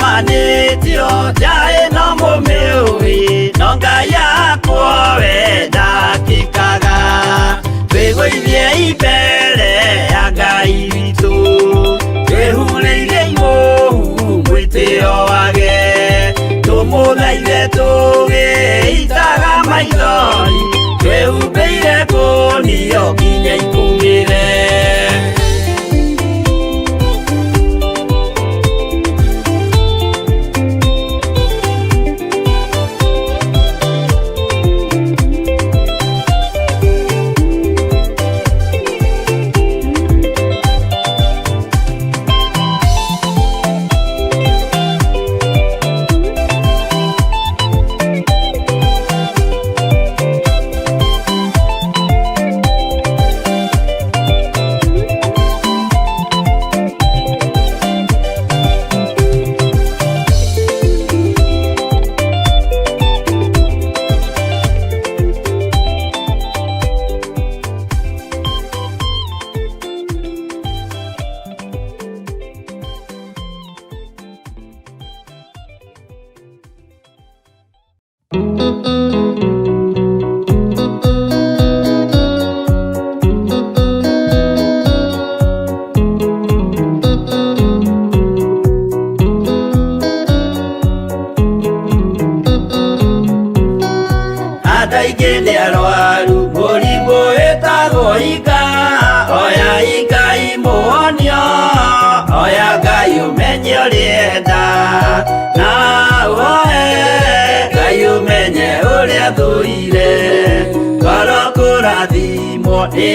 Manitio jae no mumeui nonga yakwo wenda kikaga wegoithie ibere ya Ngai witũ twĩhurĩire imuhu mwĩtĩo wage tũmũthaithe tũgĩitaga maithori twĩhumbĩire ngũnio nginya ikumĩre.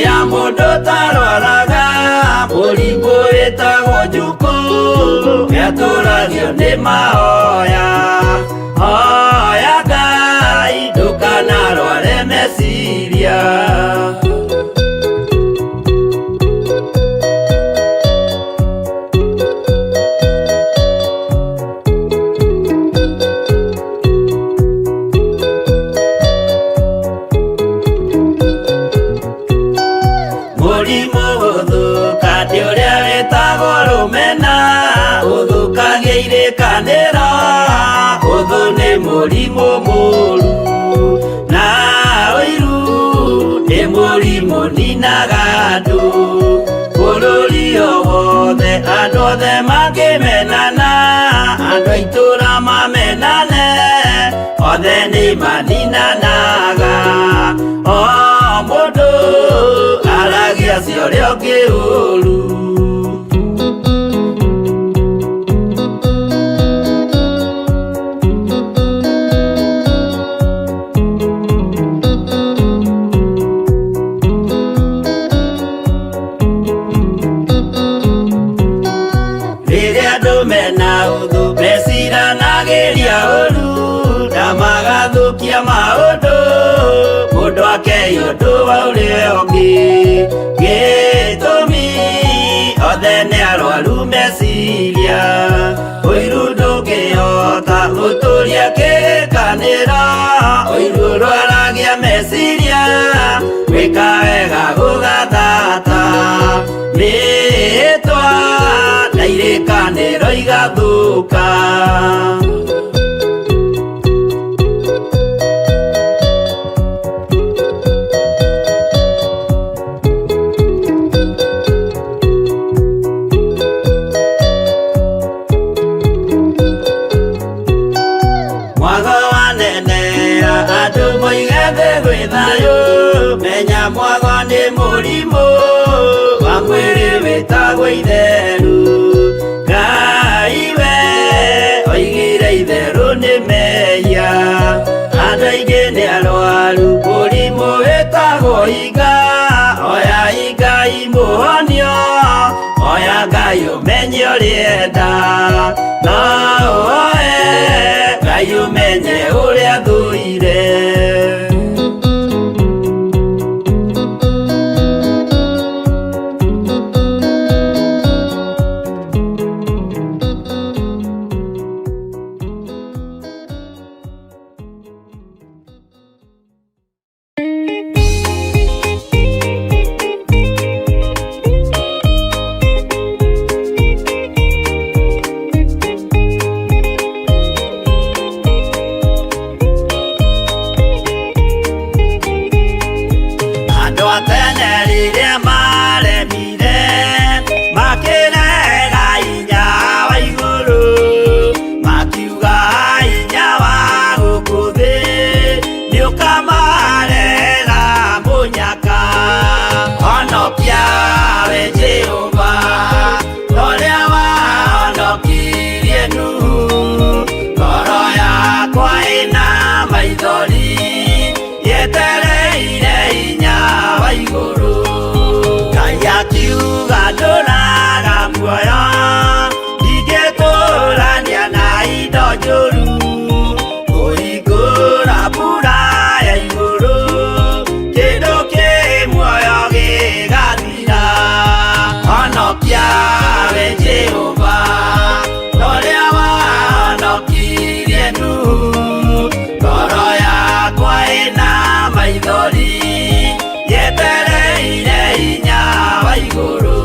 Ya mũndũ tarwaraga mũrimũ wĩtagwo njukũ nĩatũragio nĩ mahoya. Hoya Ngai ndũkanarware meciria. Mũrimũ mũru na ũiru nĩ mũrimũ ninaga andũ bũrũri o wothe andũ othe mangĩmenana andũ a itũra mamenane othe nĩ maninanaga. O mũndũ aragia cio ũrĩa ũngĩ ũru. Mũndũ akeyũndũ wa ũrĩa ũngĩ gĩtũmi othe nĩ arwaru meciria. Ũiru ndũngĩhota gũtũria kĩrĩkanĩro ũiru ũrwaragia meciria gwĩka wega gũgathata mĩĩtwa na irĩkanĩro igathũka. Menya mwago nĩ mũrimũ wa mwĩrĩ wĩtagwo itherũ. Ngai we oigire itherũ nĩ mehia. Andũ aingĩ nĩ arwaru mũrimũ wĩtagwo inga. Oya Ngai mũhonio, oya Ngai ũmenye ũrĩa enda. No oe Ngai ũmenye ũrĩa thũire. wa iguru kaya kiuga nduraga muoyo ndingĩkũrania na indo njũru kũhingũra mbura ya igũrũ kĩndũ kĩ muoyo gĩgathira honokia we Jehova ũrĩa wahonokirie Nuhu ngoro yakwa ĩna maithori yetereire hinya wa igũrũ.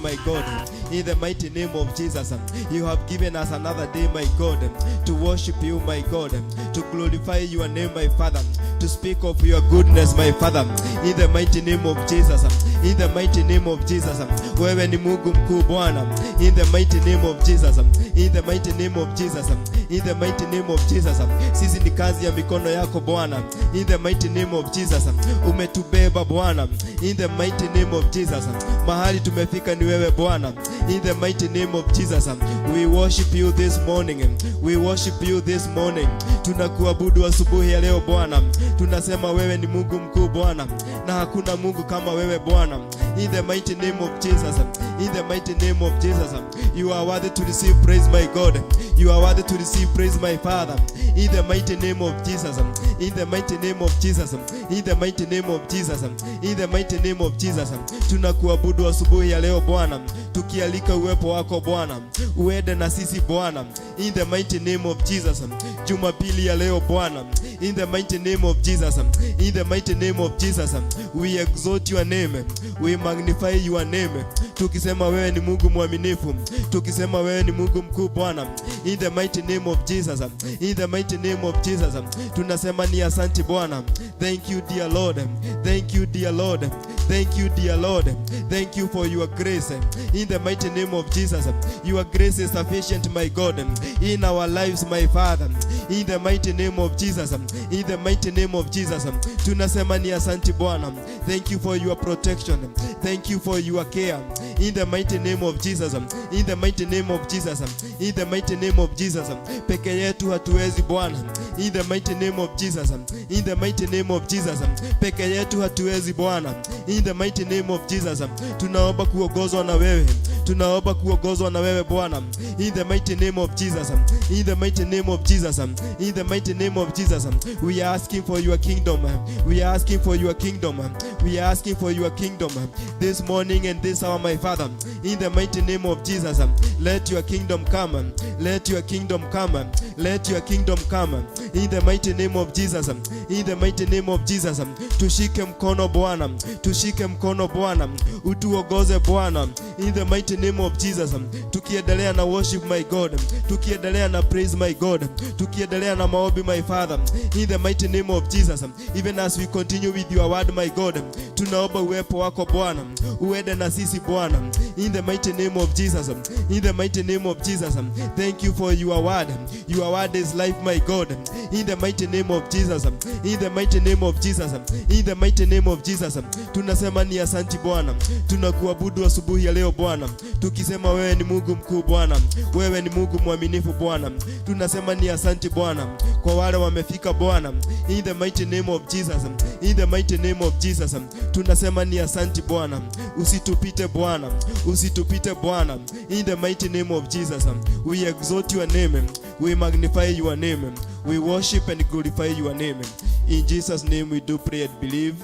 My God, in the mighty name of Jesus, you have given us another day, my God, to worship you, my God, to glorify your name, my Father, to speak of your goodness, my Father, in the mighty name of Jesus, in the mighty name of Jesus. Wewe ni Mungu mkuu Bwana, in the mighty name of Jesus, in the mighty name of Jesus, in the mighty name of Jesus. Sisi ni kazi ya mikono yako Bwana, in the mighty name of Jesus. Umetubeba Bwana, in the mighty name of Jesus. Mahali tumefika ni wewe Bwana, in the mighty name of Jesus. We worship you this morning, we worship you this morning. Tunakuabudu asubuhi ya leo Bwana, tunasema wewe ni Mungu mkuu Bwana, na hakuna Mungu kama wewe Bwana, in the mighty name of Jesus, in the mighty name of Jesus. You are worthy to receive praise, my God, you are worthy to receive praise, my Father, in the mighty name of Jesus, in the mighty name of Jesus, in the mighty name of Jesus, in the mighty name of Jesus. Tunakuabudu asubuhi ya leo Bwana, tukialika uwepo wako Bwana, uende na sisi Bwana, in the mighty name of Jesus. Jumapili ya leo Bwana, in the mighty name of Jesus, in the mighty name of Jesus. We exalt your name, we magnify your name, tukisema wewe ni Mungu mwaminifu, tukisema wewe ni Mungu mkuu Bwana, in the mighty name of Jesus, in the mighty name of Jesus. Tunasema ni asante Bwana. Thank you dear Lord, thank you dear Lord, thank you dear Lord, thank you for your grace, in the mighty name of Jesus. Your grace is sufficient, my God, in our lives, my Father, in the mighty name of Jesus, in the mighty name of Jesus. Tunasema ni asante Bwana. Thank you for your protection, thank you for your care, in the mighty name of Jesus, in the mighty name of Jesus, in the mighty name of Jesus. Peke yetu hatuwezi Bwana, in the mighty name of Jesus, in the mighty name of Jesus. Peke yetu hatuwezi Bwana, in the mighty name of Jesus. Tunaomba kuongozwa na wewe, tunaomba kuongozwa na wewe Bwana, in the mighty name of Jesus, in the mighty name of Jesus, in the mighty name of Jesus. We are asking for your kingdom, we are asking for your kingdom, we are asking for your kingdom this morning and this hour, my Father, in the mighty name of Jesus. Let your kingdom come, let your kingdom come, let your kingdom come, in the mighty name of Jesus, in the mighty name of Jesus. Tushike mkono Bwana, tushike mkono Bwana, utuongoze Bwana, in the mighty name of Jesus. Tukiendelea na worship, my God, tukiendelea na praise, my God, tukiendelea na maombi, my Father, in the mighty name of Jesus. Even as we continue with your word, my God, tunaomba uwepo wako Bwana, uende na sisi Bwana, in the mighty name of Jesus, in the mighty name of Jesus. Thank you for your word, your word is life, my God, in the mighty name of Jesus, in the mighty name of Jesus, in the mighty name of Jesus. Tunasema ni asante Bwana, tunakuabudu asubuhi ya leo Bwana, tukisema wewe ni Mungu mkuu Bwana, wewe ni Mungu mwaminifu Bwana. Tunasema ni asante Bwana kwa wale wamefika Bwana, in the mighty name of Jesus, in the mighty name of Jesus. Tunasema ni asante Bwana, usitupite Bwana, usitupite Bwana, in the mighty name of Jesus. We exalt your name, we magnify your name, we worship and glorify your name. In Jesus' name we do pray and believe.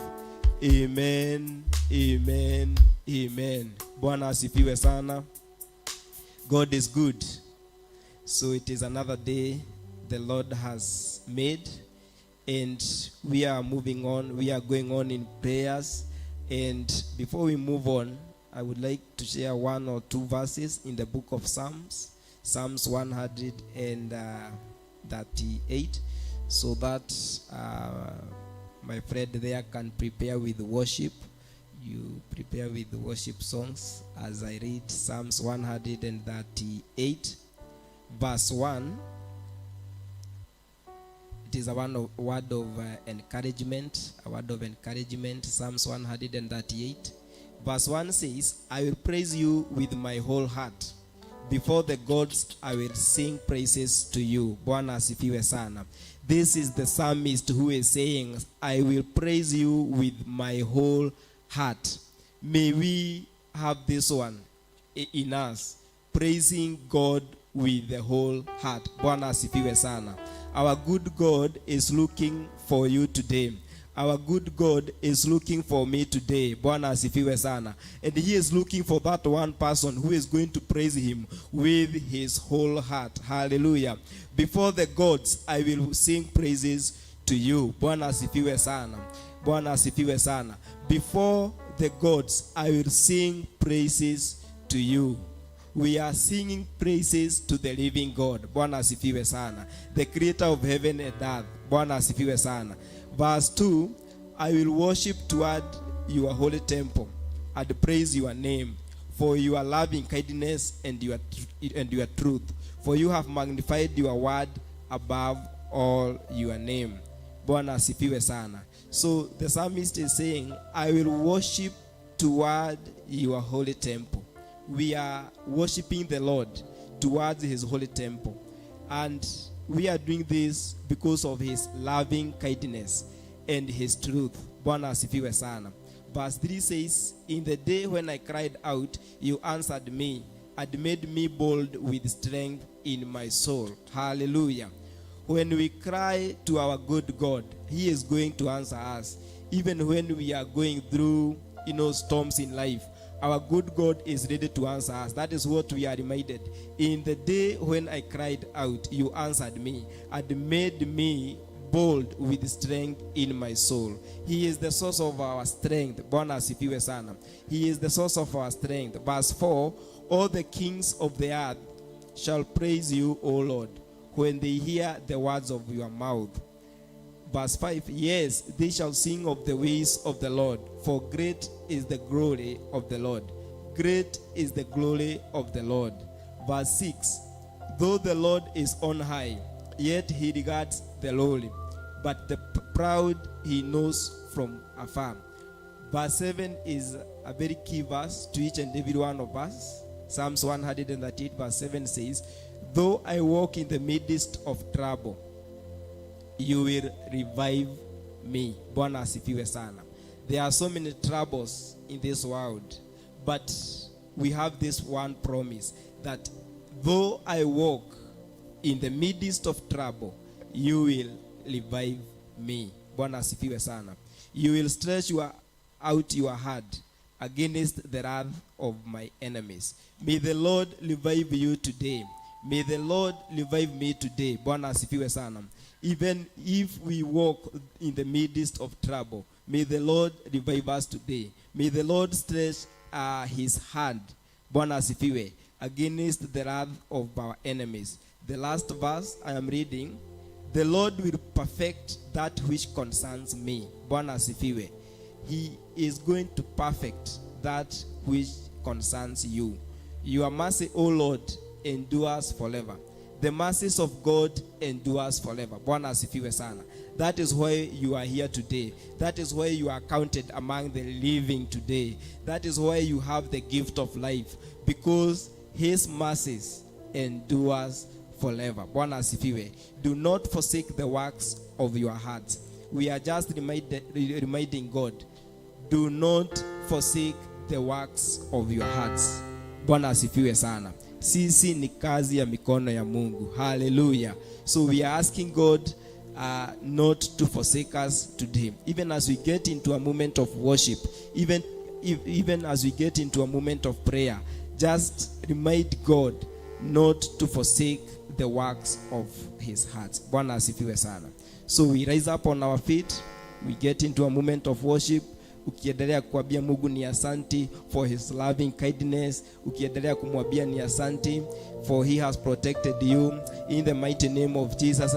Amen, amen, amen. Bwana asifiwe sana. God is good. So it is another day the Lord has made, and we are moving on. We are going on in prayers. And before we move on, I would like to share one or two verses in the book of Psalms, Psalms 138, so that my friend there can prepare with worship. You prepare with worship songs as I read Psalms 138, verse 1. It is a word of encouragement, Psalms 138. Verse 1 says, I will praise you with my whole heart. Before the gods, I will sing praises to you. Bwana asifiwe sana. This is the psalmist who is saying, I will praise you with my whole heart. May we have this one in us, praising God with the whole heart. Bwana asifiwe sana. Our good God is looking for you today. Our good God is looking for me today. Bwana asifiwe sana. And he is looking for that one person who is going to praise him with his whole heart. Hallelujah. Before the gods, I will sing praises to you. Bwana asifiwe sana. Bwana asifiwe sana. Before the gods, I will sing praises to you. We are singing praises to the living God. Bwana asifiwe sana. The creator of heaven and earth. Bwana asifiwe sana. Verse 2, I will worship toward your holy temple and praise your name for your loving kindness and your truth. For you have magnified your word above all your name. Bwana asifiwe sana. So the psalmist is saying, I will worship toward your holy temple. We are worshiping the Lord towards his holy temple. And we are doing this because of his loving kindness and his truth. Bwana asifiwe sana. Verse 3 says, in the day when I cried out, you answered me and made me bold with strength in my soul. Hallelujah. When we cry to our good God, he is going to answer us. Even when we are going through, storms in life, our good God is ready to answer us. That is what we are reminded. In the day when I cried out, you answered me and made me bold with strength in my soul. He is the source of our strength. Bwana asifiwe sana. He is the source of our strength. Verse 4, all the kings of the earth shall praise you, O Lord, when they hear the words of your mouth. Verse 5, yes, they shall sing of the ways of the Lord, for great is the glory of the Lord. Great is the glory of the Lord. Verse 6, though the Lord is on high, yet he regards the lowly, but the proud he knows from afar. Verse 7 is a very key verse to each and every one of us. Psalms 138 verse 7 says, though I walk in the midst of trouble, you will revive me. Bwana asifiwe sana. There are so many troubles in this world, but we have this one promise that though I walk in the midst of trouble, you will revive me. Bwana asifiwe sana. You will stretch out your hand against the wrath of my enemies. May the Lord revive you today. May the Lord revive me today. Bwana asifiwe sana. Even if we walk in the midst of trouble, may the Lord revive us today. May the Lord stretch his hand, Bwana asifiwe, against the wrath of our enemies. The last verse I am reading, the Lord will perfect that which concerns me. Bwana asifiwe. He is going to perfect that which concerns you. Your mercy, O Lord, endures forever. The mercies of God endures forever. Bwana asifiwe sana. That is why you are here today. That is why you are counted among the living today. That is why you have the gift of life, because his mercies endures forever. Bwana asifiwe. Do not forsake the works of your heart. We are just reminding God, do not forsake the works of your hearts. Bwana asifiwe sana. Sisi ni kazi ya mikono ya Mungu. Hallelujah. So we are asking God not to forsake us today. Even as we get into a moment of worship, even as we get into a moment of prayer, just remind God not to forsake the works of his heart. Bwana asifiwe sana. So we rise up on our feet. We get into a moment of worship. ukiendelea kuambia Mungu ni asanti for his loving kindness, ukiendelea kumwambia ni asanti for he has protected you in the mighty name of Jesus,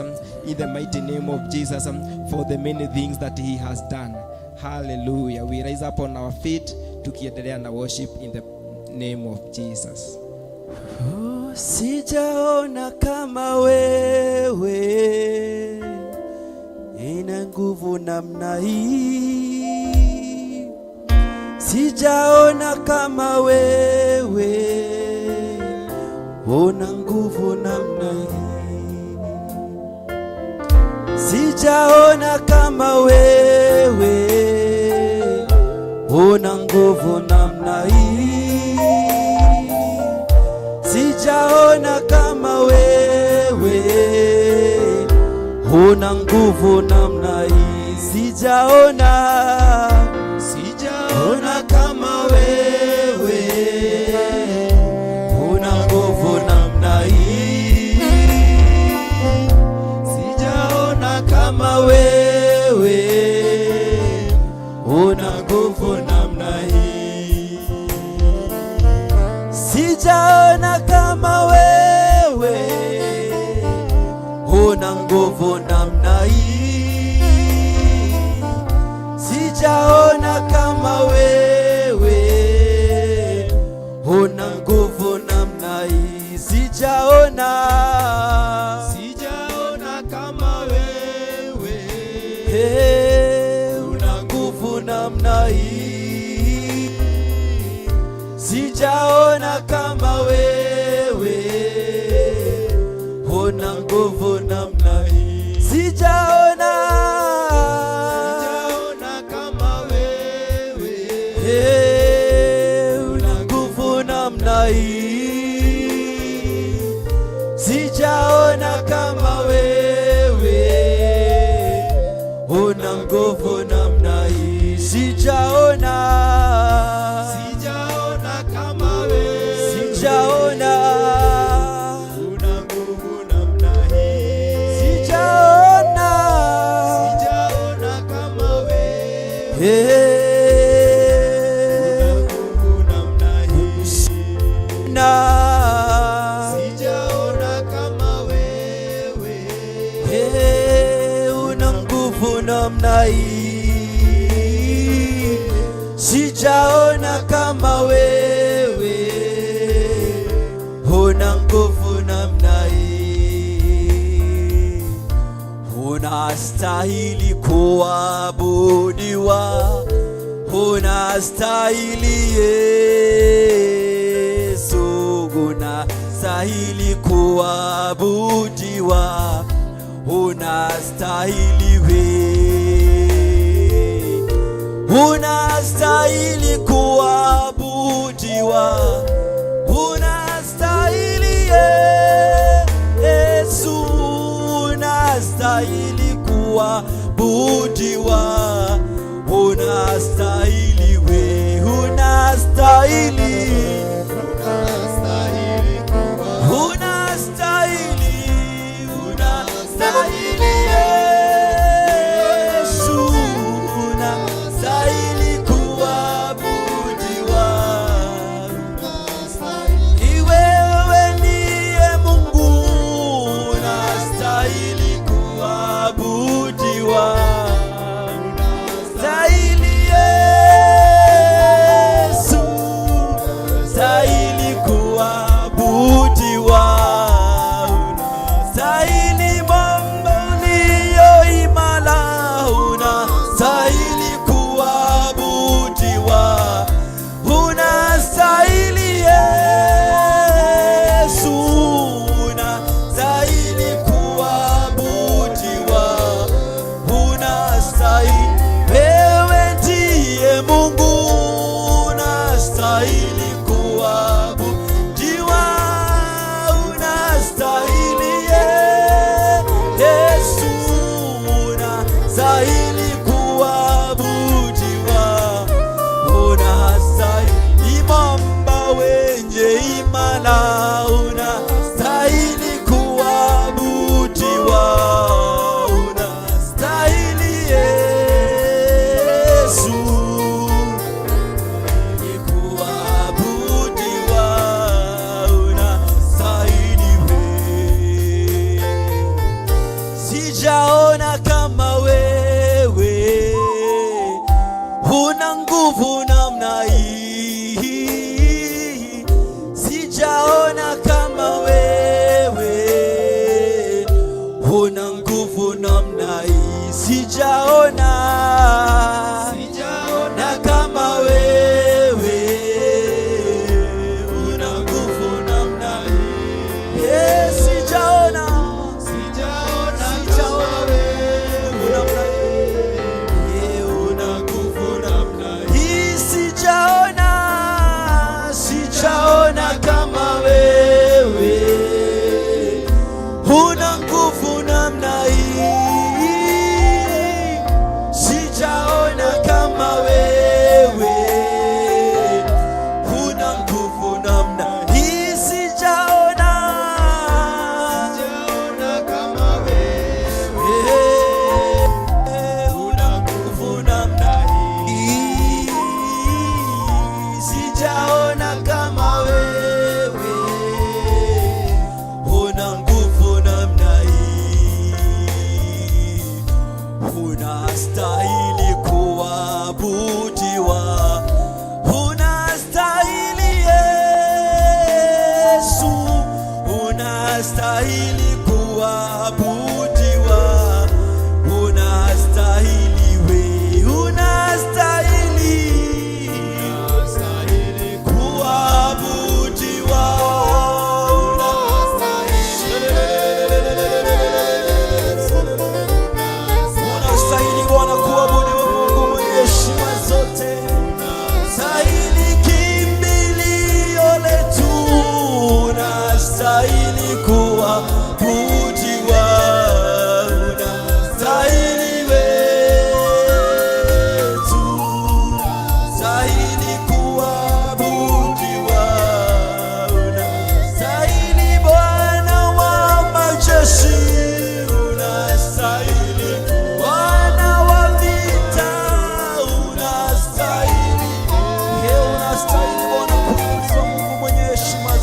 in the mighty name of Jesus, for the many things that he has done. Hallelujah. We rise up on our feet tukiendelea na worship in the name of Jesus. Sijaona kama wewe, ina nguvu namna hii. Sijaona kama wewe, una nguvu namna hii. Sijaona kama wewe, una nguvu namna hii. Sijaona kama wewe, una nguvu namna hii. Sijaona kama wewe, una nguvu namna hii. Sijaona kama wewe, una nguvu namna hii. Sijaona kama wewe, una nguvu namna hii. Sijaona kama wewe, una nguvu namna hii. Sijaona kama wewe, una nguvu namna hii. Sijaona kama wewe, una nguvu namna hii. Sijaona kama wewe, una nguvu namna hii. Sijaona kama wewe, una nguvu namna hii. Sijaona kama wewe, sijaona una nguvu namna hii. Sijaona kama wewe, una nguvu namna hii. Sijaona kama wewe, una nguvu namna hii. Sijaona kama wewe, una nguvu namna hii. Unastahili kuabudiwa, unastahili Yesu. Unastahili kuabudiwa, unastahili unastahili kuabudiwa, unastahili Yesu. Unastahili kuabudiwa, unastahili unastahili Yesu. Unastahili kuabudiwa. Wewe ndiye Mungu, unastahili kuabudiwa. Unastahili Yesu, unastahili kuabudiwa. Unastahili mambo uliyo imara, unastahili kuabudiwa. Unastahili Yesu, unastahili kuabudiwa. Unastahili, wewe ndiye Mungu, unastahili kuabudiwa. Unastahili Yesu, unastahili kuabudiwa. Unastahili mwamba wenye imara, unastahili kuabudiwa. Unastahili Yesu,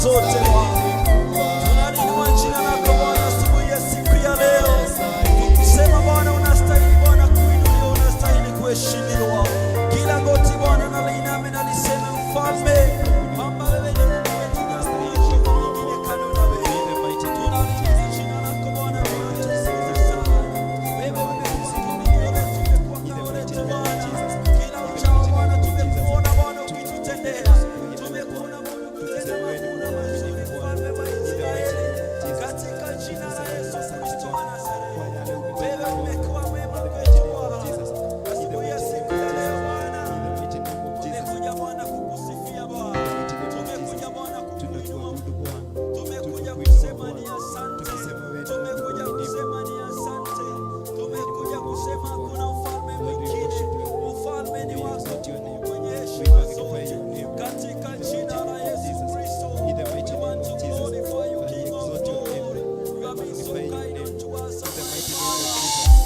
zote Bwana. Tunaliinua jina lako Bwana asubuhi ya siku ya leo, tukisema Bwana unastahili Bwana kuinuliwa, unastahili kuheshimiwa. Kila goti Bwana na liiname na liseme mfalme kwamba wewe ni Mungu wetu na hakuna mwingine kando na wewe. Tunaliinua jina lako Bwana, tunatukuza sana. Wewe umekuwa kimbilio letu, umekuwa ngao letu Bwana. Kila uchao Bwana tumekuona Bwana ukitutendea, tumekuona Bwana ukitenda makuu mazuri, mfalme wa Israeli, katika jina la Yesu Kristo wa Nazareti. Wewe umekuwa mwema kwetu Bwana. Asubuhi ya siku ya leo Bwana, tumekuja Bwana kukusifia Bwana, tumekuja Bwana kukuinua, tumekuja kusema ni asante, tumekuja kusema ni asante, tumekuja kusema hakuna ufalme mwingine, ufalme ni wako mwenye heshima zote, katika jina la Yesu Kristo. We want to glorify you, King of glory. You have been so kind unto us,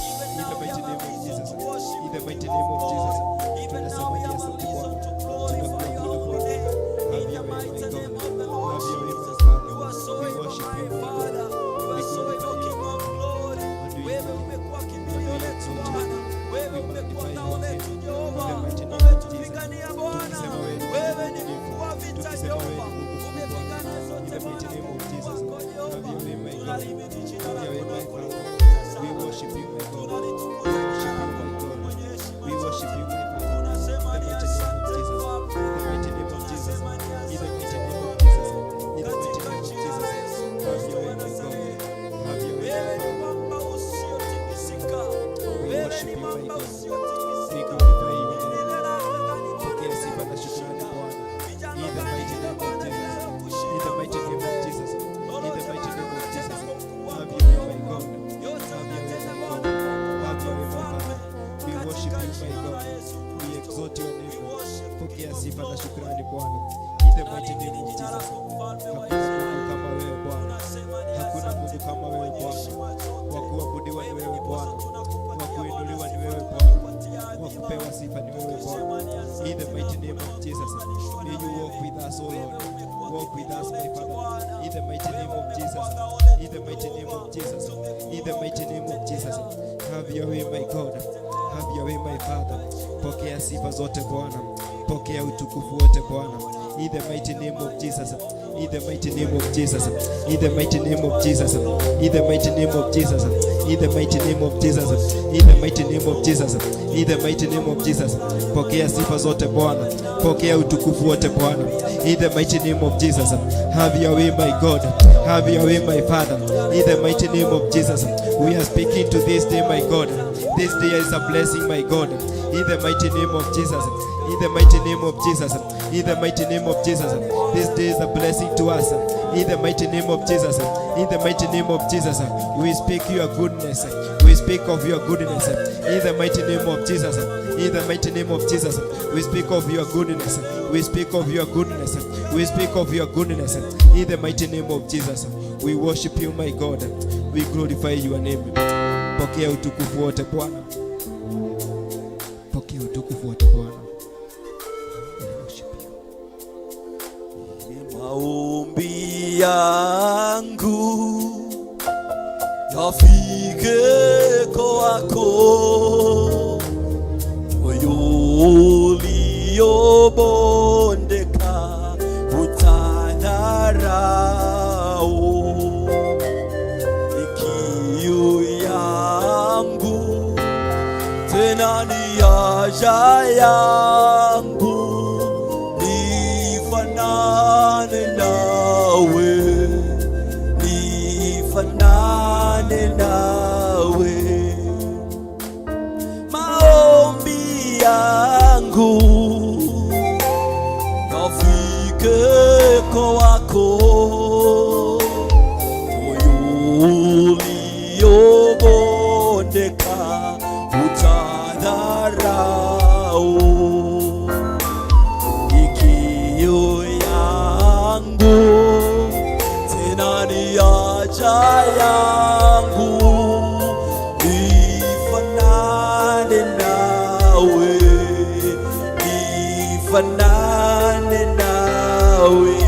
even now we have a reason to worship you, Lord. Even now we have a reason to glorify your holy name. In the mighty name of the Lord Jesus, you are so able, my Father. You are so able, King of glory. Wewe umekuwa kimbilio letu Bwana, wewe umekuwa ngao letu Jehova, umetupigania Bwana. Wewe ni mkuu wa vita Jehova, umepigana zote Bwana kwa ukuu wako Jehova. Tunalimiti jina lako na kulitukuza sana. Tunalitukuza jina lako mwenye heshima zote. Tunasema ni asante Bwana. Tunasema ni asante Bwana. Katika jina la Yesu Kristo wa Nazareti. Wewe ni mwamba usiotikisika. Wewe ni mwamba usiotikisika. Milele na milele. Pokea sifa na shukrani Bwana. Vijana In the mighty name of Bwana Jesus. leo In kushinda the mighty name of Bwana. Jesus. In the Lolote mighty name of Bwana Jesus. unatenda kwa ukuu Have wako your way, my Jehova. God. Yote Have your way, unatenda my Bwana God. kwa ukuu Have wako your way, my Mfalme. Father. We worship Katika you, my jina la God. Yesu We Kristo. exalt your We name. worship you, Pokea King of sifa na glory. shukrani Bwana. In the mighty name Tunalihimidi of jina Jesus. lako Mfalme wa Hakuna Mungu Israeli. kama wewe Bwana. Tunasema ni Hakuna asante Mungu kama Mungu wewe mwenye Bwana. heshima zote. Wa kuabudiwa ni Wewe wewe ndiposa Bwana. tunakupatia Wa kuinuliwa Bwana ni wewe sifa, Bwana. tunakupatia Wa adhima. kupewa sifa ni wewe Bwana. Tukisema ni asante In the mighty na name of hakuna Jesus. kulinganishwa May na you wewe. walk with us, O Wewe Lord. umekuwa Walk with us, my kimbilio letu Father. Bwana. In the mighty Wewe name of umekuwa Jesus. ngao letu In the mighty name of Jehova. Jesus. Tumekuomba In the mighty name of Jesus. ukitutendea. Have your way, my God. Have your way, my Father. Pokea sifa zote Bwana. Pokea utukufu wote Bwana. In the mighty name of Jesus. In the mighty name of Jesus. In the mighty name of Jesus. In the mighty name of Jesus. In the mighty name of Jesus. In the mighty name of Jesus. In the mighty name of Jesus. Pokea sifa zote Bwana. Pokea utukufu wote Bwana. In the mighty name of Jesus. Have your way, my God. Have your way, my Father. In the mighty name of Jesus. We are speaking to this day, my God. This day is a blessing, my God. In the mighty name of Jesus. In the mighty name of Jesus. In the mighty name of Jesus. This day is a blessing to us. In the mighty name of Jesus. In the mighty name of Jesus. We speak your goodness. We speak of your goodness. In the mighty name of Jesus. In the mighty name of Jesus. We speak of your goodness. We speak of your goodness. We speak of your goodness. In the mighty name of Jesus. We worship you, my God. We glorify your name. Pokea utukufu wote Bwana. Pokea utukufu wote Bwana. We worship you. Maombi yangu yafike kwako, moyo uliobondeka utadharau. Kiu yangu tena ni haja yangu, nifanane nawe, nifanane nawe. Maombi yangu yafike kwako, moyo uliobondeka utadharau. Kiu yangu tena ni haja yangu, nifanane nawe, nifanane nawe.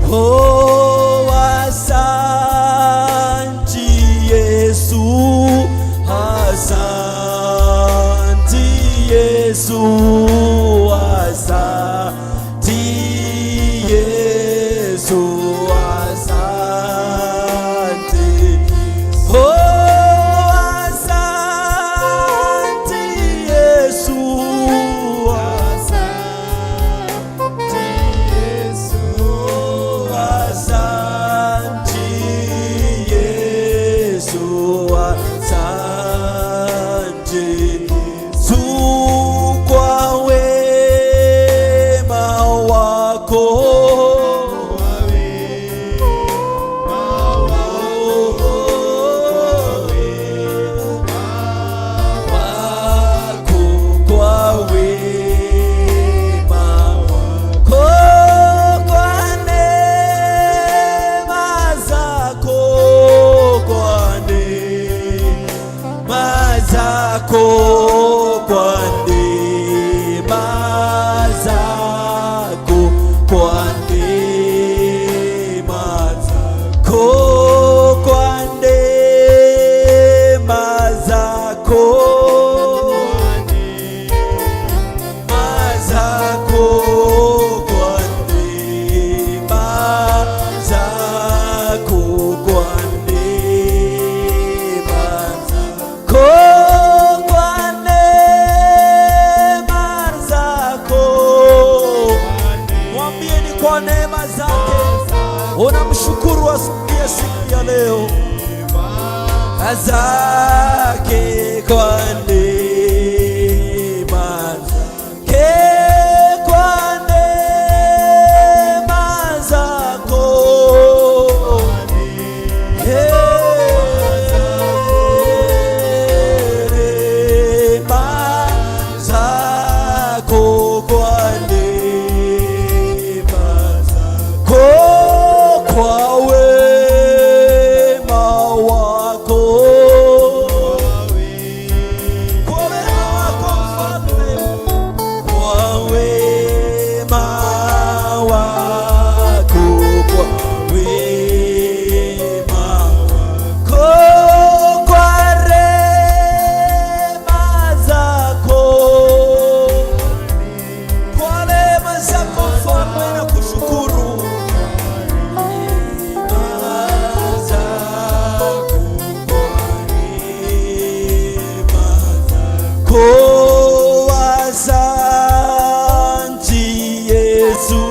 Oh, asanti Yesu, asanti Yesu, asanti Yesu, asanti. Oh, asanti Yesu, asanti Yesu, asanti Yesu, asanti Yesu kwa wema wako. Kwa neema zake unamshukuru asikia siku ya leo zake, kwa neema zake, kwa neema zako, neema zako, kwa kwa wema wako, kwa wema wako Mfalme, kwa wema wako, kwa wema wako, kwa rehema zako, kwa rehema zako Mfalme, na kushukuru oh, asanti Yesu.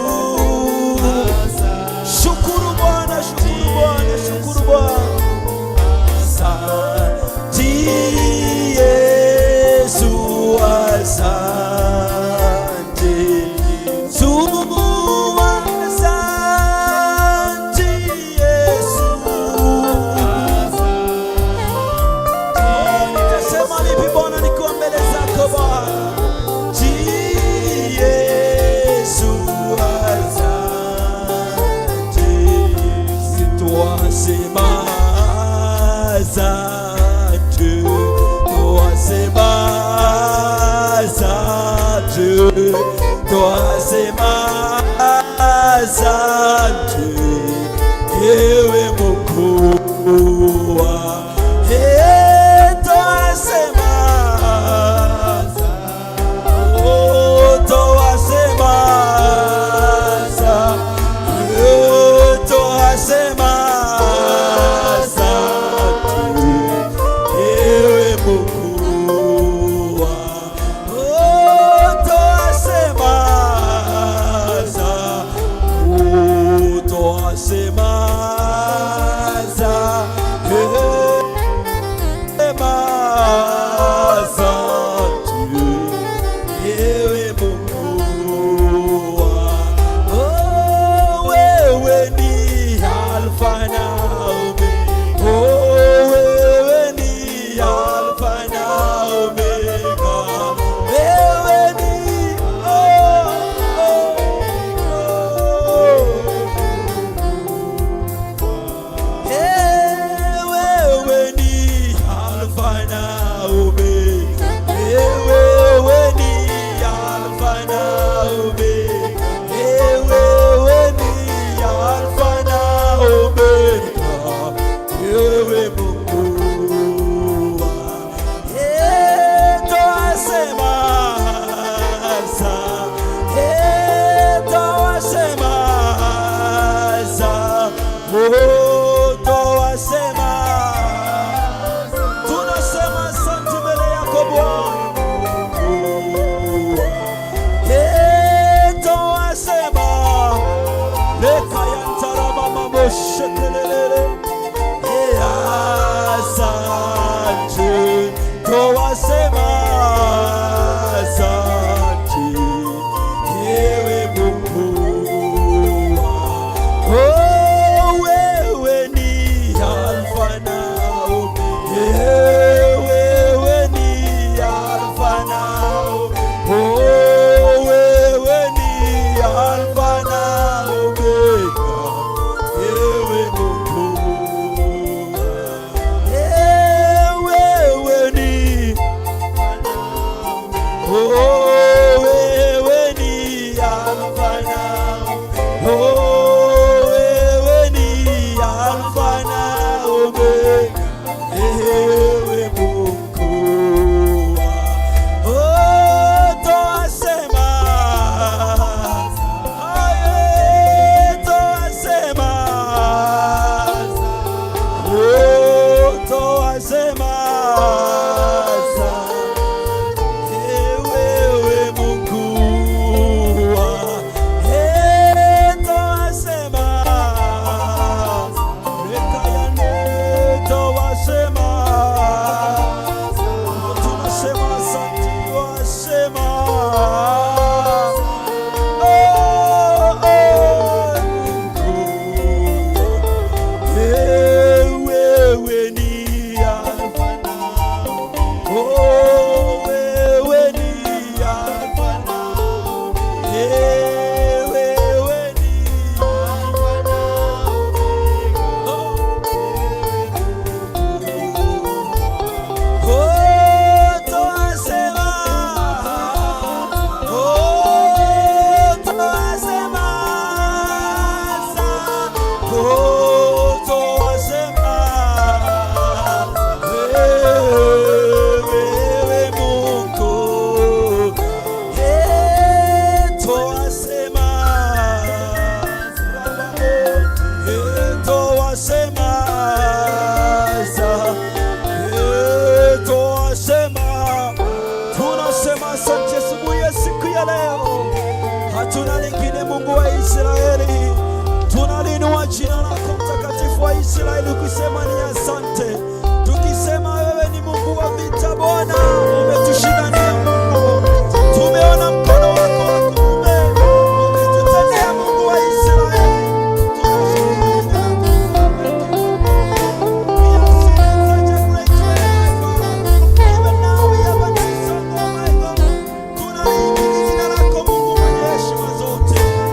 Shukuru Bwana, shukuru Bwana, shukuru Bwana. Asanti Yesu, asanti Yesu, asanti Yesu. Nitasema lipi Bwana nikiwa mbele zako Bwana? Yesu, asante. Twasema asante, twasema asante, twasema asante, ewe Mungu wangu. Twasema, tunasema asante mbele yako Bwana. Twasema leka ya ntaraba mamoshekelele, asante. Twasema asante ewe Mungu. Wewe ni Alfa na Omega, wewe ni Alfa na Omega, wewe ni Alfa na Omega, ewe Mungu. Wewe ni wewe ni Alfa na wewe ni Alfa na Omega, ewe Mungu. Twasema, twasema, twasema wewe Mungu. Twasema rekayane, twasema, tunasema asante, twasema wewe ni Alfa na wewe ni Alfa na wewe ni Alfa na twasema, twasema wewe Mungu. Twasema, twasema, twasema, tunasema asante asubuhi ya siku ya leo. Hatuna lingine Mungu wa Israeli, tunalinua jina lako mtakatifu wa Israeli ukisema ni asante, tukisema wewe ni Mungu wa vita. Bwana umetushindania Mungu, tumeona mkono wako wa kuume ukitutendea Mungu wa Israeli.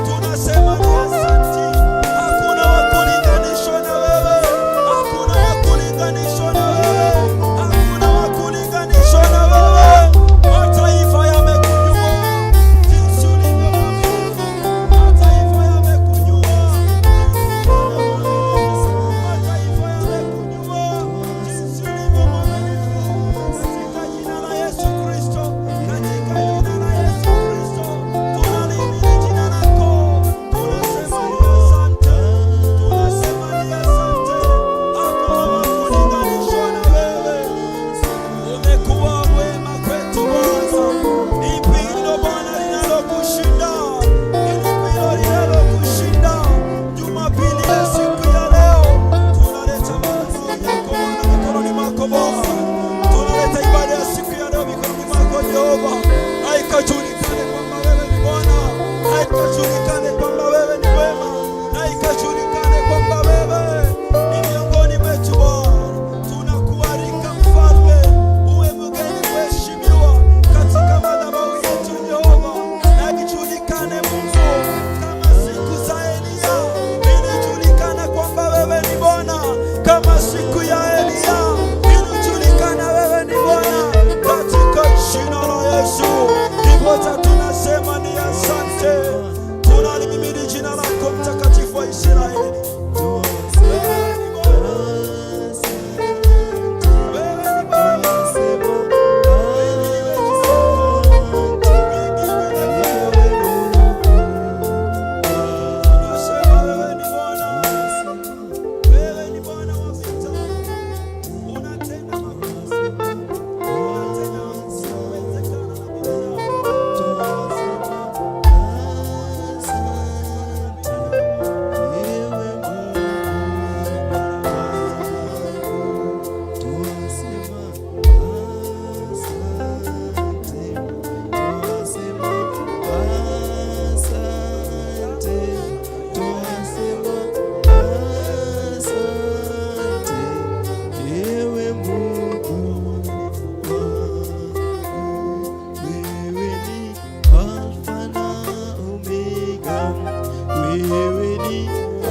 Tunasema ni asante, hakuna wa kulinganishwa na wewe, hakuna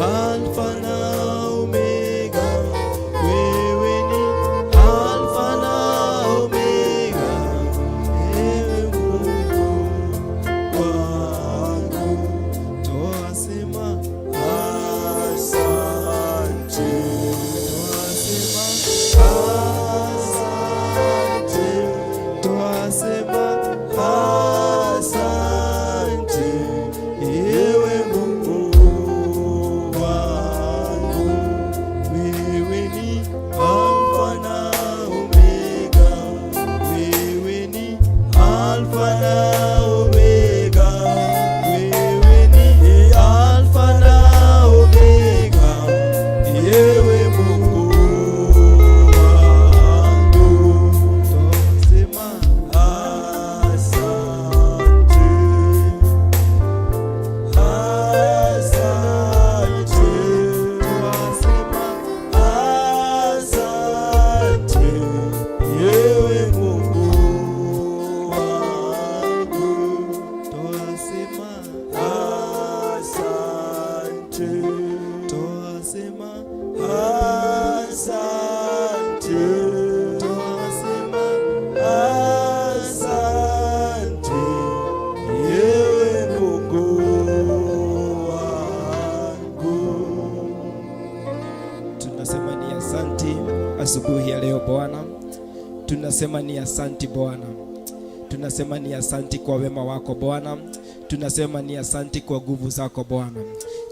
Alfa na Omega, wewe ni Alfa na Omega, ewe Mungu wangu, twasema asante, twasema asante, twasema asante, ewe Mungu wangu, wewe ni Alfa na Omega, wewe ni Alfa na Omega, wewe ni Alfa na Omega, ewe Mungu wangu, twasema asante, asante, twasema asante, ewe Mungu wangu, twasema asante, twasema asante, twasema asante, ewe Mungu wangu. Tunasema ni asante asubuhi ya leo Bwana, tunasema ni asante Bwana, tunasema ni asante kwa wema wako Bwana, tunasema ni asante kwa nguvu zako Bwana.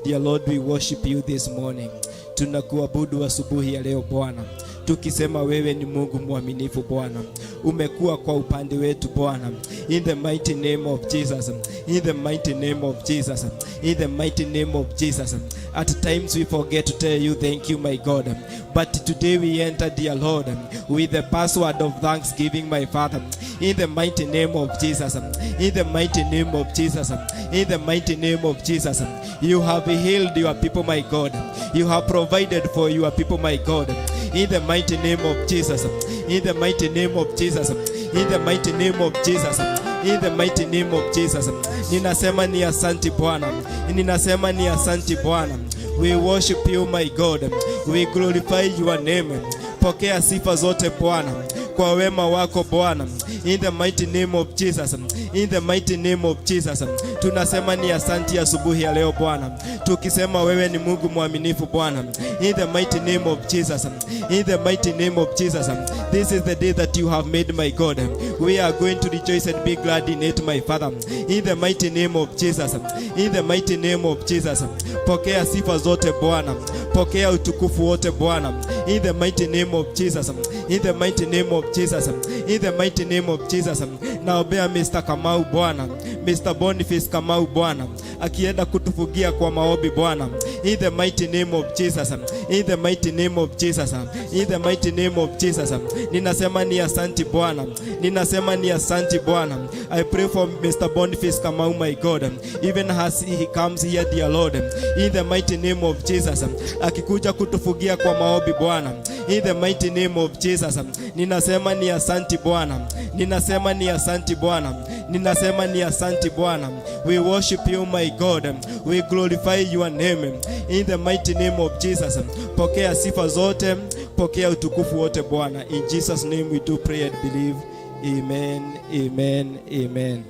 Dear Lord, we worship you this morning. Tunakuabudu asubuhi ya leo Bwana, tukisema wewe ni Mungu mwaminifu Bwana, umekuwa kwa upande wetu Bwana. In the mighty name of Jesus, in the mighty name of Jesus, in the mighty name of Jesus. At times we forget to tell you thank you, my God, but today we enter, dear Lord, with the password of thanksgiving, my Father. In the mighty name of Jesus, in the mighty name of Jesus, in the mighty name of Jesus. You have healed your people, my God. You have provided for your people, my God. In the mighty name of Jesus, in the mighty name of Jesus, in the mighty name of Jesus, in the mighty name of Jesus. Ninasema ni asante Bwana, ninasema ni asante Bwana. We worship you, my God. We glorify your name. Pokea sifa zote Bwana kwa wema wako Bwana. In the mighty name of Jesus, in the mighty name of Jesus. Tunasema ni asante asubuhi ya leo Bwana, tukisema wewe ni Mungu mwaminifu Bwana. In the mighty name of Jesus, in the mighty name of Jesus. This is the day that you have made, my God. We are going to rejoice and be glad in it, my Father. In the mighty name of Jesus, in the mighty name of Jesus. Pokea sifa zote Bwana, pokea utukufu wote Bwana. In the mighty name of Jesus, in the mighty name of Jesus, in the mighty name of Jesus. Naombea Mr. Kamau Bwana, Mr. Boniface Kamau Bwana, akienda kutufugia kwa maombi Bwana. In the mighty name of Jesus, in the mighty name of Jesus, in the mighty name of Jesus. Ninasema ni asante Bwana, ninasema ni asante Bwana. I pray for Mr. Boniface Kamau, my God, even as he comes here, dear Lord, in the mighty name of Jesus, akikuja kutufugia kwa maombi Bwana. In the mighty name of Jesus, ninasema ni asante Bwana, ninasema ni asante Bwana, ninasema ni asante Bwana. We worship you, my God, we glorify your name. In the mighty name of Jesus, pokea sifa zote, pokea utukufu wote Bwana. In Jesus' name we do pray and believe. Amen, amen, amen.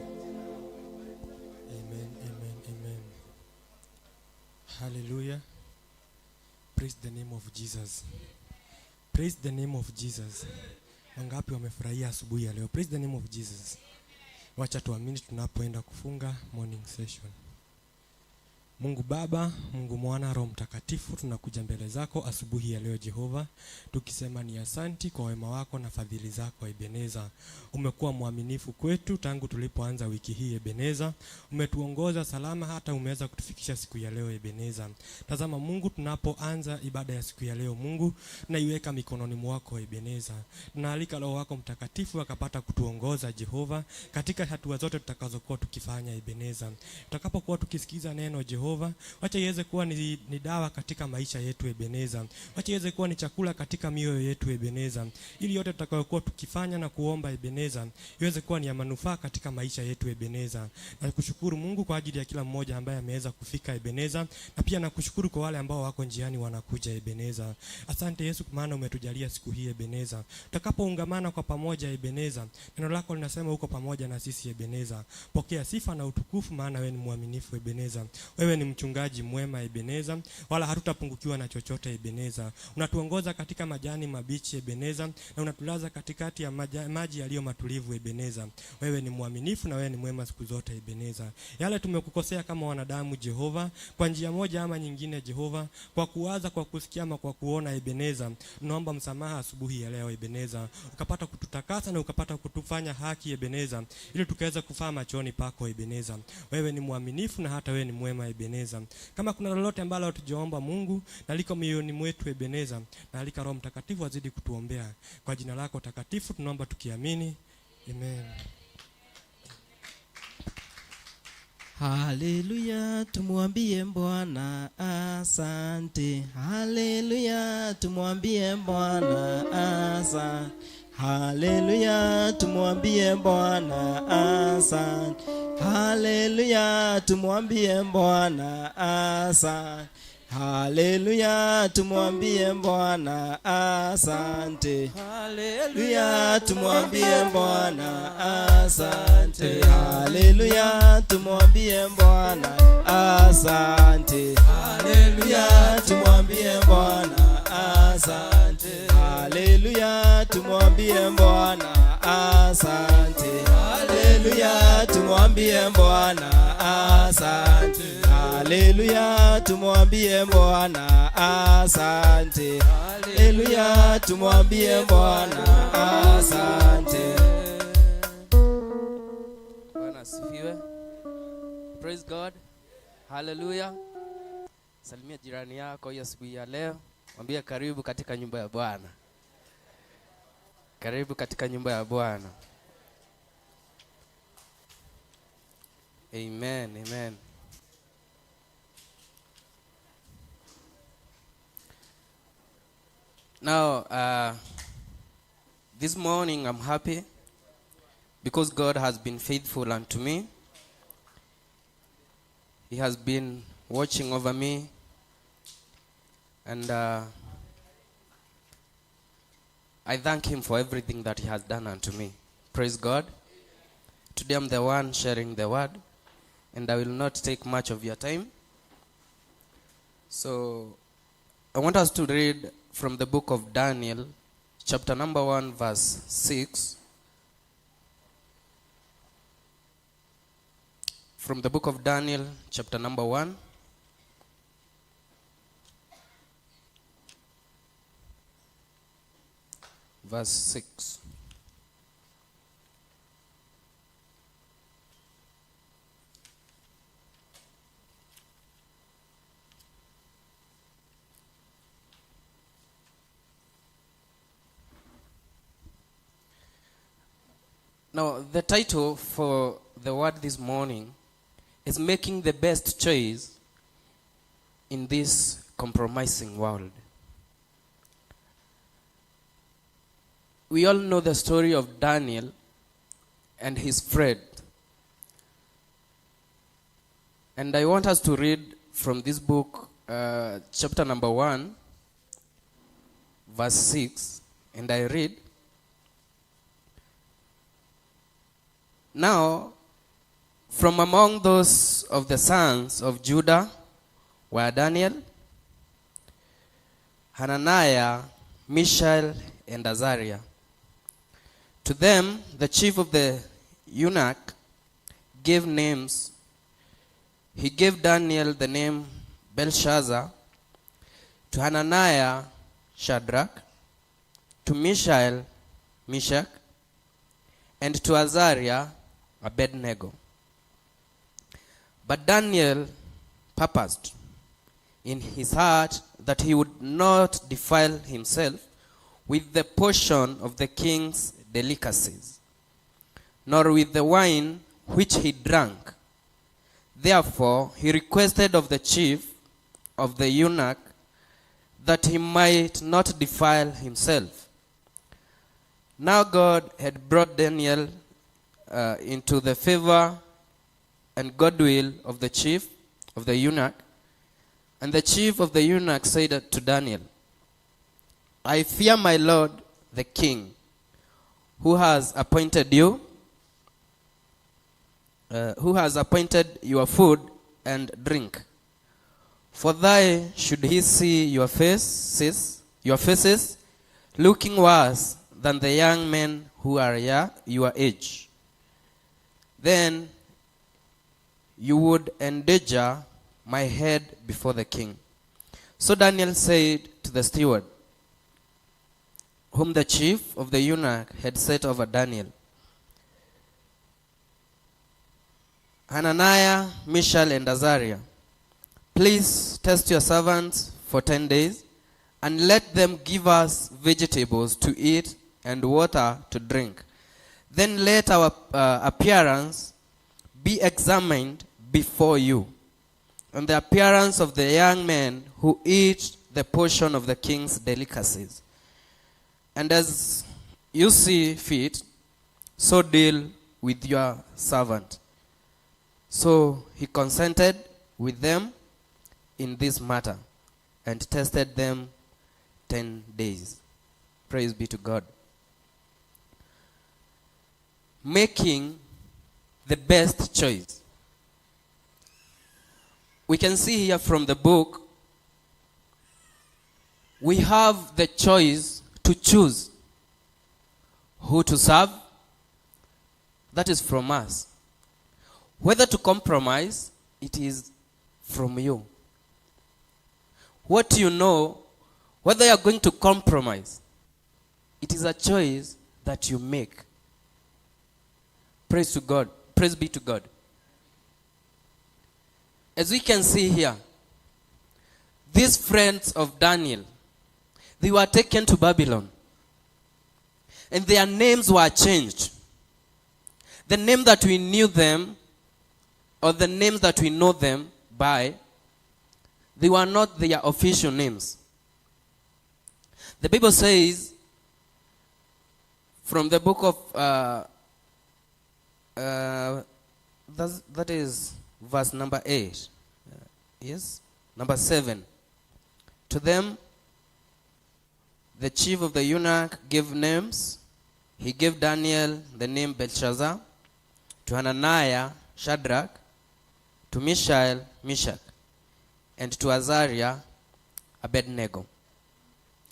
Amen, amen, amen. Hallelujah. Praise the name of Jesus. Praise the name of Jesus. Wangapi wamefurahia asubuhi ya leo? Praise the name of Jesus. Wacha tuamini tunapoenda kufunga morning session. Mungu Baba, Mungu Mwana, Roho Mtakatifu, tunakuja mbele zako asubuhi ya leo Jehova, tukisema ni asanti kwa wema wako na fadhili zako Ebeneza. Umekuwa mwaminifu kwetu tangu tulipoanza wiki hii Ebeneza. Umetuongoza salama hata umeweza kutufikisha siku ya leo Ebeneza. Tazama Mungu, tunapoanza ibada ya siku ya leo Mungu, tunaiweka mikononi mwako Ebeneza. Tunaalika Roho wako Mtakatifu akapata kutuongoza Jehova katika hatua zote tutakazokuwa tukifanya Ebeneza. Tutakapokuwa tukisikiza neno Jehova, Jehova. Wacha iweze kuwa ni dawa katika maisha yetu Ebeneza. Wacha iweze kuwa ni chakula katika mioyo yetu Ebeneza. Ili yote tutakayokuwa tukifanya na kuomba Ebeneza, iweze kuwa ni ya manufaa katika maisha yetu Ebeneza. Na kushukuru Mungu kwa ajili ya kila mmoja ambaye ameweza kufika Ebeneza, na pia nakushukuru kwa wale ambao wako njiani wanakuja Ebeneza. Asante Yesu kwa maana umetujalia siku hii Ebeneza. Tutakapoungamana kwa pamoja Ebeneza, neno lako linasema uko pamoja na sisi Ebeneza. Pokea sifa na utukufu maana wewe ni mwaminifu Ebeneza. Wewe ni mchungaji mwema Ebeneza, wala hatutapungukiwa na chochote Ebeneza. Unatuongoza katika majani mabichi Ebeneza, na unatulaza katikati ya maji yaliyo matulivu Ebeneza. Wewe ni mwaminifu na wewe ni mwema siku zote Ebeneza. Yale tumekukosea kama wanadamu Jehova, kwa njia moja ama nyingine Jehova, kwa kuwaza, kwa kusikia ama kwa kuona Ebeneza, tunaomba msamaha asubuhi ya leo Ebeneza. Ukapata kututakasa na ukapata kutufanya haki Ebeneza, ili tukaweza kufaa machoni pako Ebeneza. Wewe ni mwaminifu na hata wewe ni mwema Ebeneza. Kama kuna lolote ambalo hatujaomba Mungu, na liko mioyoni mwetu Ebeneza, na alika Roho Mtakatifu azidi kutuombea. Kwa jina lako takatifu tunaomba tukiamini. Amen. Haleluya, tumwambie Bwana asante. Haleluya, tumwambie Bwana asante. Haleluya, tumwambie Bwana asante. Haleluya, tumwambie Bwana asante. Haleluya, tumwambie Bwana asante. Haleluya, tumwambie Bwana asante. Haleluya, tumwambie Bwana asante. Haleluya, tumwambie Bwana asante. Haleluya, tumwambie Bwana asante. Haleluya, tumwambie Bwana asante. Haleluya, tumwambie Bwana asante. Haleluya, tumwambie Bwana asante. Bwana asifiwe. Praise God. Hallelujah. Salimia jirani yako hiyo asubuhi ya leo. Mwambie karibu katika nyumba ya Bwana. Karibu katika nyumba ya Bwana. Amen, amen. Now, this morning I'm happy because God has been faithful unto me. He has been watching over me, and I thank Him for everything that He has done unto me. Praise God. Today I'm the one sharing the word, and I will not take much of your time. So I want us to read from the book of Daniel, chapter number 1, verse 6. From the book of Daniel, chapter number 1. Verse 6. Now, the title for the word this morning is making the best choice in this compromising world. We all know the story of Daniel and his friend. And I want us to read from this book, chapter number 1, verse 6. And I read, "Now, from among those of the sons of Judah were Daniel, Hananiah, Mishael, and Azariah. To them, the chief of the eunuch gave names. He gave Daniel the name Belshazzar, to Hananiah, Shadrach, to Mishael, Meshach, and to Azariah, Abednego. But Daniel purposed in his heart that he would not defile himself with the portion of the king's delicacies, nor with the wine which he drank. Therefore, he requested of the chief of the eunuch that he might not defile himself. Now God had brought Daniel into the favor and goodwill of the chief of the eunuch. And the chief of the eunuch said to Daniel, I fear my lord the king, who has appointed you, who has appointed your food and drink. For thy should he see your faces looking worse than the young men who are your age. Then you would endanger my head before the king. So Daniel said to the steward, whom the chief of the eunuch had set over Daniel, Hananiah, Mishael, and Azariah, please test your servants for 10 days, and let them give us vegetables to eat and water to drink. Then let our appearance be examined before you, and the appearance of the young men who eat the portion of the king's delicacies. And as you see fit, so deal with your servant. So he consented with them in this matter and tested them 10 days. Praise be to God. Making the best choice. We can see here from the book, we have the choice to choose who to serve. That is from us. Whether to compromise, it is from you. What you know, whether you are going to compromise, it is a choice that you make. Praise to God. Praise be to God. As we can see here, these friends of Daniel, they were taken to Babylon. And their names were changed. The name that we knew them, or the names that we know them by, they were not their official names. The Bible says, from the book of, that is verse number 8. Yes? Number 7. To them, the chief of the eunuch gave names. He gave Daniel the name Belshazzar, to Hananiah, Shadrach, to Mishael, Meshach, and to Azariah, Abednego.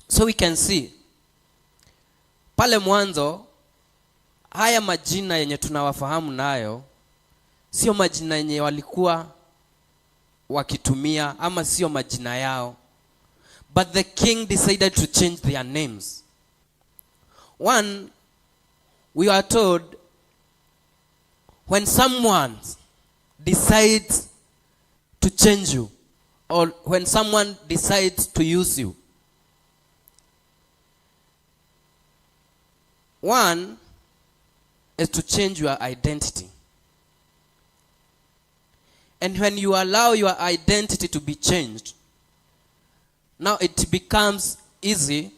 So we can see, pale mwanzo, haya majina yenye tunawafahamu nayo, sio majina yenye walikuwa wakitumia, ama sio majina yao. But the king decided to change their names. One, we are told, when someone decides to change you, or when someone decides to use you, one is to change your identity. And when you allow your identity to be changed, now it becomes easy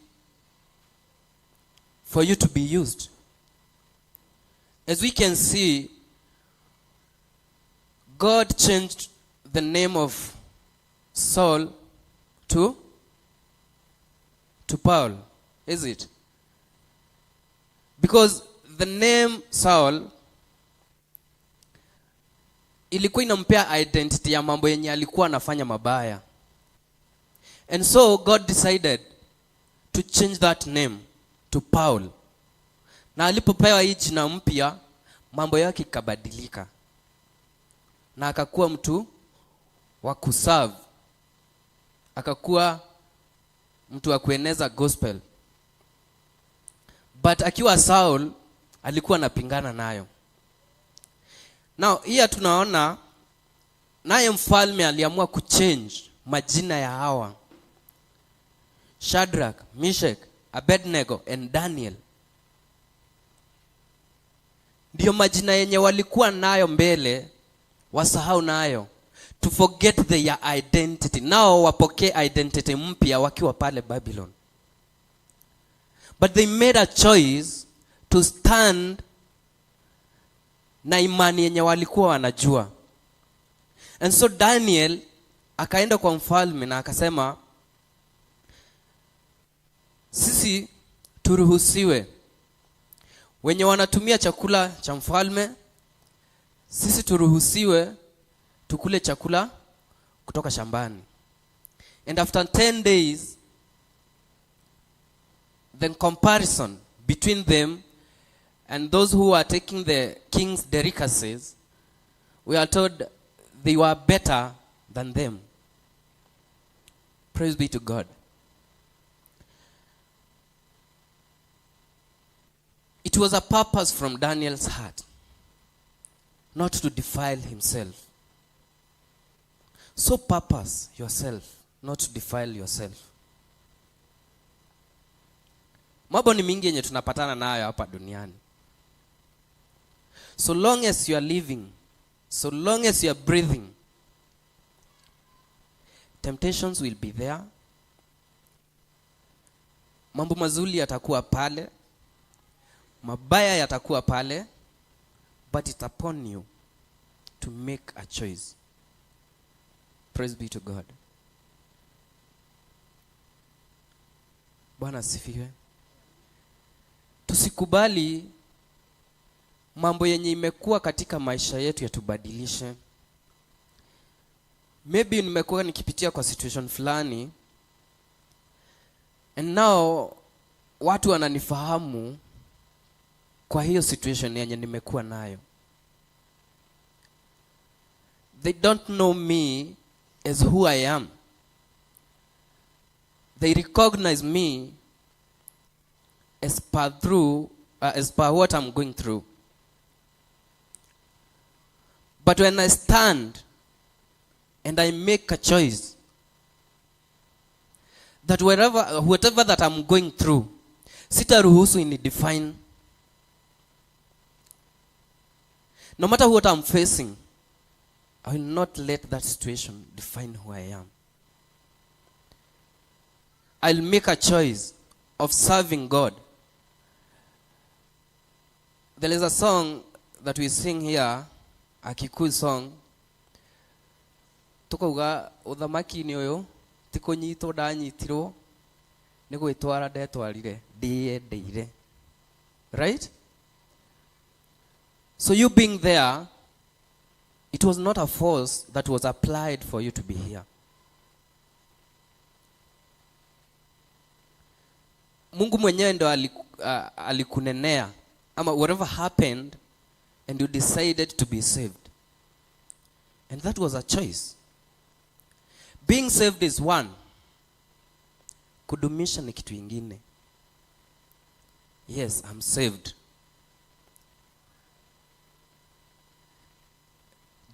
for you to be used. As we can see, God changed the name of Saul to Paul, is it? Because the name Saul ilikuwa inampea identity ya mambo yenye alikuwa anafanya mabaya. And so God decided to change that name to Paul. Na alipopewa hii jina mpya, mambo yake ikabadilika. Na akakuwa mtu wa kuserve. Akakuwa mtu wa kueneza gospel. But akiwa Saul, alikuwa anapingana nayo. Now, here tunaona, naye mfalme aliamua kuchange majina ya hawa. Shadrach, Meshach, Abednego, and Daniel. Ndio majina yenye walikuwa nayo mbele, wasahau nayo, to forget their identity. Nao wapokee identity mpya wakiwa pale Babylon. But they made a choice to stand na imani yenye walikuwa wanajua. And so Daniel akaenda kwa mfalme na akasema, sisi turuhusiwe, wenye wanatumia chakula cha mfalme, sisi turuhusiwe tukule chakula kutoka shambani. And after 10 days, the comparison between them and those who are taking the king's delicacies, we are told they were better than them. Praise be to God. It was a purpose from Daniel's heart not to defile himself. So purpose yourself not to defile yourself. Mambo ni mingi yenye tunapatana nayo hapa duniani. So long as you are living, so long as you are breathing, temptations will be there. Mambo mazuri yatakuwa pale, mabaya yatakuwa pale, but it's upon you to make a choice. Praise be to God. Bwana asifiwe. Tusikubali mambo yenye imekuwa katika maisha yetu yatubadilishe. Maybe nimekuwa nikipitia kwa situation fulani, and now watu wananifahamu kwa hiyo situation yenye nimekuwa nayo. They don't know me as who I am. They recognize me as per what I'm going through. But when I stand and I make a choice that whatever that I'm going through, sitaruhusu inidefine. No matter what I'm facing, I will not let that situation define who I am. I'll make a choice of serving God. There is a song that we sing here, a Kikuyu song. Tukauga uthamaki ni uyu tikonyitwo ndanyitirwo ni gwitwara ndetwarire ndiendeire. Right? So you being there, it was not a force that was applied for you to be here. Mungu mwenyewe ndo alikunenea, ama whatever happened, and you decided to be saved. And that was a choice. Being saved is one. Kudumisha ni kitu ingine. Yes, I'm saved.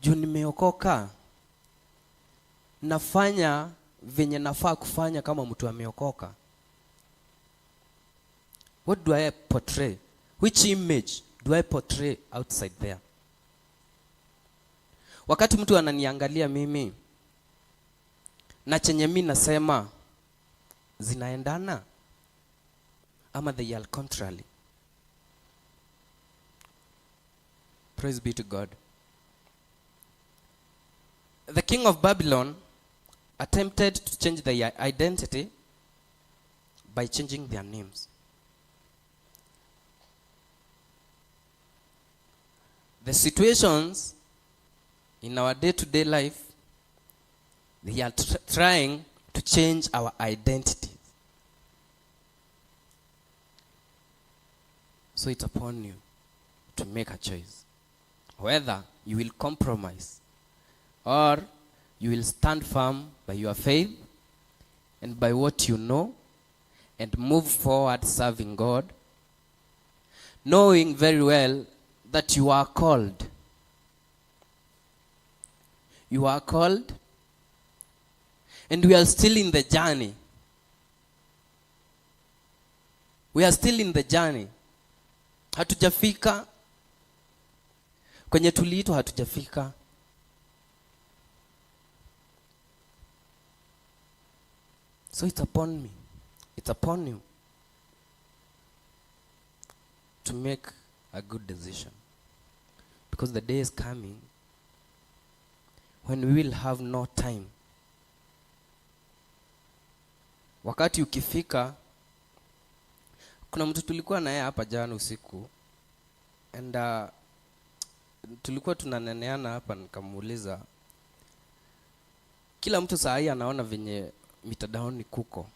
Juu nimeokoka, nafanya venye nafaa kufanya kama mtu ameokoka. What do I portray? Which image do I portray outside there? Wakati mtu ananiangalia mimi na chenye mimi nasema zinaendana ama they are contrary? Praise be to God. The king of Babylon attempted to change their identity by changing their names. The situations in our day-to-day life, they are trying to change our identity. So it's upon you to make a choice. Whether you will compromise or you will stand firm by your faith and by what you know and move forward serving God, knowing very well that you are called. You are called, and we are still in the journey. We are still in the journey. Hatujafika kwenye tuliitwa, hatujafika. So it's upon me, it's upon you to make a good decision, because the day is coming when we will have no time. Wakati ukifika, kuna mtu tulikuwa naye hapa jana usiku, and tulikuwa tunaneneana hapa, nikamuuliza, kila mtu saa hii anaona venye mitadaoni kuko,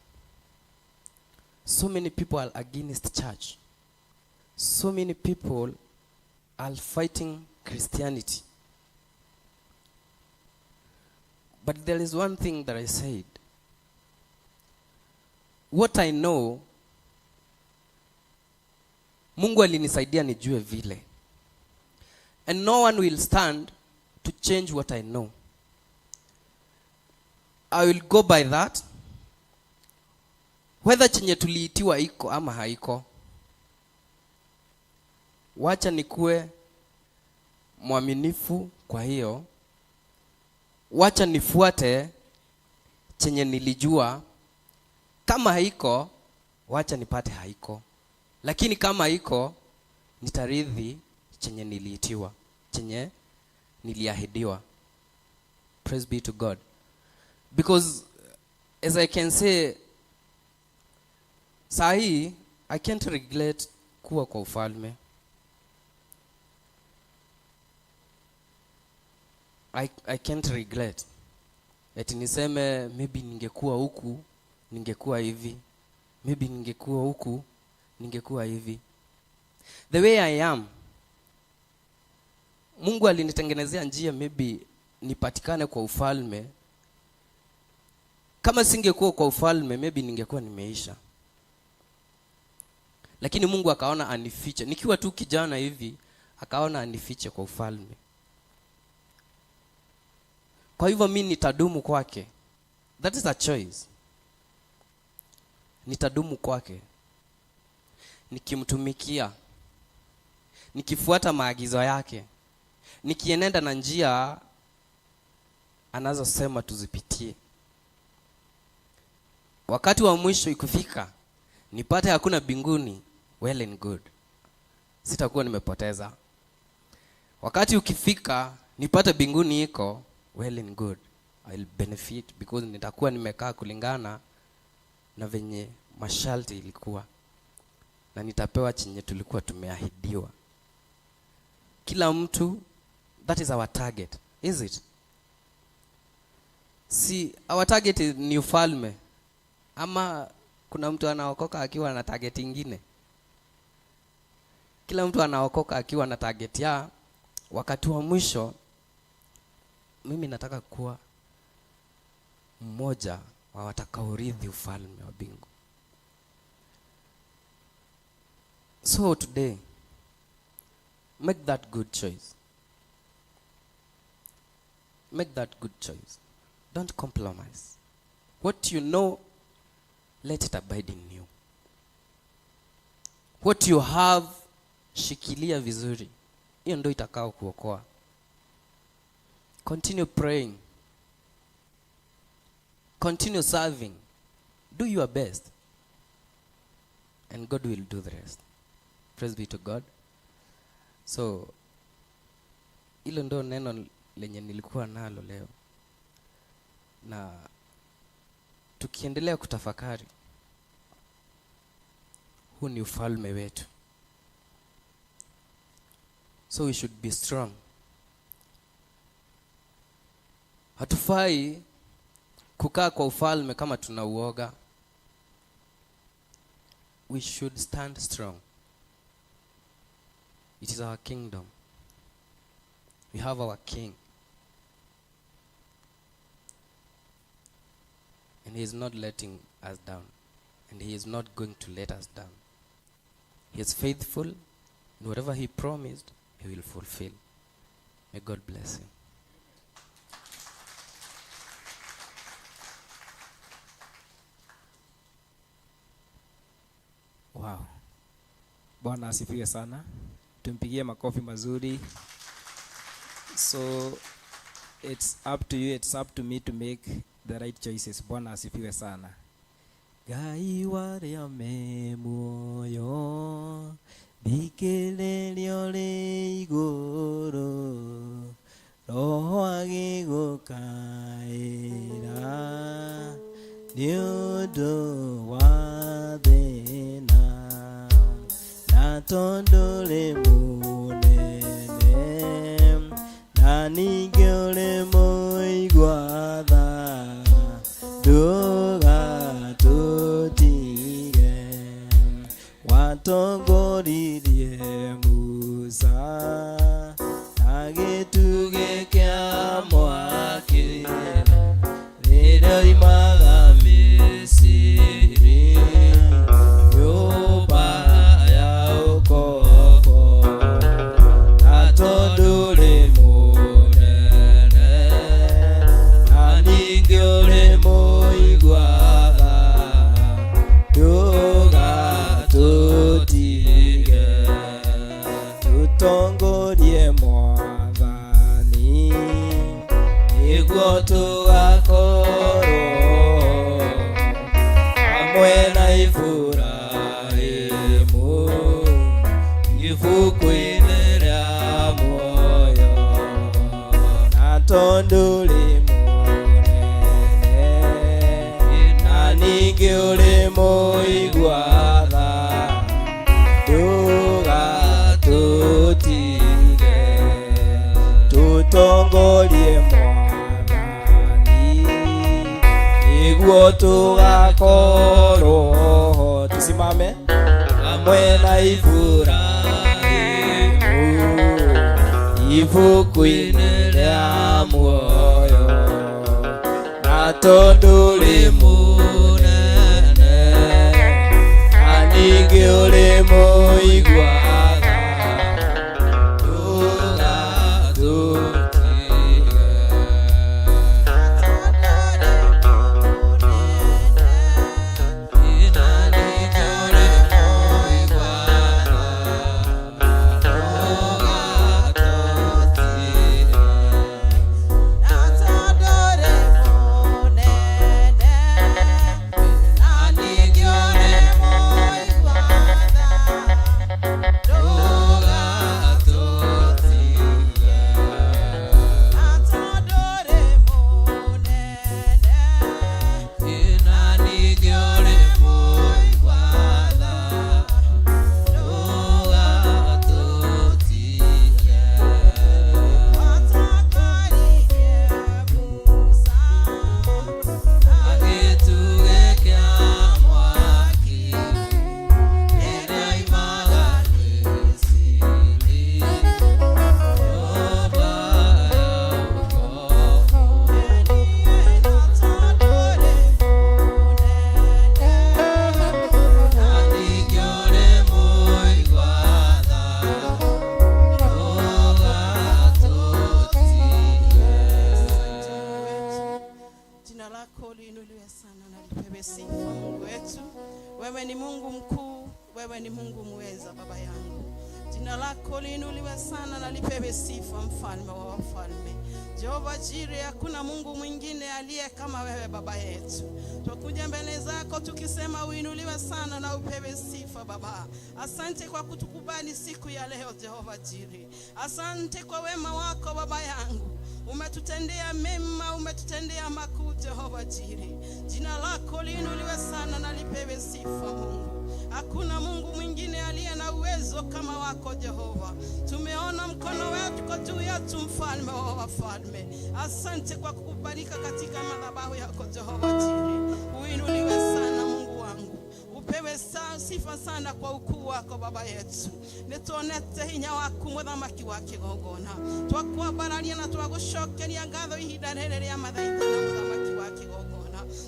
so many people are against church, so many people are fighting Christianity. But there is one thing that I said. What I know, Mungu alinisaidia nijue vile. And no one will stand to change what I know. I will go by that. Whether chenye tuliitiwa iko ama haiko, wacha nikue mwaminifu. Kwa hiyo wacha nifuate chenye nilijua. Kama haiko, wacha nipate haiko. Lakini kama haiko, nitaridhi chenye niliitiwa, chenye niliahidiwa. Praise be to God. Because as I can say, sahi, I can't regret kuwa kwa ufalme. I can't regret. Eti niseme maybe ningekuwa huku, ningekuwa hivi. Maybe ningekuwa huku, ningekuwa hivi. The way I am, Mungu alinitengenezea njia maybe nipatikane kwa ufalme. Kama singekuwa kwa ufalme, maybe ningekuwa nimeisha. Lakini Mungu akaona anifiche. Nikiwa tu kijana hivi, akaona anifiche kwa ufalme. Kwa hivyo mimi nitadumu kwake. That is a choice. Nitadumu kwake, nikimtumikia, nikifuata maagizo yake, nikienenda na njia anazosema tuzipitie. Wakati wa mwisho ikifika, nipate hakuna binguni, well and good, sitakuwa nimepoteza. Wakati ukifika, nipate binguni iko, well and good, I'll benefit, because nitakuwa nimekaa kulingana na venye masharti ilikuwa, na nitapewa chenye tulikuwa tumeahidiwa. Kila mtu, that is our target, is it? Si our target ni ufalme, ama kuna mtu anaokoka akiwa na target nyingine? Kila mtu anaokoka akiwa na target ya wakati wa mwisho, mimi nataka kuwa mmoja wa watakaorithi ufalme wa mbingu. So today, make that good choice. Make that good choice. Don't compromise. What you know, let it abide in you. What you have, shikilia vizuri. Hiyo ndio itakao kuokoa. Continue praying. Continue serving. Do your best. And God will do the rest. Praise be to God. So, hilo ndo neno lenye nilikuwa nalo leo. Na tukiendelea kutafakari, huu ni ufalme wetu. So we should be strong. Hatufai kukaa kwa ufalme kama tunauoga. We should stand strong. It is our kingdom. We have our king. And he is not letting us down. And he is not going to let us down. He is faithful. And whatever he promised, he will fulfill. May God bless him. Wow. Bwana asifiwe sana. Tumpigie makofi mazuri. So it's up to you, it's up to me to make the right choices. Bwana asifiwe sana. Ngai waria me muoyo thikĩrĩria ũrĩ igũrũ roho agĩgũkaĩra nĩ ũndũ wa thĩna na tondũ ũrĩ mũnene na ningĩ ũrĩ mũigua tha ndũgatũtige watongoririe Musa na gĩtugĩ kĩa mwaki rĩrĩa oimaga Misiri nyũmba ya ũkombo na tondũ ũrĩ mũnene na ningĩ ũrĩ mũigua tha ndũgatũtige tũtongorie Mwathani nĩguo tũgakorwo hamwe na Iburahĩmu ibuku-inĩ rĩa muoyo na tondũ ũrĩ mũnene na ningĩ ũrĩ mũigua tha ndũgatũtige tũtongorie Mwathani nĩguo tũgakorwo tusimame hamwe na Iburahĩmu ibuku-inĩ rĩa muoyo na tondũ ũrĩ mũnene na ningĩ ũrĩ mũigua tha ndũgatũtige Wewe ni Mungu mkuu, wewe ni Mungu muweza Baba yangu. Jina lako liinuliwe sana na lipewe sifa, mfalme wa wafalme. Jehova Jireh, hakuna Mungu mwingine aliye kama wewe Baba yetu. Tukuja mbele zako tukisema uinuliwe sana na upewe sifa Baba. Asante kwa kutukubali siku ya leo Jehova Jireh. Asante kwa wema wako Baba yangu. Umetutendea mema, umetutendea makuu Jehova Jireh. Jina lako liinuliwe sana na lipewe sifa Mungu. Hakuna Mungu mwingine aliye na uwezo kama wako Jehova. Tumeona mkono wako juu yetu, mfalme wa wafalme. Asante kwa kukubalika katika madhabahu yako Jehova Jireh. Uinuliwe sana Mungu wangu. Upewe sifa sana kwa ukuu wako Baba yetu. Netuonete hinya waku muthamaki wa kigongona. Twakwambararia na twagushokeria ngatho ihinda rĩrĩ rĩa mathaitha na muthamaki wa kigongona.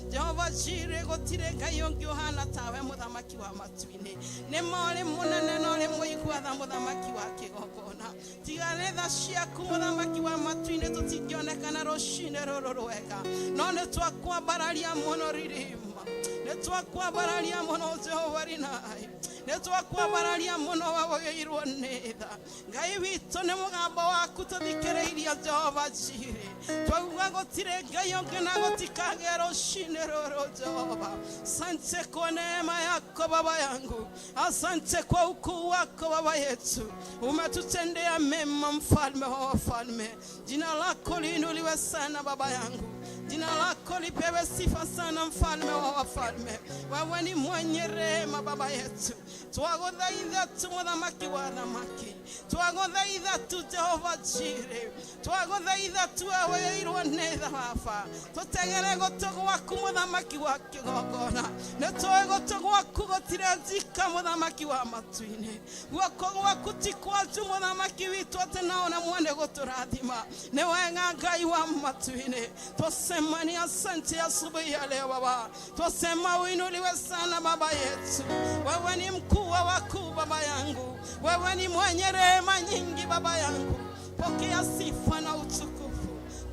Jehova Jireh, gũtirĩ Ngai ũngĩ ũhana tawe muthamaki wa matu-inĩ. Nĩ mũrĩ mũnene na ũrĩ mũigua tha muthamaki wa kigongona. Tiga nĩ tha ciaku muthamaki wa matu-inĩ tũtingĩonekana rũcinĩ rũrũ rwega. No nĩ twakwambararia mũno ririma. Nĩ twakwambararia mũno Jehova Rinai. Nĩ twakwambararia mũno wawoyeirwo nĩ tha. Ngai witũ nĩ mũgambo waku tũthikĩrĩirie Jehova Jireh. Twauga gotire ngai onge na gotikagero shinero Jehova. Asante kwa neema yako baba yangu, asante kwa ukuu wako baba yetu, umetutendea mema mfalme wa wafalme. Jina lako liinuliwe sana baba yangu, jina lako lipewe sifa sana mfalme wa wafalme. Wewe ni mwenye rehema baba yetu. Twagothaitha tu muthamaki wa thamaki, twagothaitha tu Jehova Jireh, twagothaitha tu wewe irwo nĩ thahafa. Tutegere gũtũ gwaku muthamaki wa kĩgongona, nĩ tũĩ gũtũ gwaku gũtirĩ njika muthamaki wa matu-inĩ. Guoko gwaku ti kwanju muthamaki witũ atĩ na ona mwene gũtũrathima. Nĩ wega Ngai wa matu-inĩ. Twasema ni asante asubuhi ya leo baba, twasema uinuliwe sana baba yetu. Wewe ni mkuu wa wakuu baba yangu, wewe ni mwenye rehema nyingi baba yangu. Pokea sifa na utukufu.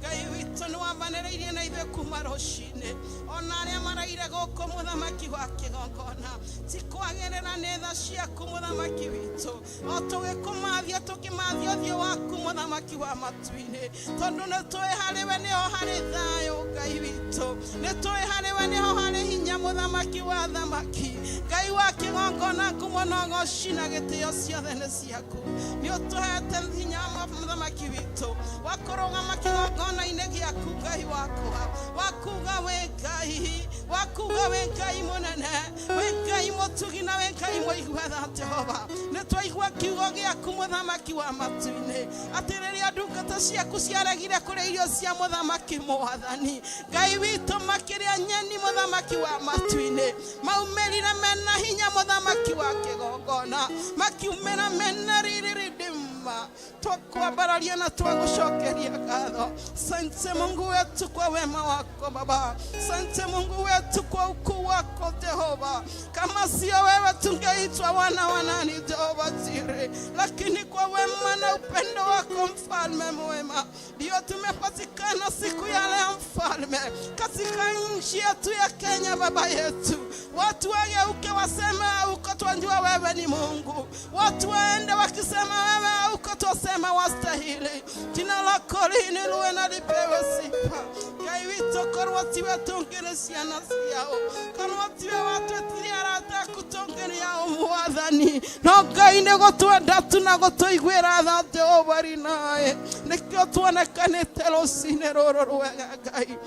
Ngai witũ nĩ wambanĩrĩirie na ithuĩ kuma rũcinĩ, ona arĩa maraire gũkũ muthamaki wa kĩgongona. Ti kwagĩrĩra nĩ tha ciaku muthamaki witũ, o tũgĩkũmathia tũkĩmathia ũthiũ waku muthamaki wa matu-inĩ, tondũ nĩ tũĩ harĩwe nĩho harĩ thayũ Ngai witũ, nĩ tũĩ harĩwe nĩho harĩ hinya muthamaki wa thamaki. Ngai wa kĩgongona ngumo na ũgooci na gĩtĩo ciothe nĩ ciaku. Nĩ ũtũhete hinya muthamaki witũ wa kũrũgama kĩgongona-inĩ gĩaku Ngai wakwa, wakuga wĩ Ngai, wakuga wĩ Ngai mũnene, wĩ Ngai mũtugi na wĩ Ngai mũigua Jehova. Nĩ twaigua kiugo gĩaku muthamaki wa matu-inĩ, atĩ rĩrĩa ndungata ciaku ciaregire kũrĩa irio cia muthamaki mwathani, Ngai witũ makĩrĩa nyeni muthamaki wa matu-inĩ, maumĩrire mena hinya muthamaki wa kĩgongona, makiumĩra mena riri ridima. Twakwambararia na twagũcokeria ngatho. Asante Mungu wetu kwa wema wako baba, asante Mungu wetu kwa ukuu wako Jehova. Kama sio wewe tungeitwa wana wa nani Jehova Jireh, lakini kwa wema na upendo wako mfalme mwema ndio tumepatikana siku ya leo mfalme, katika nchi yetu ya Kenya baba yetu. Watu wageuke waseme uko twajua wewe ni Mungu, watu waende wakisema wewe uko twasema wastahili. Jina lako liinuliwe na lipewe sifa. Ngai witũ korwo tiwe tũngĩrĩcia na ciao, korwo tiwe watwĩtire ta kũtongeria mwathani, no Ngai nĩ gũtwenda tu na gũtũiguĩra tha Jehova rinae. Nĩkĩo tuonekanĩte rũcinĩ rũrũ rwega Ngai.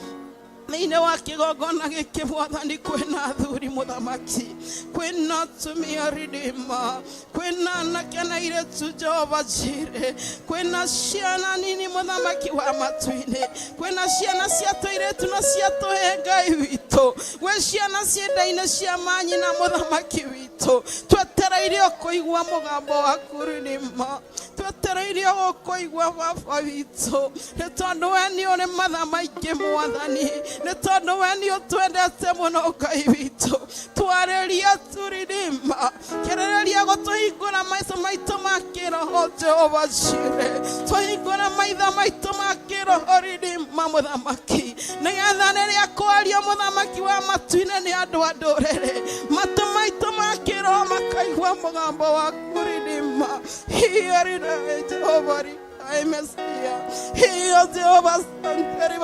Thĩinĩ wa kĩgongona gĩkĩ mwathani kwĩna athuri muthamaki, kwĩna atumia ridima, kwĩna anake na airĩtu Jehova Jireh, kwĩna ciana nini muthamaki wa matu-inĩ, kwĩna ciana cia tũirĩtu na cia tũhĩĩ Ngai witũ, gwĩ ciana cienda-inĩ cia manyina muthamaki witũ. Twetereire kũigua mũgambo waku ridima, twetereire kũigua baba witũ, nĩ tondũ we nĩ ũrĩ matha maingĩ mwathani, nĩ tondũ we nĩ ũtwendete mũno Ngai witũ. Twarĩria tu ridima, kĩrĩrĩria gũtũhingũra maitho maitũ ma kĩroho Jehova Jireh, tũhingũra maitho maitũ ma kĩroho ridima muthamaki, nĩgetha rĩrĩa kwario muthamaki wa matu-inĩ nĩ andũ a ndũrĩrĩ, matũ maitũ ma kĩroho makaigua mũgambo waku ridima. Hiyo Jehova Mesia, hiyo Jehova santeri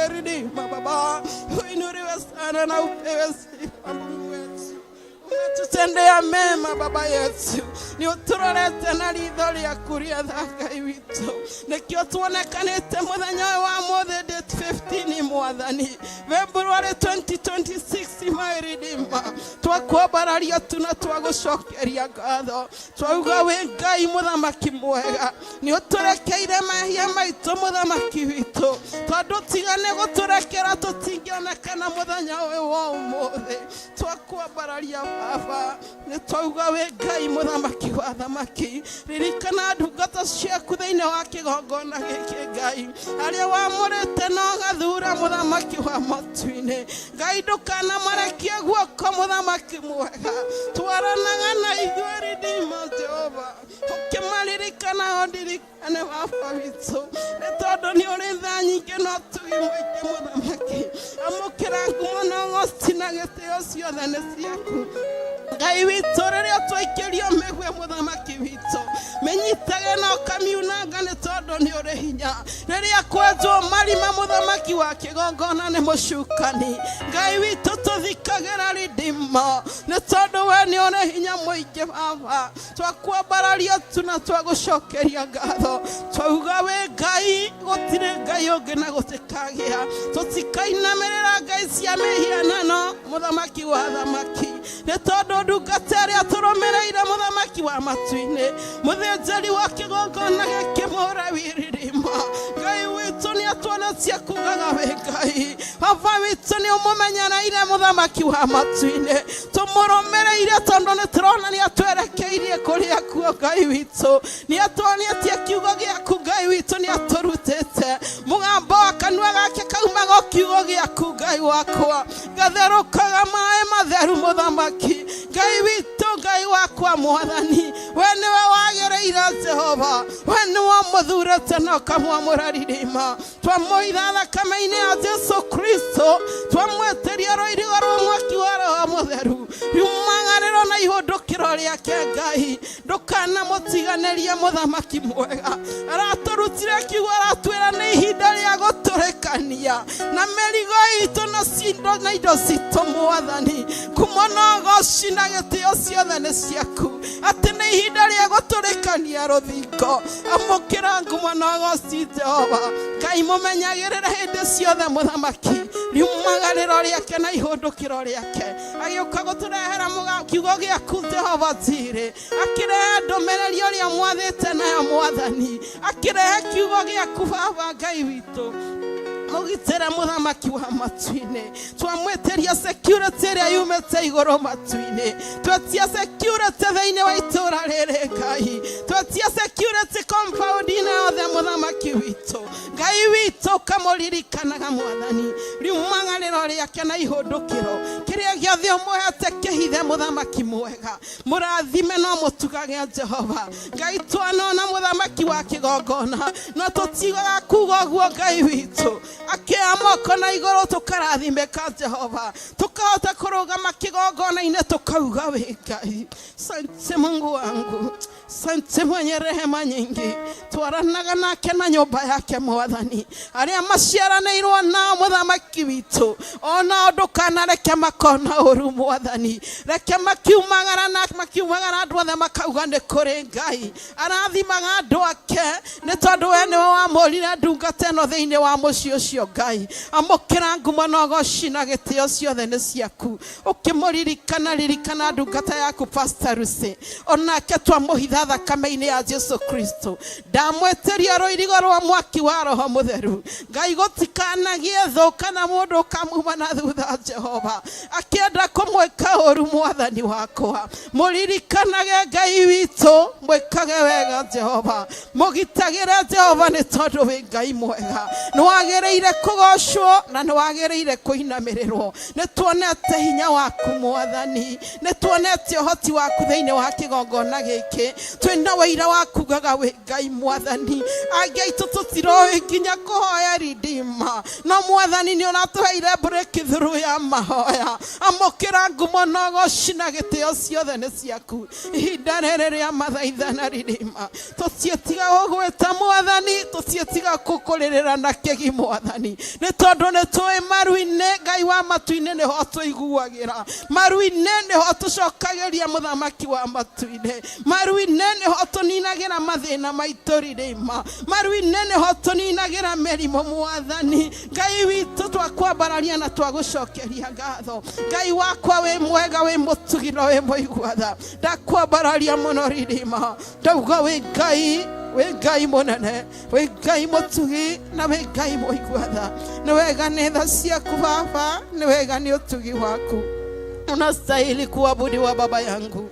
ridima baba, uinuliwe sana na upewe sifa Mungu wetu. Umetutendea mema baba yetu, ni uturorete na ritho rĩaku rĩa Ngai witũ, nĩkĩo tuonekanĩte mũthenya wa mũthĩ date 15 mwathani February 2026 my redeemer. Twakwambararia tu na twagũcokeria ngatho, twauga wĩ Ngai muthamaki mwega, nĩ ũtũrekeire mahia maitũ muthamaki witũ, tondũ tigane gũtũrekera tũtingĩonekana mũthenya ũyũ wa ũmũthĩ. Twakwambararia baba, nĩ twauga wĩ Ngai muthamaki wa thamaki, ririkana ndungata ciaku thĩinĩ wa kĩgongona gĩkĩ Ngai, arĩa wamũrĩte na ũgathura muthamaki wa matu-inĩ. Ngai ndũkanamarekie guoko muthamaki mwega, twaranaga na ithuĩ ridima Jehova, ũkĩmaririkana ũndirikane baba witũ, nĩ tondũ nĩ ũrĩ tha nyingĩ no tũi mũingĩ muthamaki. Amũkĩra ngumo na ũgooci na gĩtĩo ciothe nĩ ciaku. Ngai witũ rĩrĩa twaikĩrio mĩgwe mũthamaki witũ menyitage na ũkamiunanga nĩ tondũ nĩ ũrĩ hinya. Rĩrĩa kwenjwo marima mũthamaki wa kĩgongona nĩ mũcukani. Ngai witũ tũthikagĩra rĩndimo nĩ tondũ we nĩ ũrĩ hinya mũingĩ Baba. Twakwambararia tu na twagũcokeria ngatho. Twauga we Ngai gũtirĩ Ngai ũngĩ na gũtikagĩa. Tũtikainamĩrĩra ngai cia mĩhianano mũthamaki wa thamaki. Nĩ tondũ ndungata ĩrĩa tũrũmĩrĩire mũthamaki wa matu-inĩ mũthĩnjĩri wa kĩgongona gĩkĩ Mũrawi Ririma. Ngai witũ nĩ atuonetie kugaga we Ngai. Baba witũ nĩ ũmũmenyereire mũthamaki wa matu-inĩ. Tũmũrũmĩrĩire tondũ nĩ tũrona nĩ atwerekeirie kũrĩa kuo Ngai witũ. Nĩ atuonetie kiugo gĩaku Ngai witũ nĩ atũrutĩte. Mũgambo wa kanua gake kaumaga kiugo gĩaku Ngai wakwa. Gatherũkaga maĩ matheru mũthamaki. Ngai witũ Ngai wakwa Mwathani. We nĩwe wagĩrĩire Jehova. We nĩwe mũthurĩte na ũkamwamũra Ririma. Twamũitha thakame-inĩ ya Jesu Kristo. Twamwĩtĩria rũirigo rwa mwaki wa Roho Mũtheru. Riumagarĩro na ihũndũkĩro rĩake Ngai. Ndũkanamũtiganĩrie mũthamaki mwega. Aratũrutire kiugo aratwĩra nĩ ihinda rĩa gũtũrĩkania. Na mĩrigo itũ na cindo na indo citũ Mwathani. Kumona goci na gĩtĩo ciothe nĩ ciaku. Atĩ nĩ ihinda rĩa gũtũrĩkania rũthingo. Amũkĩra ngumo na goci Jehova. Ngai mũmenyagĩrĩra hĩndĩ ciothe mũthamaki. Riumagarĩro rĩake na ihũndũkĩro rĩake. Agĩũka gũtũrehera kiugo gĩaku Jehova Jirĩ. Akĩrehe ndũmĩrĩri ũrĩa mwathĩte nayo Mwathani. Akĩrehe kiugo gĩaku Baba Ngai witũ. Mũgitĩre mũthamaki wa matu-inĩ. Twamwĩtĩria security ĩrĩa yumĩte igũrũ matu-inĩ. Twetia security thĩinĩ wa itũũra rĩrĩ Ngai. Twetia security compound-inĩ yothe mũthamaki witũ. Ngai witũ ũkamũririkanaga Mwathani. Riumagarĩro rĩake na ihũndũkĩro. Kĩrĩa gĩothe ũmũhete kĩhithe mũthamaki mwega. Mũrathime no mũtugage Jehova. Ngai twanona mũthamaki wa kĩgongona. No tũtigaga kuuga ũguo Ngai witũ. Akĩa moko na igũrũ tũkarathimĩka Jehova. Tukahota kũrũgama kĩgongona-inĩ tukauga we Ngai. Asante Mungu wangu. Asante mwenye rehema nyingi. Twaranaga nake na nyũmba yake Mwathani. Arĩa maciaranĩirwo nao mũthamaki witũ. Ona ndũkanareke makona ũru Mwathani. Reke makiumagara andũ othe makauga nĩ kũrĩ Ngai. Arathimaga andũ ake nĩ tondũ we nĩwe wamũrire ndungata ĩno thĩinĩ wa mũciĩ ũcio Ngai. Amũkĩra ngumo na ũgoci na gĩtĩo ciothe nĩ ciaku. Ũkĩmũririkana ndungata yaku Pastor Lucy. Onake twamũhitha thakame-inĩ ya Jesu Kristo. Ndamwĩtĩria rũirigo rwa mwaki wa Roho Mũtheru. Ngai gũtikanagie thũ kana mũndũ ũkamuma na thutha Jehova. Akĩenda kũmwĩka ũru Mwathani wakwa. Mũririkanage Ngai witũ. Mwĩkage wega Jehova. Mũgitagĩre Jehova nĩ tondũ wĩ Ngai mwega. Nĩwagĩrĩire kũgocwo na nĩwagĩrĩire kũinamĩrĩrwo. Nĩtuonete hinya waku Mwathani. Nĩtuonete ũhoti waku thĩinĩ wa kĩgongona gĩkĩ. Twĩna wĩira wa kugaga wĩ Ngai Mwathani. Angĩ aitũ tũtiroĩ nginya kũhoya Ridima. No Mwathani nĩ ũratũheire breakthrough ya mahoya. Amũkĩra ngumo na ũgoci na gĩtĩo ciothe nĩ ciaku. Ihinda rĩrĩ rĩa mathaithana Ridima. Tũtiĩtiga gũgwĩta Mwathani. Tũtiĩtiga kũkũrĩrĩra na kĩgi Mwathani. Nĩ tondũ nĩ tũĩ maru-inĩ Ngai wa matu-inĩ nĩho tũiguagĩra. Maru-inĩ nĩho tũcokagĩria mũthamaki wa matu-inĩ. Maru-inĩ nĩho tũninagĩra mathĩna maitũ Ridima. Maru-inĩ nĩho tũninagĩra mĩrimũ Mwathani. Ngai witũ twakwambararia na twagũcokeria ngatho. Ngai wakwa wĩ mwega wĩ mũtugĩro wĩ mũiguatha. Ndakwambararia mũno Ridima. Ndauga wĩ Ngai. We Ngai mũnene. We Ngai mũtugi na we Ngai mũiguatha. Nĩ wega nĩ tha ciaku Baba. Nĩ wega nĩ ũtugi waku. Unastahili kuabudiwa Baba yangu.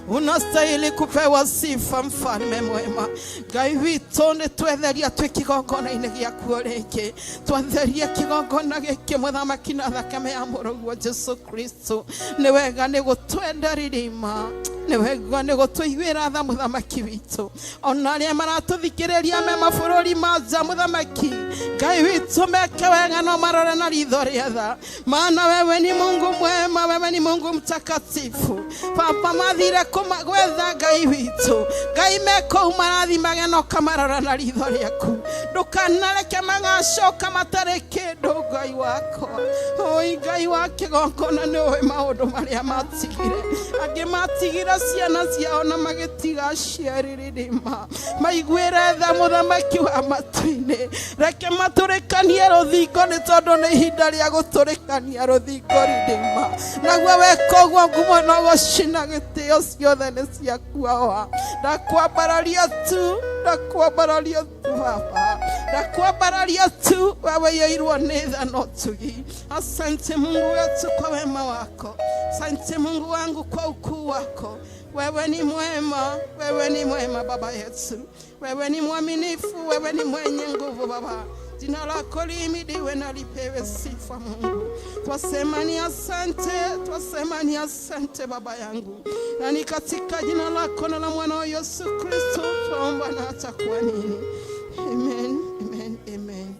Unastahili kupewa sifa mfalme mwema. Ngai witũ nĩ twetheria twĩ kĩgongona-inĩ gĩaku rĩngĩ. Twetheria kĩgongona gĩkĩ mũthamaki na thakame ya mũrũguo Jesu Kristo. Nĩ wega nĩ gũtwenda Ridima. Nĩ nĩ gũtũiguĩra tha mũthamaki witũ, ona arĩa maratũthikĩrĩria me mabũrũri ma nja mũthamaki, Ngai witũ meke wega no marore na ritho rĩa tha, maana wewe ni Mungu mwema, wewe ni Mungu mtakatifu. Papa mathire gwetha Ngai witũ, Ngai meko marathimage no kamarora na ritho rĩaku, ndũkanareke magacoka matarĩ kĩndũ Ngai wakwa. Oi Ngai wa kĩgongona nĩũĩ maũndũ marĩa matigire, angĩ matigire ciana ciao na magĩtiga aciari rĩrĩma, maiguĩre tha mũthamaki wa matu-inĩ, reke matũrĩkanie rũthingo nĩ tondũ nĩ ihinda rĩa gũtũrĩkania rũthingo rĩrĩma, naguo weka ũguo ngumo no gũcina gĩtĩo ciothe nĩ ciakuawa. Ndakwambararia tu Baba, ndakwambararia tu, wewe yoirwo nĩ tha no tugi. Asante Mungu wetu kwa wema wako, asante Mungu wangu kwa ukuu wako. Wewe ni mwema, wewe ni mwema Baba yetu, wewe ni mwaminifu, wewe ni mwenye nguvu Baba. Jina lako lihimidiwe na lipewe sifa Mungu. Twasema ni asante Baba yangu, na ni katika jina lako na la mwana Yesu Kristo tuomba na atakuwa nini. Amen, amen, amen.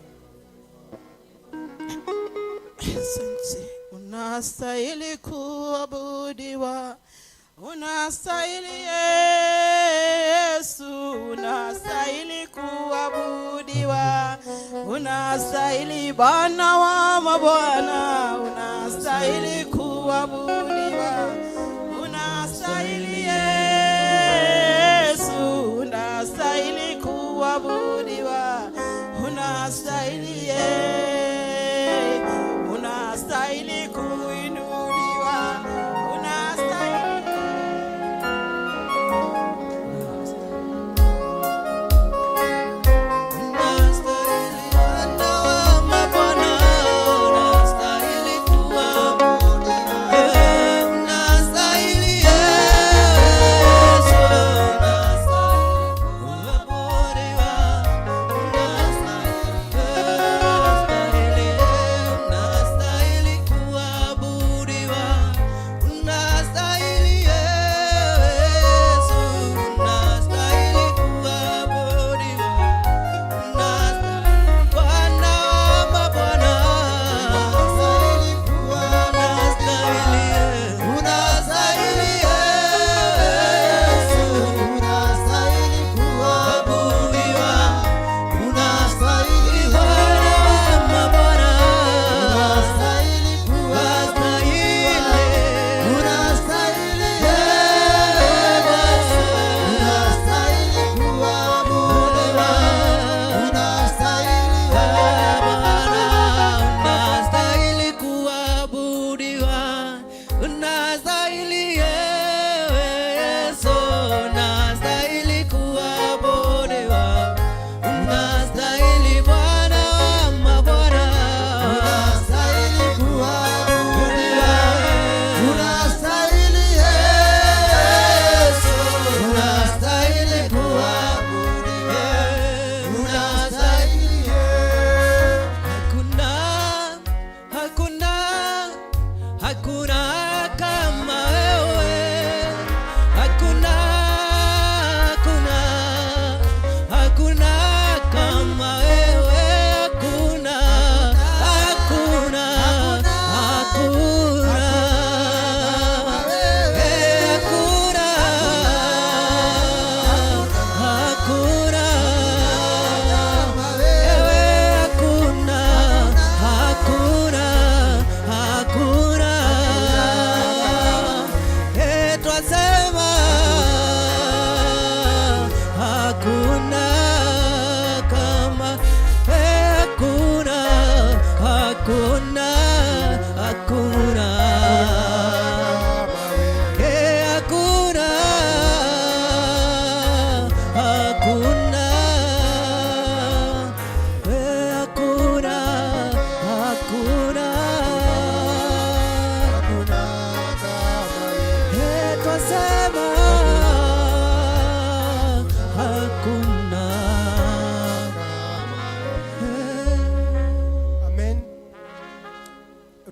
Asante. Unastahili kuabudiwa, unastahili Yesu, unastahili kuabudiwa, unastahili Bwana wa mabwana, unastahili kuabudiwa, unastahili Yesu, unastahili kuabudiwa, unastahili unastahili kuinuliwa, unastahili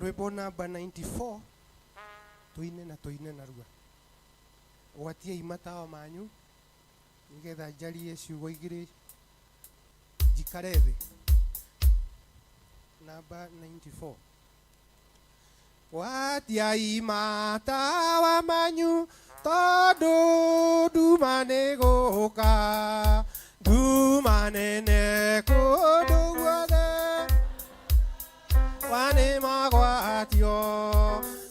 Rwĩmbo namba 94 tuine na rua. gwatiai matawa manyu nigetha njarie ciugo igĩrĩ njikare thĩ. Namba 94. Gwatiai matawa manyu tondũ nduma nĩ gũka, nduma nene kũndũ guothe wanĩ magwatio.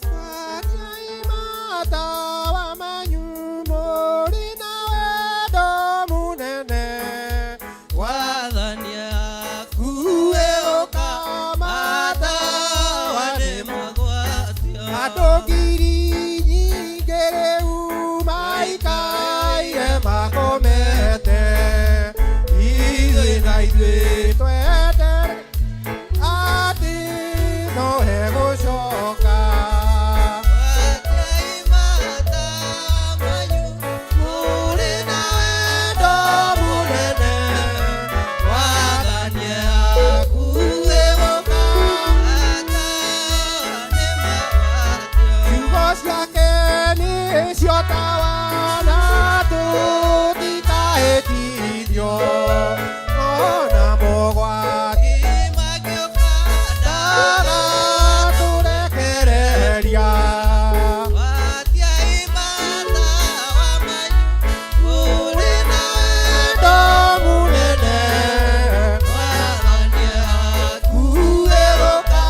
Gwatiai matawa manyu mũrĩ na wendo mũnene, wathani aku egũka, matawa nĩ magwatio. Andũ ngiri nyingĩ rĩu maikaire makomete, ithuĩ na ithuĩ twetere atĩ no hegũcoka. Gwatiai matawa manyu mũrĩ na wendo mũnene, wathani aku egũka, matawa nĩ magwatio. Ciugo ciake nĩcio tawa na tũtitahĩtithio, ona mogwati magĩũka ndagatũrekereria. Gwatiai matawa manyu mũrĩ na wendo mũnene, wathani aku egũka,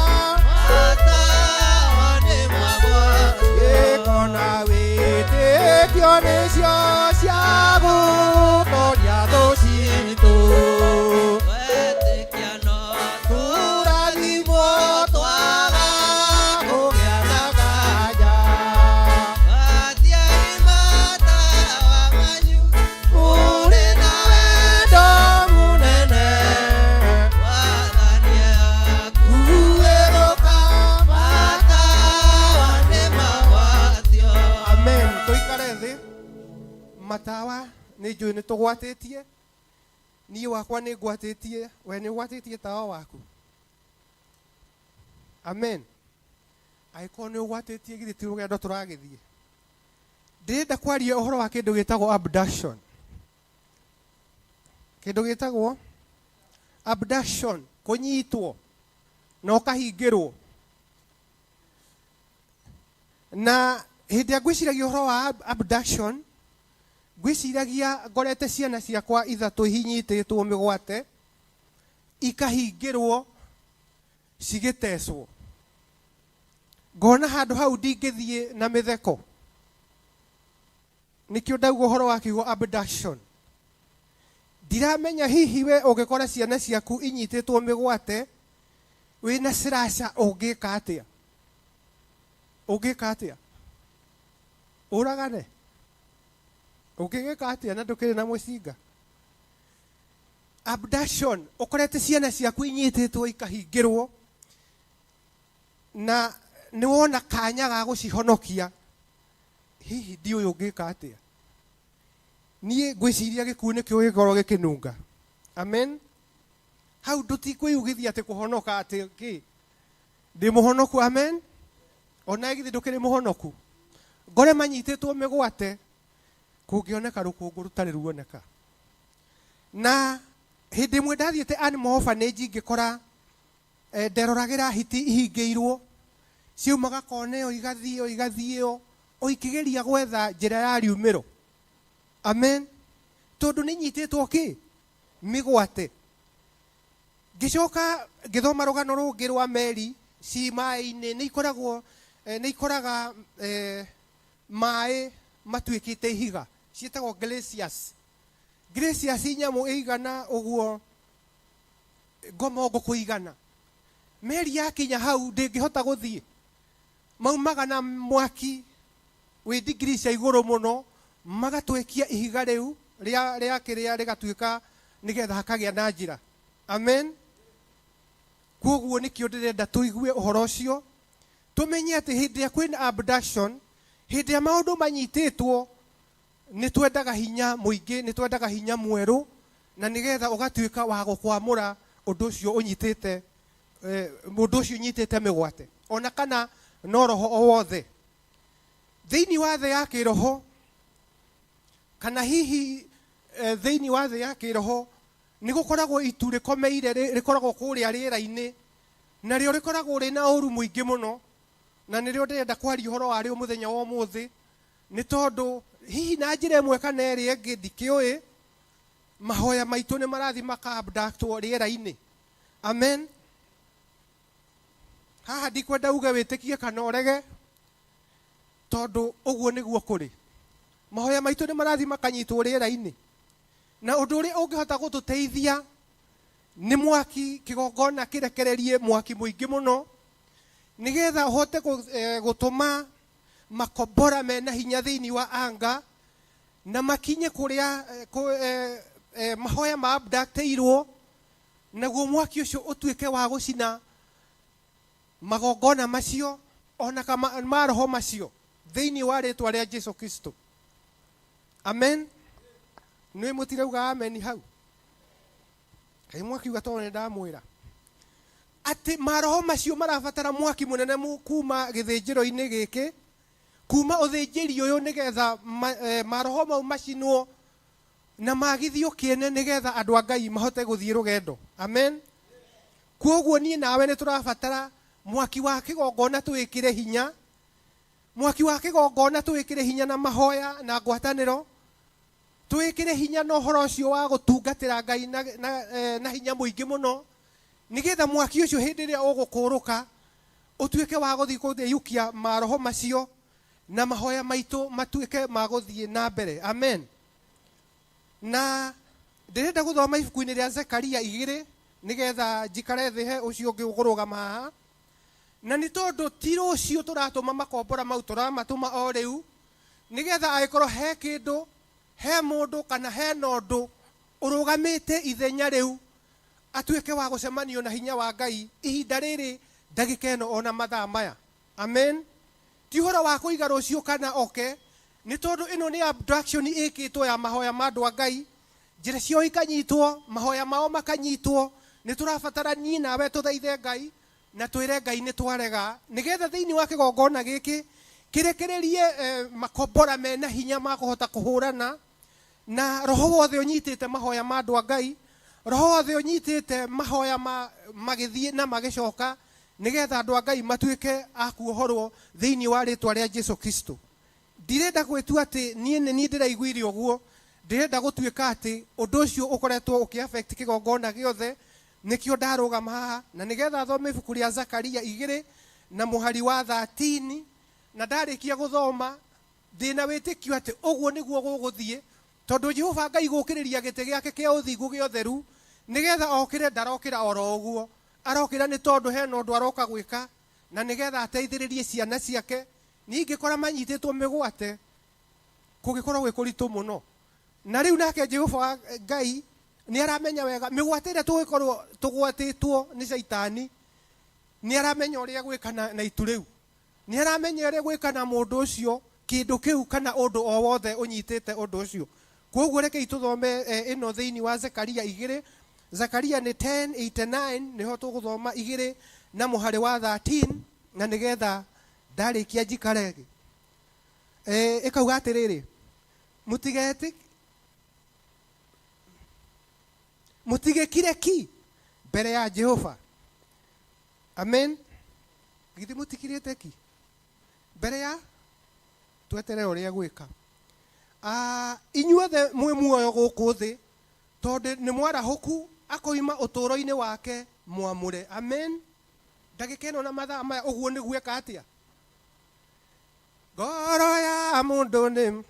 matawa nĩ magwatio. Gĩko na wĩtĩkio nĩcio cia gũtoria thũ citũ, wetĩkia no tũrathimwo twaga kũgĩa na kanja. Gwatiai matawa manyu mũrĩ na wendo mũnene, wathani aku egũka, matawa nĩ magwatio. Amen. Tũikare thĩ. Matawa nĩ njũĩ nĩ tũgwatĩtie, niĩ wakwa nĩ ngwatĩtie, we nĩ ũgwatĩtie tawa waku. Amen. Angĩkorwo nĩ ũgwatĩtie githĩ ti rũgendo tũragĩthiĩ. Ndĩrenda kwaria ũhoro wa kĩndũ gĩtagwo abduction. Kĩndũ gĩtagwo abduction, kũnyitwo na ũkahingĩrwo. Na hĩndĩ ĩrĩa ngwĩciragia ũhoro wa abduction, ngwĩciragia ngorete ciana ciakwa ithatũ ihinyitĩtwo mĩgwate, ikahingĩrwo cigĩtecwo. Ngona handũ hau ndingĩthiĩ na mĩtheko. Nĩkĩo ndauga ũhoro wa kiugo abduction. Ndiramenya hihi we ũngĩkora ciana ciaku inyitĩtwo mĩgwate wĩna slasha ũngĩka atĩa? Ũngĩka atĩa? Ũragane? Ũngĩka atĩa na ndũkĩrĩ na mũcinga? Abduction, ũkorete ciana ciaku inyitĩtwo ikahingĩrwo na nĩ wona kanya ga gũcihonokia, hihi ndiũĩ ũngĩka atĩa. Niĩ ngwĩciria gĩkuũ nĩkĩo gĩkorwo gĩkĩnunga. Amen. Hau ndũtikwĩugithia atĩ kũhonoka atĩ kĩ ndĩ mũhonoku. Amen. Ona githĩ ndũkĩrĩ mũhonoku. Ngore manyitĩtwo mĩgwate kũngĩoneka rũkũngũ rũtarĩ ruoneka. Na hĩndĩ ĩmwe ndathiĩte animal orphanage ngĩkora nderoragĩra hiti ihingĩirwo, ciumaga kona ĩyo igathiĩ o ikĩgeria gwetha njĩra ya riumĩro. Amen. Tondũ nĩ nyitĩtwo kĩ mĩgwate. Ngĩcoka ngĩthoma rũgano rũngĩ rwa meri ci maĩ-inĩ, nĩ ikoraga maĩ matuĩkĩte ihiga, ciĩtagwo glaciers. Glaciers nyamũ ĩigana ũguo ngomongo kũigana. Meri yakinya hau ndĩngĩhota gũthiĩ, maumaga na mwaki wĩ degree cia igũrũ mũno, magatwekia ihiga rĩu rĩa kĩrĩa rĩgatuĩka nĩgetha hakagĩa na njĩra. Amen. Koguo nĩkĩo ndĩrenda tũigue ũhoro ũcio, tũmenye atĩ hĩndĩ ĩrĩa kwĩna abduction, hĩndĩ ĩrĩa maũndũ manyitĩtwo, nĩ twendaga hinya mũingĩ, nĩ twendaga hinya mwerũ, na nĩgetha ũgatuĩka wa gũkwamũra ũndũ ũcio ũnyitĩte, mũndũ ũcio ũnyitĩte mĩgwate, ona kana no roho o wothe. Thĩinĩ wa thĩ ya kĩroho kana hihi thĩinĩ wa thĩ ya kĩroho nĩ gũkoragwo itu rĩkomeire rĩkoragwo kũrĩa rĩera-inĩ, na rĩo rĩkoragwo rĩna ũru mũingĩ mũno, na nĩrĩo ndĩrenda kwaria ũhoro warĩo mũthenya wa ũmũthĩ, nĩ tondũ hihi na njĩra ĩmwe kana ĩrĩa ĩngĩ ndikĩũĩ, mahoya maitũ nĩ marathi maka-abductwo rĩera-inĩ. Amen. Haha ndikwenda uge wĩtĩkie kana ũrege, tondũ ũguo nĩguo kũrĩ. Mahoya maitũ nĩ marathi makanyitwo rĩera-inĩ, na ũndũ ũrĩa ũngĩhota gũtũteithia nĩ mwaki, kĩgongona kĩrekererie mwaki mũingĩ mũno, nĩgetha ũhote gũtũma makombora mena hinya thĩinĩ wa anga na makinye kũrĩa mahoya ma-abductĩirwo, naguo mwaki ũcio ũtuĩke wa gũcina magongona macio ona kama maroho macio thĩinĩ wa rĩtwa rĩa Jesũ Kristo. Amen. Nĩ mũtirauga amen hau? Kaĩ mwakiuga tondũ nĩ ndamwĩra atĩ maroho macio marabatara mwaki mũnene kuma gĩthĩnjĩro-inĩ gĩkĩ, kuma ũthĩnjĩri ũyũ, nĩgetha maroho mau macinwo na magithio kĩene, nĩgetha andũ a Ngai mahote gũthiĩ rũgendo. Amen. Kuoguo niĩ nawe nĩ tũrabatara mwaki wa kĩgongona tũwĩkĩre hinya, mwaki wa kĩgongona tũwĩkĩre hinya na mahoya na ngwatanĩro, tũwĩkĩre hinya na ũhoro ũcio wa gũtungatĩra Ngai na hinya mũingĩ mũno, nĩgetha mwaki ũcio hĩndĩ ĩrĩa ũgũkũrũka ũtuĩke wa gũthiĩ gũthĩyũkia maroho macio na mahoya maitũ matuĩke ma gũthiĩ na mbere. Amen. Na ndĩrenda gũthoma ibuku-inĩ rĩa Zekaria 2 nĩgetha njikare thĩ he ũcio ũngĩ ũkũrũgama haha, na nĩ tondũ ti rũciũ tũratũma makombora mau, tũramatũma o rĩu, nĩgetha angĩkorwo he kĩndũ, he mũndũ kana he ũndũ ũrũgamĩte ithenya rĩu, atuĩke wa gũcemanio na hinya wa Ngai ihinda rĩrĩ, ndagĩka ĩno ona mathaa maya. Amen. Ti ũhoro wa kũiga rũciũ kana oke, nĩ tondũ ĩno nĩ abduction ĩkĩtwo ya mahoya ma andũ a Ngai, njĩra ciao ikanyitwo, mahoya mao makanyitwo. Nĩ tũrabatara niĩ nawe tũthaithe Ngai na twĩre Ngai nĩ twarega, nĩgetha thĩinĩ wa kĩgongona gĩkĩ kĩrekererie makombora mena hinya ma kũhota kũhũrana na roho wothe ũnyitĩte mahoya ma andũ a Ngai, roho wothe ũnyitĩte mahoya magĩthiĩ na magĩcoka, nĩgetha andũ a Ngai matuĩke a kuohorwo thĩinĩ wa rĩtwa rĩa Jesũ Kristo. Ndirenda gwĩtua atĩ niĩ ndĩraiguire ũguo, ndĩrenda gũtuĩka atĩ ũndũ ũcio ũkoretwo ũkĩ-affect kĩgongona gĩothe, nĩkĩo ndarũgama haha na nĩgetha thome ibuku rĩa Zekaria 2 na mũhari wa 13, na ndarĩkia gũthoma ndĩna wĩtĩkio atĩ ũguo nĩguo gũgũthiĩ, tondũ Jehova Ngai gũkĩrĩria gĩtĩ gĩake kĩa ũthingu gĩa ũtheru, nĩgetha okĩre ndarokĩra oro ũguo, arokĩra nĩ tondũ hena ũndũ aroka gwĩka, na nĩgetha ateithĩrĩrie ciana ciake. Ningĩkora manyitĩtwo mĩgwate kũngĩkorwo gwĩ kũritũ mũno, na rĩu nake Jehova Ngai nĩ aramenya wega mĩgwate ĩrĩa tũgĩkorwo tũgwatĩtwo nĩ Shaitani, nĩ aramenya ũrĩa gwĩka na itu rĩu, nĩ aramenya ũrĩa gwĩka na mũndũ ũcio, kĩndũ kĩu kana ũndũ o wothe ũnyitĩte ũndũ ũcio. Koguo rekei tũthome ĩno thĩinĩ wa Zekaria 2. Zekaria nĩ 10:89, nĩho tũgũthoma 2 na mũhari wa 13, na nĩgetha ndarĩkia njikare ĩkauga atĩrĩrĩ, mũtigĩkire ki mbere ya Jehova. Amen. Githĩ mũtikirĩte ki mbere ya, tweterere ũrĩa gwĩka. Inyuothe mwĩ muoyo gũkũ thĩ, tondũ nĩ mwarahũku akoima ũtũũro-inĩ wake mwamũre. Amen. Ndagĩka ĩno na mathaa maya ũguo nĩ gwĩka atĩa? Ngoro ya mũndũ nĩ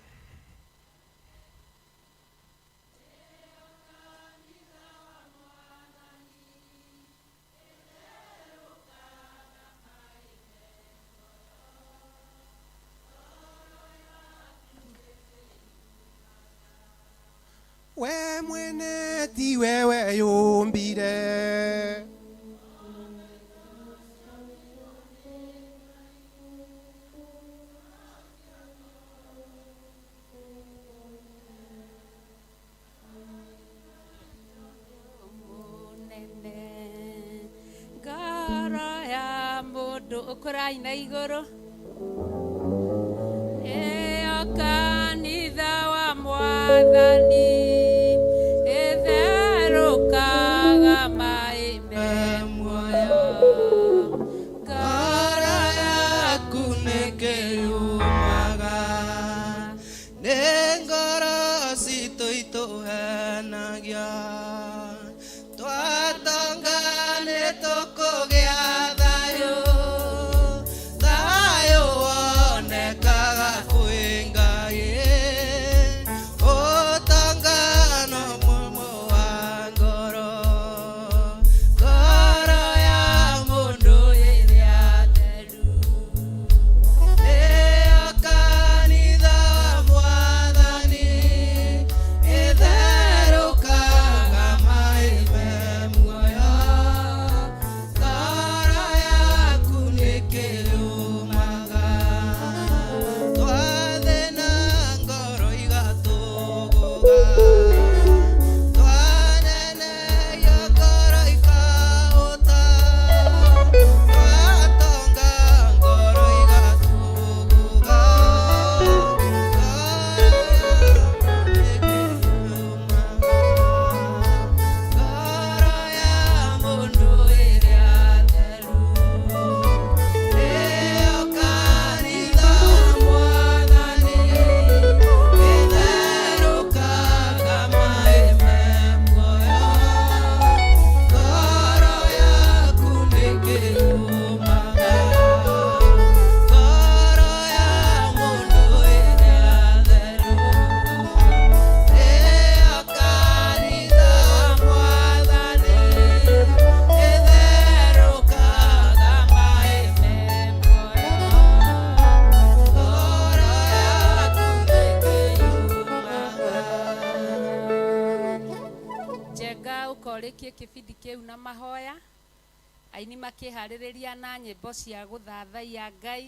we mwene ti wewe yumbire, ngoro ya mũndũ ũkũrai na igũrũ ĩyo kanitha wa mwana mwathani etherukaga mai me muoyo ngoro yaku nikiyumaga nĩ ngoro citũ itũhenagia twatonga nĩ tũkũgĩa thayũ thayũ wonekaga kwĩ Ngai ũtonga no mũmũ wa ngoro ngoro ya mũndũ ĩrĩa theru nĩyo kanitha mwathani ĩtherũkaga mai me muoyo ngoro yaku nĩkĩyũmaga twathĩna ngoro igatũgũga twanenehia ngoro ikahũta twatonga ngoro igatũgũga ngoro ya mũndũ ĩrĩa theru nĩyo kanitha mwathani ĩtherũkaga mai me muoyo ngoro yaku nĩkĩyũmaga ngoro ya mũndũ ĩrĩa theru nĩyo kanitha mwathani ĩtherũkaga mai me muoyo ngoro yaku nĩkĩyũmaga. Njenga ũkorĩkie kĩbindi kĩu na mahoya aini makĩharĩrĩria na nyĩmbo cia gũthathaiya Ngai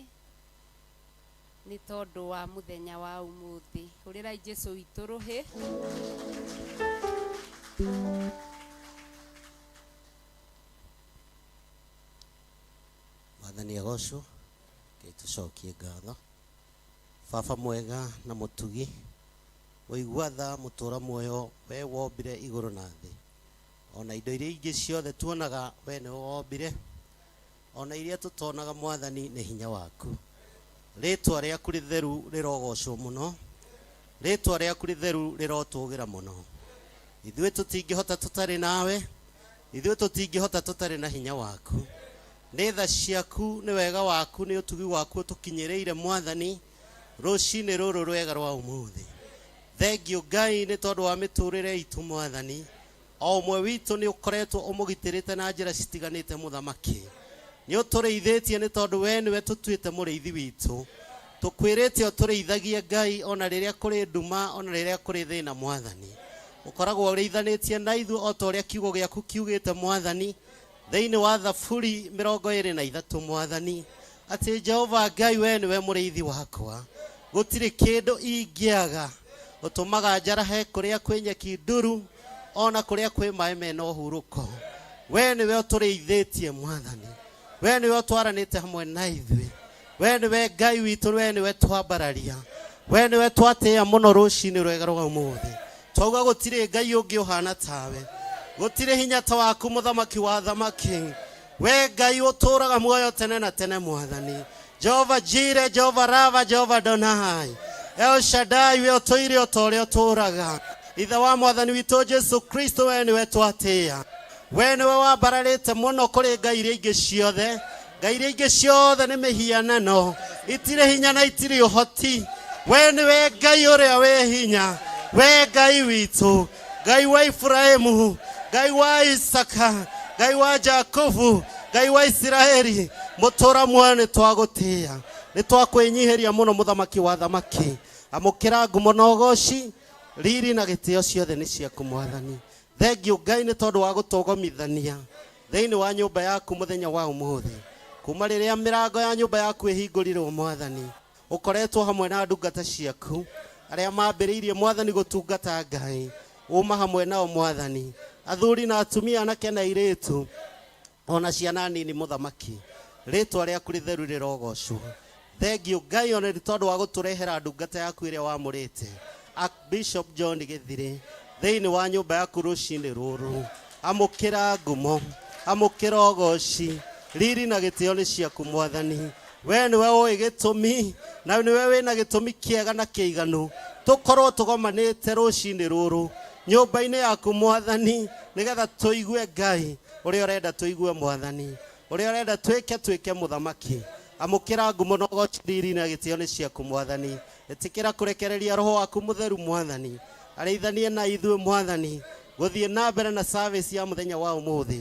nĩ tondũ wa mũthenya wa ũmũthĩ. Hũrĩrai Jesũ witũ rũhĩ. Mwathani agocwo tucokie ngatho baba mwega na mũtugi ũigua tha mũtũra muoyo we wombire igũrũ na thĩ ona indo iria ingĩ ciothe tuonaga we nĩ wombire ona iria tũtonaga Mwathani nĩ hinya waku rĩtwa rĩaku rĩtheru rĩrogocwo mũno rĩtwa rĩaku rĩtheru rĩrotũgĩra mũno ithuĩ tũtingĩhota tũtarĩ nawe ithuĩ tũtingĩhota tũtarĩ na hinya waku nĩ tha ciaku nĩ wega waku nĩ ũtugi waku ũtũkinyĩrĩire Mwathani rũcinĩ rũrũ rwega rwa ũmũthĩ thengio Ngai nĩ tondũ wa mĩtũrĩre itũ Mwathani o ũmwe witũ nĩ ũkoretwo ũmũgitĩrĩte na njĩra citiganĩte mũthamaki nĩ ũtũrĩithĩtie nĩ tondũ we nĩwe tũtuĩte mũrĩithi witũ tũkwĩrĩte ũtũrĩithagie Ngai ona rĩrĩa kũrĩ nduma ona rĩrĩa kũrĩ thĩna Mwathani ũkoragwo ũrĩithanĩtie na ithuĩ o ta ũrĩa kiugo gĩaku kiugĩte Mwathani thĩinĩ wa Thaburi 23 Mwathani atĩ Jehova Ngai we nĩwe mũrĩithi wakwa gũtirĩ kĩndũ ingĩaga ũtũmaga njarahe kũrĩa kwĩ nyeki nduru ona kũrĩa kwĩ maĩ mena ũhurũko we nĩwe ũtũrĩithĩtie Mwathani we nĩwe ũtwaranĩte hamwe na ithuĩ we nĩwe Ngai witũ we nĩwe twambararia we nĩwe twatĩĩa mũno rũcinĩ rwega rwa ũmũthĩ twauga gũtirĩ Ngai ũngĩ ũhana tawe gũtirĩ hinya ta waku mũthamaki wa thamaki we Ngai ũtũraga muoyo tene na tene Mwathani Jehova Jireh Jehova Rava Jehova Donai El Shaddai we ũtũire o ta ũrĩa ũtũraga ithe wa Mwathani witũ Jesu Kristo we nĩwe twatĩĩa we nĩwe wambararĩte mũno kũrĩ ngai iria ingĩ ciothe ngai iria ingĩ ciothe nĩ mĩhianano itirĩ hinya na itirĩ ũhoti we nĩwe Ngai ũrĩa wĩ hinya we Ngai witũ Ngai wa Ibrahimu Ngai wa Isaka Ngai wa Jakubu Ngai wa Isiraeli mũtũra muoyo nĩ twagũtĩĩa nĩ twakwĩnyihĩria mũno mũthamaki wa thamaki amũkĩra ngumo na ũgooci riri na gĩtĩo ciothe nĩ ciaku Mwathani thengio Ngai nĩ tondũ wa gũtũgomithania thĩinĩ wa nyũmba yaku mũthenya wa ũmũthĩ kuma rĩrĩa mĩrango ya nyũmba yaku ĩhingũrirwo Mwathani ũkoretwo hamwe na ndungata ciaku arĩa mambĩrĩirie Mwathani gũtungata Ngai uma hamwe nao Mwathani athuri na atumia anake na airĩtu ona ciana nini mũthamaki rĩtwa rĩaku rĩtheru rĩrogocwo thengio Ngai ona nĩ tondũ wa gũtũrehera ndungata yaku ĩrĩa wamũrĩte Archbishop John Githiri thĩinĩ wa nyũmba yaku rũcinĩ rũrũ. Amũkĩra ngumo, amũkĩra ũgoci, riri na gĩtĩo nĩ ciaku Mwathani. We nĩwe ũĩ gĩtũmi, na nĩwe wĩna gĩtũmi kĩega na kĩiganu tũkorwo tũgomanĩte rũcinĩ rũrũ nyũmba-inĩ yaku Mwathani, nĩgetha tũigue Ngai ũrĩa ũrenda tũigue Mwathani, ũrĩa ũrenda twĩke mũthamaki. Amũkĩra ngumo na ũgoci, riri na gĩtĩo nĩ ciaku Mwathani. Ĩtĩkĩra kũrekereria roho waku mũtheru Mwathani arĩithanie na ithuĩ Mwathani gũthiĩ na mbere na service ya mũthenya wa ũmũthĩ.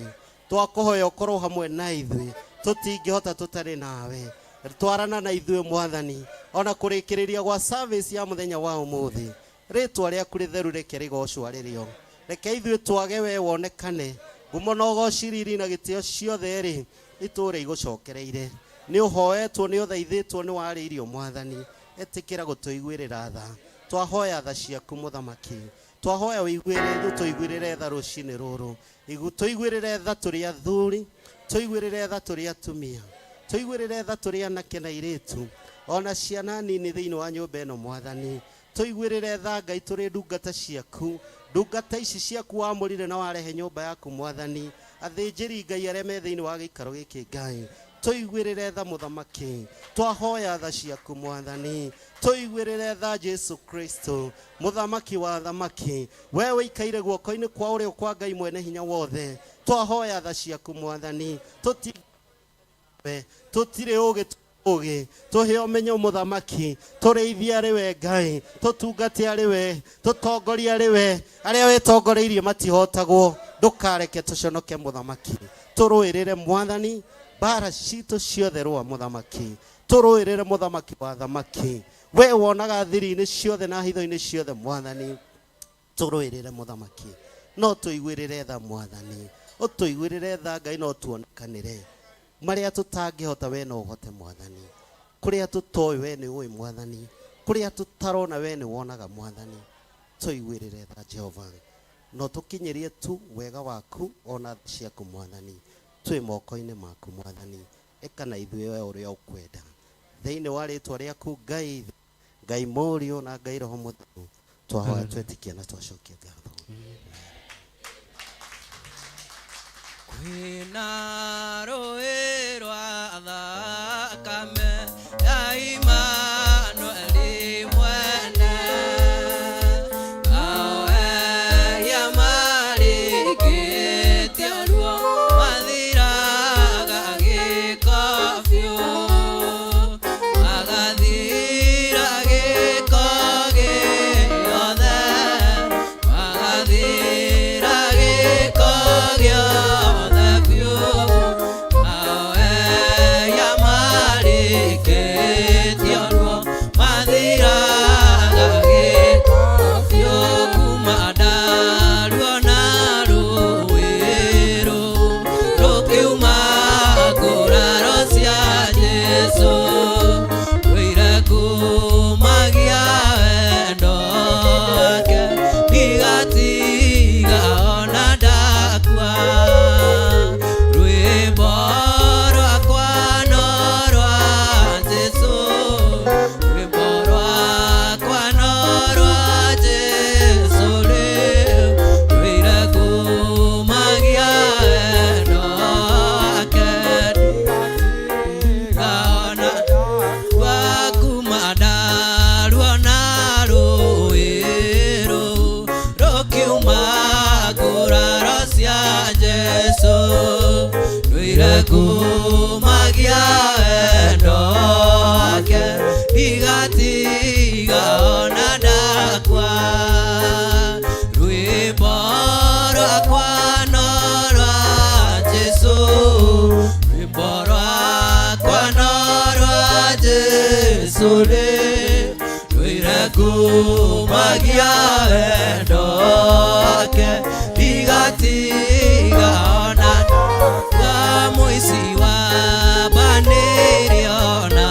Twakũhoya ũkorwo hamwe na ithuĩ, tũtingĩhota tũtarĩ nawe. Twarana na ithuĩ Mwathani, ona kũrĩkĩrĩria gwa service ya mũthenya wa ũmũthĩ. Rĩtwa rĩaku rĩtheru reke rĩgocwo rĩrĩo. Reke ithuĩ twage we wonekane, ngumo na ũgoci, riri na gĩtĩo ciothe rĩ itũũre igũcokereire. Nĩ ũhoetwo, nĩ ũthaithĩtwo, nĩ warĩirio Mwathani. Ĩtĩkĩra gũtũiguĩrĩra tha. Twahoya tha ciaku Mũthamaki, twahoya tũiguĩrĩre tha rũcinĩ rũrũ. Tũiguĩrĩre tha tũrĩ athuri, tũiguĩrĩre tha tũrĩ atumia, tũiguĩrĩre tha tũrĩ anake na airĩtu, ona ciana nini thĩinĩ wa nyũmba ĩno Mwathani. Tũiguĩrĩre tha Ngai tũrĩ ndungata ciaku, ndungata ici ciaku wamũrire na warehe nyũmba yaku Mwathani. Athĩnjĩri Ngai arĩa me thĩinĩ wa gĩikaro gĩkĩ Ngai, tũiguĩrĩre tha Mũthamaki. Twahoya tha ciaku Mwathani, tũiguĩrĩre tha Jesu Kristo, Mũthamaki wa thamaki. We ũikaire guoko-inĩ kwa ũrĩo kwa Ngai mwene hinya wothe. Twahoya tha ciaku Mwathani, tũtirĩ ũgĩ, tũhe ũmenyo Mũthamaki, tũrĩithie arĩ we Ngai, tũtungate arĩ we, tũtongoria arĩ we. Arĩa wĩtongoreirie matihotagwo, ndũkareke tũconoke Mũthamaki. Tũrũĩrĩre Mwathani bara citũ ciothe rwa Mũthamaki, tũrũĩrĩre Mũthamaki wa thamaki. We wonaga thiri-inĩ ciothe na hitho-inĩ ciothe Mwathani, tũrũĩrĩre Mũthamaki. No tũiguĩrĩre tha Mwathani, ũtũiguĩrĩre tha Ngai, no tuonekanĩre marĩa tũtangĩhota, we no ũhote Mwathani. Kũrĩa tũtoĩ we nĩ ũĩ Mwathani, kũrĩa tũtarona we nĩ wonaga Mwathani. Tũiguĩrĩre tha Jehova, no tũkinyĩrie tu wega waku ona ciaku Mwathani. Twĩ moko-inĩ maku Mwathani, ĩka na ithuĩ we ũrĩa ũkwenda thĩinĩ wa rĩtwa rĩaku Ngai, Ngai Mũriũ na Ngai Roho Mũtheru. Twahoya twĩtĩkia na twacokia ngatho. Kwĩna rũĩ rwa thakame ya Imanueli mwene, aoeria marĩkĩte ũruo mathiraga gĩko biũ, magathira gĩko gĩothe, magathira gĩko gĩothe biũ. Aoeria marĩkĩte ũruo mathiraga gĩko biũ, kuma ndaruo na rũĩ rũkiuma ngũraro cia Jesũ, rũire kumagia wendo wake, ndigatiga ona ndakua. Rwĩmbo rwakwa no rwa Jesũ, rwĩmbo rwakwa no rwa Jesũ rĩu, rũire kumagia wendo wake, ndigatiga ona ndakua. Kuma ndaruo na rũĩ rũkiuma ngũraro cia Jesũ, rũire kumagia wendo wake, ndigatiga ona ndakua. Rwĩmbo rwakwa no rwa Jesũ, rwĩmbo rwakwa no rwa Jesũ rĩu, rũire kumagia wendo wake, ndigatiga ona ndakua. Mũici wa banĩrio na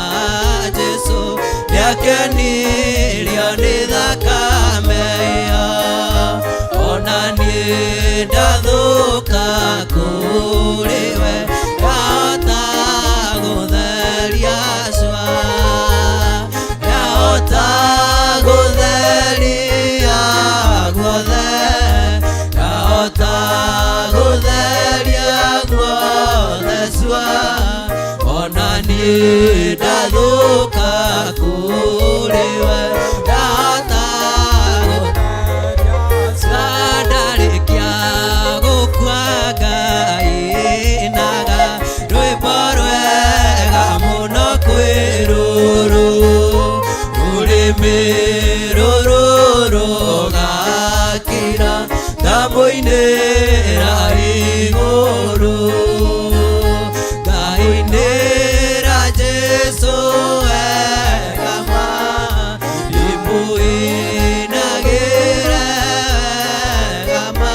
Jesũ, nĩakenirio nĩ thakame ĩyo, ona niĩ ndathũka kũrĩ we, yahota gũtheria cua, yahota gũtheria ndathũka kũrĩwe ndarĩkia gũkua Ngai naga rwĩmbo rwega mũno kwĩrũrũ rũrĩmĩ rũrũ rũgakira ndamoinĩra igũrũ ngainĩra Jesũ wega ma ndĩmũinagĩre wega ma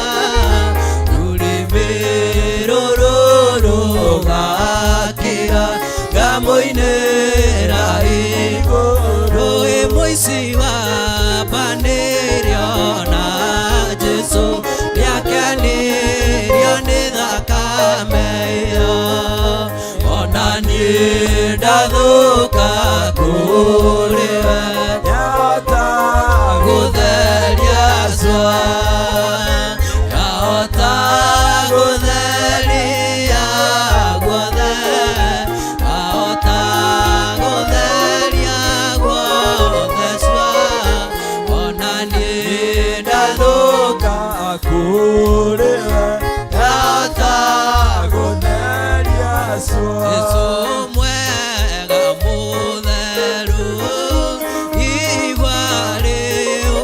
rũrĩmĩ rũrũ rũgakira ngamoinĩra igũrũ mũici wa banĩriona Jesũ rĩakenirio nĩ thakame ĩyo ona niĩ ndathũka kũrĩwe yahota gũtheria cua yahota gũtheria guothe yahota gũtheria guothe cua ona niĩ ndathũka kũrĩwe yahota gũtheria cua Jesũ mwega mũtheru igwa rĩu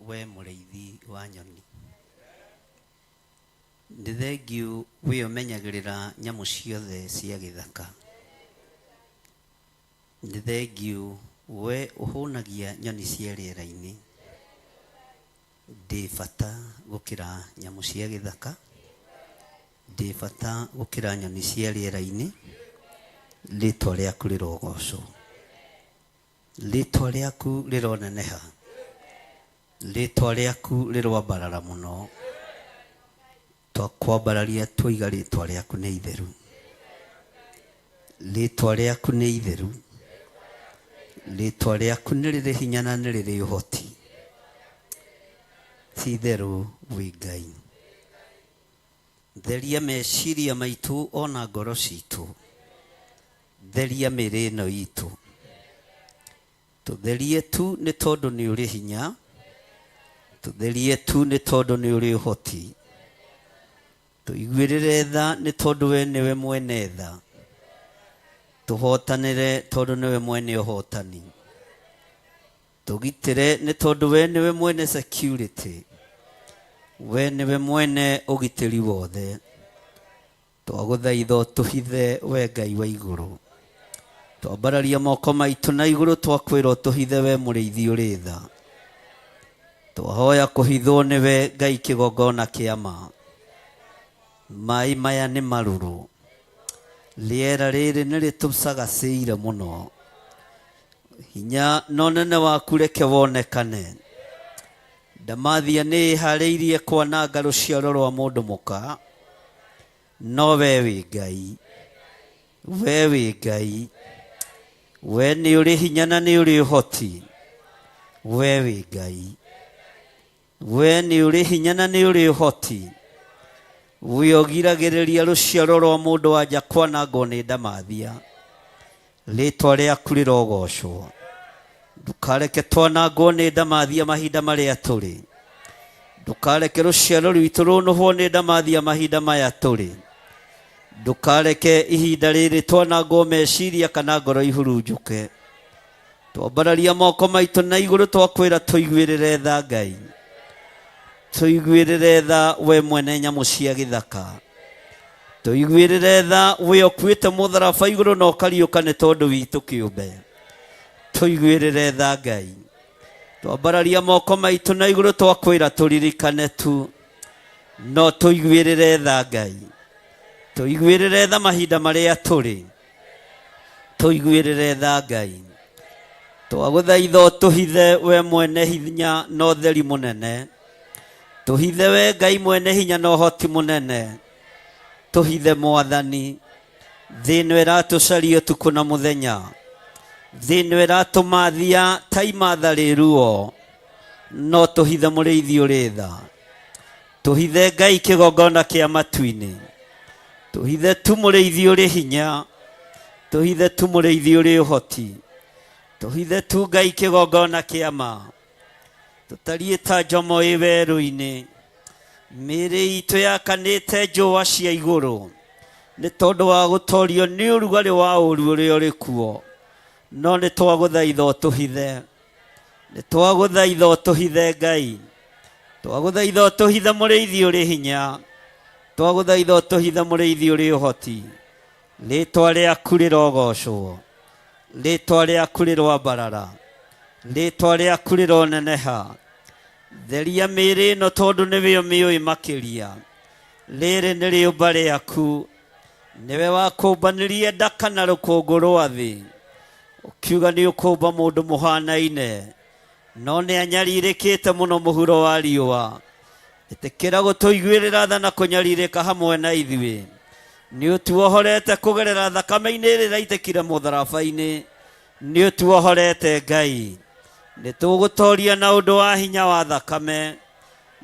we mũrĩithi wa nyoni. Nĩ thengiũ we ũmenyagĩrĩra nyamũ ciothe cia gĩthaka. Nĩ thengiũ we ũhũnagia nyoni cia rĩera-inĩ. Ndĩ bata gũkĩra nyamũ cia gĩthaka. Ndĩ bata gũkĩra nyoni cia rĩera-inĩ. Rĩĩtwa rĩaku rĩrogocwo. Rĩĩtwa rĩaku rĩroneneha. Rĩĩtwa rĩaku rĩroambarara mũno. Twakwambararia twoiga rĩĩtwa rĩaku nĩ itheru. Rĩĩtwa rĩaku nĩ itheru. Rĩĩtwa rĩaku nĩ rĩrĩ hinya na nĩ rĩrĩ ũhoti. Ti itherũ wĩ Ngai. Theria meciria maitũ ona ngoro citũ. Theria mĩĩrĩ ĩno itũ. Tũtherie tu nĩ tondũ nĩ ũrĩ hinya. Tũtherie tu nĩ tondũ nĩ ũrĩ ũhoti. Tũiguĩrĩre tha nĩ tondũ we nĩwe mwene tha. Tũhotanĩre tondũ nĩwe mwene ũhotani. Tũgitĩre nĩ tondũ we nĩwe mwene security. We nĩwe mwene ũgitĩri wothe. Twagũthaitha ũtũhithe we Ngai wa igũrũ. Twambararia moko maitũ na igũrũ twakwĩra ũtũhithe we mũrĩithi ũrĩ tha. Twahoya kũhithwo nĩwe Ngai kĩgongona kĩa ma. Maĩ maya nĩ marũrũ. Rĩera rĩrĩ nĩ rĩtũcagacĩire mũno. Hinya na ũnene waku reke wonekane. Ndamathia nĩ ĩharĩirie kwananga rũciaro rwa mũndũ mũka. No we wĩ Ngai. We wĩ Ngai. We nĩ ũrĩ hinya na nĩ ũrĩ ũhoti. We wĩ Ngai. We nĩ ũrĩ hinya na nĩ ũrĩ ũhoti. We ũgiragĩrĩria rũciaro rwa mũndũ wanja kwanangwo nĩ ndamathia. Rĩĩtwa rĩaku rĩrogocwo. Ndũkareke twanangwo nĩ ndamathia mahinda marĩa tũrĩ. Ndũkareke rũciaro rwitũ rũnũhwo nĩ ndamathia mahinda maya tũrĩ. Ndũkareke ihinda rĩrĩ twanangwo meciria kana ngoro ihurunjũke. Twambararia moko maitũ na igũrũ twakwĩra tũiguĩrĩre tha Ngai. Tũiguĩrĩre tha we mwene nyamũ cia gĩthaka. Tũiguĩrĩre tha we ũkuĩte mũtharaba igũrũ na ũkariũka nĩ tondũ witũ kĩũmbe. Tũiguĩrĩre tha Ngai. Twambararia moko maitũ na igũrũ twakwĩra tũririkane tu. No tũiguĩrĩre tha Ngai. Tũiguĩrĩre tha mahinda marĩa tũrĩ. Tũiguĩrĩre tha Ngai. Twagũthaitha ũtũhithe we mwene hinya na ũtheri mũnene. Tũhithe we Ngai mwene hinya na ũhoti mũnene. Tũhithe Mwathani. Thĩ ĩno ĩratũcaria ũtukũ na mũthenya. Thĩ ĩno ĩratũmathia ta imatha rĩruo. No tũhithe mũrĩithi ũrĩ tha. Tũhithe Ngai kĩgongona kĩa matu-inĩ. Tũhithe tu mũrĩithi ũrĩ hinya. Tũhithe tu mũrĩithi ũrĩ ũhoti. Tũhithe tu Ngai kĩgongona kĩa ma. Tũtariĩ ta njomo ĩ werũ-inĩ. Mĩĩrĩ itũ yakanĩte njũa cia igũrũ. Nĩ tondũ wa gũtorio nĩ ũrugarĩ wa ũũru ũrĩa ũrĩ kuo. No nĩ twagũthaitha ũtũhithe. Nĩ twagũthaitha ũtũhithe Ngai. Twagũthaitha ũtũhithe mũrĩithi ũrĩ hinya. Twagũthaitha ũtũhithe mũrĩithi ũrĩ ũhoti. Rĩĩtwa rĩaku rĩrogocwo. Rĩĩtwa rĩaku rĩroambarara. Rĩĩtwa rĩaku rĩroneneha. Theria mĩĩrĩ ĩno tondũ nĩwe ũmĩũĩ makĩria. Rĩrĩ nĩ rĩũmba rĩaku. Nĩwe wakũmbanĩrie ndaka na rũkũngũ rwa thĩ. Ũkiuga nĩ ũkũmba mũndũ mũhanaine. No nĩ anyarirĩkĩte mũno mũhuro wa riũa. Ĩtĩkĩra gũtũiguĩrĩra tha na kũnyarirĩka hamwe na ithuĩ. Nĩ ũtuohorete kũgerera thakame-inĩ ĩrĩa ĩraitĩkire mũtharaba-inĩ. Nĩ ũtuohorete Ngai. Nĩ tũgũtoria na ũndũ wa hinya wa thakame.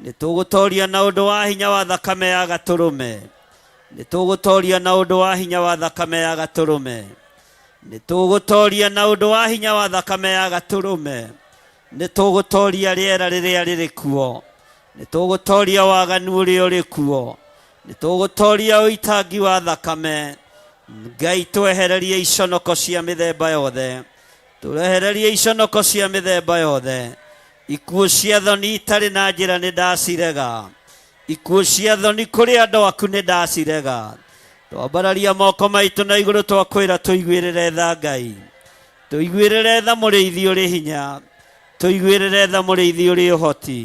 Nĩ tũgũtoria na ũndũ wa hinya wa thakame ya gatũrũme. Nĩ tũgũtoria na ũndũ wa hinya wa thakame ya gatũrũme. Nĩ tũgũtoria na ũndũ wa hinya wa thakame ya gatũrũme. Nĩ tũgũtoria rĩera rĩrĩa rĩrĩ kuo. Nĩ tũgũtoria waganu ũrĩa ũrĩ kuo. Nĩ tũgũtoria ũitangi wa thakame. Ngai twehererie iconoko cia mĩthemba yothe. Tũrehererie iconoko cia mĩthemba yothe. ikuũ cia thoni itarĩ na njĩra nĩ ndacirega, ikuũ cia thoni kũrĩ andũ aku nĩ ndacirega. Twambararia moko maitũ na igũrũ twakwĩra tũiguĩrĩre tha Ngai, tũiguĩrĩre tha mũrĩithi ũrĩ hinya, tũiguĩrĩre tha mũrĩithi ũrĩ ũhoti,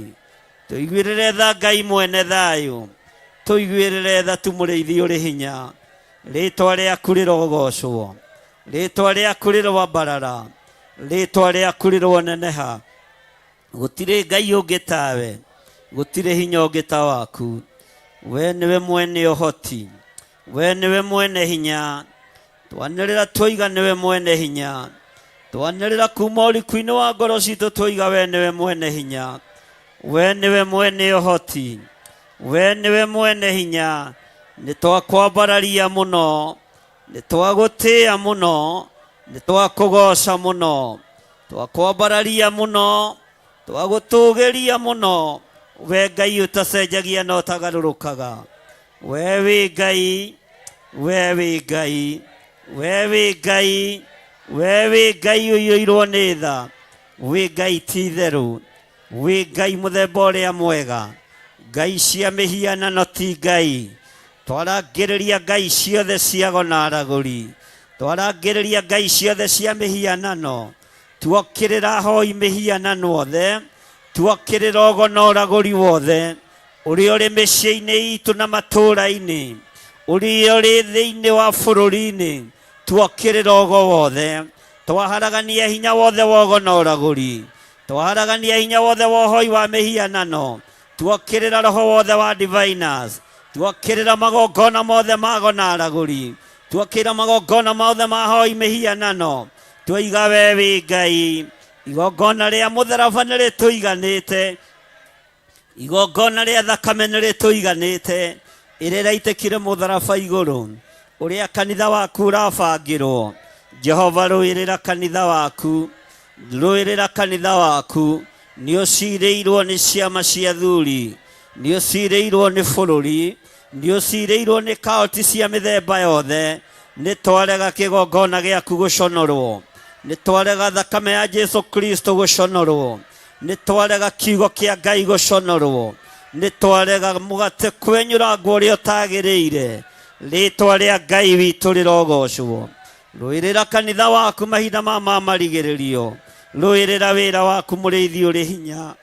tũiguĩrĩre tha Ngai mwene thayũ, tũiguĩrĩre tha tu mũrĩithi ũrĩ hinya. Rĩĩtwa rĩaku rĩrogocwo, rĩĩtwa rĩaku rĩrwambarara, rĩĩtwa rĩaku rĩrwoneneha. Gũtirĩ Ngai ũngĩ tawe, gũtirĩ hinya ũngĩ ta waku. We nĩwe mwene ũhoti, we nĩwe mwene hinya. Twanĩrĩra twoiga nĩwe mwene hinya, twanĩrĩra kuma ũriku-inĩ wa ngoro citũ twoiga we nĩwe mwene hinya. We nĩwe mwene ũhoti, we nĩwe mwene hinya. Nĩ twakwambararia mũno, nĩ twagũtĩĩa mũno, nĩ twakũgoca mũno, twakwambararia mũno, twagũtũgĩria mũno. We Ngai ũtacenjagia na ũtagarũrũkaga, we wĩ Ngai, we wĩ Ngai, we wĩ Ngai, we wĩ Ngai ũiyũirwo nĩ tha, wĩ Ngai ti itherũ, wĩ Ngai mũthemba ũrĩa mwega. Ngai cia mĩhianano ti Ngai. Twarangĩrĩria Ngai ciothe cia gona aragũri, twarangĩrĩria Ngai ciothe cia mĩhianano, tuokĩrĩra hoi mĩhianano othe, tuokĩrĩra ũgona ũragũri wothe, ũrĩa ũrĩ mĩciĩ-inĩ itũ na matũũra-inĩ, ũrĩa ũrĩ thĩinĩ wa bũrũri-inĩ, tuokĩrĩra ũgo wothe. Twaharagania hinya wothe wa ũgona ũragũri, twaharagania hinya wothe wa ũhoi wa mĩhianano, tuokĩrĩra roho wothe wa diviners, tuokĩrĩra magongona mothe ma gona aragũri, tuokĩrĩra magongona mothe ma hoi mĩhianano. Twoiga we wĩ Ngai, igongona rĩa mũtharaba nĩ rĩtũiganĩte, igongona rĩa thakame nĩ rĩtũiganĩte, ĩrĩa ĩraitĩkire mũtharaba igũrũ, ũrĩa kanitha waku ũrabangĩrwo. Jehova, rũĩrĩra kanitha waku, rũĩrĩra kanitha waku. Nĩ ũcirĩirwo nĩ ciama cia thuri, nĩ ũcirĩirwo nĩ bũrũri, nĩ ũcirĩirwo nĩ kaũnti cia mĩthemba yothe. Nĩ twarega kĩgongona gĩaku gũconorwo, nĩ twarega thakame ya Jesu Kristo gũconorwo, nĩ twarega kiugo kĩa Ngai gũconorwo, nĩ twarega mũgate kwenyũrangwo ũrĩa ũtagĩrĩire. Rĩĩtwa rĩa Ngai witũ rĩrogocwo. Rũĩrĩra kanitha waku mahinda ma marigĩrĩrio, rũĩrĩra wĩra waku mũrĩithi ũrĩ hinya.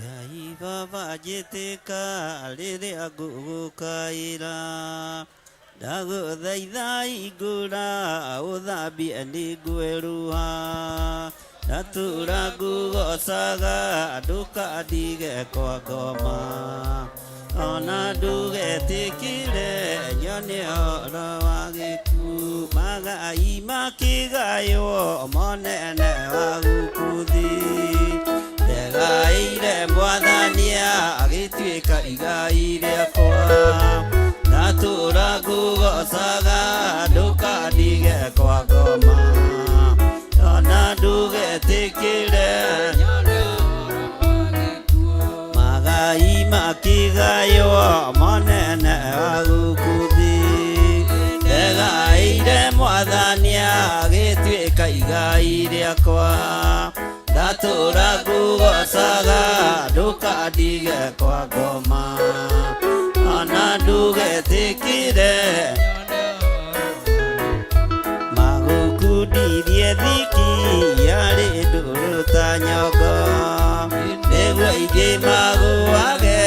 Ngai Baba njĩtĩka rĩrĩa ngũgũkaĩra, ndagũthaitha hingũra ũthambie nĩngweruha, ndatũra ngũgocaga ndũkandige kwa ngoma, ona ndũgetĩkĩre nyone ũhoro wa gĩkuũ, magai makĩgaywo monene wa gũkũthi, ndegaĩire mwathania agĩtuĩka igai rĩakwa, ndatũra ngũgocaga ndũkandige kwa ngoma, ona ndũgetĩkĩre magai makĩgaywo monene wa gũkũthi, ndegaĩire mwathania agĩtuĩka igai rĩakwa, ndatũra ngũgocaga ndũkandige kwa ngoma, ona ndũgetĩkĩre magũkundirie thiki yarĩ ndũrũ ta nyongo, nĩguo ingĩ magũage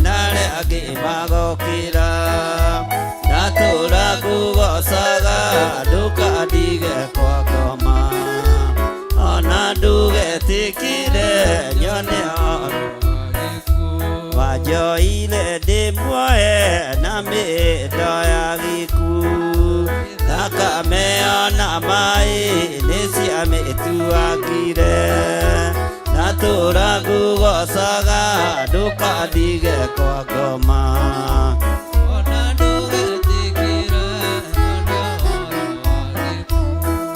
na arĩa angĩ magokĩra, ndatũra ngũgocaga ndũkandige kwa ngoma, ona ndũgetĩkĩre nyone wanjoire ndĩ muoye na mĩndo ya gĩkuũ, thakame ona maĩ nĩciamĩtuakire, ndatũra ngũgocaga ndũkandige kwa ngoma, ona ndũgetĩkĩre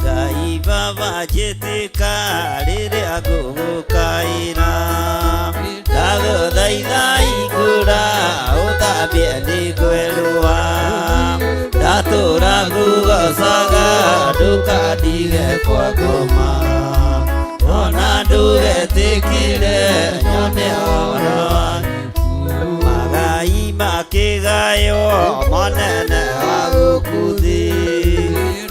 Ngai Baba njĩtĩka rĩrĩa ngũgũkaĩra, ndagũthaitha hingũra ũthambie nĩngweruha, ndatũra ngũgocaga ndũkandige kwa ngoma, ona ndũgetĩkĩre nyone ũhoro wa gĩkuũ, magai makĩgaywo monene wa gũkũthi,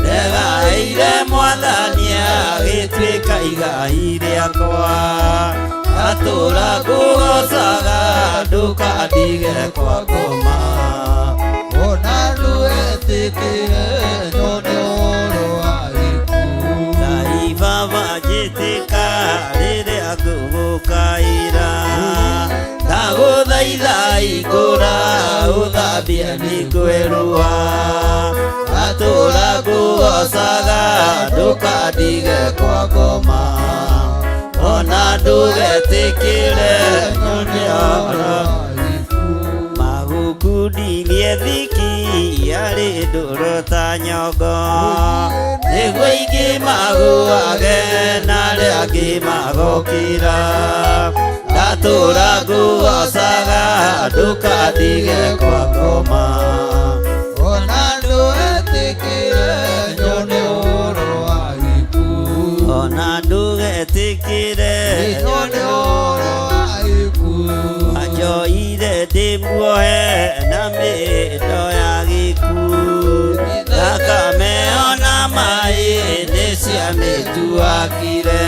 ndegaĩire mwathania agĩtuĩka igai rĩakwa, ndatũra ngũgocaga ndũkandige kwa ngoma, ona ndũgetĩkĩre nyone ũhoro wa gĩkuũ. Ngai Baba njĩtĩka rĩrĩa ngũgũkaĩra, ndagũthaitha hingũra ũthambie nĩngweruha, ndatũra ngũgocaga ndũkandige kwa ngoma, ona ndũgetĩkĩre nyone ũhoro wa gĩkuũ, magũkundirie thiki yarĩ ndũrũ ta nyongo, nĩguo ingĩ magũage na arĩa angĩ magokĩra, ndatũra ngũgocaga ndũkandige kwa ngoma, ona ndũgetĩkĩre nyone ũhoro wa gĩkuũ, ona ndũgetĩkĩre nyone ũhoro wa gĩkuũ, wanjoire ndĩ muoye na mĩndo ya gĩkuũ, thakame ona maĩ nĩciamĩtuakire,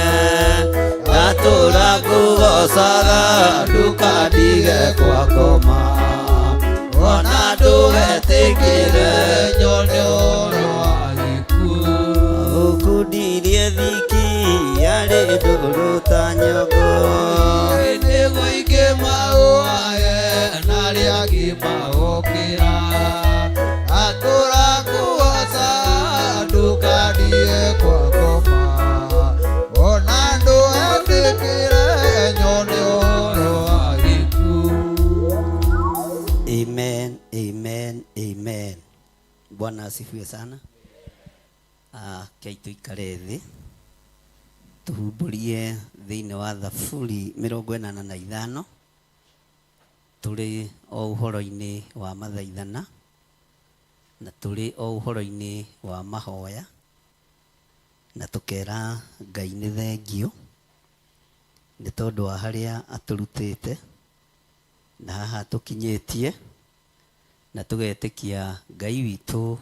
ndatũra ngũgocaga ndũkandige kwa ngoma, ona ndũgetĩkĩre nyone ũhoro wa gĩkuũ, ũkundirie thiki yarĩ ndũrũ ta nyongo, nĩguo ingĩ magũage na arĩa angĩ magokĩra, ndatũra ngũgocaga ndũkandige kwa ngoma, ona ndũgetĩkĩre nyone ũhoro wa gĩkuũ. Amen, amen, amen. Bwana asifiwe sana. Kei tuikare thĩ tuhumbũrie thĩinĩ wa Thaburi 85, tũrĩ o ũhoro-inĩ wa mathaithana na tũrĩ o ũhoro-inĩ wa mahoya, na tũkera Ngai nĩ thengio nĩ tondũ wa harĩa atũrutĩte na haha tũkinyĩtie, na tũgetĩkia Ngai witũ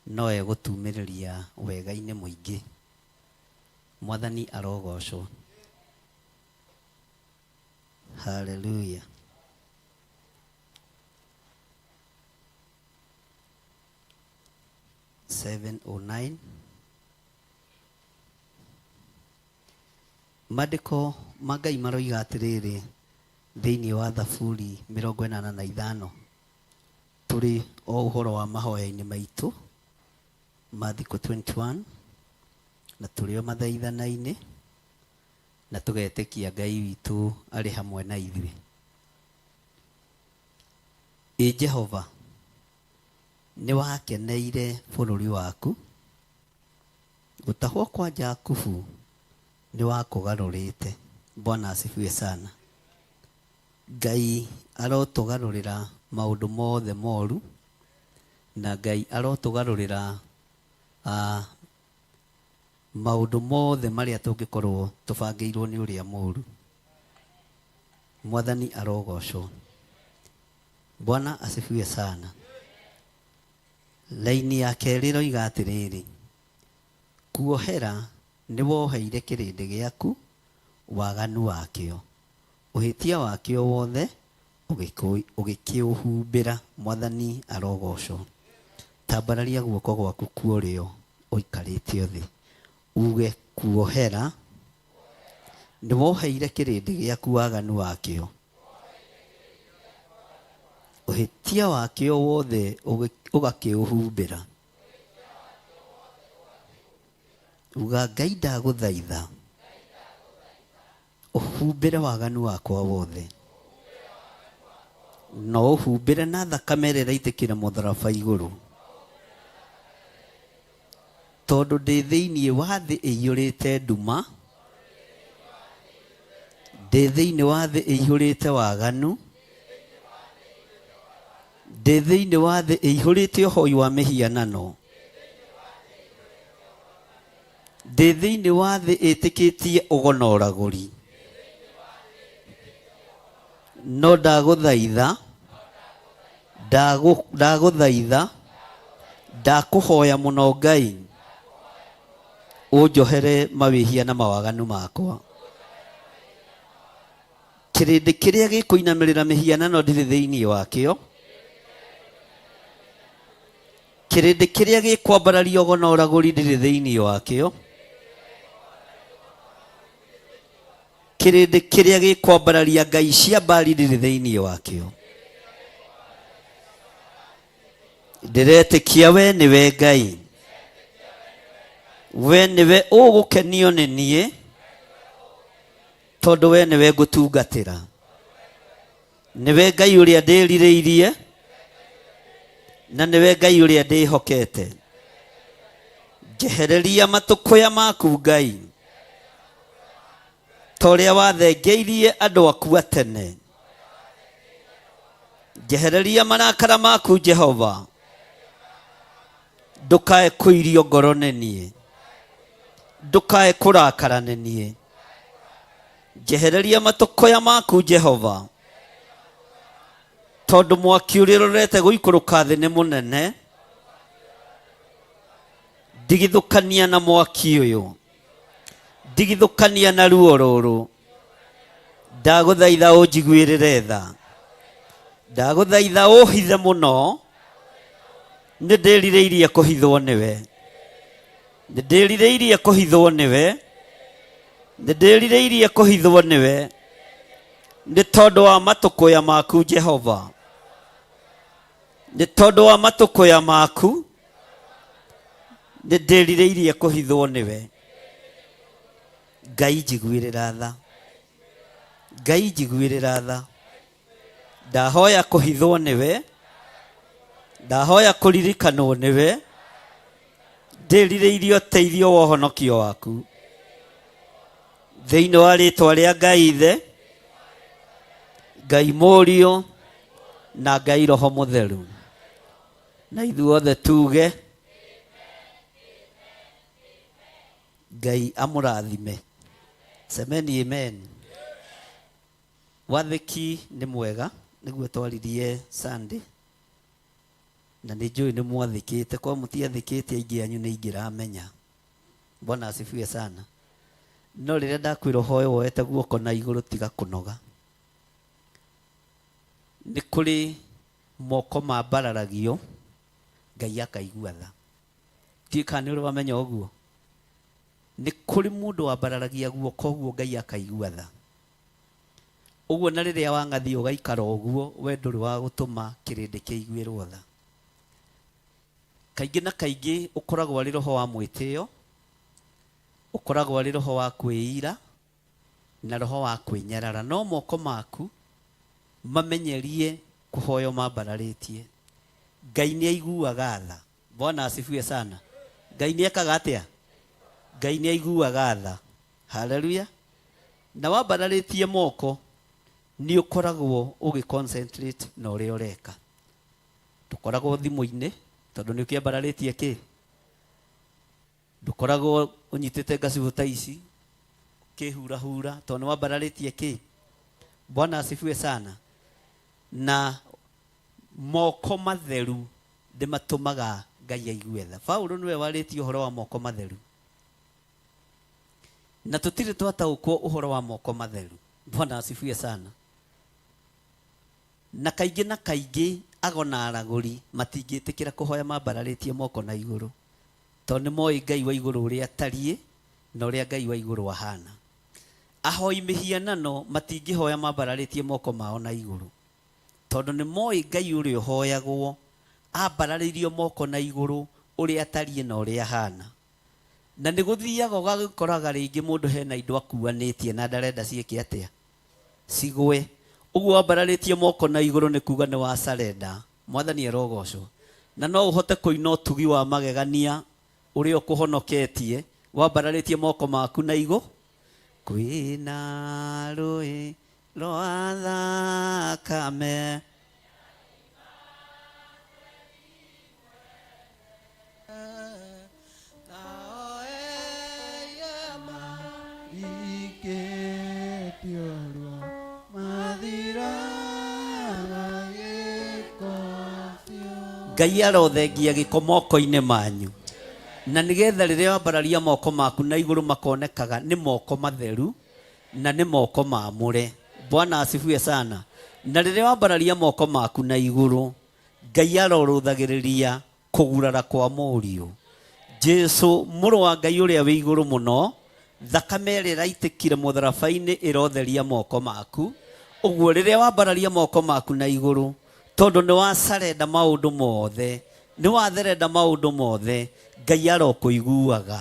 no egũtumĩrĩria wega-inĩ mũingĩ. Mwathani arogocwo. Hallelujah. Mandĩko ma Ngai maroiga atĩrĩrĩ thĩinĩ wa Thaburi 85 tũrĩ o ũhoro wa mahoya-inĩ maitũ ma thikũ 21 na tũrĩ o mathaithana-inĩ na tũgetĩkia Ngai witũ arĩ hamwe na ithuĩ. Jehova nĩ wakeneire bũrũri waku, gũtahwo kwa Jakubu nĩ wakũgarũrĩte. Bwana asifiwe sana. Ngai arotũgarũrĩra maũndũ mothe moru, na Ngai arotũgarũrĩra maũndũ mothe marĩa tũngĩkorwo tũbangĩirwo nĩ ũrĩa mũru. Mwathani arogocwo. Bwana asifiwe sana. Laini ya kerĩ roiga atĩrĩrĩ, kuohera nĩ woheire kĩrĩndĩ gĩaku waganu wakĩo, ũhĩtia wakĩo wothe ũgĩkĩũhumbĩra. Mwathani arogocwo. Tambararia guoko gwaku kuorĩo ũikarĩte thĩ, uge kuohera nĩ woheire kĩrĩndĩ gĩaku waganu wakĩo, ũhĩtia wakĩo wothe ũgakĩũhumbĩra. Uga Ngai ndagũthaitha ũhumbĩre waganu wakwa wothe, no ũhumbĩre na thakame ĩrĩa ĩraitĩkĩra mũtharaba igũrũ, tondũ ndĩ thĩinĩ wa thĩ ĩiyũrĩte nduma, ndĩ thĩinĩ wa thĩ ĩiyũrĩte waganu, ndĩ thĩinĩ wa thĩ ĩihũrĩte ũhoi wa mĩhianano, ndĩ thĩinĩ wa thĩ ĩtĩkĩtie ũgonoragũri. No ndagũthaitha, ndakũhoya mũno Ngai, ũnjohere mawĩhia na mawaganu makwa. Kĩrĩndĩ kĩrĩa gĩkũinamĩrĩra mĩhianano ndirĩ thĩinĩ wakĩo, kĩrĩndĩ kĩrĩa gĩkwambararia ũgonoragũri ndirĩ thĩinĩ wakĩo, kĩrĩndĩ kĩrĩa gĩkwambararia ngai cia mbari ndirĩ thĩinĩ wakĩo. Ndĩretĩkia we nĩwe Ngai, we nĩwe ũgũkenio nĩ niĩ, tondũ we nĩwe ngũtungatĩra. Nĩwe Ngai ũrĩa ndĩrirĩirie, na nĩwe Ngai ũrĩa ndĩhokete. Njehereria matũkũya maku Ngai, torĩa wathengeirie andũ aku a tene. Njehereria marakara maku Jehova, ndũkae kũirio ngoro nĩ niĩ, ndũkae kũrakara nĩ niĩ. Njehereria matũkũya maku Jehova, tondũ mwaki ũrĩa ũrorete gũikũrũka thĩ nĩ mũnene. Ndigithũkania na mwaki ũyũ, ndigithũkania na ruo rũrũ. Ndagũthaitha ũnjiguĩrĩre tha, ndagũthaitha ũhithe mũno. Nĩ ndĩrirĩirie kũhithwo nĩwe, nĩ ndĩrirĩirie kũhithwo nĩwe, nĩ ndĩrirĩirie kũhithwo nĩwe, nĩ tondũ wa matũkũya maku Jehova, nĩ tondũ wa matũkũya maku nĩ ndĩrirĩirie kũhithwo nĩwe. Ngai njiguĩrĩra tha, Ngai njiguĩrĩra tha. Ndahoya kũhithwo nĩwe, ndahoya kũririkanwo nĩwe, ndĩrirĩirie ũteithio wa ũhonokio waku thĩinĩ wa rĩĩtwa rĩa Ngai Ithe, Ngai Mũriũ na Ngai Roho Mũtheru. Na ithuothe tuge Ngai amũrathime. Semeni amen. Wathĩki nĩ mwega, nĩguo twaririe Sunday, na nĩ njũĩ nĩ mwathĩkĩte. Kwa mũtiathĩkĩte aingĩ anyu nĩ ingĩramenya. Bwana asifiwe sana. No rĩrĩa ndakwĩra ũhoe woete guoko na igũrũ tiga kũnoga. nĩ kũrĩ moko mambararagio Ngai akaigua tha. Ndiũĩ kana nĩ ũrĩ wamenya ũguo. Nĩ kũrĩ mũndũ wambararagia guoko ũguo Ngai akaigua tha. Ũguo na rĩrĩa wangathĩ ũgaikara ũguo we ndũrĩ wa gũtũma kĩrĩndĩ kĩiguĩrwo tha. Kaingĩ na kaingĩ ũkoragwo arĩ roho wa mwĩtĩo, ũkoragwo arĩ roho wa kwĩira na roho wa kwĩnyarara. No moko maku mamenyerie kũhoyo mambararĩtie. Ngai nĩ aiguaga tha. Bwana asifiwe sana. Ngai nĩ ekaga atĩa? Ngai nĩ aiguaga tha. Haleluya. Na wambararĩtie moko nĩ ũkoragwo ũgĩconcentrate na ũrĩa ũreka. Ndũkoragwo thimũ-inĩ tondũ nĩ ũkĩambararĩtie kĩ? Ndũkoragwo ũnyitĩte ngacibũ ta ici ũkĩhurahura tondũ nĩ wambararĩtie kĩ? Bwana asifiwe sana. Na moko matheru ndĩmatũmaga Ngai aigue tha. Paulo nĩwe warĩtie ũhoro wa moko matheru. Na tũtirĩ twataũkwo ũhoro wa moko matheru. Bwana asifiwe sana. Na kaingĩ agona aragũri matingĩtĩkĩra kũhoya mambararĩtie moko na igũrũ. Tondũ nĩ moĩ Ngai wa igũrũ ũrĩa tariĩ na ũrĩa Ngai wa igũrũ ahana. Ahoi mĩhianano matingĩhoya mambararĩtie moko mao na igũrũ. Tondũ nĩ moĩ Ngai ũrĩa ũhoyagwo ambararĩirio moko na igũrũ ũrĩa tariĩ na ũrĩa ahana. Na nĩ gũthiaga ũgagĩkoraga rĩngĩ mũndũ hena indo akuanĩtie na ndarenda ciĩke atĩa? Cigwe. Ũguo wambararĩtie moko na igũrũ nĩ kuga nĩ wa surrender. Mwathani arogocwo. Na no ũhote kũina ũtugi wa magegania ũrĩa ũkũhonoketie wambararĩtie moko maku na igũrũ. Kwĩna rũĩ rwa thakame Ngai arothengia gĩko moko-inĩ manyu. Na nĩgetha rĩrĩa wambararia moko maku na igũrũ makonekaga nĩ moko matheru na nĩ moko maamũre. Bwana asifiwe sana. Na rĩrĩa wambararia moko maku na igũrũ Ngai arorũthagĩrĩria kũgurara kwa mũriũ. Jesu mũrũ wa Ngai ũrĩa wĩ igũrũ mũno, thakame ĩrĩa ĩraitĩkire mũtharaba-inĩ ĩrotheria moko maku. Ũguo rĩrĩa wambararia moko maku na igũrũ tondũ nĩ wa surrender maũndũ mothe, nĩ watherenda maũndũ mothe, Ngai arokũiguaga.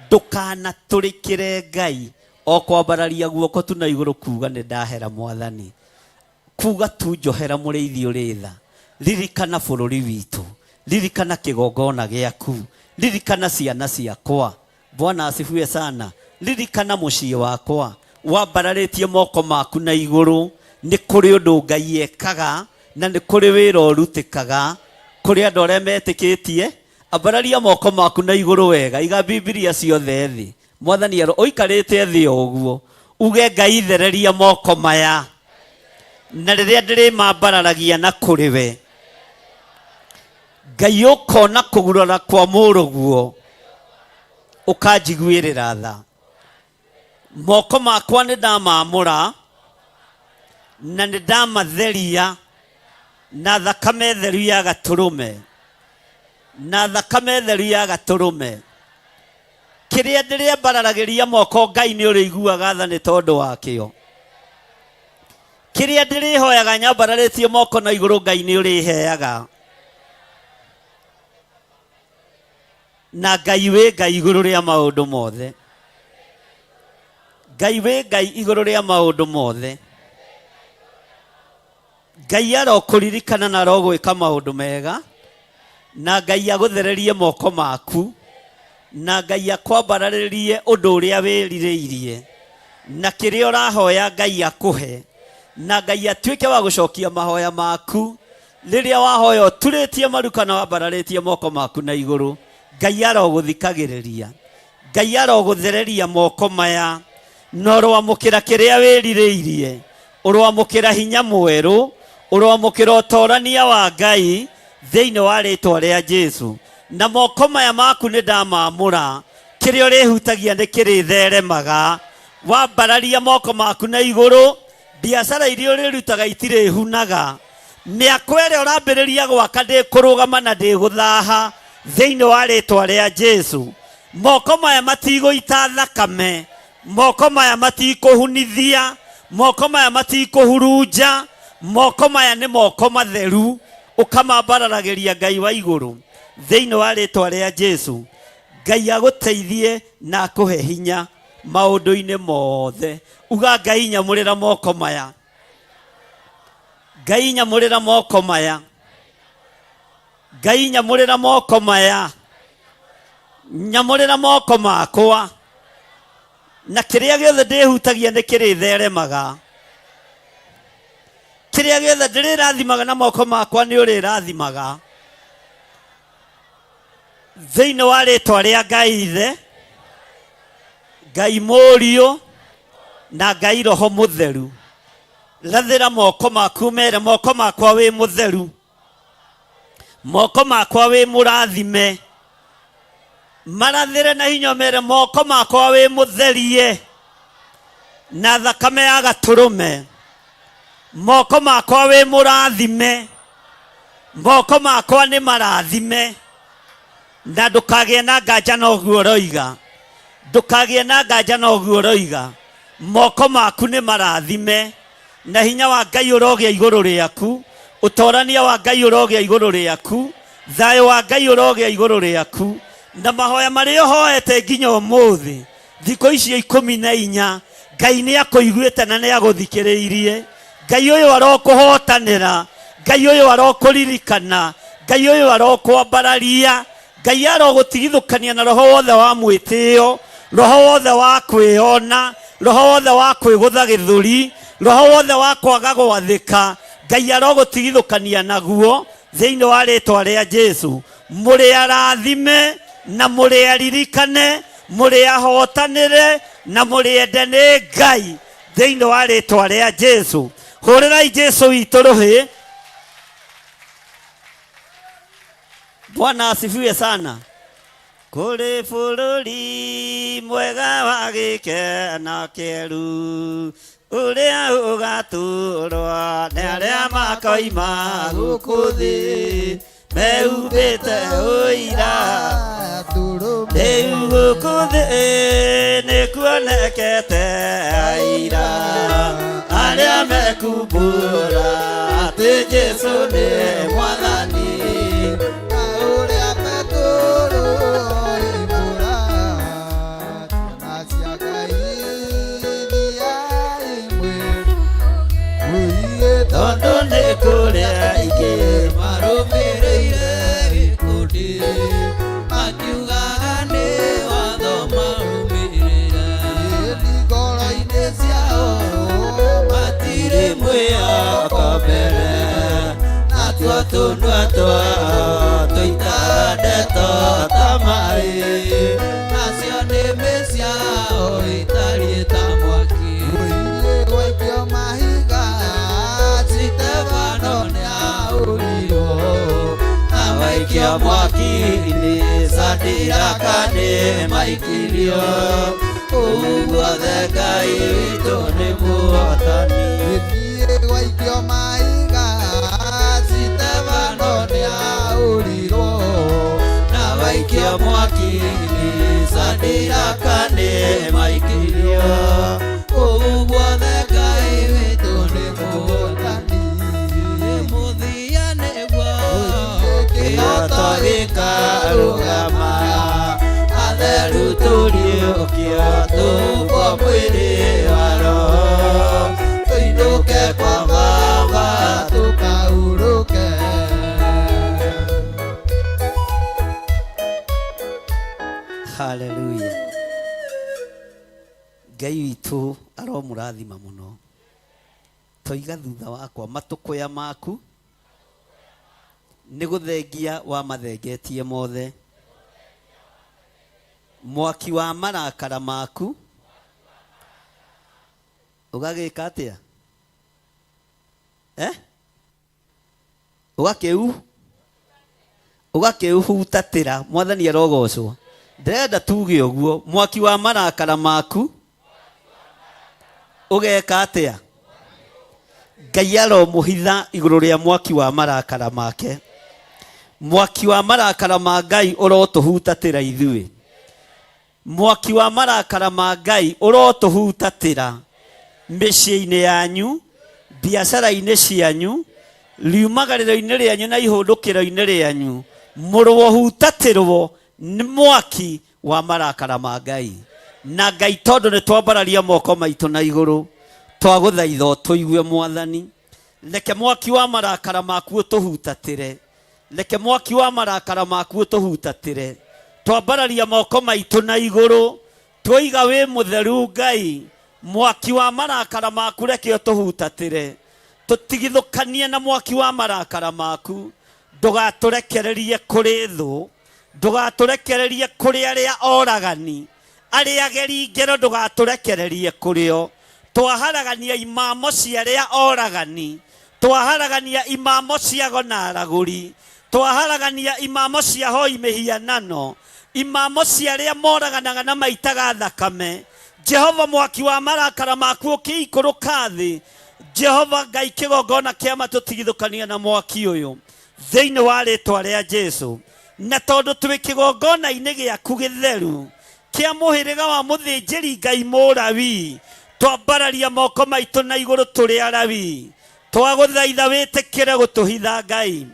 Ndũkanatũrĩkĩre Ngai o kwambararia guoko tu na igũrũ kuga nĩ ndahera Mwathani. Kuga tu njohera mũrĩithi ũrĩ tha. Ririkana bũrũri witũ, ririkana kĩgongona gĩaku, ririkana ciana ciakwa. Bwana asifiwe sana. Ririkana mũciĩ wakwa. Wambararĩtie moko maku na igũrũ nĩ kũrĩ ũndũ Ngai ekaga na nĩ kũrĩ wĩra ũrutĩkaga kũrĩ andũ arĩa metĩkĩtie. Ambararia moko maku na igũrũ wega, iga Biblia ciothe thĩ. Mwathani ũikarĩte thĩ ũguo uge Ngai thereria moko maya, na rĩrĩa ndĩrĩmambararagia na kũrĩ we Ngai ũkona kũgurara kwa mũrũguo ũkanjiguĩrĩra tha. Moko makwa nĩ ndamamũra na nĩ ndamatheria na thakame theru ya gatũrũme, na thakame theru ya gatũrũme. Kĩrĩa ndĩrĩambararagĩria moko Ngai nĩ ũrĩiguaga tha nĩ tondũ wakĩo. Kĩrĩa ndĩrĩhoyaga nyambararĩtie moko na igũrũ Ngai nĩ ũrĩheaga. Na Ngai wĩ Ngai igũrũ rĩa maũndũ mothe. Ngai wĩ Ngai igũrũ rĩa maũndũ mothe. Ngai arokũririkana na arogwĩka maũndũ mega, na Ngai agũthererie moko maku, na Ngai akwambararĩrie ũndũ ũrĩa wĩrirĩirie, na kĩrĩa ũrahoya Ngai akũhe, na Ngai atuĩke wa gũcokia mahoya maku rĩrĩa wahoya ũturĩtie maru kana wambararĩtie moko maku na igũrũ. Ngai arogũthikagĩrĩria, Ngai arogũthereria moko maya, na ũrwamũkĩra kĩrĩa wĩrirĩirie, ũrwamũkĩra hinya mwerũ, ũrwamũkĩra ũtorania wa Ngai thĩinĩ wa rĩtwa rĩa Jesu. Na moko maya maku nĩ ndamamũra, kĩrĩa ũrĩhutagia nĩ kĩrĩtheremaga. Wambararia moko maku na igũrũ, biacara iria ũrĩrutaga itirĩhunaga, mĩako ĩrĩa ũrambĩrĩria gwaka ndĩkũrũgama na ndĩgũthaha thĩinĩ wa rĩtwa rĩa Jesu. Moko maya matigũita thakame, moko maya matikũhunithia, moko maya matikũhurunja, moko maya nĩ moko matheru. Ũkamambararagĩria Ngai wa igũrũ thĩinĩ wa rĩtwa rĩa Jesu. Ngai agũteithie na akũhe hinya maũndũ-inĩ mothe. Uga Ngai nyamũrĩra moko maya, Ngai nyamũrĩra moko maya, Ngai nyamũrĩra moko maya, nyamũrĩra moko makwa, na kĩrĩa gĩothe ndĩhutagia nĩ kĩrĩtheremaga. Kĩrĩa gĩothe ndĩrĩrathimaga na moko makwa nĩ ũrĩrathimaga thĩinĩ wa rĩtwa rĩa Ngai Ithe, Ngai Mũriũ na Ngai Roho Mũtheru. Rathĩra moko maku mere, moko makwa wĩ mũtheru, moko makwa wĩ mũrathime. Marathĩre na hinya mere, moko makwa wĩ mũtherie na thakame ya gatũrũme. Moko makwa wĩ mũrathime, moko makwa nĩ marathime. Na ndũkagĩe na nganja na ũguo ũroiga, ndũkagĩe na nganja na ũguo ũroiga. Moko maku nĩ marathime, na hinya wa Ngai ũrogĩa igũrũ rĩaku, ũtorania wa Ngai ũrogĩa igũrũ rĩaku, thayũ wa Ngai ũrogĩa igũrũ rĩaku. Na mahoya marĩa ũhoete nginya ũmũthĩ thikũ icio 14, Ngai nĩ akũiguĩte na nĩ agũthikĩrĩirie. Ngai ũyũ arokũhotanĩra, Ngai ũyũ arokũririkana, Ngai ũyũ arokwambararia, Ngai arogũtigithũkania na roho wothe wa mwĩtĩo, roho wothe wa kwĩona, roho wothe wa kwĩgũtha gĩthũri, roho wothe wa kwaga gwathĩka. Ngai arogũtigithũkania naguo thĩinĩ wa rĩtwa rĩa Jesu. Mũrĩ arathime na mũrĩ aririkane, mũrĩ ahotanĩre na mũrĩ ende nĩ Ngai thĩinĩ wa rĩtwa rĩa Jesu. Hũrĩrai Jesu witũ rũhĩ. Bwana asifiwe sana. Kũrĩ bũrũri mwega wa gĩkeno kĩeru, ũrĩa ũgatũũrwo nĩ arĩa makoima gũkũ thĩ, mehumbĩte ũira. Rĩu gũkũ thĩ nĩ kuonekete aira, arĩa mekumbũra atĩ Jesu nĩ Mwathani. Tondũ nĩ kũrĩa ingĩ marũmĩrĩire gĩkundi, makiugaga nĩ watho marũmĩrĩire. Ngoro-inĩ ciao matirĩ mwĩhoko mbere, natuo tũnua twao tũikara ndeto ta maaĩ, nacio nĩmĩ ciao itariĩ ta mwaki. Gwaikio mahiga Stefano nĩaurirwo, na waikio mwaki-inĩ Sadiraka nĩmaikirio. Ũguothe Ngai witũ nĩ mũhotani. Gwaikio mahiga Stefano nĩaurirwo, na waikio mwaki-inĩ Sadiraka nĩmaikirio. Ũguothe Ngai witũ nĩ mũhotani. Mũthia nĩguo kĩhoto gĩkarũgama, atheru tũriũkio tũmbwo mwĩrĩ wa roho, tũinũke kwa Baba tũkahurũke. Hallelujah. Ngai witũ aromũrathima mũno. Toiga thutha wakwa matũkũya maku nĩ gũthengia wa mathengetie mothe. Mwaki wa marakara maku ũgagĩka atĩa? Ũgakĩũhutatĩra. Mwathani arogocwo. Ndĩrenda tuge ũguo. Mwaki wa marakara maku ũgeka atĩa? Ngai aromuhitha iguru ria mwaki wa marakara make. Mwaki wa marakara ma Ngai urotuhutatira ithuĩ. Mwaki wa marakara ma Ngai urotuhutatira mĩciĩ-inĩ yanyu, biacara-inĩ cianyu, riumagarĩro-inĩ rĩanyu na ihũndũkĩro-inĩ rĩanyu. Mũrohutatĩrwo nĩ mwaki wa marakara ma Ngai. Na Ngai tondũ nĩ twambararia moko maitũ na igũrũ, twagũthaitha ũtũigue Mwathani. Reke mwaki wa marakara maku ũtũhutatĩre. Reke mwaki wa marakara maku ũtũhutatĩre. Twambararia moko maitũ na igũrũ, twoiga wĩ mũtheru Ngai. Mwaki wa marakara maku reke ũtũhutatĩre. Tũtigithũkanie na mwaki wa marakara maku. Ndũgatũrekererie kũrĩ thũ, ndũgatũrekererie kũrĩ arĩa oragani, arĩa ageri ngero ndũgatũrekererie kũrĩ o. Twaharagania imamo cia arĩa oragani, twaharagania imamo cia gona aragũri, twaharagania imamo cia hoi mĩhianano, imamo cia arĩa moraganaga na maitaga thakame. Jehova, mwaki wa marakara maku ũkĩikũrũka thĩ. Jehova Ngai, kĩgongona kĩa matũtigithũkania na mwaki ũyũ thĩinĩ wa rĩtwa rĩa Jesu. Na tondũ twĩ kĩgongona-inĩ gĩaku gĩtheru kĩa mũhĩrĩga wa mũthĩnjĩri Ngai Mũlawi, twambararia moko maitũ na igũrũ tũrĩ Alawi. Twagũthaitha wĩtĩkĩre gũtũhitha Ngai,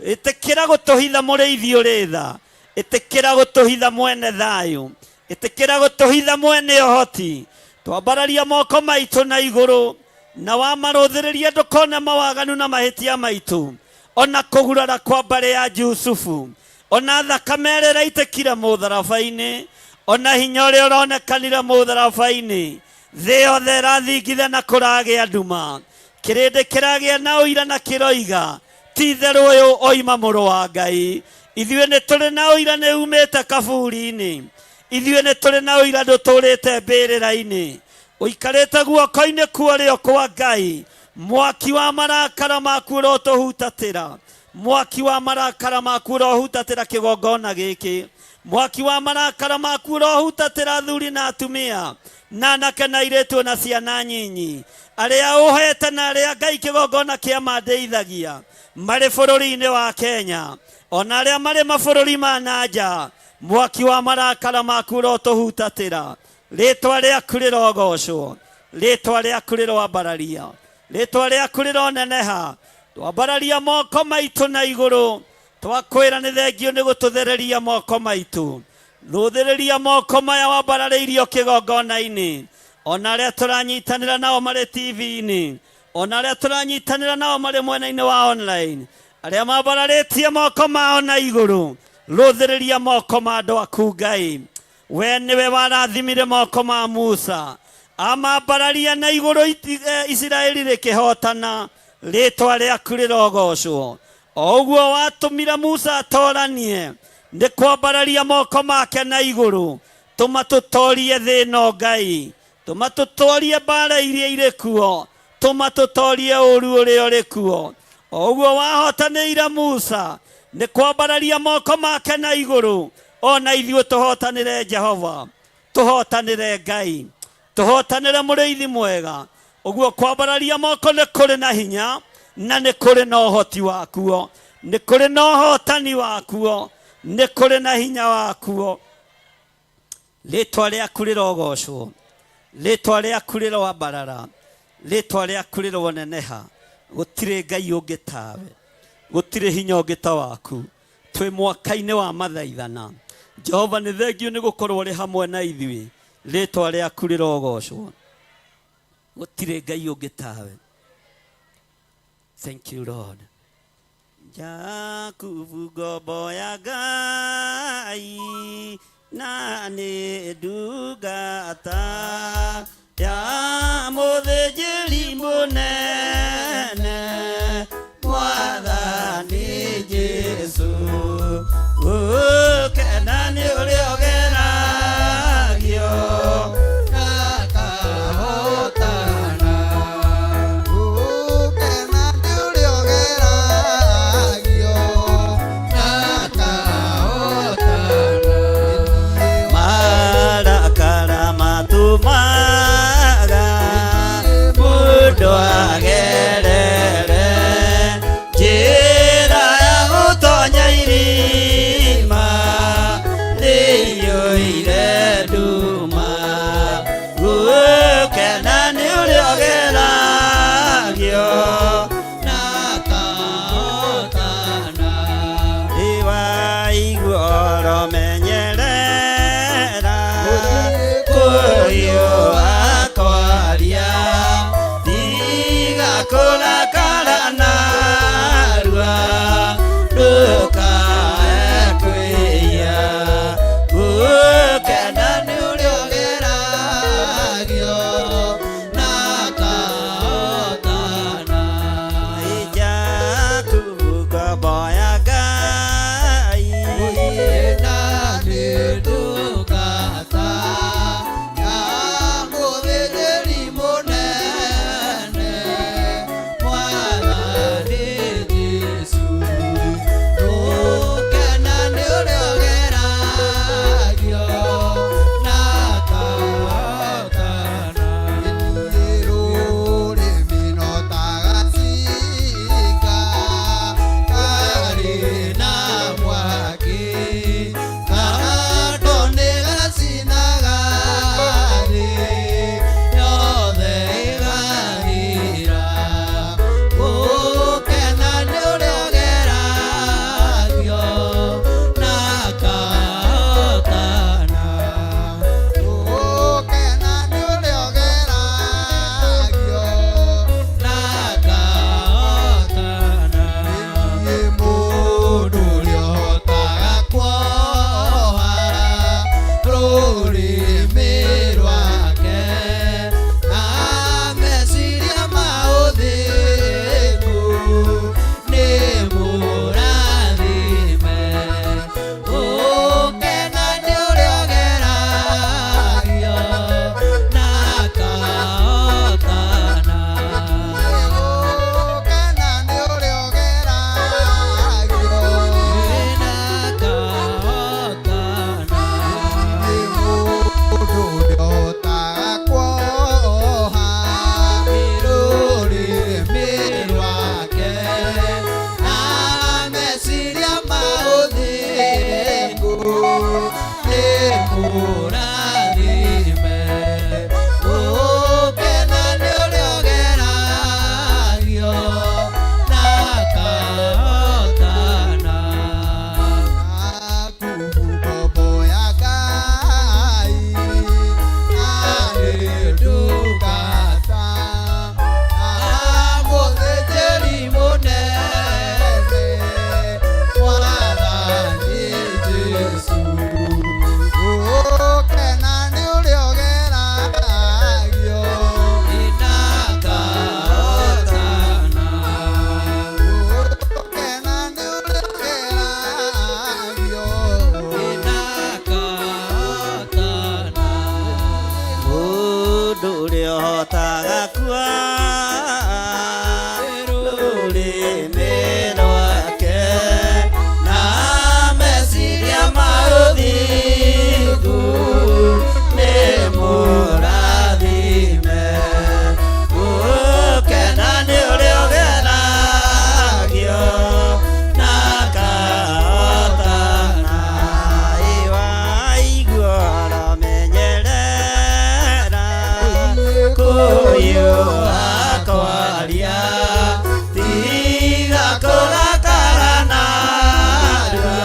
ĩtĩkĩra gũtũhitha mũrĩithi ũrĩ tha, ĩtĩkĩra gũtũhitha mwene thayũ, ĩtĩkĩra gũtũhitha mwene ũhoti. Twambararia moko maitũ na igũrũ, na wamarũthĩrĩria ndũkone mawaganu na mahĩtia maitũ, ona kũgurara kwa mbarĩ ya Jusufu, ona thakame ĩrĩa ĩraitĩkire mũtharaba-inĩ, ona hinya ũrĩa ũronekanire mũtharaba-inĩ. Thĩ yothe ĩrathingitha na kũragĩa nduma, kĩrĩndĩ kĩragĩa na ũira na kĩroiga, ti itherũ ũyũ oima mũrũ wa Ngai. Ithuĩ nĩ tũrĩ na ũira nĩ umĩte kaburi-inĩ, ithuĩ nĩ tũrĩ na ũira ndũtũrĩte mbĩrĩra-inĩ, ũikarĩte guoko-inĩ kwa ũrĩo kwa Ngai. Mwaki wa marakara maku ũrotũhutatĩra, mwaki wa marakara maku ũrohutatĩra kĩgongona gĩkĩ, mwaki wa marakara maku ũrohutatĩra athuri na atumia, na anake na airĩtu na ciana nyinyi, arĩa ũhete na arĩa Ngai kĩgongona kĩa mandeithagia marĩ bũrũri-inĩ wa Kenya, ona arĩa marĩ mabũrũri ma nanja. Mwaki wa marakara maku ũrotũhutatĩra. Rĩtwa rĩaku rĩrogocwo, rĩtwa rĩaku rĩroambararia, rĩtwa rĩaku rĩroneneha. Twambararia moko maitũ na igũrũ, twakwĩra nĩ thengio nĩ gũtũthereria moko maitũ. Rũthĩrĩria moko maya wambararĩirio kĩgongona-inĩ, ona arĩa tũranyitanĩra nao marĩ TV-inĩ, ona arĩa tũranyitanĩra nao marĩ mwena-inĩ wa online, arĩa mambararĩtie moko mao na igũrũ. Rũthĩrĩria moko ma andũ aku Ngai. We nĩwe warathimire moko ma Musa, amambararia na igũrũ Isiraeli rĩkĩhotana. Rĩtwa rĩaku rĩrogocwo. O ũguo watũmire Musa atoranie, nĩ kwambararia moko make na igũrũ. Tũmatũtorie thĩ ĩno Ngai, tũmatũtorie mbara iria irĩ kuo, tũmatũtorie ũru ũrĩa ũrĩ kuo. O ũguo wahotanĩire Musa, nĩ kwambararia moko make na igũrũ. Ona ithuĩ tũhotanĩre Jehova, tũhotanĩre Ngai, tũhotanĩre mũrĩithi mwega. Ũguo kwambararia moko nĩ kũrĩ na hinya, na nĩ kũrĩ na ũhoti wakuo, nĩ kũrĩ na ũhotani wakuo, nĩ kũrĩ na hinya wakuo. Rĩtwa rĩaku rĩrogocwo, rĩtwa rĩaku rĩroambarara, rĩtwa rĩaku rĩroneneha. Gũtirĩ Ngai ũngĩ tawe, gũtirĩ hinya ũngĩ ta waku. Twĩ mwaka-inĩ wa mathaithana. Jehova, nĩ thengio nĩ gũkorwo ũrĩ hamwe na ithuĩ. Rĩtwa rĩaku rĩrogocwo. Gũtirĩ Ngai ũngĩ tawe. Thank you Lord. Jakubu ngombo ya Ngai, na nĩ ndungata ya mũthĩnjĩri mũnene Mwathani Jesu. Gũkena nĩ ũrĩa ũgeragio na kahotana. Gũkena nĩ ũrĩa ũgeragio na kahotana. Marakara matũmaga mundu uria uhotaga kua rurimi rwake na meciria mauthingu ni murathime gukena ni uria ugeragio na kahotana iwaigua ramenyerera kuyu akwaria tiga kurakara narua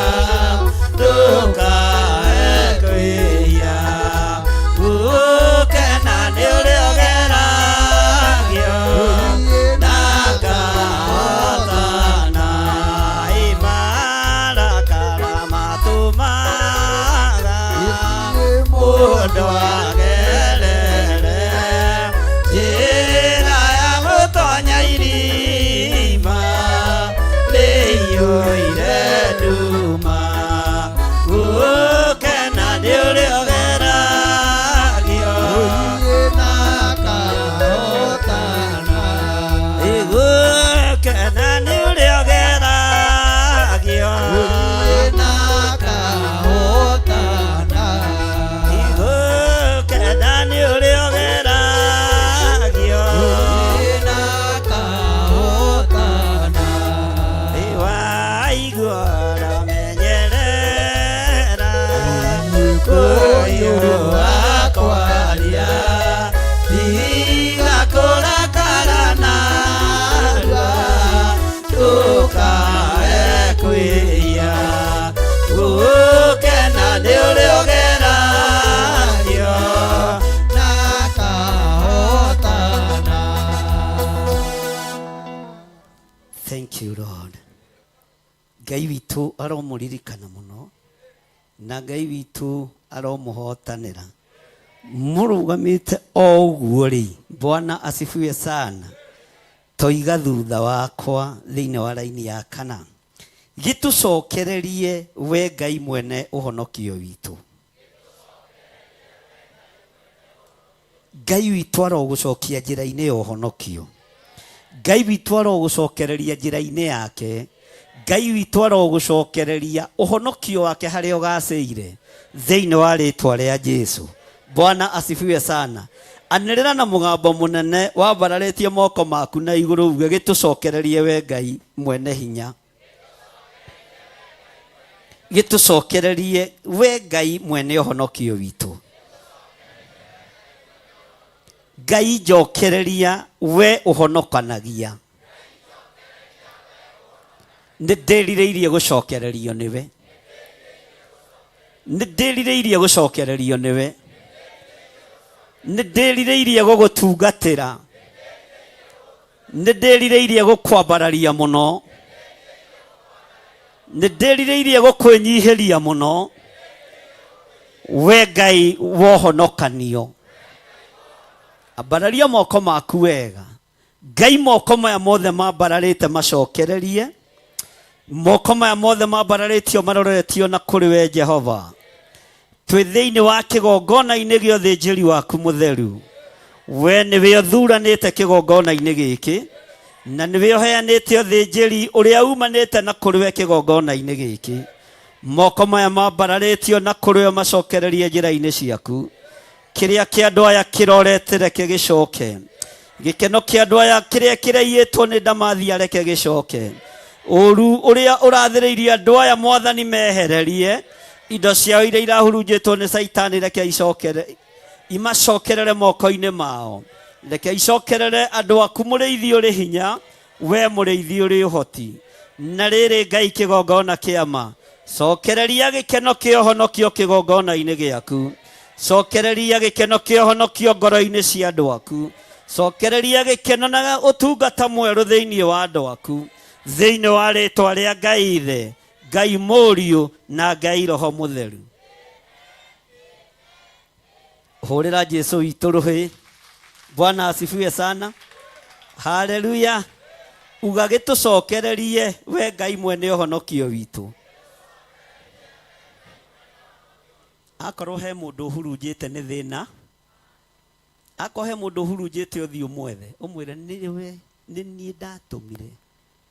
ndukae kwĩhia gukena nĩ ũrĩa ũgeragio na kahotana imarakara matũmaga mũndũ agerere njĩra ya gũtonya irima rĩiyũire nduma gũkena nĩ ũrĩa ũgeragio na kahotana gũkena nĩ ũrĩa ũgeragio na kahotana gũkena nĩ ũrĩa ũgeragio na kahotana iwaigua ramenyerera kuyu akwaria tiga kurakara narua ndukae kwĩhia gũkena nĩ ũrĩa ũgeragio na kahotana. Thank you, Lord. Ngai witũ aromũririkana mũno na Ngai witũ aromũhotanĩra mũrũgamĩte o ũguo rĩ. Bwana asifiwe sana. Toiga thutha wakwa thĩinĩ wa raini ya kana gĩtũcokererie we Ngai mwene ũhonokio witũ. Ngai witũ arogũcokia njĩra-inĩ ya ũhonokio. Ngai witũ arogũcokereria njĩra-inĩ yake. Ngai witũ arogũcokereria ũhonokio wake harĩa ũgacĩire thĩinĩ wa rĩtwa rĩa Jesu. Bwana asifiwe sana. Anĩrĩra na mũgambo mũnene wambararĩtie moko maku na igũrũ uge gĩtũcokererie we Ngai mwene hinya. Gĩtũcokererie we Ngai mwene ũhonokio witũ. Ngai njokereria we ũhonokanagia. Nĩndĩrirĩirie gũcokererio nĩwe. Nĩndĩrirĩirie gũcokererio nĩwe. Nĩndĩrirĩirie gũgũtungatĩra. Nĩndĩrirĩirie gũkwambararia mũno. Nĩndĩrirĩirie gũkwĩnyihĩria mũno. We Ngai wohonokanio. Ambararia moko maku wega. Ngai moko maya mothe mambararĩte macokererie. Moko maya mothe mambararĩtio maroretio na kũrĩ we Jehova. Twĩ thĩinĩ wa kĩgongona-inĩ gĩa ũthĩnjĩri waku mũtheru. We nĩwe ũthuranĩte kĩgongona-inĩ gĩkĩ na nĩwe ũheanĩte ũthĩnjĩri ũrĩa umanĩte na kũrĩ we kĩgongona-inĩ gĩkĩ. Moko maya mambararĩtio na kũrĩ we macokererie njĩra-inĩ ciaku. Kĩrĩa kĩa andũ aya kĩrorete reke gĩcoke. Gĩkeno kĩa andũ aya kĩrĩa kĩraiyĩtwo nĩ ndamathia reke gĩcoke. Ũru ũrĩa ũrathĩrĩirie andũ aya Mwathani mehererie. Indo ciao iria irahurunjĩtwo nĩ Saitani reke icokere. Imacokerere moko-inĩ mao. Reke icokerere andũ aku mũrĩithi ũrĩ hinya. We mũrĩithi ũrĩ ũhoti. Na rĩrĩ Ngai kĩgongona kĩama. Cokereria gĩkeno kĩa ũhonokio kĩgongona-inĩ gĩaku. Cokereria gĩkeno kĩa ũhonokio ngoro-inĩ cia andũ aku. Cokereria gĩkeno na ũtungata mwerũ thĩinĩ wa andũ aku. Thĩinĩ wa rĩtwa rĩa Ngai Ithe, Ngai Mũriũ na Ngai Roho Mũtheru. Hũrĩra Jesu witũ rũhĩ. Bwana asifiwe sana. Haleluya. Uga gĩtũcokererie we Ngai mwene ũhonokio witũ. Akorwo he mũndũ ũhurunjĩte nĩ thĩna, akohe mundu hurunjite uthio mwethe umwire niwe ni ndatumire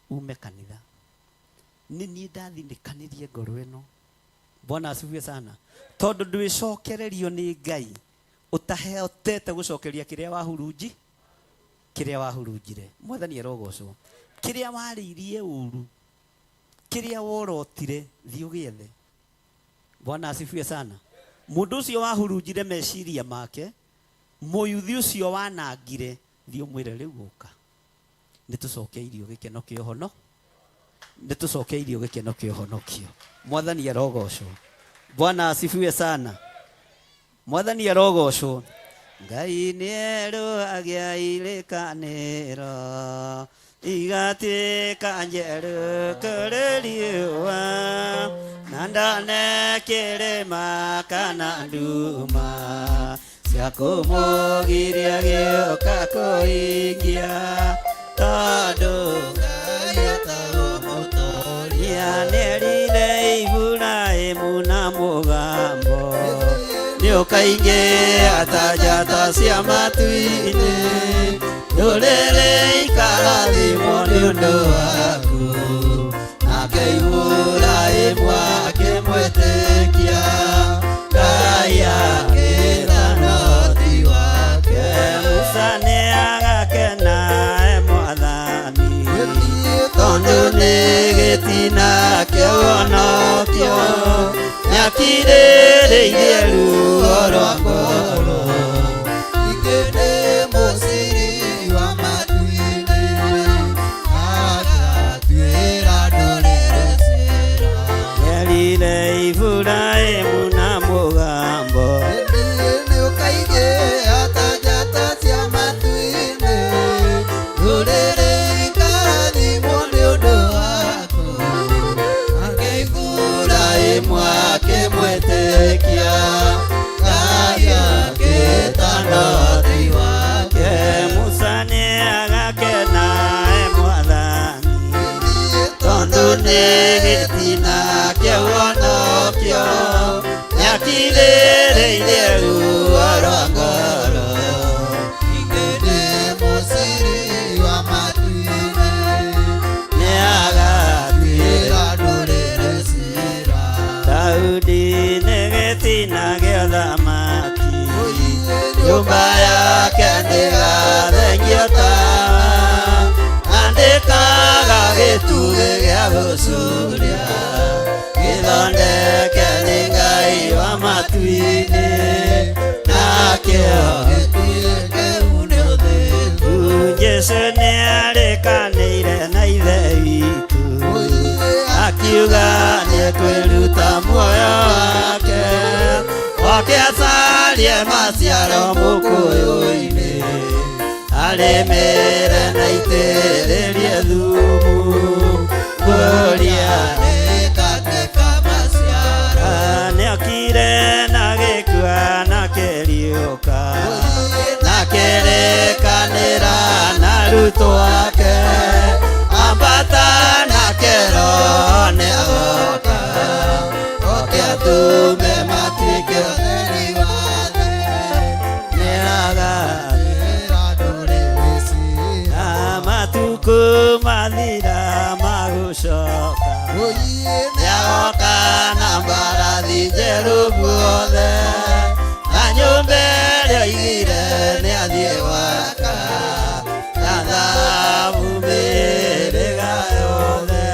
ume kanitha ni ndathindikanirie ngoro ino. Bwana asifiwe sana. Tondu ndwicokererio ni Ngai utahotete gucokeria kiria wahurunjire. Mwathani arogocwo. Kiria wariirie uru, kiria worotire thio giethe. Bwana asifiwe sana. Mundu ucio wahurunjire meciria make, muyuthi ucio wanangire thio mwire riu guka. Nitucokeirio gikeno kiohono, nitucokeirio gikeno kiohonokio. Mwathani arogocwo. Bwana asifiwe sana. Mwathani arogocwo. Ngai nieruhagia irikaniro igatuika njeru kuri riua na ndone kirima kana nduma cia kumugiria gioka kuingia tondu Ngai ataumutoria nerire Iburaimu na mugambo niukaingia atajata cia matu-ini ndurire ikarathimwo ni undu waku nake Iburaimu akimwitikia Ngai akithana-ti wake Musa niagakena Mwathani tondu ni gitina kia wonokio niakirĩrĩirie ruo rwa ngoro ikene mũciri wa matu-inĩ agatuĩra ndũrĩrĩ ciira nĩerire Iburaimu na mũgambo nĩũkaige atanjata cia matu-inĩ ndũrĩrĩ ikarathimwo nĩ ũndũ waku nake Iburaimu akimwitikia Ngai akithana-ti wake Musa niagakena Mwathani tondu ni gitina kia wonokio niakirĩrĩirie ruo rwa ngoro ikene mũciri wa matu-inĩ niagatuĩra ndũrĩrĩ ciira Daudi nĩ gĩtina gĩa thamaki nyũmba yake ndĩgathengio tawa andĩkaga gĩtugĩ gĩa gũcuria gĩthondeke nĩ Ngai wa matu-inĩ nakĩo gĩtuĩke nĩ ũthĩĩtu Jesũ nĩarĩkanĩire na ithe witũ akiuga nĩkwĩruta muoyo wake oke acarie maciaro mũkũyũ-inĩ arĩmĩre na itĩrĩrie thumu kũria nĩkandĩka maciaro nĩokire na gĩkua na kĩriũka na kĩrĩkanĩra na arutwo ake ambata na kero nĩ agoka oke atume matuĩke ũtheri wa thĩ nĩagatĩra ndũrĩrĩ ciira matukũ mathira magũcoka nĩagoka na mbarathi njerũ guothe na nyũmba ĩrĩa oigire nĩathiĩ gwaka na thahabu mĩhĩrĩga yothe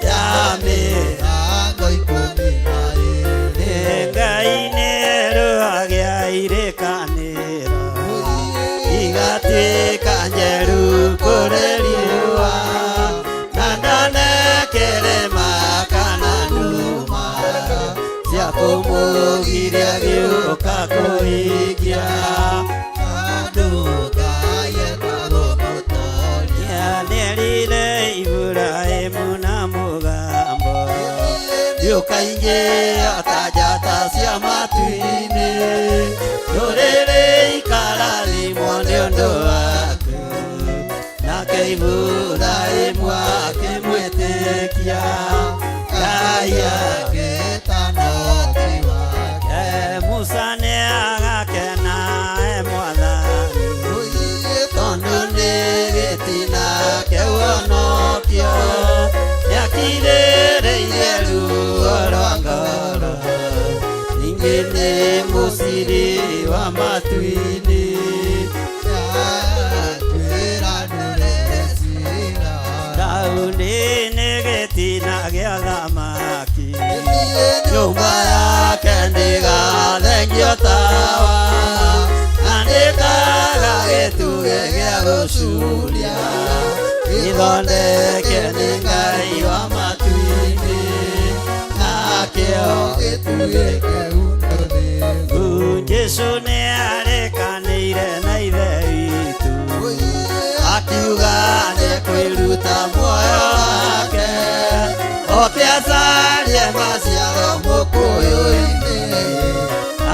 ya mĩrango ikũmi na ĩĩrĩ Ngai nĩerũhagia irĩkanĩro igatuĩka njerũ kũrĩ riũa na ndone kĩrĩma kana nduma cia kũmũgiria gĩũka kũhingia andũ Ngai etagwo mũtoria nĩerire Iburaimu na mũgambo ndiũkaingĩra ta njata cia matu-inĩ ndũrĩrĩ ikarathimwo nĩ ũndũ waku nake Iburaimu akĩmwĩtĩkia Ngai agĩtana-ti wake Musa nĩagakena Mwathani thamaki nyumba yake ndigathengio tawa andĩkaga gĩtugĩ gĩa gũcuria gĩthondeke nĩ Ngai wa matu-inĩ nakĩo gĩtugĩ kĩu Jesũ nĩ arekanĩire na ithe witũ akiuga nĩ kwĩruta muoyo wake oke acarie maciaro mũkũyũ-inĩ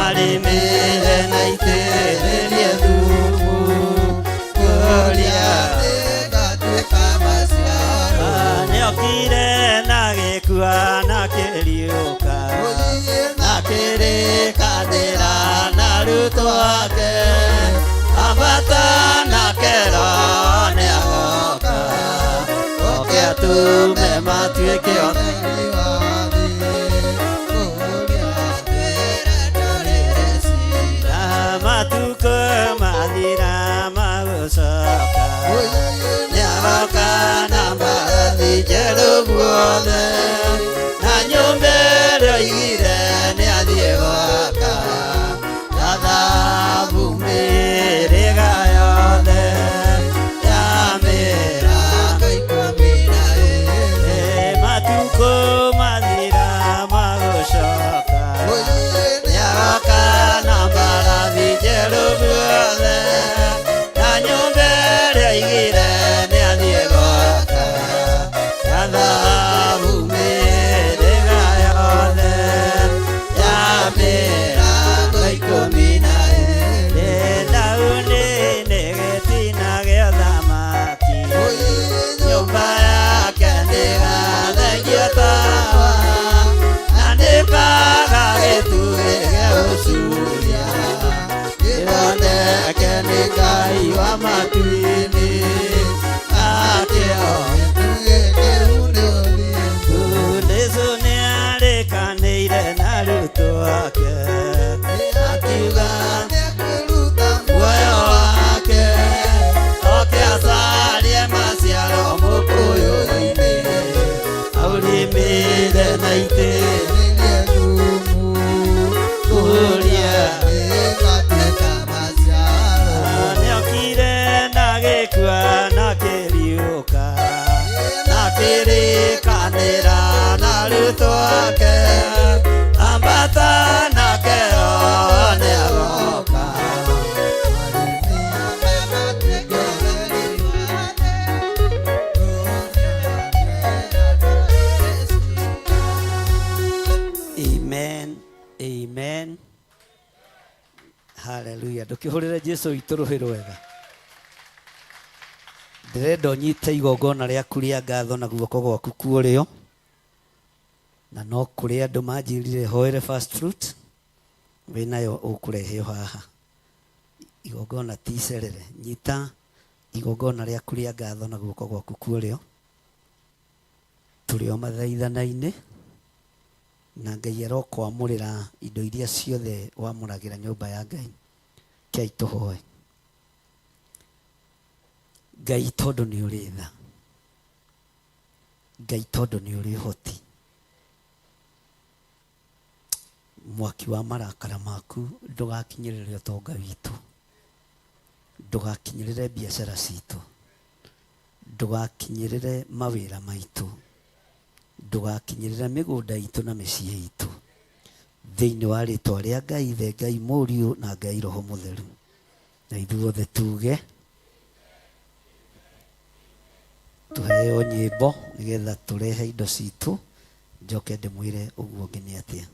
arĩmĩre na itĩrĩrie thumu kũria gĩgatuĩka maciaro nĩokire na gĩkua na kĩriũka na kĩrĩkanĩra na arutwo ake ambata na kero nĩ agoka oke atume matuĩke ũtheri wa thĩ kũria mbere ndorere cira matukũ mathira magũcoka nĩ agoka na mbarathi njerũ guothe na nyũmba ĩrĩa oigire nĩ athiĩ gwaka na thahabu mĩhĩrĩga yothe ya mĩrango ikũmi na ĩĩrĩ matukũ mathira magũcoka nĩ agoka na mbarathi njerũ guothe na nyũmba ĩrĩa oigire nĩ athiĩ gwaka na thahabu mĩhĩrĩga yothe ya mĩrango ikũmi na ĩĩrĩ ndauni-inĩ gĩtina gĩa thamaki nyũmba yake ndĩgathengio tawa na ndĩkaga gĩtugĩ gĩa gũcuria gĩthondeke nĩ Ngai wa matu-inĩ akĩo gĩtugĩ kĩu nĩ ũthiũ Jesũ nĩ arĩkanĩire na arutwo ake akiuga nĩekũruta muoyo wake oke acarie maciaro mũkũyũ-inĩ aũrĩmĩre na itĩrĩrie thumu kũria gĩgatuĩka maciaro nĩokire na gĩkua na kĩriũka na kĩrĩkanĩra na arutwo ake ambata na kero nĩ agoka Amen. Amen. Hallelujah. Ndũkĩhũrĩre Jesũ witũ rũhĩ rwega. Ndĩrenda ũnyite igongona rĩaku rĩa ngatho na guoko gwaku kuũrĩo na no kũrĩ andũ manjĩrire hoere first fruit wĩnayo ũkũrehe haha igongona ti icerere nyita igongona rĩaku rĩa ngatho na guoko gwaku kuũrĩo tũrĩ o mathaithana-inĩ na Ngai arokwamũrĩra indo iria ciothe wamũragĩra nyũmba ya Ngai kĩai tũhoe Ngai tondũ nĩ ũrĩ tha Ngai tondũ nĩ ũrĩ ũhoti mwaki wa marakara maku ndũgakinyĩrĩre ũtonga witũ ndũgakinyĩrĩre biacara citũ ndũgakinyĩrĩre mawĩra maitũ ndũgakinyĩrĩre mĩgũnda itũ na mĩciĩ itũ thĩinĩ wa rĩtwa rĩa Ngai ithe Ngai mũriũ na Ngai roho mũtheru na ithuothe tuge tuheo nyĩmbo nĩgetha tũrehe indo citũ njoke ndĩmwĩre ũguo ũngĩ nĩ atĩa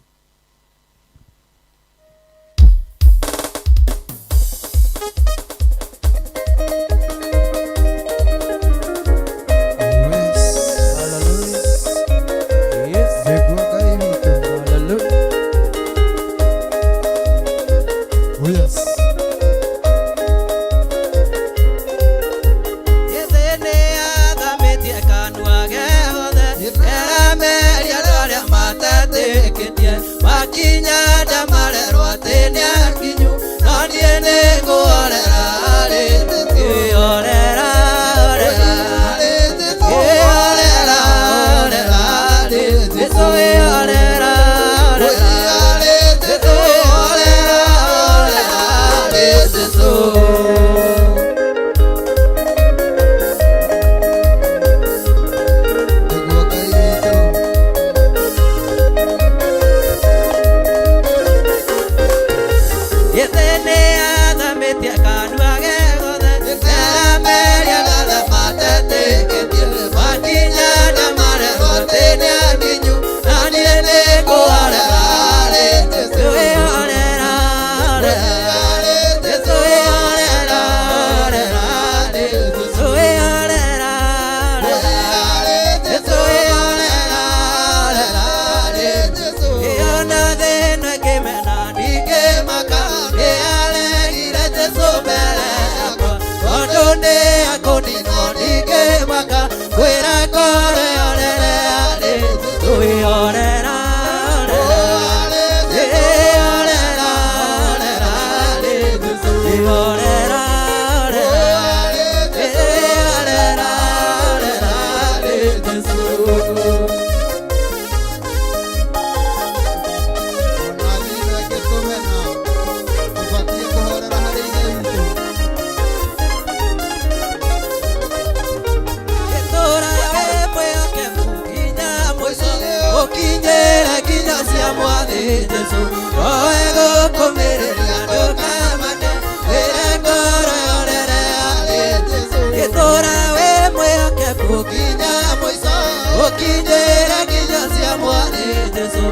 Jesu oego komereria ndokamake wegoro yorere Jesu Gitora we mweoke kukinya mwiso ukinyira kinya cia mwane Jesu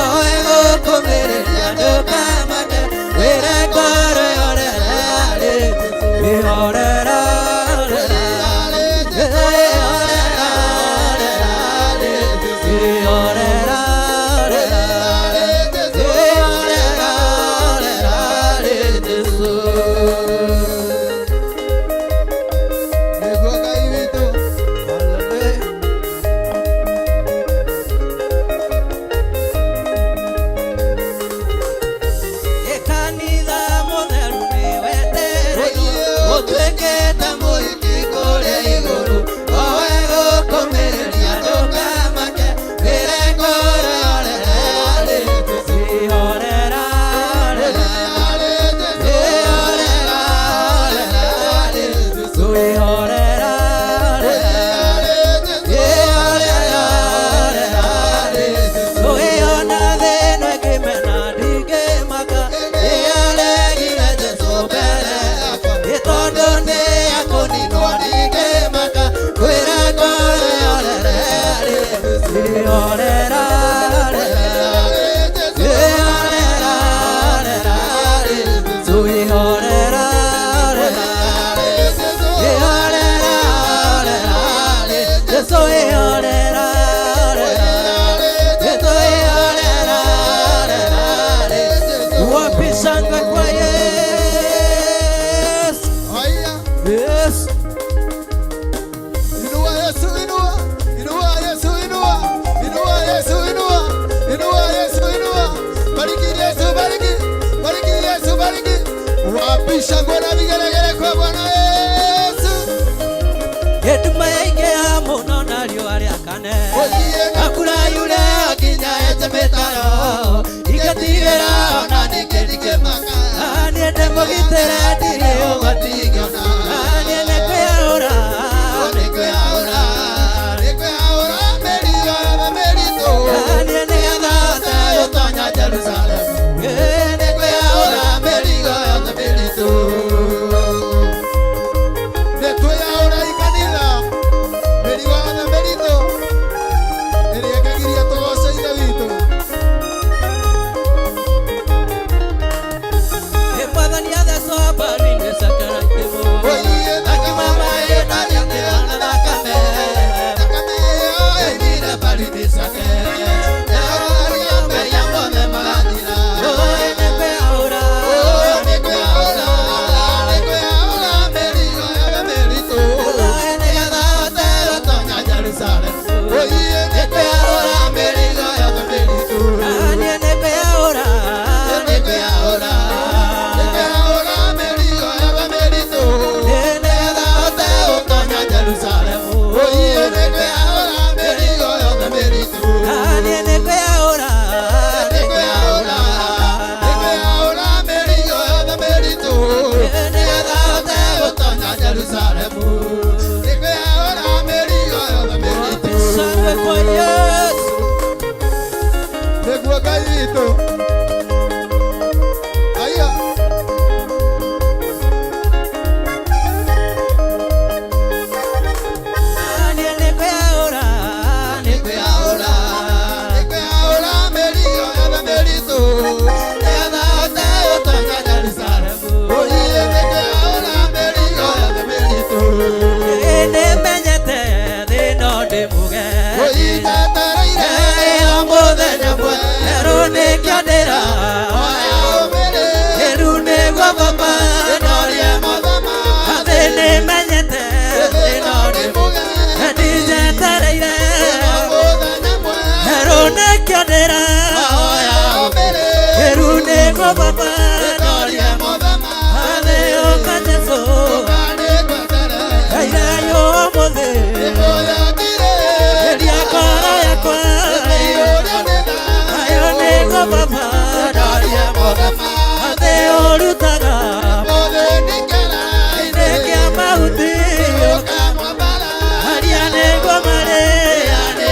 oego komereria ndokamake wegoro yorere Jesu yorera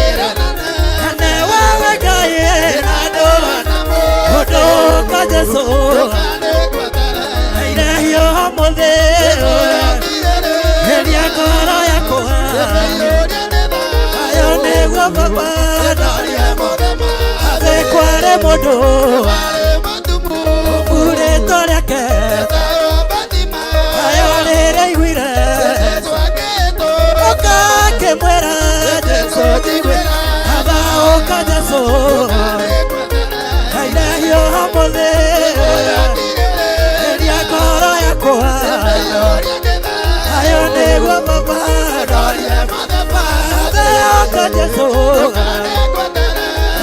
Ane wawe gaye na do Jesu Airehio mothe Eria ngoro yakwa Ayo nĩguo baba Athekware mũndũ Mũrĩtwo rĩake Ayo rĩrĩiguire Oka akĩmwĩra Jesu njiguĩra Aba oka Jesu Airehio mothe Eria ngoro yakwa Ayo nĩguo baba Oka Jesu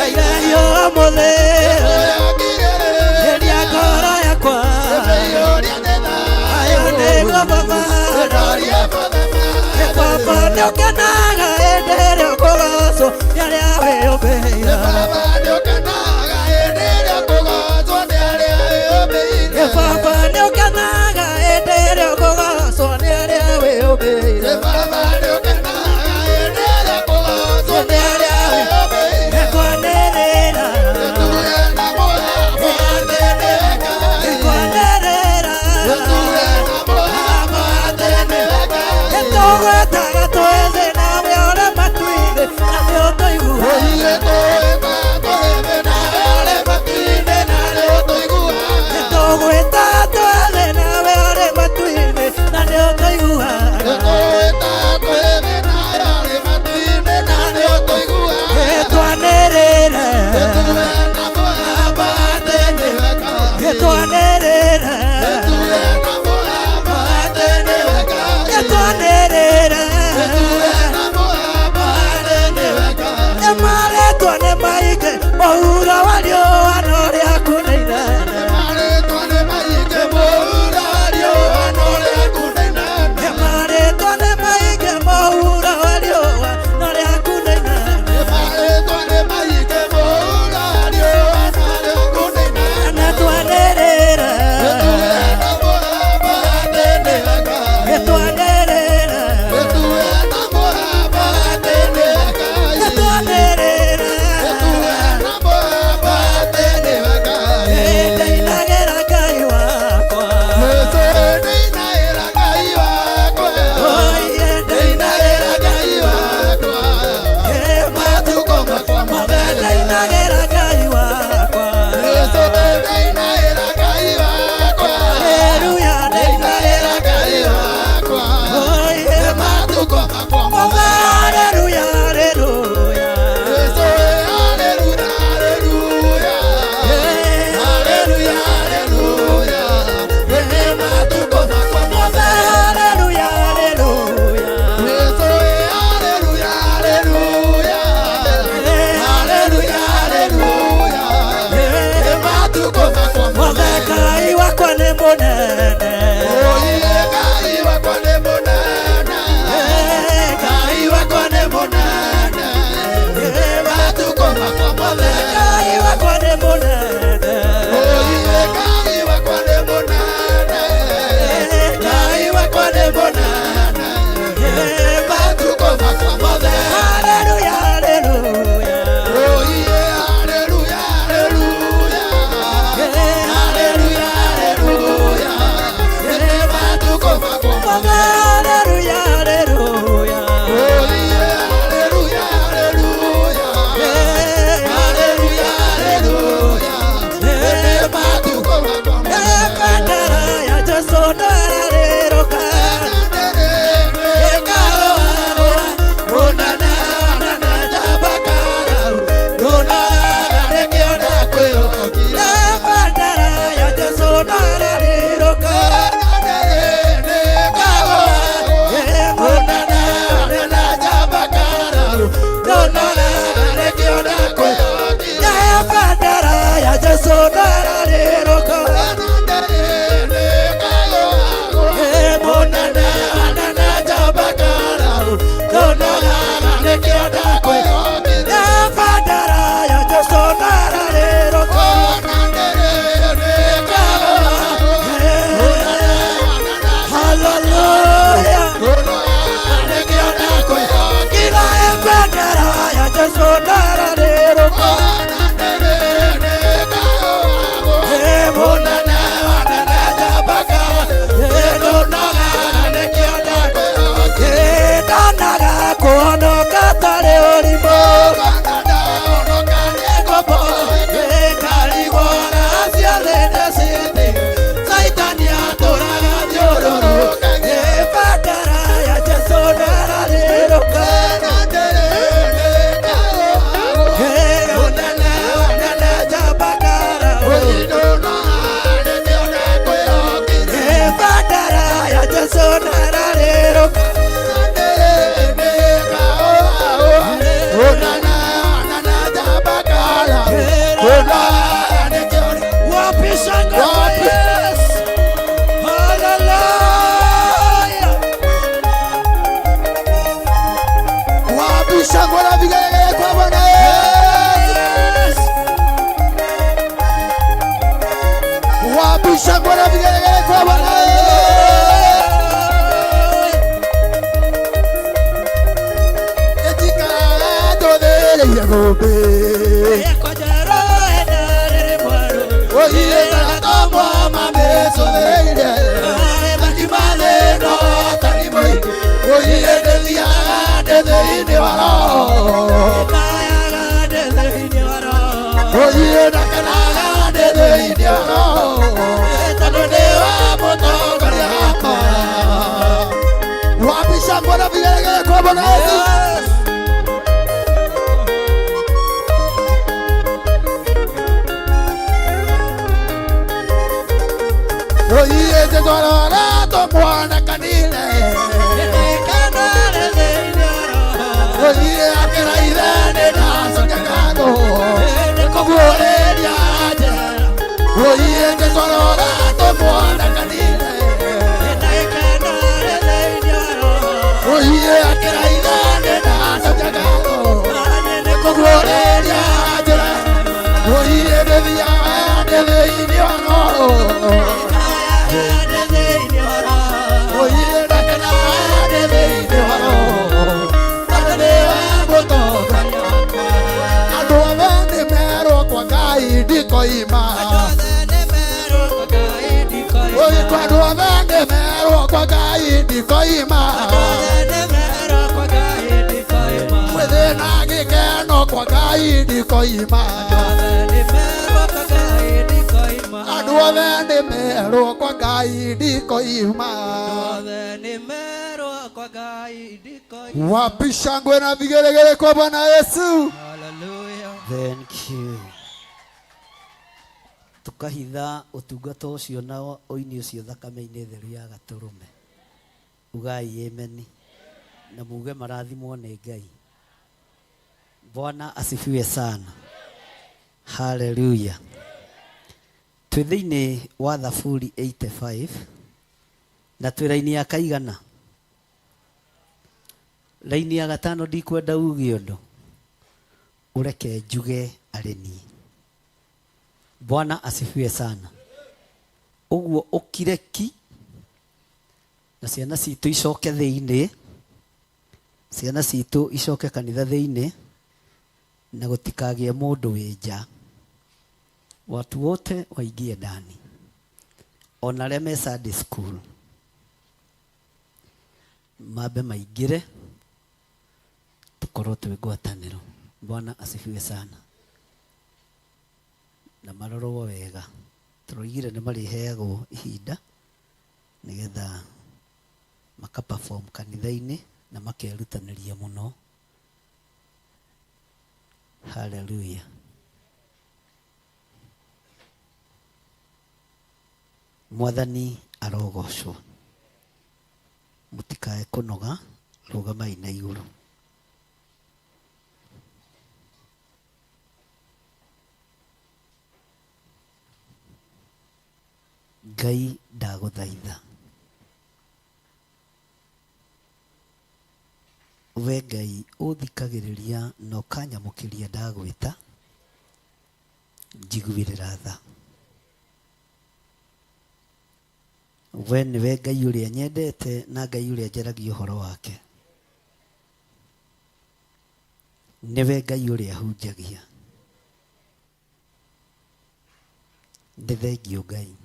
Airehio mothe Eria ngoro yakwa Ayo nĩguo baba Baba nĩũkenaga hĩndĩ ĩrĩa ũkũgocwo nĩ arĩa wĩyũmbĩire Baba nĩũkenaga hĩndĩ ĩrĩa ũkũgocwo nĩ arĩa wĩyũmbĩire Mohura walio anoria kunaina Mohura walio anoria kunaina Mare tone maige mohura walio anoria kunaina Mare tone maige mohura walio anoria kunaina Na tuanerera Oye ndethiaga ndĩ thĩinĩ wa roho. Oye ndakenaga ndĩ thĩinĩ wa roho. Tondũ ndĩ wa mũtongoria wakwa. Wapi shangwe na vigelegele kwa Bwana Yesu? Oye tetwarora tomwana kanile. Oye akeraire nĩndacokekano nĩkũguũrĩria njĩra. Oye tetwarora tomwana kanile. Oye akeraire nĩndacokekano nĩkũguũrĩria njĩra. Oye ndĩthiaga ndĩ thĩinĩ wa roho. Oye ndakenaga ndĩ thĩinĩ wa roho. Tondũ ndĩ wa mũtongoria wakwa. Andũ othe nĩmerwo kwa Ngai ndikoima. Oye andũ othe nĩmerwo kwa Ngai ndikoima. Mwĩthĩ gĩkeno kwa Ngai ndikoima. Andũ othe nĩmerwo kwa Ngai ndikoima. Wapi shangwe na vigelegele kwa Bwana Yesu? Thank you. Tukahitha ũtungata ũcio na ũini ũcio thakame-inĩ theru ya Gatũrũme. Ugai amen. Na muge marathimwo nĩ Ngai. Bwana asifiwe sana. Hallelujah. Twĩ thĩinĩ wa Thaburi 85 na twĩ raini ya kaigana. Raini ya gatano ndikwenda uge ũndũ. Ureke njuge arĩ niĩ. Bwana asifiwe sana. Ũguo ũkireki na ciana citũ icoke thĩinĩ. Ciana citũ icoke kanitha thĩinĩ na gũtikagĩe mũndũ wĩ nja. Watu wote waingie ndani. Ona arĩa me Sunday school mabe maingĩre tukorwo twĩ ngwatanĩro. Bwana asifiwe sana. Na marorwo wega. Tũroigire nĩ marĩheagwo ihinda nĩgetha makaperform kanitha-inĩ na makerutanĩria mũno. Hallelujah. Mwathani arogocwo. Mũtikae kũnoga, rũgamai na igũrũ. Ngai ndagũthaitha. We Ngai ũthikagĩrĩria na ũkanyamũkĩria ndagwĩta. Njiguĩrĩra tha. We nĩwe Ngai ũrĩa nyendete na Ngai ũrĩa njaragia ũhoro wake. Nĩwe Ngai ũrĩa hunjagia. Nĩ thengio Ngai.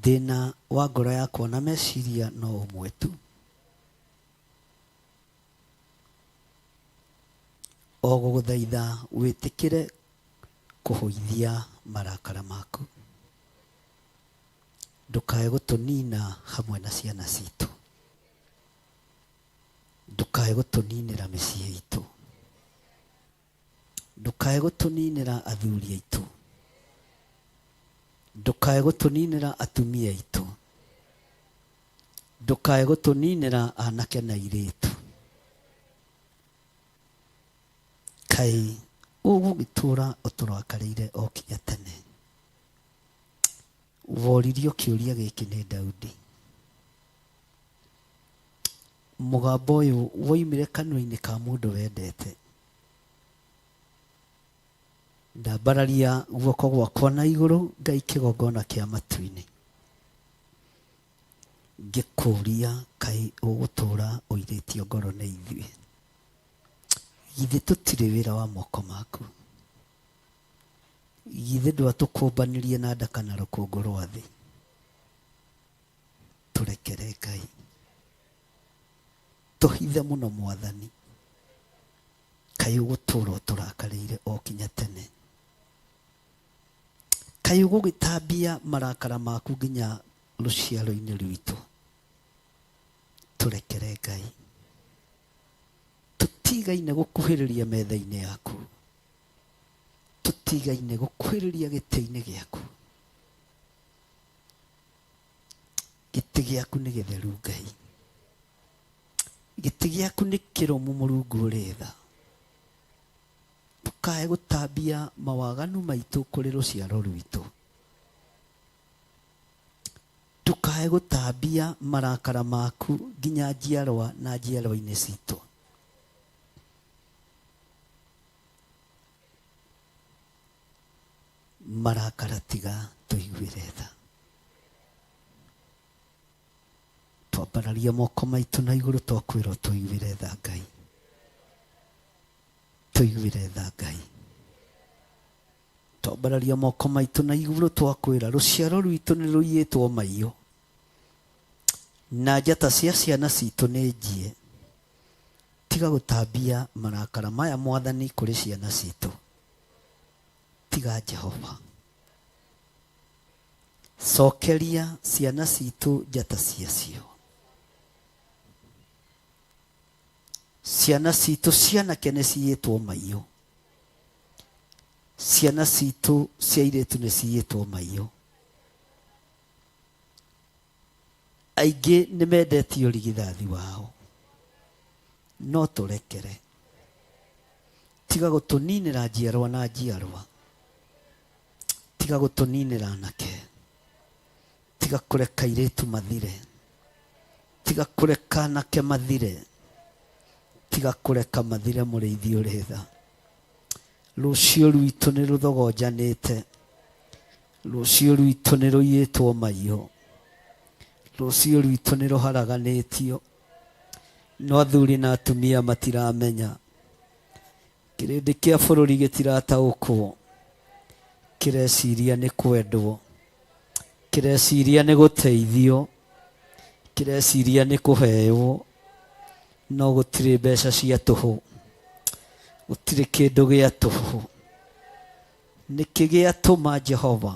Thĩna wa ngoro yakwa na meciria no ũmwe tu. O gũgũthaitha wĩtĩkĩre kũhũithia marakara maku. Ndũkae gũtũnina hamwe na ciana citũ. Ndũkae gũtũninĩra mĩciĩ itũ. Ndũkae gũtũninĩra athuri aitũ. Ndũkae gũtũninĩra atumia aitũ. Ndũkae gũtũninĩra anake na airĩtu. Kaĩ ũgũgĩtũra ũtũrakarĩire o kinya tene. Woririo kĩũria gĩkĩ nĩ Daudi. Mũgambo ũyũ woimire kanua-inĩ ka mũndũ wendete. Ndambararia guoko gwakwa na igũrũ Ngai kĩgongona kĩa matu-inĩ. Ngĩkũria kaĩ ũgũtũra ũirĩtio ngoro nĩ ithuĩ. Githĩ tũtirĩ wĩra wa moko maku. Githĩ ndwatũkũmbanĩrie na nda kana rũkũngũ rwa thĩ. tũhithe mũno Mwathani, kaĩ ũgũtũũra ũtũrakarĩire o kinya tene, kaĩ ũgũgĩtambia marakara maku nginya rũciaro-inĩ rwitũ. Tũrekere Ngai, tũtigaine gũkuhĩrĩria metha-inĩ yaku, tũtigaine gũkuhĩrĩria gĩtĩ-inĩ gĩaku. Gĩtĩ gĩaku nĩ gĩtheru Ngai, gĩtĩ gĩaku nĩ kĩrũmu Mũrungu ũrĩ tha. Ndũkae gũtambia mawaganu maitũ kũrĩ rũciaro rwitũ, ndũkae gũtambia marakara maku nginya njiarwa na njiarwa-inĩ citũ. Marakara tiga tũiguĩre tha. Twambararia moko maitũ na igũrũ twakwĩrwo tũiguĩre tha Ngai, tũiguĩre tha Ngai. Twambararia moko maitũ na igũrũ twakwĩra rũciaro rwitũ nĩ rũiyĩtwo maiyũ, na njata cia ciana citũ nĩ njie. Tiga gũtambia marakara maya Mwathani kũrĩ ciana citũ, tiga Jehova. Cokeria ciana citũ njata ciacio, ciana citũ cianake nĩ ciyĩtwo maiyũ, ciana citũ cia airĩtu nĩ ciyĩtwo maiyũ. Aingĩ nĩ mendetio ũrigithathi wao, no tũrekere. Tiga gũtũninĩra njiarwa na njiarwa, tiga gũtũninĩra anake, tiga kũreka airĩtu mathire, tiga kũreka anake mathire, tiga kũreka mathire Mũrĩithi ũrĩ tha. Rũciũ rwitũ nĩ rũthogonjanĩte, rũciũ rwitũ nĩ rũiyĩtwo maiyũ, rũciũ rwitũ nĩ rũharaganĩtio, no athuri na atumia matiramenya. Kĩrĩndĩ kĩa bũrũri gĩtirataũkwo, kĩreciria nĩ kwendwo, kĩreciria nĩ gũteithio, kĩreciria nĩ kũheo, no gũtirĩ mbeca cia tũhũ, gũtirĩ kĩndũ gĩa tũhũ. Nĩkĩ gĩatũma Jehova,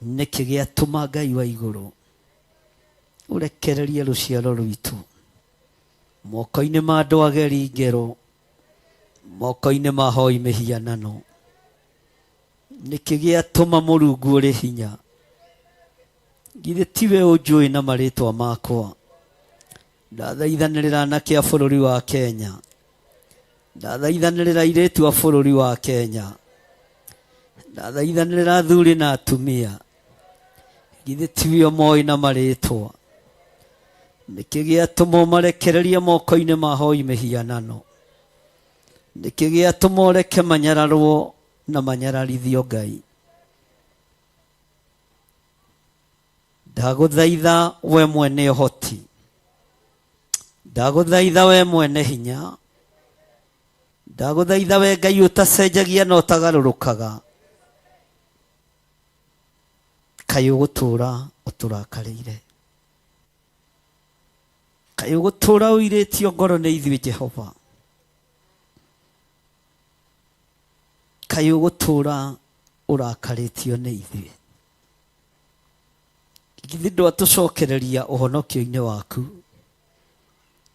nĩkĩ gĩatũma Ngai wa igũrũ ũrekererie rũciaro rwitũ moko-inĩ ma andũ ageri ngero, moko-inĩ ma hoi mĩhianano? Nĩkĩ gĩatũma Mũrungu ũrĩ hinya, githĩ tiwe ũnjũĩ na marĩtwa makwa? Ndathaithanĩrĩra anake a bũrũri wa Kenya, ndathaithanĩrĩra airĩtu a bũrũri wa Kenya, ndathaithanĩrĩra athuri na atumia, githĩ tiwe ũmoĩ na marĩtwa? Nĩkĩ gĩatũma ũmarekererie moko-inĩ ma hoi mĩhianano? Nĩkĩ gĩatũma ũreke manyararwo na manyararithio Ngai? Ndagũthaitha we mwene ũhoti, ndagũthaitha we mwene hinya, ndagũthaitha we Ngai ũtacenjagia na ũtagarũrũkaga, kaĩ ũgũtũũra ũtũrakarĩire, kaĩ ũgũtũũra ũirĩtio ngoro nĩ ithuĩ Jehova, kaĩ ũgũtũũra ũrakarĩtio nĩ ithuĩ? Githĩ ndwatũcokereria ũhonokio-inĩ waku?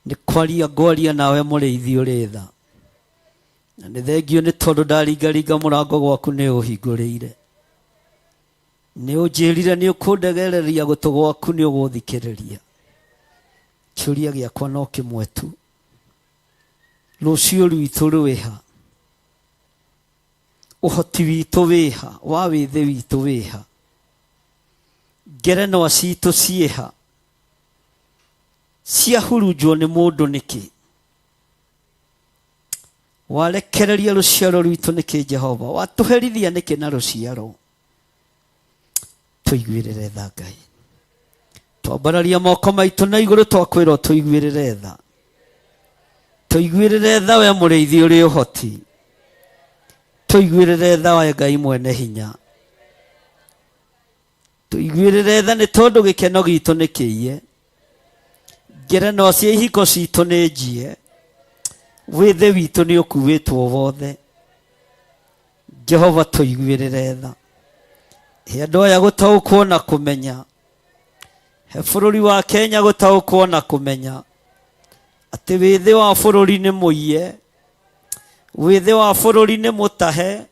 Nĩ kwaria ngwaria nawe Mũrĩithi ũrĩ tha, na nĩ thengio nĩ tondũ ndaringaringa mũrango gwaku nĩ ũhingũrĩire. Nĩ ũnjĩrire nĩ ũkũndegereria gũtũ gwaku nĩ ũgũthikĩrĩria. Kĩũria gĩakwa no kĩmwe tu, rũciũ rwitũ rwĩha, ũhoti witũ wĩha, wa wĩthĩ witũ wĩha, ngerenwa citũ ciĩha, ciahurunjwo nĩ mũndũ nĩkĩ? Warekereria rũciaro rwitũ nĩkĩ Jehova? Watũherithia nĩkĩ na rũciaro? Tũiguĩrĩre tha Ngai, twambararia moko maitũ na igũrũ twakwĩrwo tũiguĩrĩre tha, tũiguĩrĩre tha we Mũrĩithi ũrĩ ũhoti, tũiguĩrĩre tha we Ngai mwene hinya, tũiguĩrĩre tha nĩ tondũ gĩkeno gitũ nĩ kĩiye. ngerenwa cia ihiko citũ nĩ njie, wĩthĩ witũ nĩ ũkuĩtwo wothe. Jehova tũiguĩrĩre tha, he andũ aya gũtaũkwo na kũmenya, he bũrũri wa Kenya gũtaũkwo na kũmenya atĩ wĩthĩ wa bũrũri nĩ mũiye, wĩthĩ wa bũrũri nĩ mũtahe.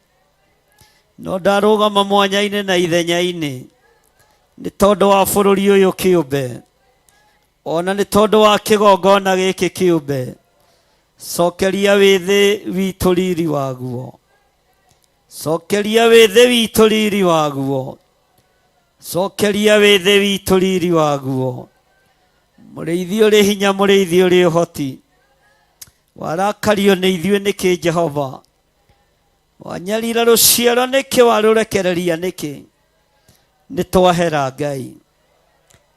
No ndarũgama mwanya-inĩ na ithenya-inĩ nĩ tondũ wa bũrũri ũyũ kĩũmbe, ona nĩ tondũ wa kĩgongona gĩkĩ kĩũmbe. Cokeria wĩthĩ witũ riri waguo, cokeria wĩthĩ witũ riri waguo, cokeria wĩthĩ witũ riri waguo. Mũrĩithi ũrĩ hinya, mũrĩithi ũrĩ ũhoti, warakario nĩ ithuĩ nĩkĩ Jehova? Wanyarira rũciaro nĩkĩ? Warũrekereria nĩkĩ? Nĩ twahera Ngai,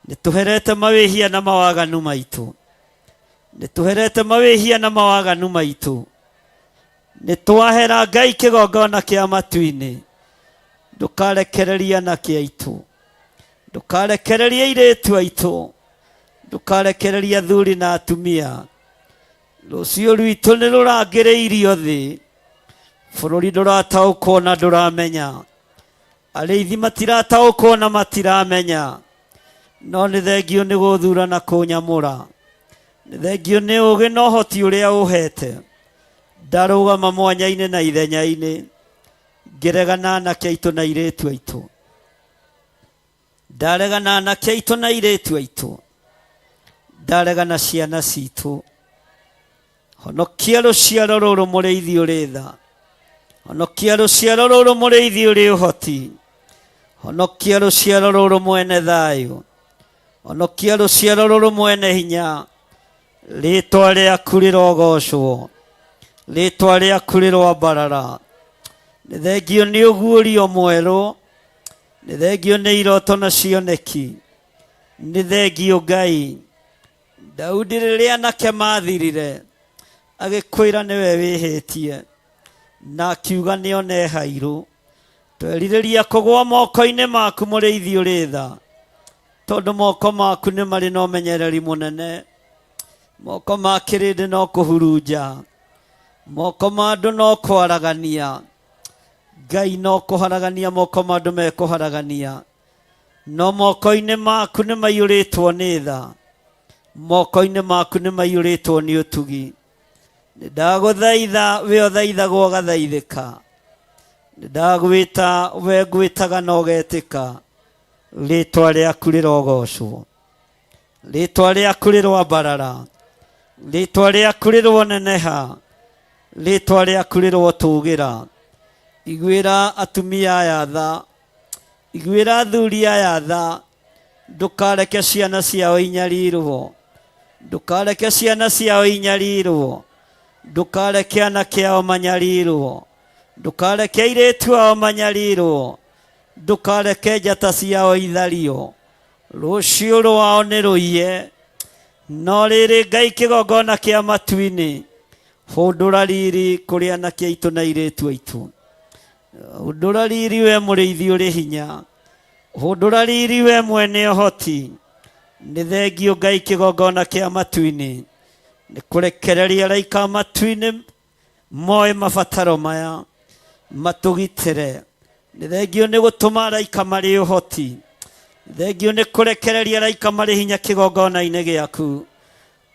nĩ tũherete mawĩhia na mawaganu maitũ, nĩ tũherete mawĩhia na mawaganu maitũ, nĩ twahera Ngai kĩgongona kĩa matu-inĩ. Ndũkarekereria na kĩaitũ, ndũkarekereria airĩtu aitũ, ndũkarekereria athuri na atumia. Rũciũ rwitũ nĩ rũrangĩrĩirio thĩ, bũrũri ndũrataũkwo na ndũramenya, arĩithi matirataũkwo na matiramenya. No nĩ thengio nĩ gũthura na kũnyamũra, nĩ thengio nĩ ũũgĩ na ũhoti ũrĩa ũhete. Ndarũgama mwanya-inĩ na ithenya-inĩ, ngĩregana anake aitũ na airĩtu aitũ, ndaregana anake aitũ na airĩtu aitũ, ndaregana ciana citũ. Honokia rũciaro rũrũ mũrĩithi ũrĩ tha, honokia rũciaro rũrũ mũrĩithi ũrĩ ũhoti, honokia rũciaro rũrũ mwene thayũ, honokia rũciaro rũrũ mwene hinya. Rĩĩtwa rĩaku rĩrogocwo, rĩĩtwa rĩaku rĩrwambarara. Nĩ thengio nĩ ũguũrio mwerũ, nĩ thengio nĩ iroto na cioneki, nĩ thengio Ngai. Daudi rĩrĩa anake mathirire agĩkwĩra nĩwe wĩhĩtie, na akiuga nĩone hairũ. Twerirĩria kũgwa moko-inĩ maku mũrĩithi ũrĩ tha, tondũ moko maku nĩ marĩ na ũmenyereri mũnene. Moko ma kĩrĩndĩ no kũhurunja, moko ma andũ no kwaragania. Ngai no kũharagania, moko ma andũ mekũharagania. No moko-inĩ maku nĩ maiyũrĩtwo nĩ tha, moko-inĩ maku nĩ maiyũrĩtwo nĩ ũtugi. Nĩ ndagũthaitha we ũthaithagwo ũgathaithĩka, nĩ ndagwĩta we ngwĩtaga na ũgetĩka. Rĩĩtwa rĩaku rĩrogocwo, rĩĩtwa rĩaku rĩrwambarara, rĩĩtwa rĩaku rĩrwoneneha, rĩĩtwa rĩaku rĩrwotũgĩra. Iguĩra atumia aya tha, iguĩra athuri aya tha. Ndũkareke ciana ciao inyarirwo, ndũkareke ciana ciao inyarirwo, ndũkareke anake ao manyarirwo, ndũkareke airĩtu ao manyarirwo, ndũkareke njata ciao ithario. Rũciũ rwao nĩ rũiye, no rĩrĩ Ngai kĩgongona kĩa matu-inĩ. Hũndũra riri kũrĩ anake aitũ na airĩtu aitũ, hũndũra riri we mũrĩithi ũrĩ hinya, hũndũra riri we mwene ũhoti. Nĩ thengio Ngai kĩgongona kĩa matu-inĩ, nĩ kũrekereria araika matu-inĩ moe mabataro maya, matũgitĩre. Nĩ thengio nĩ gũtũma araika marĩ ũhoti, thengio nĩ kũrekereria araika marĩ hinya kĩgongona-inĩ gĩaku.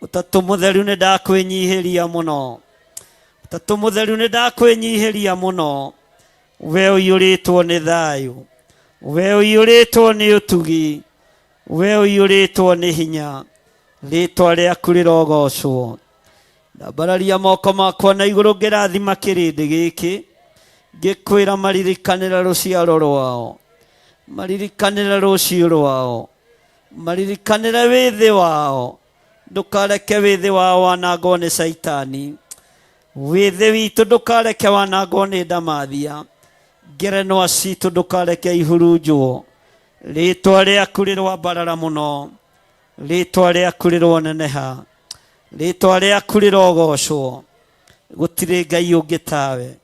Ũtatũ mũtheru nĩ ndakwĩnyihĩria mũno, ũtatũ mũtheru nĩ ndakwĩnyihĩria mũno. We ũiyũrĩtwo nĩ thayũ, we ũiyũrĩtwo nĩ ũtugi, we ũiyũrĩtwo nĩ hinya. Rĩĩtwa rĩaku rĩrogocwo. Ndambararia moko makwa na igũrũ ngĩrathima kĩrĩndĩ gĩkĩ, ngĩkwĩra maririkanĩra rũciaro rwao, maririkanĩra rũciũ rwao, maririkanĩra wĩthĩ wao. Ndũkareke wĩthĩ wao wanangwo nĩ Saitani, wĩthĩ witũ ndũkareke wanangwo nĩ ndamathia. Ngerenwa citũ ndũkareke ihurunjwo. Rĩĩtwa rĩaku rĩrwambarara mũno, rĩĩtwa rĩaku rĩrwoneneha, rĩĩtwa rĩaku rĩrogocwo. Gũtirĩ Ngai ũngĩ tawe.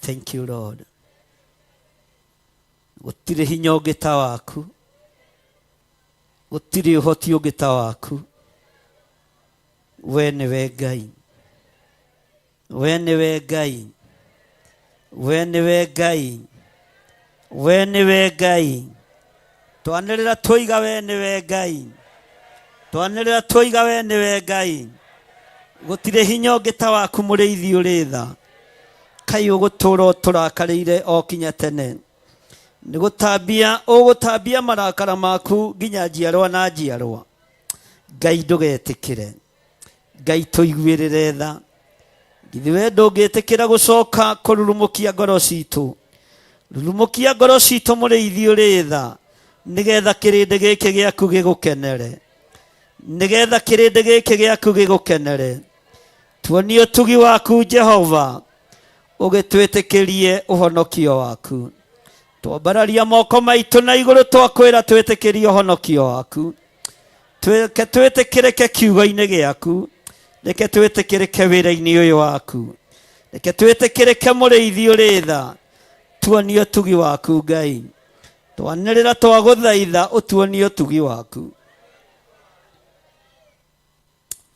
Thank you Lord. Gũtirĩ hinya ũngĩ ta waku, gutiri uhoti ungi ta waku we niwe Ngai we niwe Ngai we niwe Ngai we niwe Ngai twanirira twiga we niwe Ngai twanirira twiga we niwe Ngai gutire hinya ungi ta waku muriithi uri tha kai ugutura turakarire o kinya tene ni gutambia marakara maku nginya njiarwa na njiarwa Ngai ndugetikire Ngai tuiguirire tha githi we ndungitikira gucoka kururumukia ngoro citu rurumukia ngoro citu muriithi uri tha nigetha kirindi giki giaku gigukenere nigetha kirindi giki giaku gigukenere tuonie utugi waku Jehova ugitwitikirie uhonokio waku twambararia moko maitu na iguru twakwira twitikirie uhonokio waku twĩtĩkĩrĩke kiugo-inĩ gĩaku reke twĩtĩkĩrĩke wĩra-inĩ ũyũ waku reke twĩtĩkĩrĩke mũrĩithi ũrĩ tha tuonie ũtugi waku Ngai twanĩrĩra twagũthaitha ũtuonie ũtugi waku.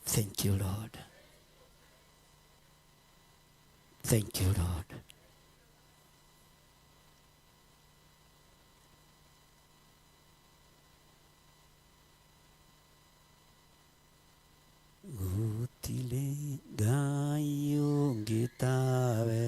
Thank you, Lord. Thank you, Lord. Gutile Ngai ũngĩ tawe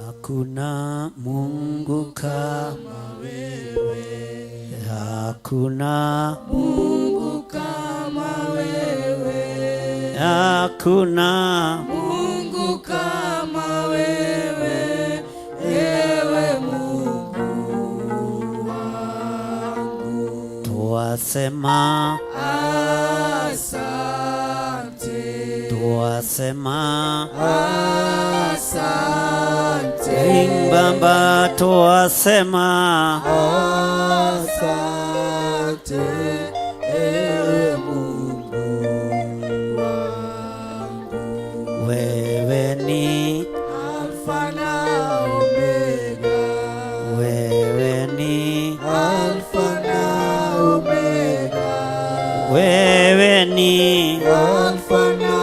hakuna Mungu kama wewe, hakuna Mungu kama wewe, hakuna Mungu kama wewe, ewe Mungu wangu. Twasema asante, twasema asante, Baba twasema asante, ewe Mungu wangu. Wewe ni Alfa na Omega, wewe ni Alfa na Omega, wewe ni Alfa na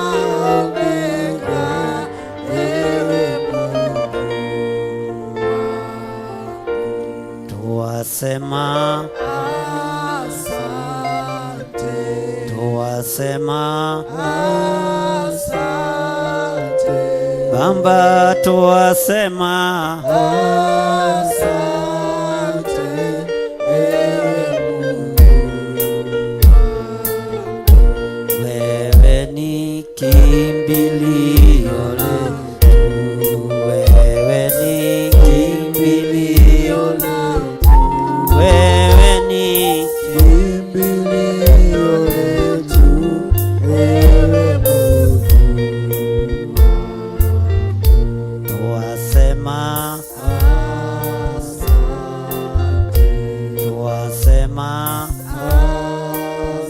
Omega, ewe Mungu wangu. Twasema asante, twasema asante, Baba twasema asante, ewe Mungu wangu. Wewe ni kimbilio letu, wewe ni kimbilio letu, wewe ni kimbilio letu, ewe Mungu. Twasema asante, twasema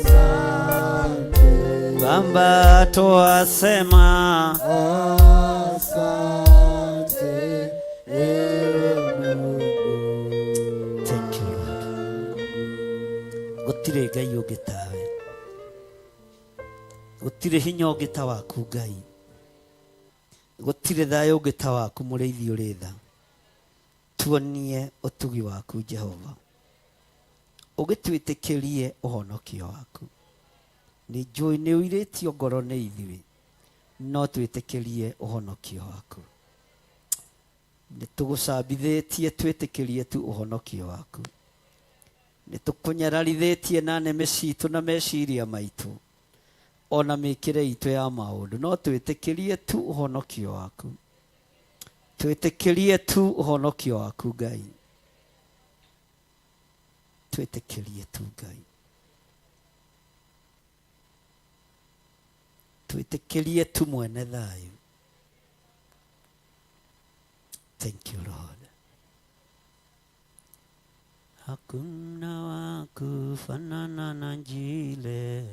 asante, Baba twasema asante, ewe Mungu. Thank you, Lord. Gutire Ngai ũngĩ tawe, gutire hinya ũngĩ ta waku Ngai, gutire thayũ ũngĩ ta waku mũrĩithi ũrĩ tha. Tuonie ũtugi waku Jehova, ũgĩtwĩtĩkĩrie ũhonokio waku. Nĩ njũĩ nĩ ũirĩtio ngoro nĩ ithuĩ, no twĩtĩkĩrie ũhonokio waku. Nĩ tũgũcambithĩtie twĩtĩkĩrie tu ũhonokio waku. Nĩ tũkũnyararithĩtie na nĩmĩ citũ na meciria maitũ ona mĩkĩre itũ ya maũndũ, no twĩtĩkĩrie tu ũhonokio waku, twĩtĩkĩrie tu ũhonokio waku Ngai, twĩtĩkĩrie tu Ngai, twĩtĩkĩrie tu mwene thayũ. Thank you, Lord. Hakuna wa kufanana na Njile,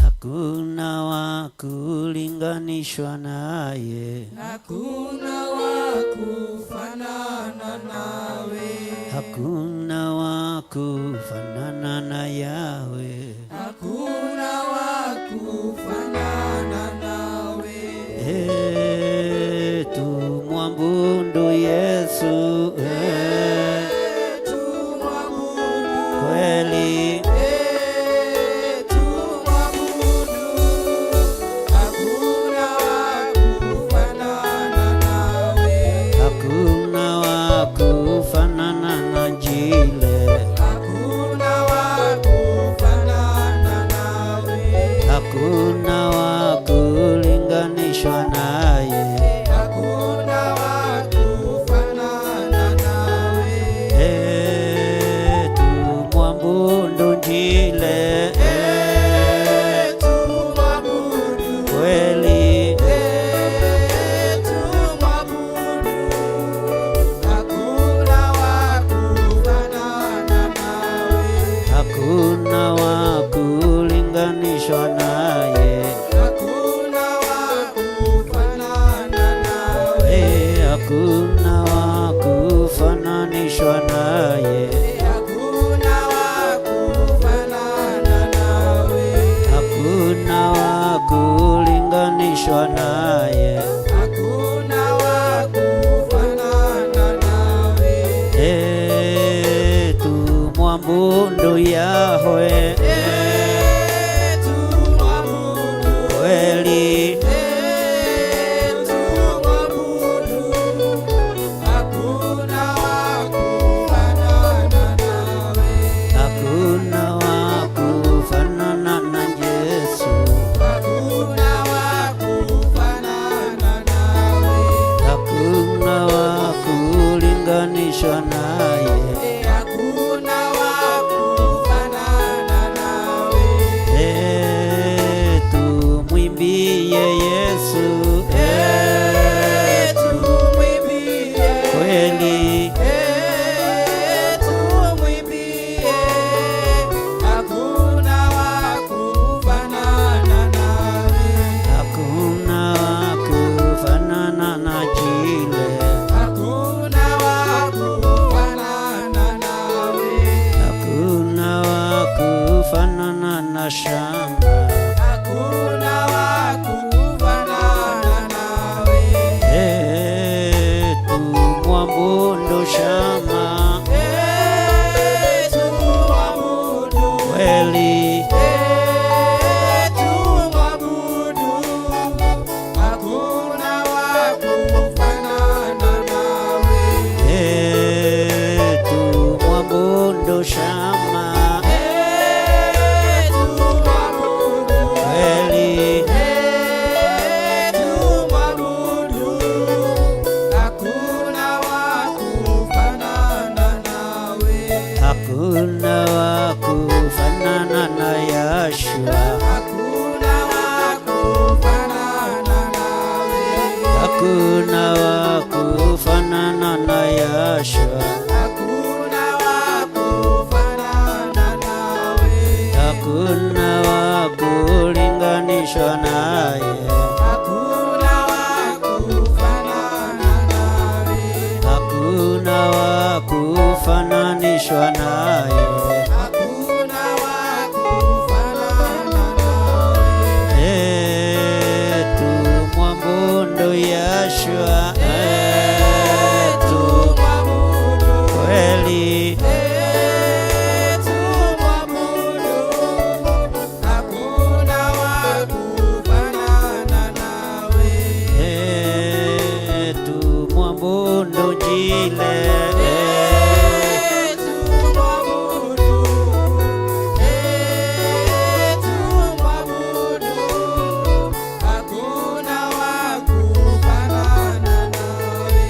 hakuna wa kulinganishwa naye, hakuna wa kufanana nawe, hakuna wa kufanana na Yawe, hakuna wa kufanana nawe. Tumwabudu Yesu, tumwabudu kweli, tumwabudu, hakuna wa kufanana nawe, hakuna wa kufanana na Njile, hakuna wa kufanana nawe, hakuna wa kulinganishwa naye, hakuna wa kufanana nawe. Tumwabudu Njile, Tumwabudu kweli, tumwabudu, hakuna wa kufanana nawe, hakuna wa kulinganishwa naye, hakuna wa kufanana nawe, hakuna wa kufananishwa naye, hakuna wa kufanana nawe, hakuna wa kulinganishwa naye, hakuna wa kufanana nawe. tumwabudu Yahwe, Tumwabudu kweli, tumwabudu, hakuna wa kufanana nawe, hakuna wa kufanana na Yesu, hakuna wa kufanana nawe, hakuna wa kulinganishwa naye, hakuna wa kufanana nawe. tumwimbie Yesu, Tumwimbie, kweli, tumwimbie, hakuna wa kufanana nawe, hakuna wa kufanana na Njile, hakuna wa kufanana nawe, hakuna wa kufanana na shamba, hakuna wa kufanana nawe, tumwabudu shamba, tumwabudu, kweli, tumwabudu, hakuna wa kufanana nawe, tumwabudu shamba, tumwabudu, kweli, tumwabudu, hakuna wa kufanana nawe, hakuna wa kufanana na Yashua, hakuna wa kufanana nawe, hakuna wa kufanana na Yashua, hakuna wa kufanana nawe, hakuna wa kulinganishwa naye, hakuna wa kufanana nawe, hakuna wa kufananishwa naye, hakuna wa kufanana nawe, tumwabudu Yashua, tumwabudu, kweli, tumwabudu, hakuna wa kufanana nawe, tumwabudu Njile, tumwabudu, tumwabudu, hakuna wa kufanana nawe,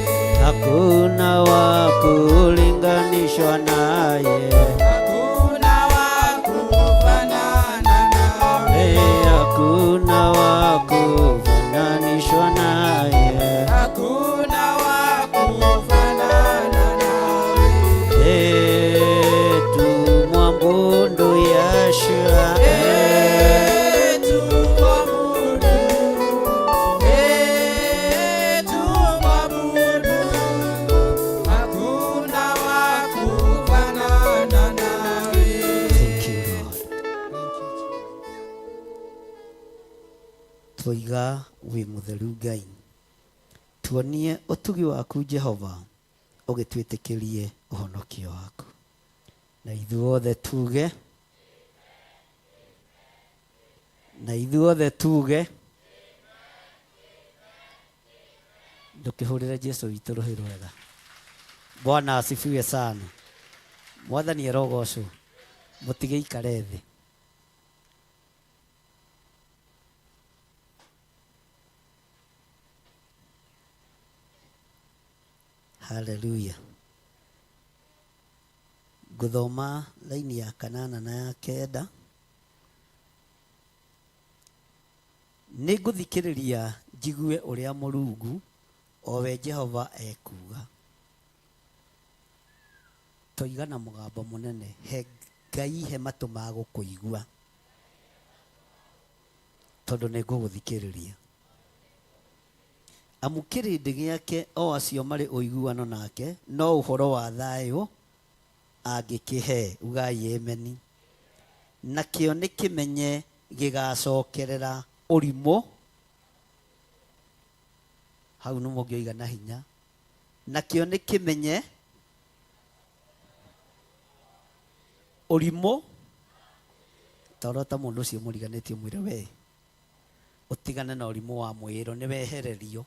hakuna wa kulinganishwa naye, hakuna wa kufanana nawe, hakuna wa kufananishwa naye, hakuna wa kufanana twoiga wi mutheru Ngai tuonie utugi waku Jehova ugitwitikirie uhonokio waku na ithuothe tuge ndukihurire Jesu witu ruhi rwega. Bwana asifiwe sana. Mwathani erogocwo mutige ikare thi. Hallelujah. Guthoma laini ya 8 na ya 9. Niguthikiriria jigue uria Murungu owe Jehova ekuga. Toigana mugambo munene he Ngai he matu ma gukuigua tondu niguguthikiriria. Amukirindi giake o acio mari uiguano nake no uhoro wa thayo angikihe ugai ameni nakio nikimenye gigacokerera urimo hau no mogioiga na hinya nakio nikimenye urimo torota mundu cio muriganetio mwire we utigane na urimo wa mwiro ni wehererio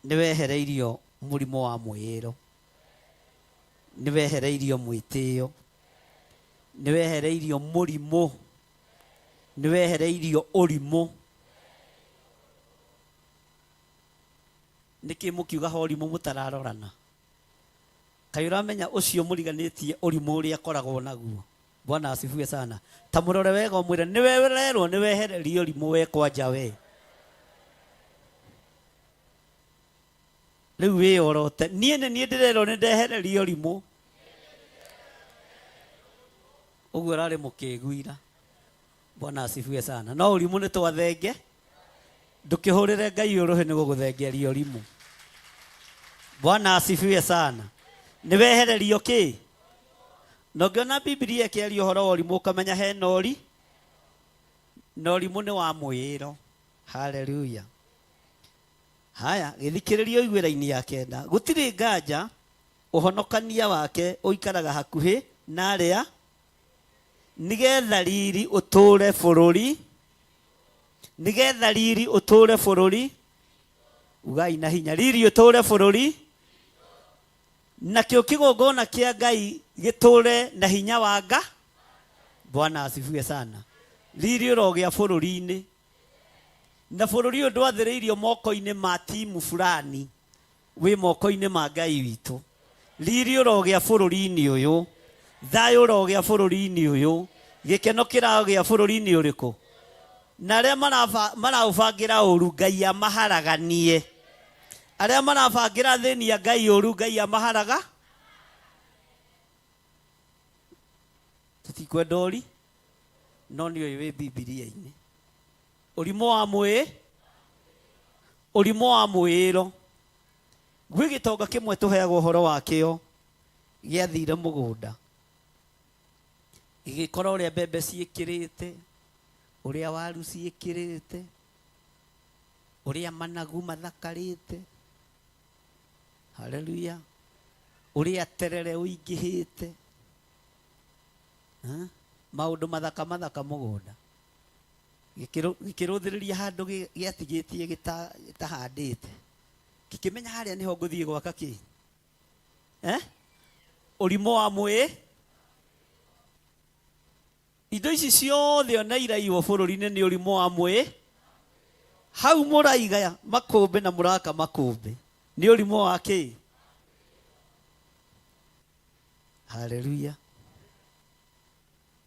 ni wehereirio murimo wa mwiro ni wehereirio mwitio ni wehereirio murimo ni wehereirio urimo niki mukiuga horimo mutararorana kayura menya ucio muriganetie urimo uria akoragwo naguo. Bwana asifiwe sana. Tamurore wega umwire ni wehererwo ni wehererio urimo we kwanja we riu we orote nie ndirero ni ndehererio urimo uguo rari mukiguira. Bwana asifiwe sana. No urimo ni twathenge ndukihurire Ngai uruhe ni guguthengeria urimo. Bwana asifiwe sana. Ni wehererio ki no ngona Biblia kiaria uhoro wa urimo ukamenya he nori no urimo ni wa mwiro. Hallelujah. Haya githikiririo igwira-ini ya 9 gutiri nganja uhonokania wake uikaraga hakuhi na aria nigetha riri uture bururi nigetha riri uture bururi ugai na hinya riri uture bururi nakio kigongona kia Ngai giture na hinya wanga. Bwana asifiwe sana. Riri urogia bururi-ini na bururi uyu ndwathiriirio moko-ini ma timu fulani wi moko-ini ma Ngai witu. Riri urogia bururi-ini uyu thayo urogia bururi-ini uyu gikeno kiragia bururi-ini uriku na aria maraubangira uru Ngai amaharaganie aria marabangira thini ya Ngai uru Ngai amaharaga. Tutikwenda uri no ni uyu wi Biblia-ini urimo wa mwiro gwi gitonga kimwe tuheagwo horo wakio giathire mugunda igikora uria mbembe ciikirite uria waru ciikirite uria managu mathakarite. Hallelujah. Uria terere uingihite maundu mathaka mugunda gikiruthiriria handu giatigitie gitahandite gikimenya haria niho nguthie gwaka ki urimo wa mwi indo ici ciothe ona iraigwo bururi-ini ni urimo wa mwi hau muraiga makumbi na muraka makumbi ni urimo wa ki. Hallelujah.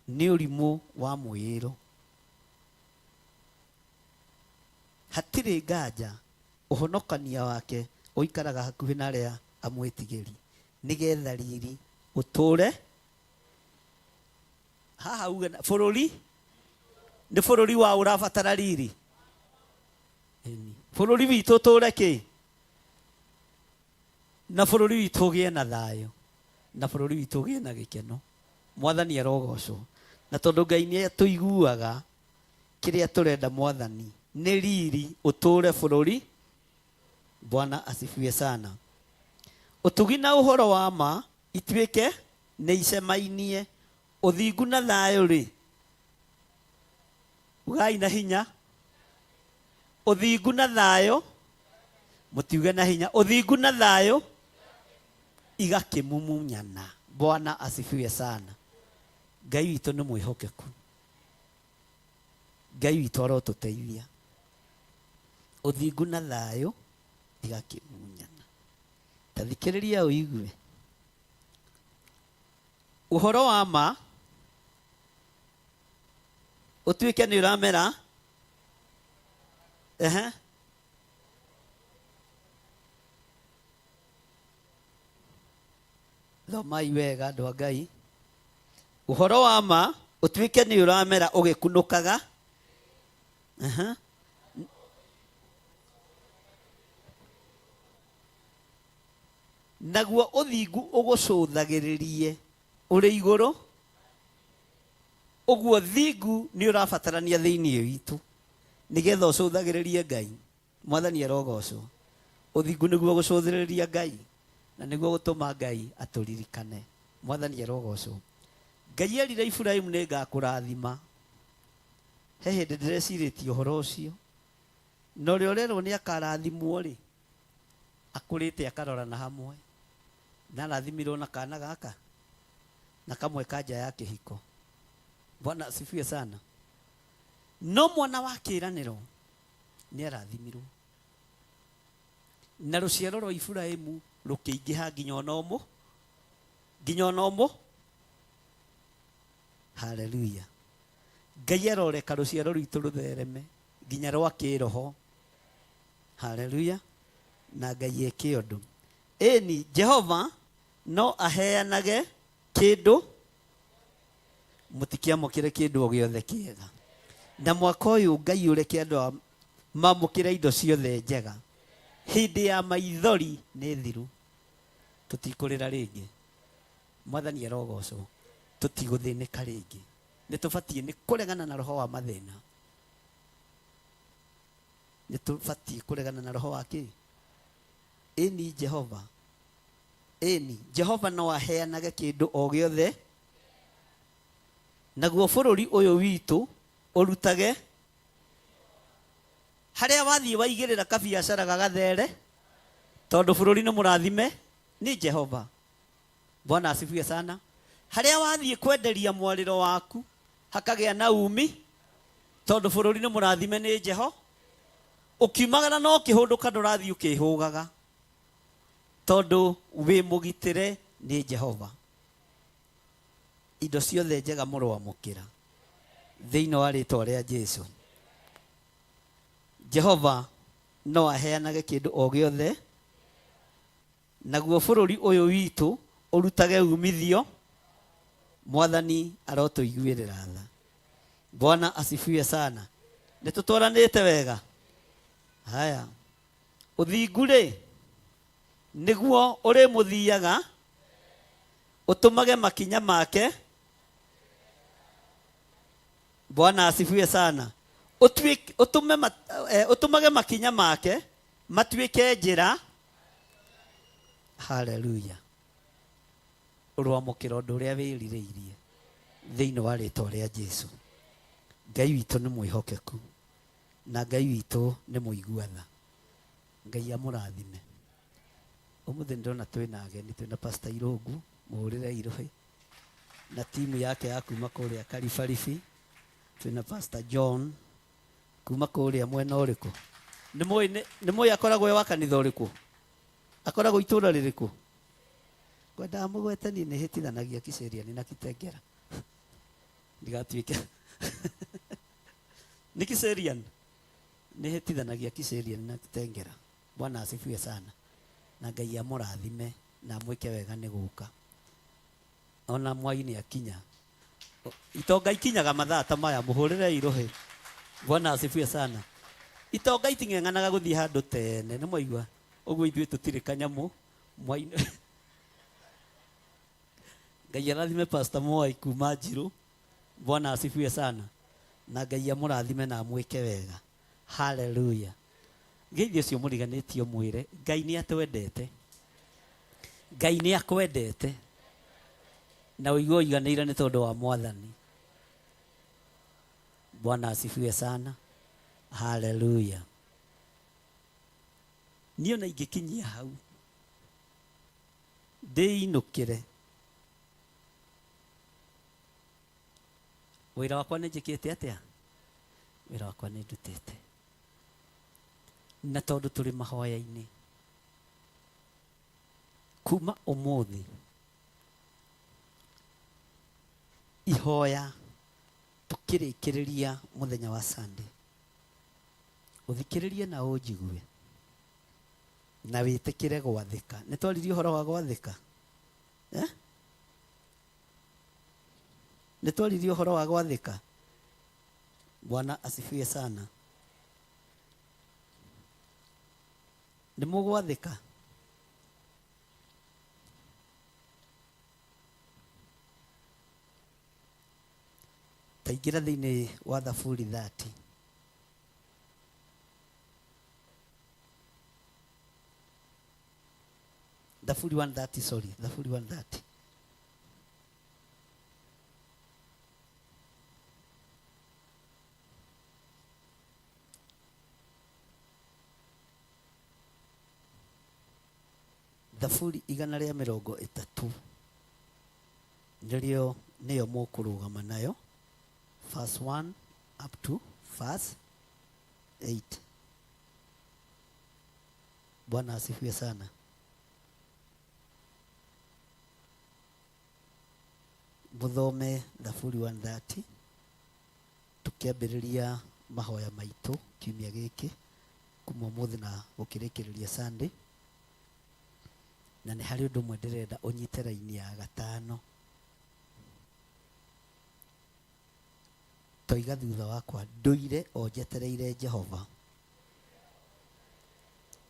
Ni urimo wa mwiro hatiri nganja uhonokania wake uikaraga hakuhi na aria amwitigiri nigetha riri uture haha uge bururi ni bururi wa urabatara riri bururi witu uture ki na bururi witu gie na thayo na bururi witu gie na gikeno. Mwathani arogocwo na tondu Ngai ni tuiguaga kiria turenda mwathani ni riri uture bururi. Bwana asifiwe sana. Utugi na uhoro wa ma itwike ni icemainie uthingu na thayo ri ugai na hinya. Uthingu na thayo mutiuge na hinya. Uthingu na thayo igakimumunyana. Bwana asifiwe sana. Ngai witũ nĩ mwĩhokeku. Ngai witũ arotuteithia. Uthingu na thayo igakimumunyana. Tathikĩrĩria ũigue. Ũhoro wa ma ũtuĩke nĩ ũramera. Thomai wega andũ a Ngai. Ũhoro wa ma ũtuĩke nĩ ũramera ũgĩkunũkaga. Naguo ũthingu ũgũcũthagĩrĩrie ũrĩ igũrũ. Ũguo thingu nĩ ũrabatarania thĩinĩ witũ nĩgetha ũcũthagĩrĩrie Ngai. Mwathani arogocwo. Ũthingu nĩguo ũgũcũthĩrĩria Ngai na nĩguo gũtũma Ngai atũririkane. Mwathani arogocwo. Ngai erire Iburahĩmu nĩ ngakũrathima. He hĩndĩ ndĩrecirĩtie ũhoro ũcio. Na ũrĩa ũrerwo nĩ akarathimwo rĩ, akũrĩte akarorana hamwe. Na arathimirwo na kana gaka na kamwe kanja ya kĩhiko. Bwana asifiwe sana. No mwana wa kĩĩranĩro nĩ arathimirwo. Na rũciaro rwa Iburahĩmu rũkĩingĩha nginya ona ũmũ. Haleluya. Ngai aroreka rũciaro rwitũ rũthereme nginya rwa kĩroho. Haleluya. Na Ngai eke ũndũ. Eni Jehova no aheanage kĩndũ mũtikiamũkĩre kĩndũ o gĩothe kĩega. Na mwaka ũyũ Ngai ũreke andũ mamũkĩre indo ciothe njega. Hĩndĩ ya maithori nĩ thiru. Tũtikũrĩra rĩngĩ. Mwathani arogocwo. Tũtigũthĩnĩka rĩngĩ. Nĩtũbatiĩ nĩ kũregana na roho wa mathĩna. Nĩtũbatiĩ kũregana na roho wa kĩ? Eni Jehova. Eni Jehova no aheanage kĩndũ o gĩothe. Naguo bũrũri ũyũ witũ ũrutage. Harĩa wathiĩ waigĩrĩra kabiacara gagathere. Tondũ bũrũri nĩ mũrathime nĩ Jehova. Bwana asifiwe sana. Harĩa wathiĩ kwenderia mwarĩro waku hakagĩa na umi. Tondũ bũrũri nĩ mũrathime nĩ Jehova. Ũkiumagara no kĩhũndũka ndũrathiĩ ũkĩhũgaga. Tondũ wĩ mũgitĩre nĩ Jehova. Indo ciothe njega mũrwamũkĩra thĩinĩ wa rĩĩtwa rĩa Jesũ. Jehova no aheanage kĩndũ o gĩothe. Naguo bũrũri ũyũ witũ ũrutage umithio. Mwathani arotũiguĩrĩra tha. Bwana asifiwe sana. Nĩtũtwaranĩte wega. Haya. Ũthingu rĩ nĩguo ũrĩ mũthiaga ũtũmage makinya make. Bwana asifiwe sana. Ũtũmage makinya make matuĩke njĩra. Haleluya. Ũrwamũkĩra ũndũ ũrĩa wĩrirĩirie thĩinĩ wa rĩĩtwa rĩa Jesũ. Ngai witũ nĩ mwĩhokeku na Ngai witũ nĩ mũiguatha. Ngai amũrathime. Ũmũthĩ ndĩrona twĩna ageni, twĩna Pastor Irũngu mũhũrĩre Irũhĩ na timu yake ya kuma kũrĩa Karibaribi. Twĩna Pastor John kuma kũrĩa mwena ũrĩkũ? Nĩ mũĩ akoragwo wa kanitha ũrĩkũ? Akoragwo itũũra rĩrĩkũ? Ngwendaga mũgwetani nĩ hĩtithanagia Kiceriani na Kitengera. Ndigatuĩke nĩ Kiceriani nĩ hĩtithanagia Kiceriani na Kitengera. Bwana asifiwe sana. Na Ngai amũrathime na mwĩke wega nĩ gũka. Ona Mwai nĩ akinya. Itonga ikinyaga mathaa ta maya mũhũrĩre Irũhĩ. Bwana asifiwe sana. Itonga iting'eng'anaga gũthiĩ handũ tene. Nĩ mwaigua? Ũguo ithuĩ tũtirĩ kanyamũ. Mwai Ngai arathime Pastor Mwai kuma Njirũ. Bwana asifiwe sana. na Ngai amũrathime na amwĩke wega. Hallelujah. Ngeithi ũcio mũriganĩtio mwĩre Ngai nĩ atwendete. Ngai nĩ akwendete na ũigua ũiganĩire nĩ tondũ wa Mwathani. Bwana asifiwe sana. Hallelujah. Niĩ ona ingĩkinyia hau ndĩinũkĩre, wĩra wakwa nĩ njĩkĩte atĩa? Wĩra wakwa nĩ ndutĩte. Na tondũ tũrĩ mahoya-inĩ, kuma ũmũthĩ ihoya tũkĩrĩkĩrĩria mũthenya wa Sunday, ũthikĩrĩrie na ũnjigue na wĩtĩkĩre gwathĩka. Nĩ twaririe ũhoro wa gwathĩka? Nĩ twaririe ũhoro wa gwathĩka? Bwana asifiwe sana. Nĩ mũgwathĩka? Taingĩra thĩinĩ wa Thaburi 30. Thaburi 130, sorry. Thaburi 130. Thaburi 130 nĩyo mũkũrũgama nayo, verse 1 up to verse 8. Bwana asifiwe sana. Mũthome Thaburi 130 tukĩambĩrĩria mahoya maitũ kiumia gĩkĩ kuma ũmũthĩ na gũkĩrĩkĩrĩria Sunday. Na nĩ harĩ ũndũ ũmwe ndĩrenda ũnyite raini ya 5. Toiga thutha wakwa, ndũire o njetereire Jehova,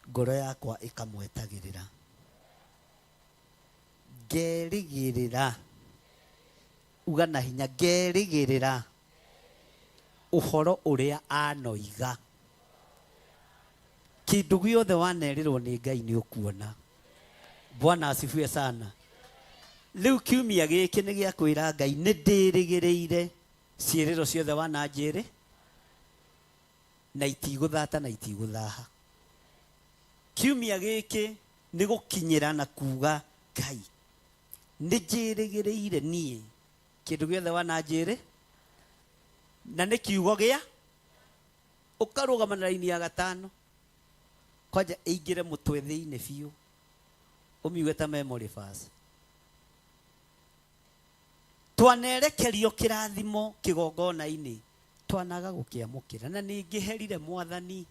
ngoro yakwa ĩkamwetagĩrĩra, ngerĩgĩrĩra, uga na hinya, ngerĩgĩrĩra ũhoro ũrĩa anoiga. Kĩndũ gĩothe wanerirwo nĩ Ngai nĩ ũkuona. Bwana asifiwe sana. Rĩu kiumia gĩkĩ nĩ gĩa kwĩra Ngai nĩ ndĩrĩgĩrĩire ciĩrĩro ciothe wananjĩrĩ na itigũthata na itigũthaha. Kiumia gĩkĩ nĩ gũkinyĩra na kuga Ngai nĩ njĩrĩgĩrĩire niĩ kĩndũ gĩothe wananjĩrĩ, na nĩ kiugo gĩa ũkarũgama na raini ya 5 kwanja ĩingĩre mũtwe thĩinĩ biũ, ũmiuge ta memory verse. Twanerekerio kĩrathimo kĩgongona-inĩ, twanaga gũkĩamũkĩra, na nĩngĩherire Mwathani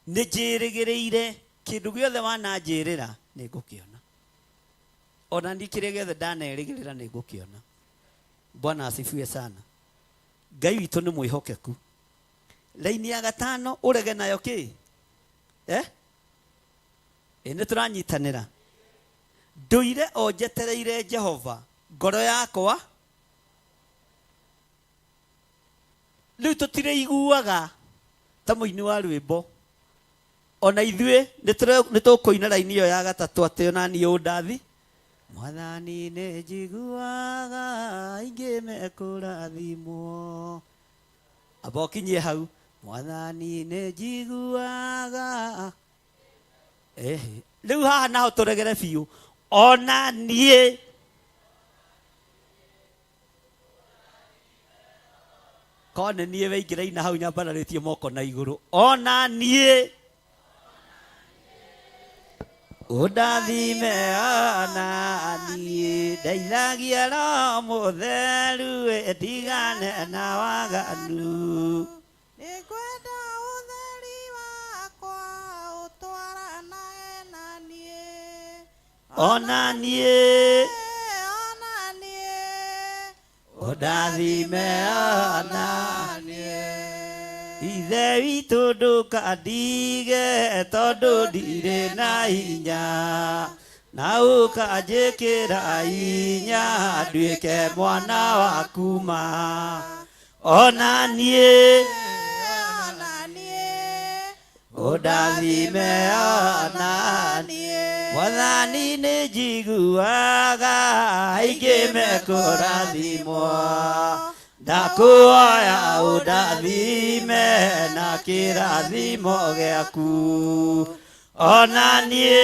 nĩ njĩrĩgĩrĩire kĩndũ gĩothe wananjĩrĩra nĩ ngũkĩona, ona ni kĩrĩa gĩothe ndanerĩgĩrĩra nĩ ngũkĩona. Bwana asifiwe sana. Ngai witũ nĩ mwĩhokeku. Raini ya 5 ũrege nayo kĩ? Nĩ tũranyitanĩra. Ndũire o njetereire Jehova, ngoro yakwa. Rĩu tũtirĩiguaga ta mũini wa rwĩmbo, ona ithuĩ nĩ tũkũina raini ĩyo ya 3 atĩ ona niĩ ũndathi. Mwathani nĩ njiguaga aingĩ mekũrathimwo. Amba ũkinyie hau, Mwathani nĩ njiguaga. Rĩu haha naho tũregere biũ, ona niĩ kone niĩ weingĩra ina hau nyambararĩtie moko na igũrũ, ona niĩ ũndathime ona niĩ ndeithagia Roho Mũtheru ndigane na waganu. Nĩngwenda ũtheri wakwa ũtwaranae na niĩ, ona niĩ ũndathime ona niĩ. Ithe witũ ndũkandige tondũ ndirĩ na hinya, na ũkanjĩkĩra hinya nduĩke mwana waku ma. ona niĩ ũndathime ona niĩ Mwathani nĩ njiguaga aingĩ mekũrathimwo ndakuoya ũndathime na kĩrathimo gĩaku ona niĩ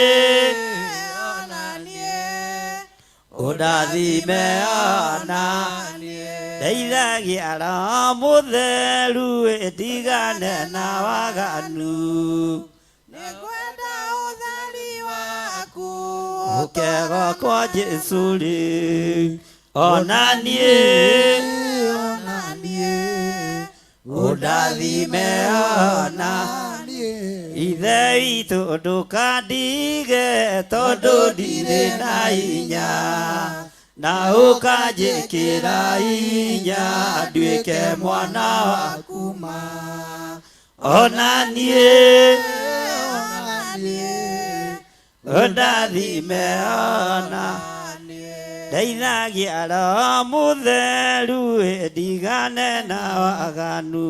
ũndathime ona ndeithagia Roho Mũtheru ndigane na waganu gũkegwo kwa Jesu rĩ ona niĩ ũndathime ona ithe witũ ndũkandige tondũ ndirĩ na hinya na ũkanjĩkĩra hinya nduĩke mwana waku ona niĩ ũndathime ona ndeithagia Roho Mũtheru ndigane na waganu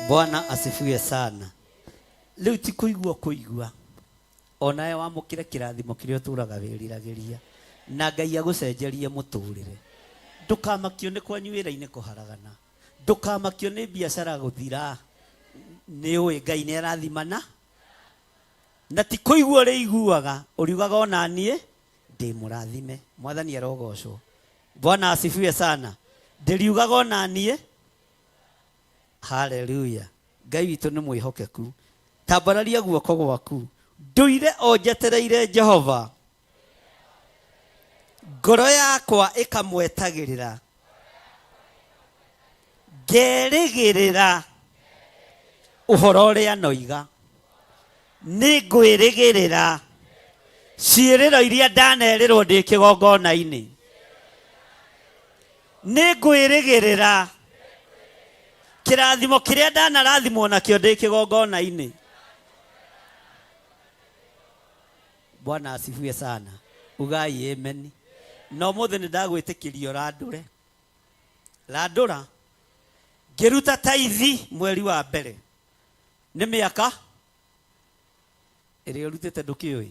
Bwana asifiwe sana. Leo ti kuigua onawe wamũkĩre kĩrathimo kĩrĩa ũtũraga wĩriragĩria na Ngai agũcenjerie mũtũrĩre. Ndũkamakio nĩ kwanyu wĩra-inĩ kũharagana, ndũkamakio nĩ biacara gũthira. Nĩ ũĩ Ngai nĩ arathimana na ti kũigua ũrĩiguaga ũriugaga ona niĩ ndĩ mũrathime. Mwathani arogocwo. Bwana asifiwe sana. Ndĩriugaga ona niĩ. Hallelujah. Ngai witũ nĩ mwĩhokeku. Tambararia guoko gwaku. Ndũire o njetereire Jehova. Ngoro yakwa ĩkamwetagĩrĩra. Ngerĩgĩrĩra ũhoro ũrĩa anoiga. Nĩ ngwĩrĩgĩrĩra ciĩrĩro iria ndanerĩrwo ndĩ kĩgongona-inĩ. Nĩ ngwĩrĩgĩrĩra kĩrathimo kĩrĩa ndanarathimwo nakĩo ndĩ kĩgongona-inĩ. Bwana asifiwe sana. Ugai amen. No mũthĩ nĩ ndagwĩtĩkĩria ũrandũre. Randũra ngĩruta taithi mweri wa mbere. Nĩ mĩaka ĩrĩa ũrutĩte ndũkĩũĩ.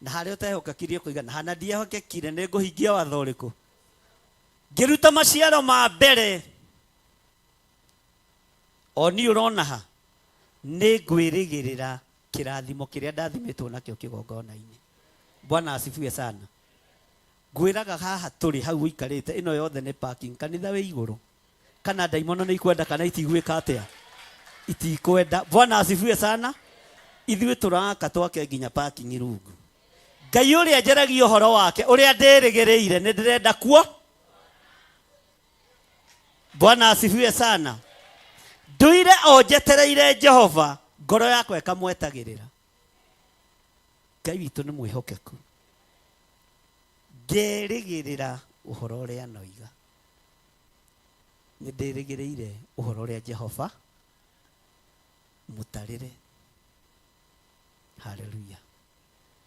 Na harĩa ũtehokekirie kũigana hana ndiehokekire nĩ ngũhingia watho ũrĩkũ. Ngĩruta maciaro ma mbere. Oni ũrona ha nĩ ngwĩrĩgĩrĩra kĩrathimo kĩrĩa ndathimĩtwo nakĩo kĩgongona-inĩ. Bwana asifiwe sana. Ngwĩraga haha tũrĩ hau ũikarĩte ĩno yothe nĩ parking. Kanitha wĩ igũrũ kana ndaimono nĩ ikwenda kana itigwĩka atĩa itikwenda. Bwana asifiwe sana. Ithuĩ tũraka twake nginya parking rungu. Ngai ũrĩa njaragia ũhoro wake ũrĩa ndĩrĩgĩrĩire nĩ ndĩrenda kuo. Bwana asifiwe sana. Ndũire o njetereire Jehova ngoro yakwa ĩkamwetagĩrĩra. Ngai witũ nĩ mwĩhokeku. Ngerĩgĩrĩra ũhoro ũrĩa anoiga. Nĩ ndĩrĩgĩrĩire ũhoro ũrĩa Jehova mũtarĩre. Hallelujah.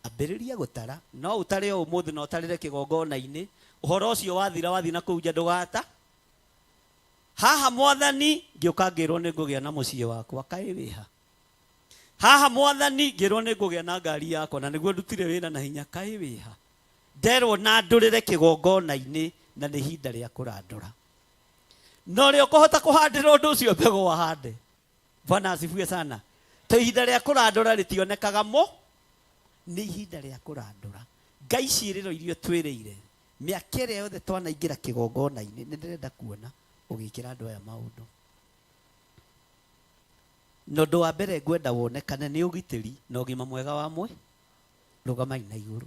Ambĩrĩria gũtara no ũtare o ũmũthĩ na ũtarĩre kĩgongona-inĩ. Ũhoro ũcio wathira wathi na kũu nja ndũgata. Haha Mwathani ngĩũka ngĩrwo nĩ ngũgĩa na mũciĩ wakwa. Kaĩ wĩha? Haha Mwathani ngĩrwo nĩ ngũgĩa na ngari yakwa na nĩguo ndutire wĩra na hinya. Kaĩ wĩha? Nderwo na ndũrĩre kĩgongona-inĩ na nĩ ihinda rĩa kũrandũra. No rĩo kũhota kũhandĩra ũndũ ũcio mbegũ wahande. Bwana asifiwe sana. To ihinda rĩa kũrandũra rĩtionekaga nĩ ihinda rĩa kũrandũra. Ngai ciĩrĩro irio twĩrĩire mĩaka ĩrĩa yothe twanaingĩra kĩgongona-inĩ nĩ ndĩrenda kuona ũgĩkĩra andũ aya maũndũ. No ũndũ wa mbere ngwenda wonekane nĩ ũgitĩri na ũgima mwega wa rũgamai na igũrũ.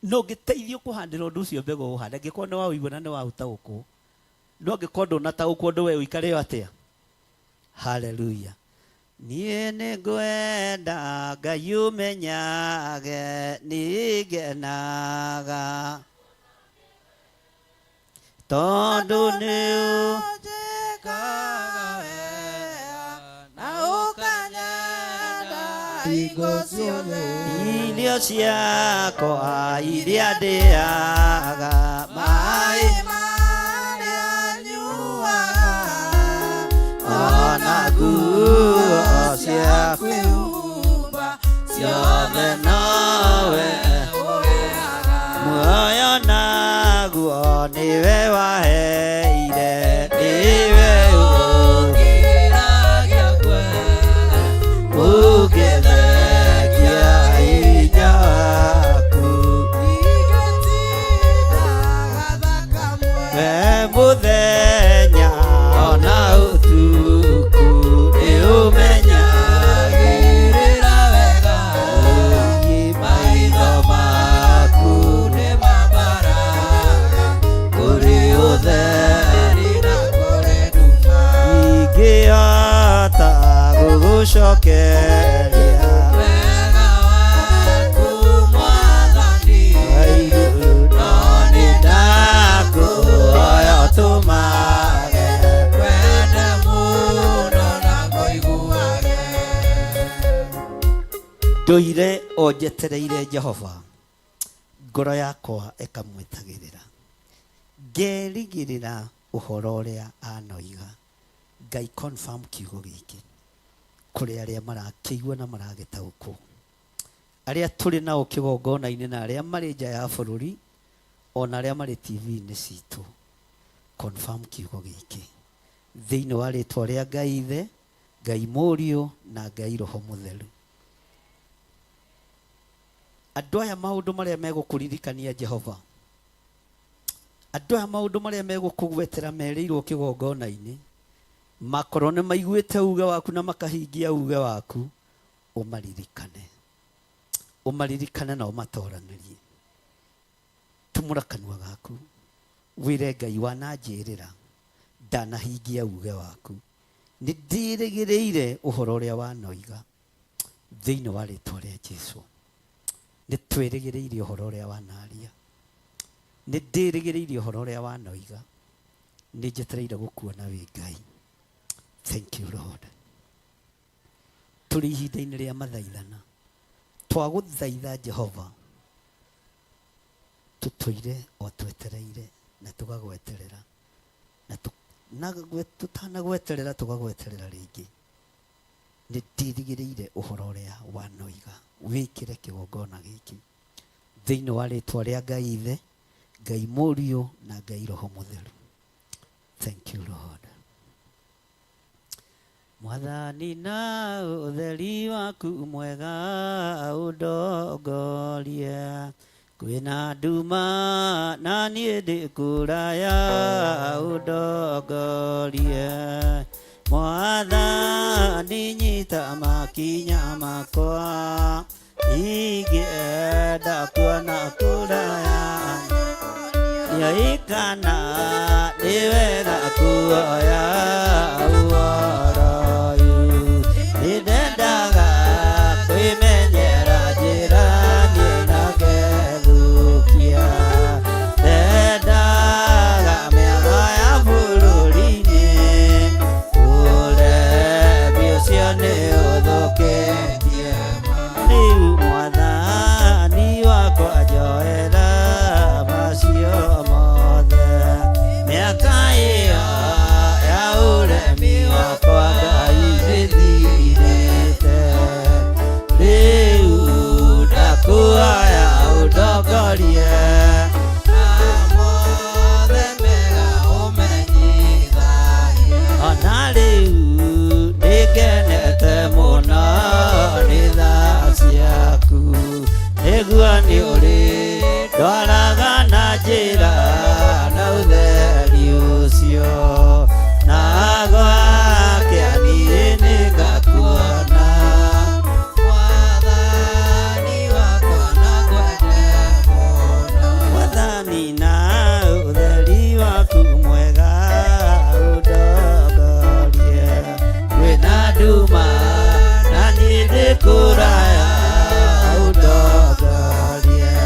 No ngĩteithio kũhandĩra ũndũ ũcio mbegũ ũhande ngĩkorwo nĩ waũigua na nĩ waũtaũkwo. No ngĩkorwo ndũnataũkwo ũndũ we ũikare atĩa. Hallelujah. Niĩ nĩ ngwenda Ngai ũmenyage nĩngenaga tondũ nĩ Irio ciakwa iria ndĩaga maĩ marĩa nyuaga ona nguo cia kwĩhumba ciothe nowe muoyo naguo nĩwe waheire nĩwe ũgiragia ũgĩthekia hinya waku we mũthenya ona ũtukũ nĩũmenyagĩrĩra wega maitho maku nĩ mambaraga kũrĩ ũtheri na kũrĩ nduma ingĩhota gũgũcokeria wega waku Mwathani no nĩndakũhoya ũtũmage wende mũno na ngũiguage. Ndũire o njetereire Jehova, ngoro yakwa ĩkamwĩtagĩrĩra, ngerigĩrĩra ũhoro ũrĩa anoiga. Ngai confirm kiugo gĩkĩ kũrĩ arĩa marakĩigua na maragĩtaũkwo, arĩa tũrĩ nao kĩgongona-inĩ na arĩa marĩ nja ya bũrũri, ona arĩa marĩ TV-inĩ citũ. Confirm kiugo gĩkĩ thĩinĩ wa rĩtwa rĩa Ngai Ithe, Ngai Mũriũ na Ngai Roho Mũtheru. Andũ aya maũndũ marĩa megũkũririkania Jehova, andũ aya maũndũ marĩa megũkũgwetera merĩirwo kĩgongona-inĩ, makorwo nĩ maiguĩte uge waku na makahingia uge waku, ũmaririkane, ũmaririkane na ũmatoranĩrie. Tumũra kanua gaku wĩre Ngai wananjĩrĩra ndanahingia uge waku, nĩ ndĩrĩgĩrĩire ũhoro ũrĩa wanoiga thĩinĩ wa rĩtwa rĩa Jesũ. Nĩ twĩrĩgĩrĩire ũhoro ũrĩa wanaria, nĩ ndĩrĩgĩrĩire ũhoro ũrĩa wanoiga, nĩ njetereire gũkuona wĩ Ngai. Thank you Lord. Tũrĩ ihinda-inĩ rĩa mathaithana, twagũthaitha Jehova, tũtũire o twetereire na tũgagweterera na tũtanagweterera tũgagweterera rĩngĩ. Nĩ ndirigĩrĩire ũhoro ũrĩa wanoiga wĩkĩre kĩgongona gĩkĩ thĩinĩ wa rĩtwa rĩa Ngai Ithe, Ngai Mũriũ na Ngai Roho Mũtheru. Thank you Lord. Mwathani na ũtheri waku mwega ũndongorie, kwĩna nduma na niĩ ndĩ kũraya ũndongorie. Mwathani nyita makinya makwa, ingĩenda kuona kũraya, nĩoikana nĩ wega kuoya ũhoro ũyũ. Nĩndendaga kwĩmenyera njĩra niĩ na ngethũkia, ndendaga mĩago ya bũrũri-inĩ, ũremi ũcio nĩ ũthũkĩtie. Rĩu Mwathani wakwa njoera macio mothe, mĩaka ĩyo ya ũremi wakwa Ngai ndĩthirĩte. Rĩu ndakuoya ũndongorie na mothe mega ũmenyithagie. Ona rĩu nĩngenete mũno nĩ tha ciaku, nĩguo nĩ ũrĩ ndwaraga na njĩra na ũtheri ũcio, na gwakĩa niĩ nĩngakuona. Mwathani wakwa na ngwende mũno, Mwathani na ũtheri waku mwega ũndongorie, kwĩna nduma na niĩ ndĩ kũraya ũndongorie.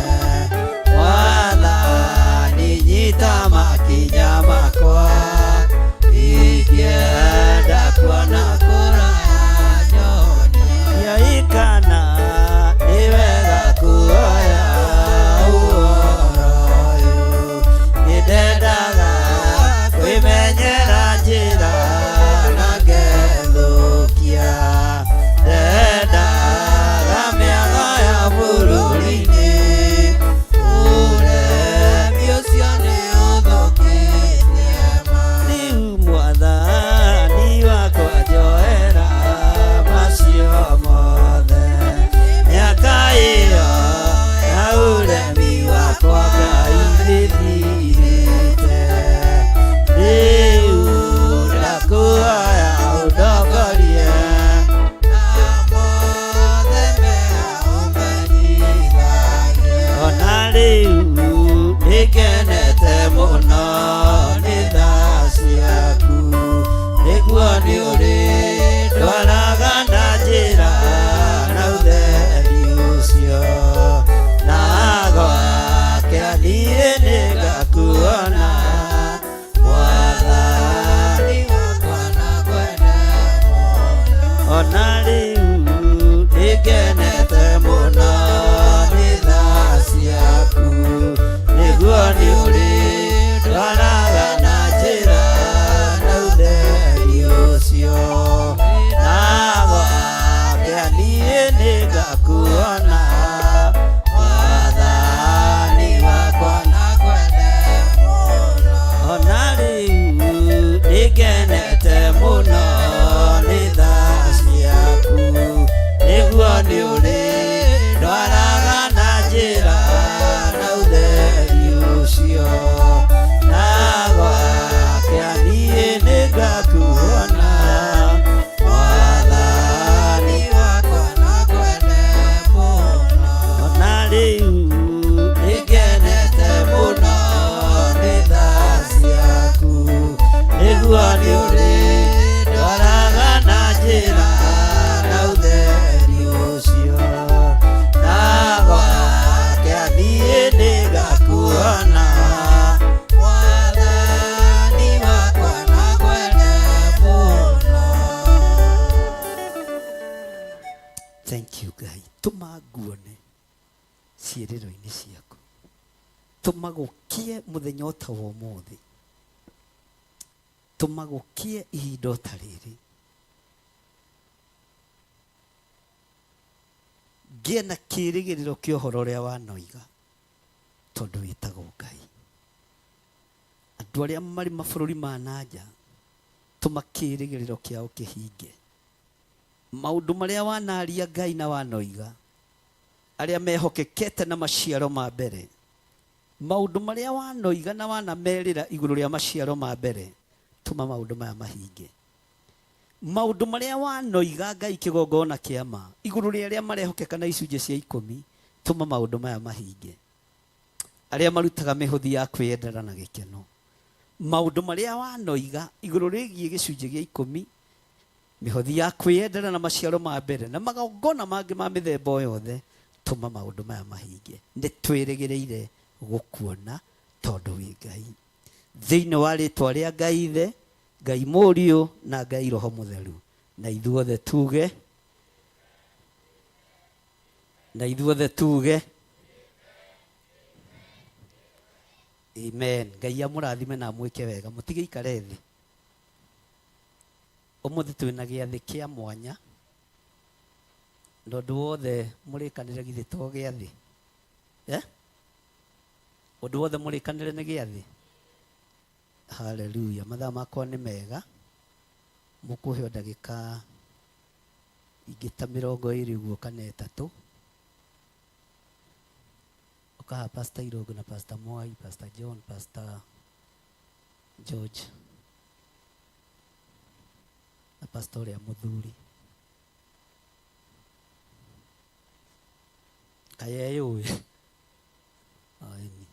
tũma nguone ciĩrĩro-inĩ ciaku, tũmagũkie mũthenya o ta wa ũmũthĩ, tũmagũkie ihinda o ta rĩrĩ, ngĩe na kĩĩrĩgĩrĩro kĩa ũhoro ũrĩa wanoiga, tondũ wĩtagwo Ngai. Andũ arĩa marĩ mabũrũri ma nanja, tũma kĩĩrĩgĩrĩro kĩao kĩhinge. Maũndũ marĩa wanaria Ngai na wanoiga, arĩa mehokekete na maciaro ma mbere, maũndũ marĩa wanoiga na wanamerĩra igũrũ rĩa maciaro ma mbere, tũma maũndũ maya mahinge. Maũndũ marĩa wanoiga Ngai kĩgongona kĩa ma, igũrũ rĩa arĩa marehokeka na icunjĩ cia 10, tũma maũndũ maya mahinge. Arĩa marutaga mĩhothi ya kwĩyendera na gĩkeno, maũndũ marĩa wanoiga igũrũ rĩgiĩ gĩcunjĩ gĩa 10, mĩhothi ya kwĩyendera na maciaro ma mbere na magongona mangĩ ma mĩthemba o yothe, tũma maũndũ maya mahinge. Nĩ twĩrĩgĩrĩire gũkuona tondũ wĩ Ngai. Thĩinĩ wa rĩtwa rĩa Ngai Ithe, Ngai Mũriũ na Ngai Roho Mũtheru, na ithuothe tuge, amen. Ngai amũrathime na amwĩke wega, mũtige ikare thĩ. Ũmũthĩ twĩna gĩathĩ kĩa mwanya, na ũndũ wothe mũrĩkanĩre githĩ to gĩathĩ, ũndũ wothe mũrĩkanĩre nĩ gĩathĩ. Haleluya. Mathaa makwa nĩ mega, mũkũheo ndagĩka ingĩ ta 20 ũguo kana 3. Ũkaha Pastor Irũngũ na Pastor Mwai, Pastor John, Pastor George na Pastor ũrĩa mũthuri. Kayeyũĩ. Aini.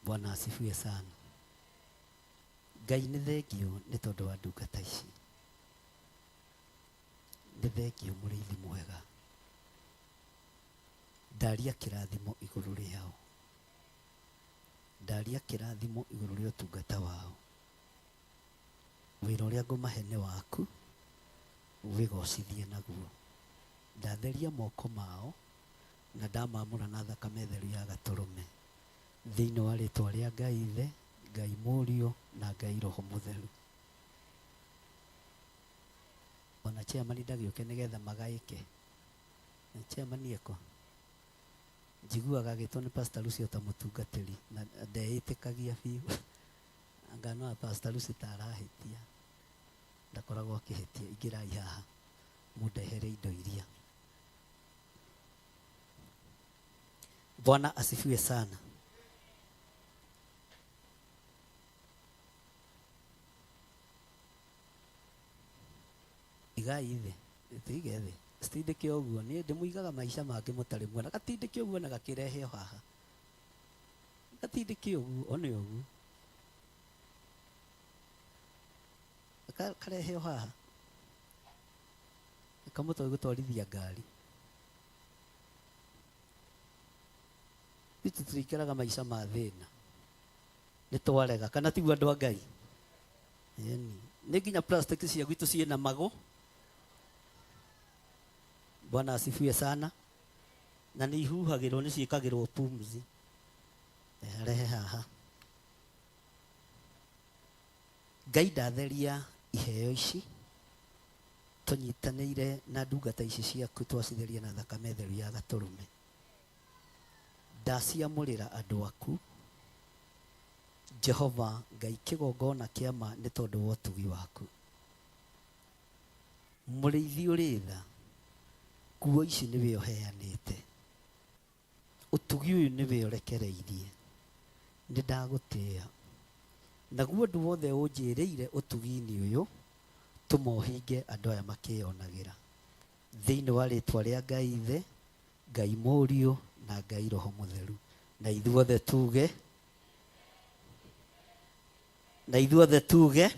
Bwana asifiwe sana. Ngai nĩ thengio nĩ tondũ wa ndungata ici. Nĩ thengio mũrĩithi mwega. Ndaria kĩrathimo igũrũ rĩao. Ndaria kĩrathimo igũrũ rĩa ũtungata wao. Wĩra ũrĩa ngũmahe nĩ waku, wĩgocithie naguo. Ndatheria moko mao na ndamamũra na thakame theru ya Gatũrũme, thĩinĩ wa rĩtwa rĩa Ngai Ithe, Ngai Mũriũ na Ngai Roho Mũtheru. Ona chairman ndagĩũke nĩgetha magaĩke. Chairman eko njiguaga agĩtwo nĩ Pastor Lucy ta mũtungatĩri na ndeĩtĩkagia biũ. Anga no Pastor Lucy ta arahĩtia, ndakoragwo akĩhĩtia. Ingĩrai haha mũndehere indo iria. Bwana asifiwe sana. Igai thĩ, tige thĩ, citindĩke ũguo, niĩ ndĩmũigaga maica mangĩ mũtarĩ muona. Gatindĩke ũguo na gakĩrehe haha. Gatindĩke ũguo, one ũguo. Karehe haha. Kamũtoi gũtwarithia ngari. Itu turikaraga maica ma thĩna. Nĩ twarega kana tiguo andũ a Ngai. Nĩ nginya plastic cia gwitũ ciĩna mago. Bwana asifiwe sana. Na nĩ ihuhagĩrwo, nĩ ciĩkagĩrwo pumzi. Rehe haha. Ngai ndatheria iheo ici, tũnyitanĩire na ndungata ici ciaku, twacitheria na thakame theru ya Gatũrũme. Ndaciamũrĩra andũ aku, Jehova Ngai kĩgongona kĩa ma nĩ tondũ wa ũtugi waku. Mũrĩithi ũrĩ tha, nguo ici nĩwe ũheanĩte. Ũtugi ũyũ nĩwe ũrekereirie. Nĩ ndagũtĩĩa. Naguo ũndũ wothe ũnjĩrĩire ũtugi-inĩ ũyũ, tũmohinge andũ aya makĩonagĩra. Thĩinĩ wa rĩtwa rĩa Ngai Ithe, Ngai Mũriũ na Ngai Roho Mũtheru. Na ithuothe tuge,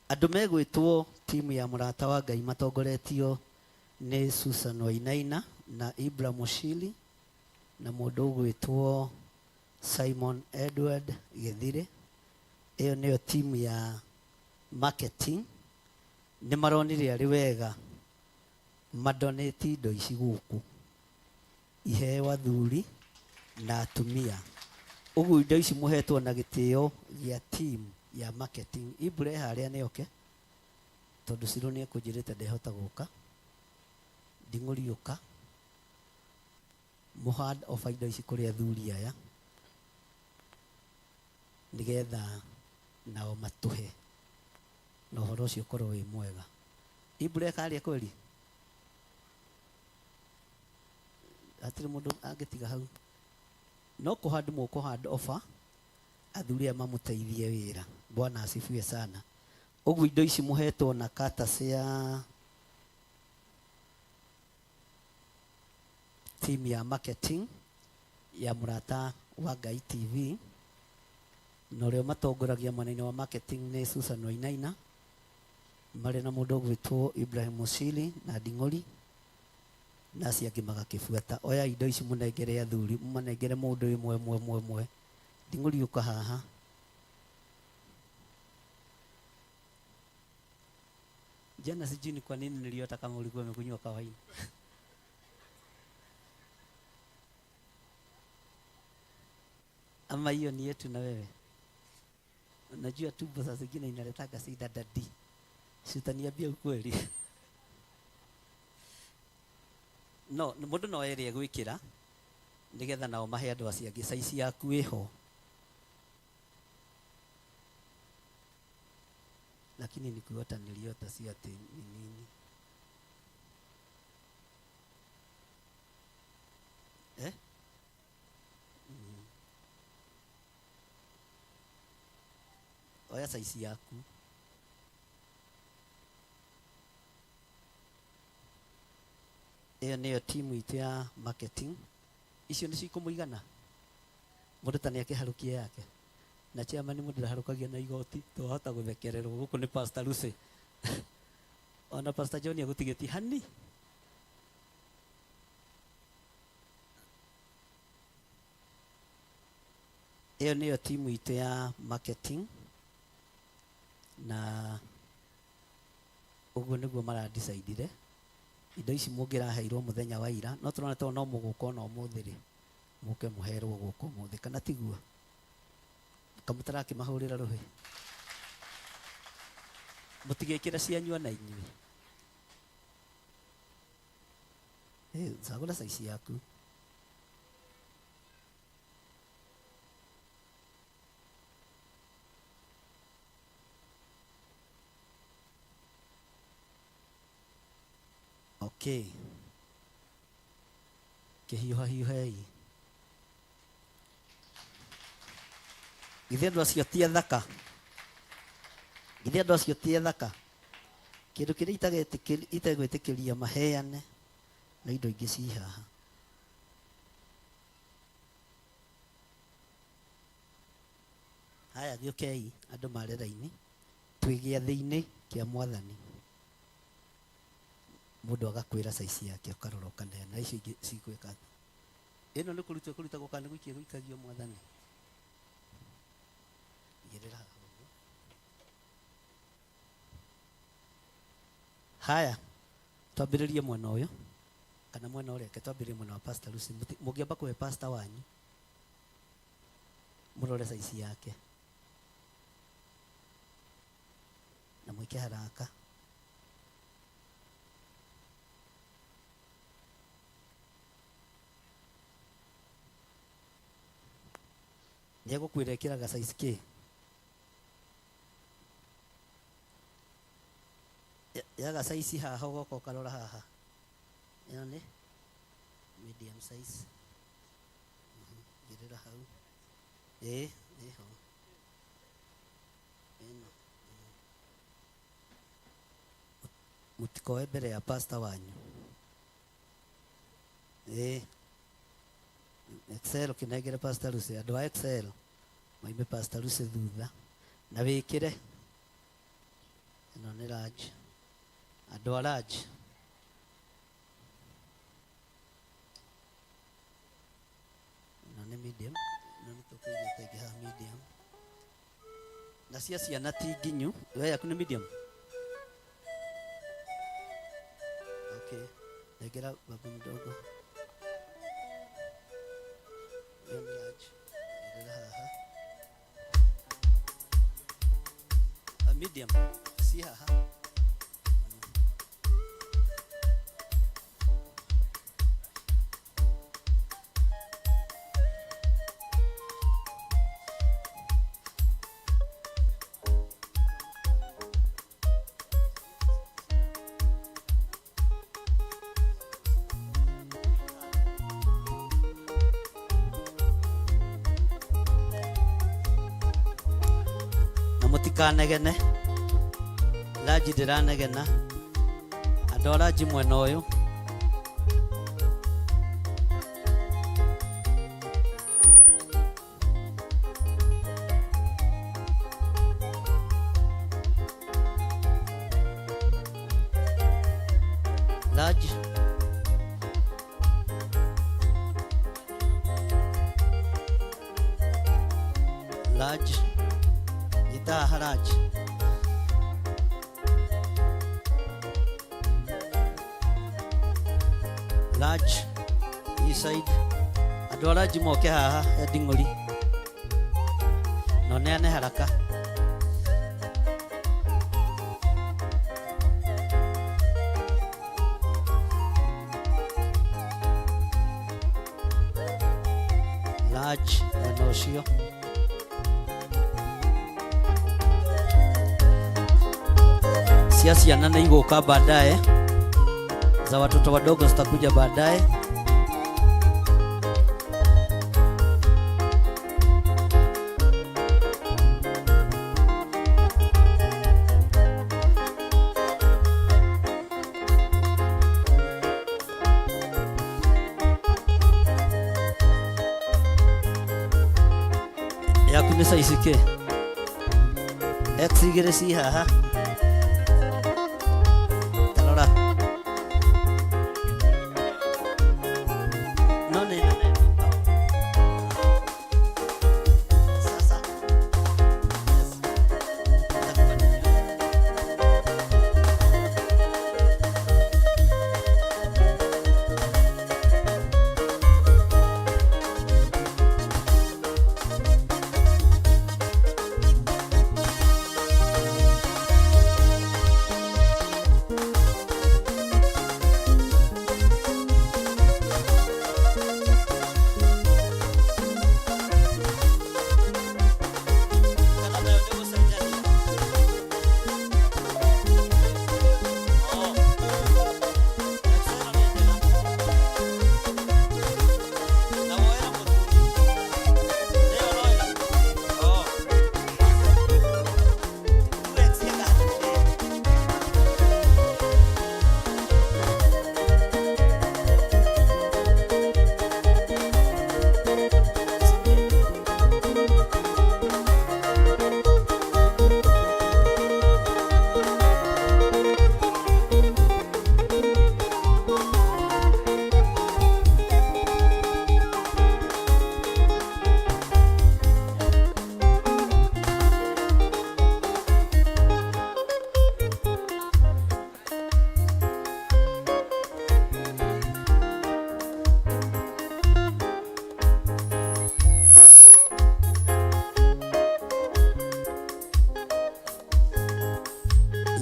andũ megwĩtwo timu ya mũrata wa Ngai matongoretio nĩ Susan Wainaina na Ibra Mushili na mũndũ ũgwĩtwo Simon Edward Gethire. Ĩyo nĩyo timu ya marketing. nĩ maronire arĩ wega madonate indo ici gũkũ iheo athuri na atumia. Ũguo indo ici mũhetwo na gĩtĩo gĩa team ya marketing. Ibure harĩa nĩoke tondũ Ciro nĩ ekũnjĩrĩte ndehota gũka. Nding'ũriũka mũhand of indo ici kũrĩ athuri aya nĩgetha nao matũhe na ũhoro ũcio ũkorwo wĩ mwega. Ibure karĩa kweli hatirĩ mũndũ angĩtiga hau. No kũhand mũkũhand offer athuri aya mamũteithie wĩra. Bwana asifiwe sana. Ũguo indo ici mũhetwo na courtesy ya team ya marketing ya mũrata wa Ngai TV, na ũrĩa matongoragia mwena-inĩ wa marketing nĩ Susan Wainaina, marĩ na mũndũ ũgwĩtwo Ibrahim Musili na Nding'ori, na acio angĩ magakĩbuata. Oya indo ici mũnengere athuri, mũmanengere mũndũ ĩmwe. Nding'ori ũka haha. Jana sijui ni kwa nini niliota kama ulikuwa umekunywa kawaida. Ama hiyo ni yetu na wewe. Unajua tumbo saa zingine inaletaka shida dadi. Si utaniambia ukweli. No, mũndũ no erĩe gwĩkĩra nĩgetha nao mahe andũ acio angĩ size yaku ĩho. Lakini nikuota niliota si ati ni nini. Oya size yaku. Ĩyo nĩyo timu itũ ya marketing. Icio nĩ cikũmũigana. Mũndũ ta nĩ akĩharũkia yake. Na chairman mũndũ ndaharũkagia na igoti. Twahota gũthekererwo. Gũkũ nĩ Pastor Lucy. Ona Pastor John agũtigĩti hani. Ĩyo nĩyo timu itũ ya marketing. Na ũguo nĩguo maradecide indo ici mũngĩraheirwo mũthenya wa ira. No tũrona to no mũgũka no ũmũthĩ rĩ mũke mũherwo gũkũ ũmũthĩ, kana tiguo kamũtarakĩmahũrĩra rũhĩ. Mũtigĩkĩra cianyua na inyuĩ. Cagũra size yaku. Okay. Kĩhiũha-hiũhei. Githĩ andũ acio ti athaka? Githĩ andũ acio ti athaka? Kĩndũ kĩrĩa itegwĩtĩkĩria maheane na indo ingĩ ci haha. Haya gĩũkei andũ marĩ raini. Twĩ gĩathĩ-inĩ kĩa Mwathani. Mũndũ agakwĩra size yake ũkarora ũkaneana. Icio ingĩ cigwĩka atĩa? Ĩno nĩ kũrutagwo kana gũikagio Mwathani. Igĩrĩra haha ũguo. Haya, twambĩrĩrie mwena ũyũ kana mwena ũrĩa, twambĩrĩrie mwena wa Pastor Lucy. Mũngĩamba kũhe pastor wanyu mũrore size yake na mwĩke haraka. Nĩegũkwĩra ĩkĩraga size kĩ? Yaga size haha ũgoka ũkarora haha. Ĩno nĩ medium size. Gĩrĩra hau. Ĩho. Ĩno. Mũtikoe mbere ya pastor wanyu. Excel kinegere Pastor Lucy. Andũ a Excel maime Pastor Lucy thutha na wĩkĩre. Ĩno nĩ large. Andũ a large ĩno nĩ medium. Ĩno nĩ tũkũigĩte ĩngĩ haha medium. Na cia ciana ti nginyu. We yaku nĩ medium. Okay, negera baba mdogo. Hiyo ni large. Negera haha. A medium. Si haha. Mutikanegene laji ndiranegena andũ a laji mwena ũyũ laji laji ita haraji large east side andũ a large moke haha ya Nding'uri no neane haraka large na ũcio cia ciana nĩ igũka baadaye, za watoto wadogo zitakuja baadaye. Yaku nĩ size ke X igĩrĩ ci haha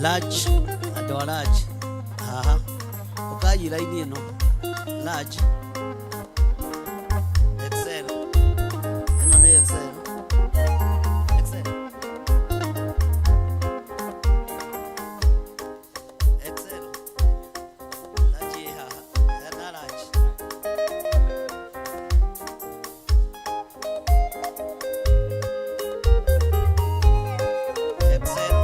large andũ a large haha ũkayira ini ĩno large excel ĩno nĩ excel excel excel large ĩ haha ĩna large excel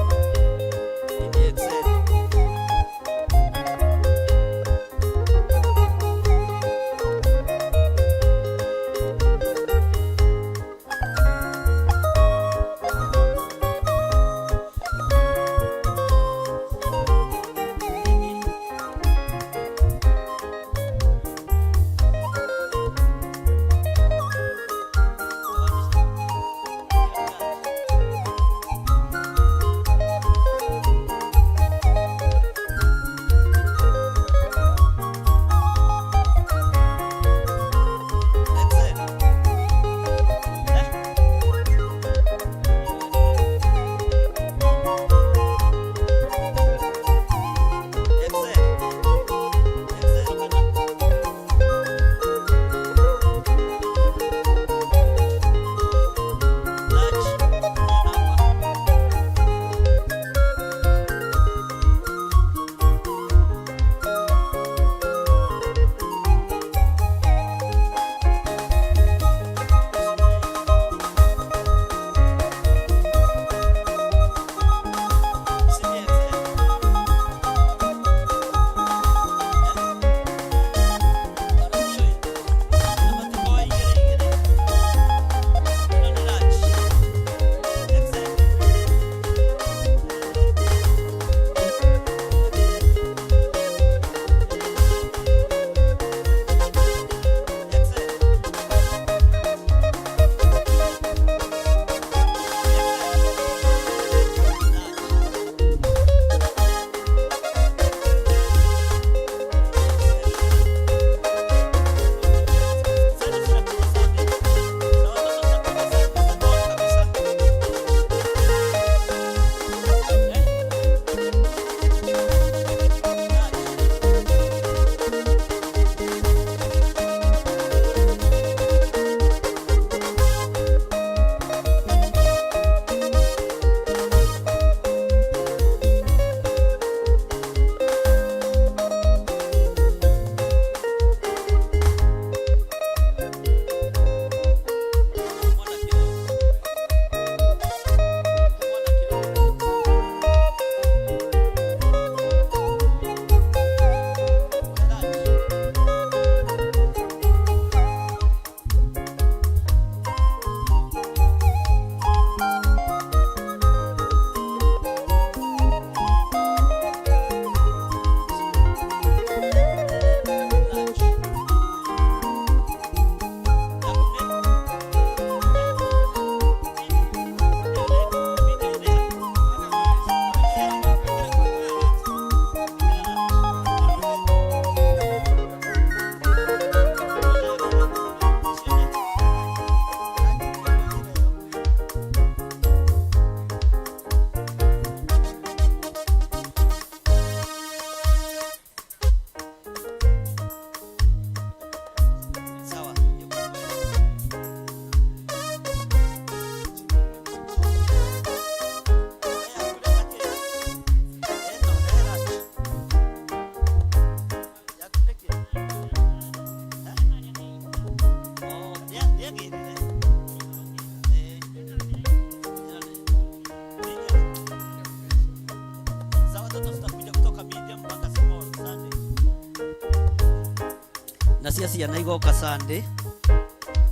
na cia ciana igoka Sunday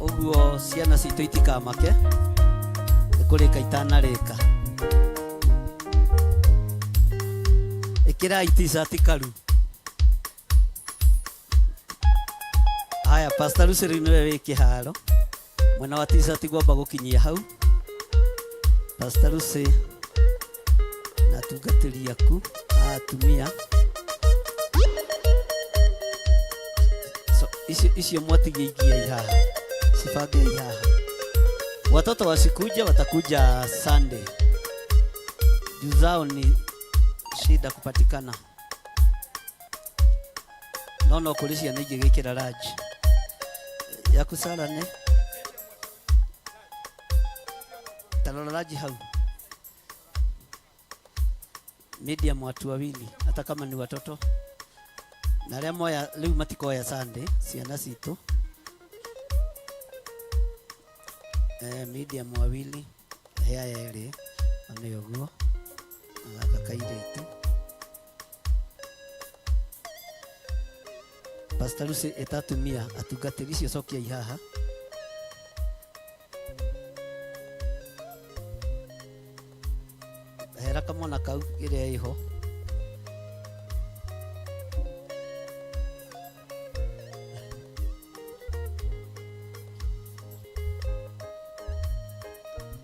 uguo ciana citũ itikamake nĩ kũrĩka itanarĩka. Ĩkĩrai t-shirt karu. Haya, Pastor Lucy rĩu nĩwe wĩ kĩharo mwena wa t-shirt gwamba gũkinyia hau. Pastor Lucy na tungatĩri aku atumia icio mwatigia igia haha, sipange haha. Watoto wasikuja, watakuja Sunday. Juu zao ni shida kupatikana. Nono kulishia nige gĩkĩra raji ya kusala ne talala raji hau medium watu wawili, hata kama ni watoto na arĩa moya rĩu matikoya Sunday ciana citũ. Medium wawili hea yerĩ ane ũguo na gaka kairĩtu. Pastor Lucy etatumia atungatĩri icio cokia ihaha. Hera kamona kau ĩrĩa ĩho.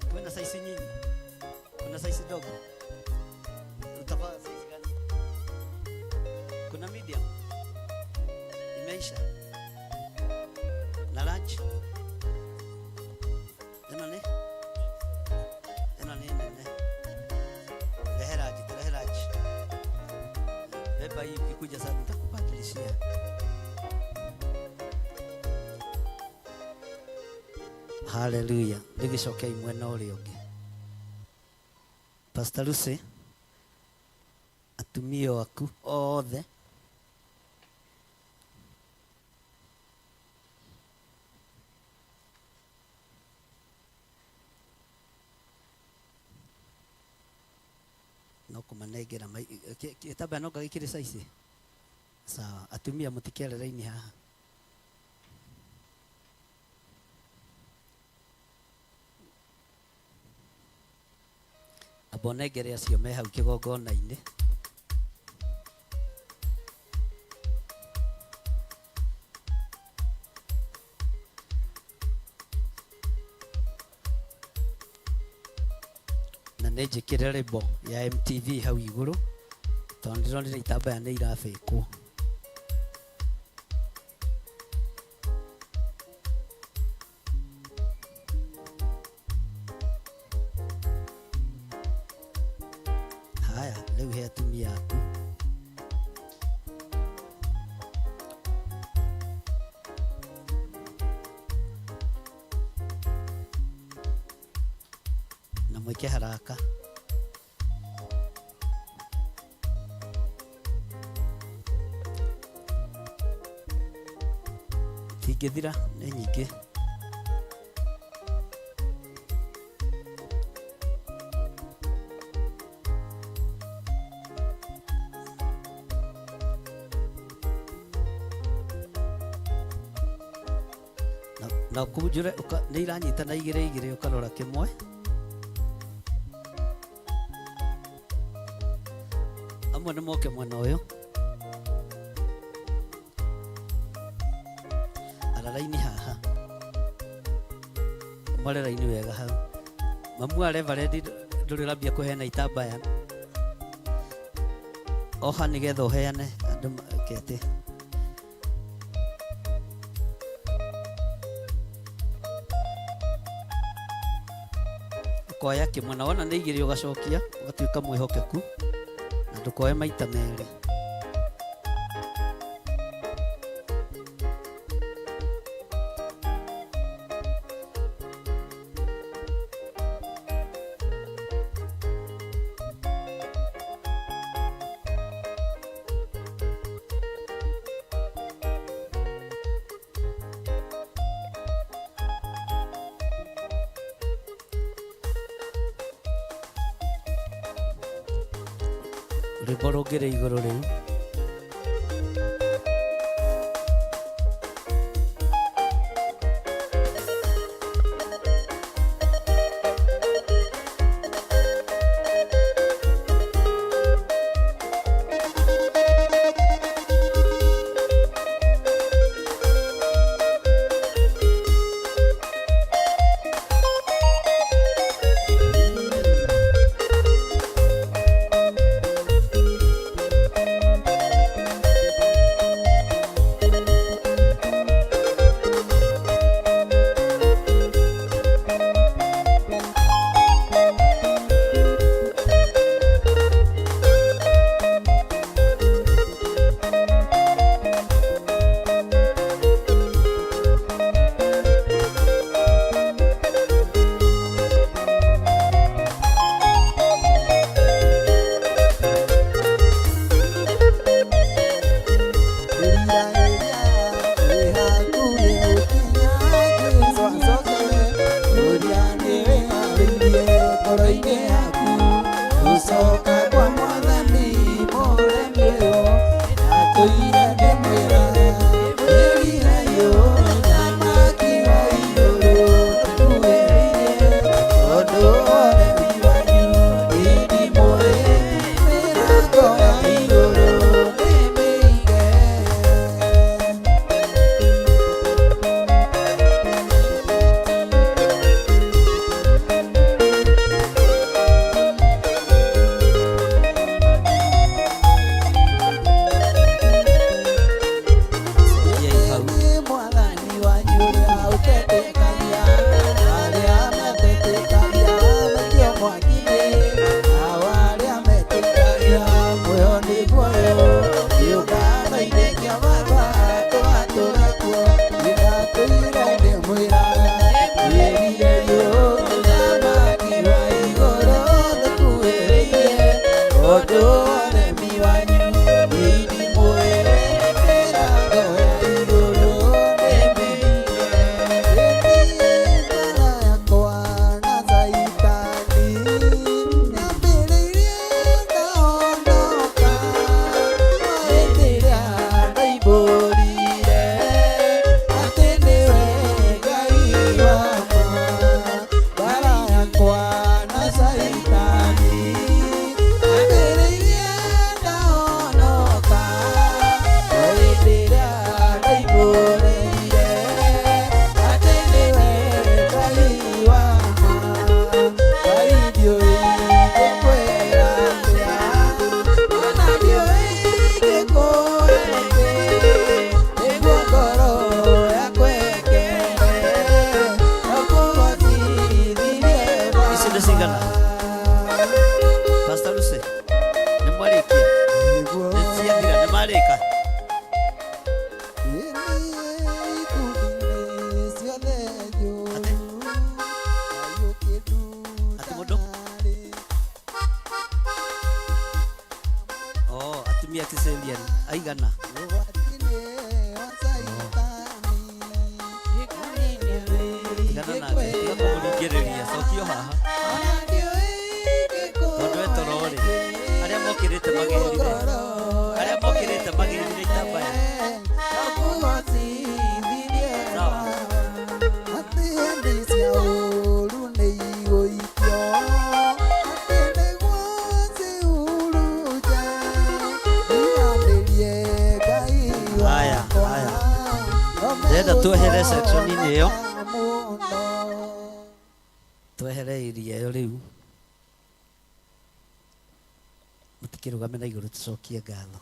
Kuna size nyingi, kuna size dogo. Utavaa size gani? Kuna medium imeisha na large. Enone leheraji beba hii, ukikuja sana nitakubadilishia. Hallelujah. Ndigicokei mwena ũrĩa ũngĩ. Pastor Lucy atumia aku othe no kumanengera kitambaya no gagĩkĩre size sawa. Atumia mũtikerere-inĩ haha. Abonengere acio me hau kĩgongona-inĩ. Na nĩnjĩkĩre rĩbo ya MTV hau igũrũ tondũ ndĩronire itambaya nĩ irabĩkwo. Haya, rĩu he atumia aku. Na mwĩke haraka. Tingĩthira nĩ nyingĩ. Na kujure nĩ iranyitana igĩrĩ ũkarora kĩmwe. Amwe nĩ moke mwena ũyũ. Araraini haha. Mareraini wega hau. Mamu a Reverend ndũrĩrambia kũheana itambaya. Oha nĩgetha ũheane andũ kete. Koya kĩmwe na wona nĩ igĩrĩ ũgacokia ũgatuĩka mwĩhokeku na ndũkoe maita merĩ. Rĩmbo rũngĩrĩ igũrũ rĩu. Aigana. Kumuringereria cokio haha tondu etorori aria mokirite magirire itambaya Ndenda twehere section-inĩ ĩyo twehere iria ĩyo rĩu mũtikĩrũgame na igũrũ tũcokie ngatho.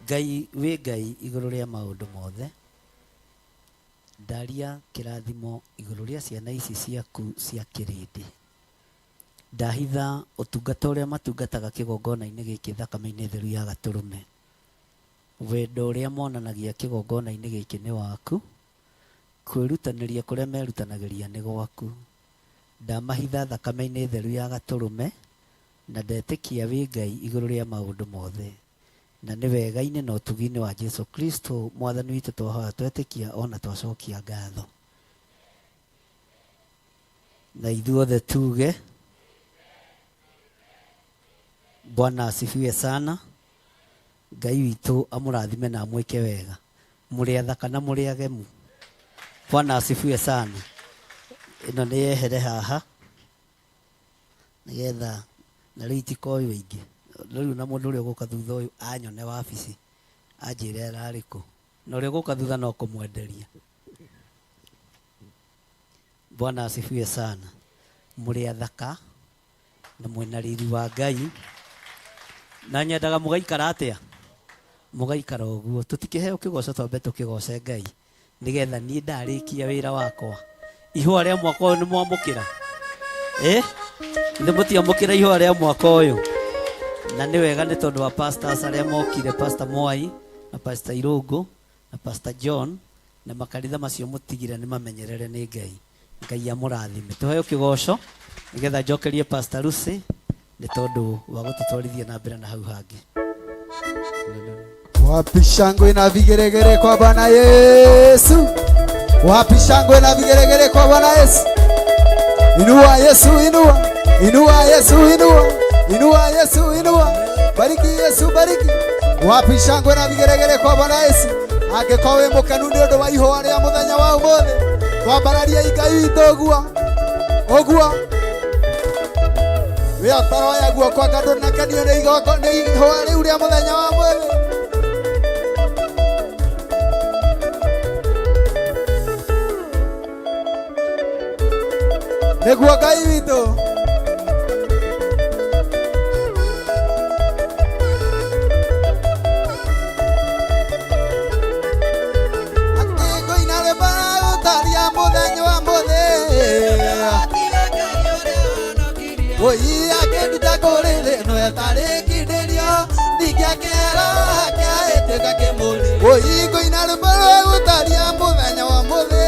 Ngai wĩ Ngai igũrũ rĩa maũndũ mothe, ndaria kĩrathimo igũrũ rĩa ciana ici ciaku cia kĩrĩndĩ. Ndahitha ũtungata ũrĩa matungataga kĩgongona-inĩ gĩkĩ thakame-inĩ theru ya Gatũrũme. Wendo ũrĩa monanagia kĩgongona-inĩ gĩkĩ nĩ waku, kwĩrutanĩria kũrĩa merutanagĩria nĩ gwaku. Ndamahitha thakame-inĩ theru ya Gatũrũme na ndetĩkia wĩ Ngai igũrũ rĩa maũndũ mothe, na nĩ wega-inĩ na ũtugi-inĩ wa Jesu Kristo mwathani witũ twahoya twetĩkia ona twacokia ngatho. Na ithuothe tuge Bwana asifiwe sana. Ngai witũ amũrathime na amwĩke wega, mũrĩ athaka na mũrĩ agemu. Bwana asifiwe sana. Ĩno nĩ yehere haha nĩgetha na rĩu itikoywo ingĩ. Rĩu na mũndũ ũrĩa ũgũka thutha ũyũ anyone wabici anjĩre ararĩ kũ, na ũrĩa ũgũka thutha no kũmwenderia. Bwana asifiwe sana. Mũrĩ athaka na mwĩna riri wa Ngai, na nyendaga mũgaikara atĩa, mũgaikara ũguo. Tũtikĩheo kĩgoco twambe tũkĩgoce Ngai nĩgetha niĩ ndarĩkia wĩra wakwa. Ihũa rĩa mwaka ũyũ nĩ mwamũkĩra nĩ mũtiamũkĩra ihũa rĩa mwaka ũyũ, na nĩ wega nĩ tondũ wa pastors arĩa mokire, Pastor Mwai na Pastor Irũngũ na Pastor John, na makanitha macio mũtigire nĩ mamenyerere nĩ Ngai. Ngai amũrathime. Tũheo kĩgoco nĩgetha njokerie Pastor Lucy nĩ tondũ wa gũtũtwarithia na mbere na hau hangĩ. Wapi shangwe na vigeregere kwa Bwana Yesu? Wapi shangwe na vigeregere kwa Bwana Yesu? Inua Yesu, inua. Inua Yesu, inua. Inua Yesu, inua. Bariki Yesu, bariki. Wapi shangwe na vigeregere kwa Bwana Yesu? Angĩkorwo wĩ mũkenu nĩ ũndũ wa ihũa rĩa mũthenya wa ũmũthĩ, twambararia Ngai witũ ũguo. Wĩ ataroya guoko anga ndũnakenio nĩ ihũa rĩu rĩa mũthenya wa ũmũthĩ. Nĩguo Ngai witũ. Oi, akĩnduta kũrĩ thĩ ĩno ĩtarĩ kĩndũ kero akaeteka kimuri oigo inarumoro gutaria muthenya wa muthi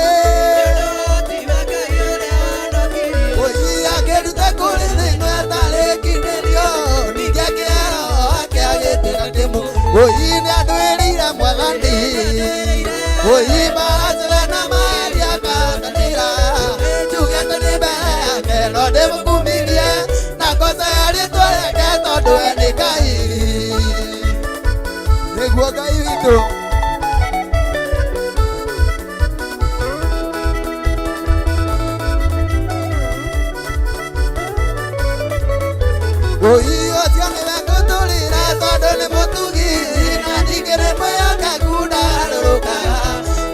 oi akeruta kuri thino atarikinerio ninge kero akaeteka kimuri oi ni andu erira mwathani oi maracera na maria akatanira tugete ni mbere no ndimukumirie na ngoca ritwa rĩake tondũ we nĩ Ngai nĩguo Ngai witũ oi ũcio nĩwe ngũtũrĩra tondũ nĩ mũtugi na ningĩ nĩ mwĩhoka kundarũrũka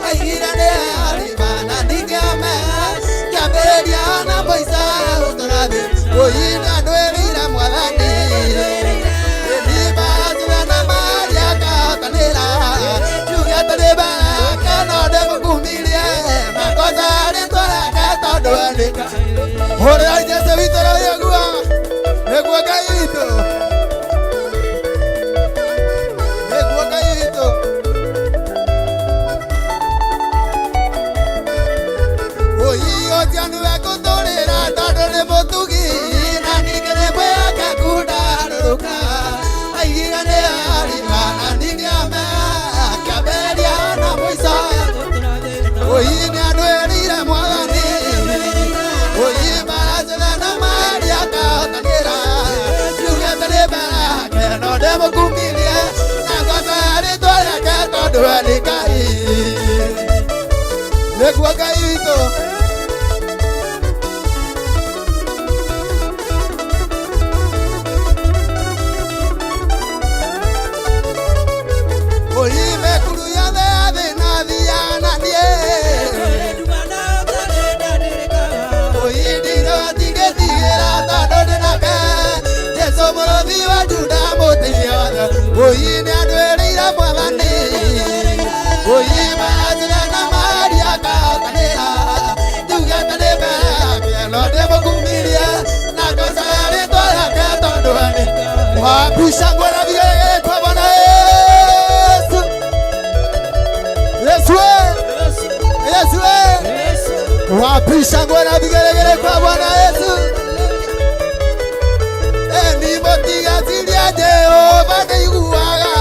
aigire nĩ arĩma na ningĩ amega kĩambĩrĩria na mũico gũtũra thĩ oi nĩ andũ erĩire mwathani nĩmaracera na maria akahotanĩra tuge atĩrĩ mbere no ndĩmũkumirie na ngoca rĩtwa rĩake tondũ we nĩ Ngai hũrĩra Jesũ witũ rũhĩ ũguo nĩguo Ngai witũ nĩguo Ngai witũ oi ũcio nĩwe ngũtũrĩra tondũ nĩ mũtugi na ningĩ nĩ mwĩhoka kundarũrũka aigire nĩ arĩma na ningĩ amega kĩambĩrĩria na mũico oi nĩ andũ erĩire mwathani oi maracera na maria akahotanĩra tuge atĩrĩ mbere no ndĩmũkumirie na ngoca rĩtwa rĩake tondũ we nĩ Ngai nĩguo Ngai witũ oi mekuru yothe thĩ na thiananie oi ndirũtigĩtigĩra tondũ ndĩnake Jesũ mũrũthi wa Juda mũteithia wothe oi nĩ andũ erĩire mwathani oi maracera na maria akahotanĩra tuge atĩrĩ mbere no ndĩmũkumirie na ngoca rĩtwa rĩake tondũ we nĩ Ngai wapi shangwe na vigelegele kwa Bwana Yesu Yesu Yesu wapi shangwe na vigelegele kwa Bwana Yesu ni motiga siria Jehova nĩiguaga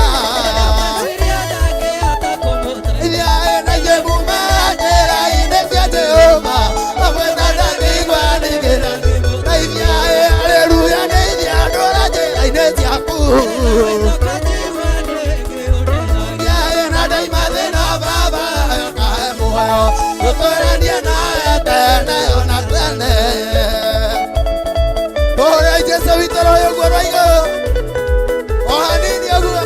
iria na yemuma njĩra-inĩ cia Jehova hamwe na ndanigua nĩgĩra na iria haleluya nĩ iria ndũra njĩra-inĩ ciaku iria na daima thĩna Baba kahe muoyo gũtũrania nawe tene ona tene tũhũre Jesũ witũ rũĩ ũguo rwa igũrũ o hanini ũguo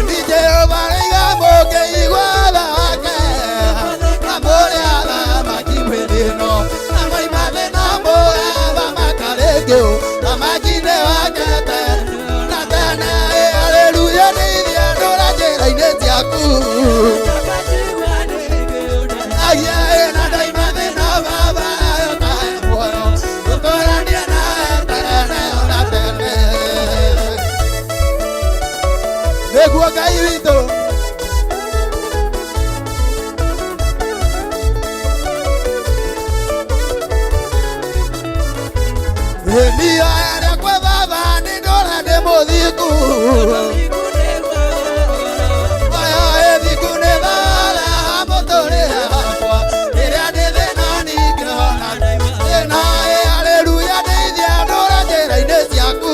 ni Jehova rĩiga mũngĩigua tha wake na mũrĩa thamaki mwĩrĩ ĩno na moima thĩna mũgathamaka rĩngĩ thamaki-inĩ wake tene na tene haleluya nĩ iria ndũra njĩra-inĩ ciaku agia na daima thĩna Baba kahe muoyo gũtũrania nawe tene ona tene nĩguo Ngai witũ niyo arĩa kwa Baba nĩ ndũra ndĩ mũthingu oyo ĩthingu nĩ thaara mũtũrĩre wakwa rĩrĩa ndĩ thĩna ningĩona thĩna haleluya nĩ iria ndũra njĩra-inĩ ciaku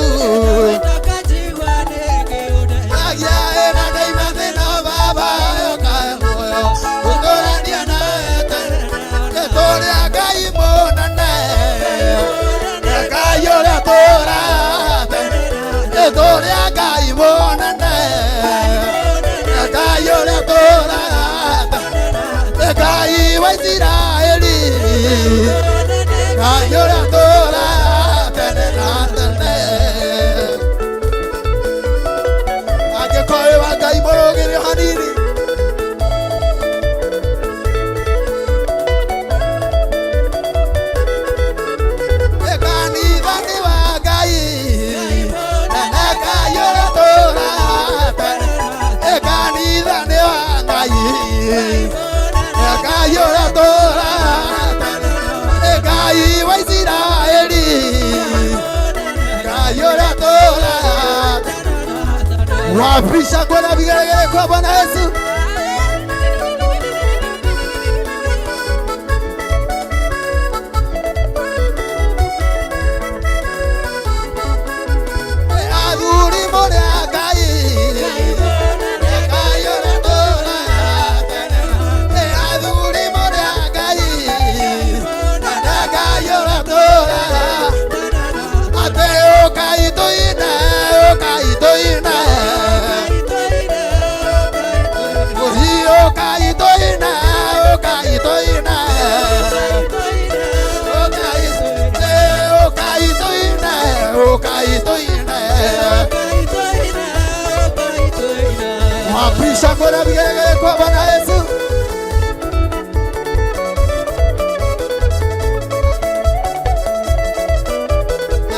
agia na daima thĩna Baba kahe muoyo gũtũrania nawe tene tũrĩa Ngai mũnene Ngai ũrĩa tũra tene tũrĩa Ngai mũnene Ngai wa Israeli, Ngai ũratũũra. Wapi shangwe na vigelegele kwa Bwana Yesu? Adhuri mone Ngai, Ngai ũratũũra. Adhuri mone Ngai, Ngai ũratũũra. Ate Ngai tũine, Ngai tũine. Wapisha kwa vigelegele kwa Bwana Yesu.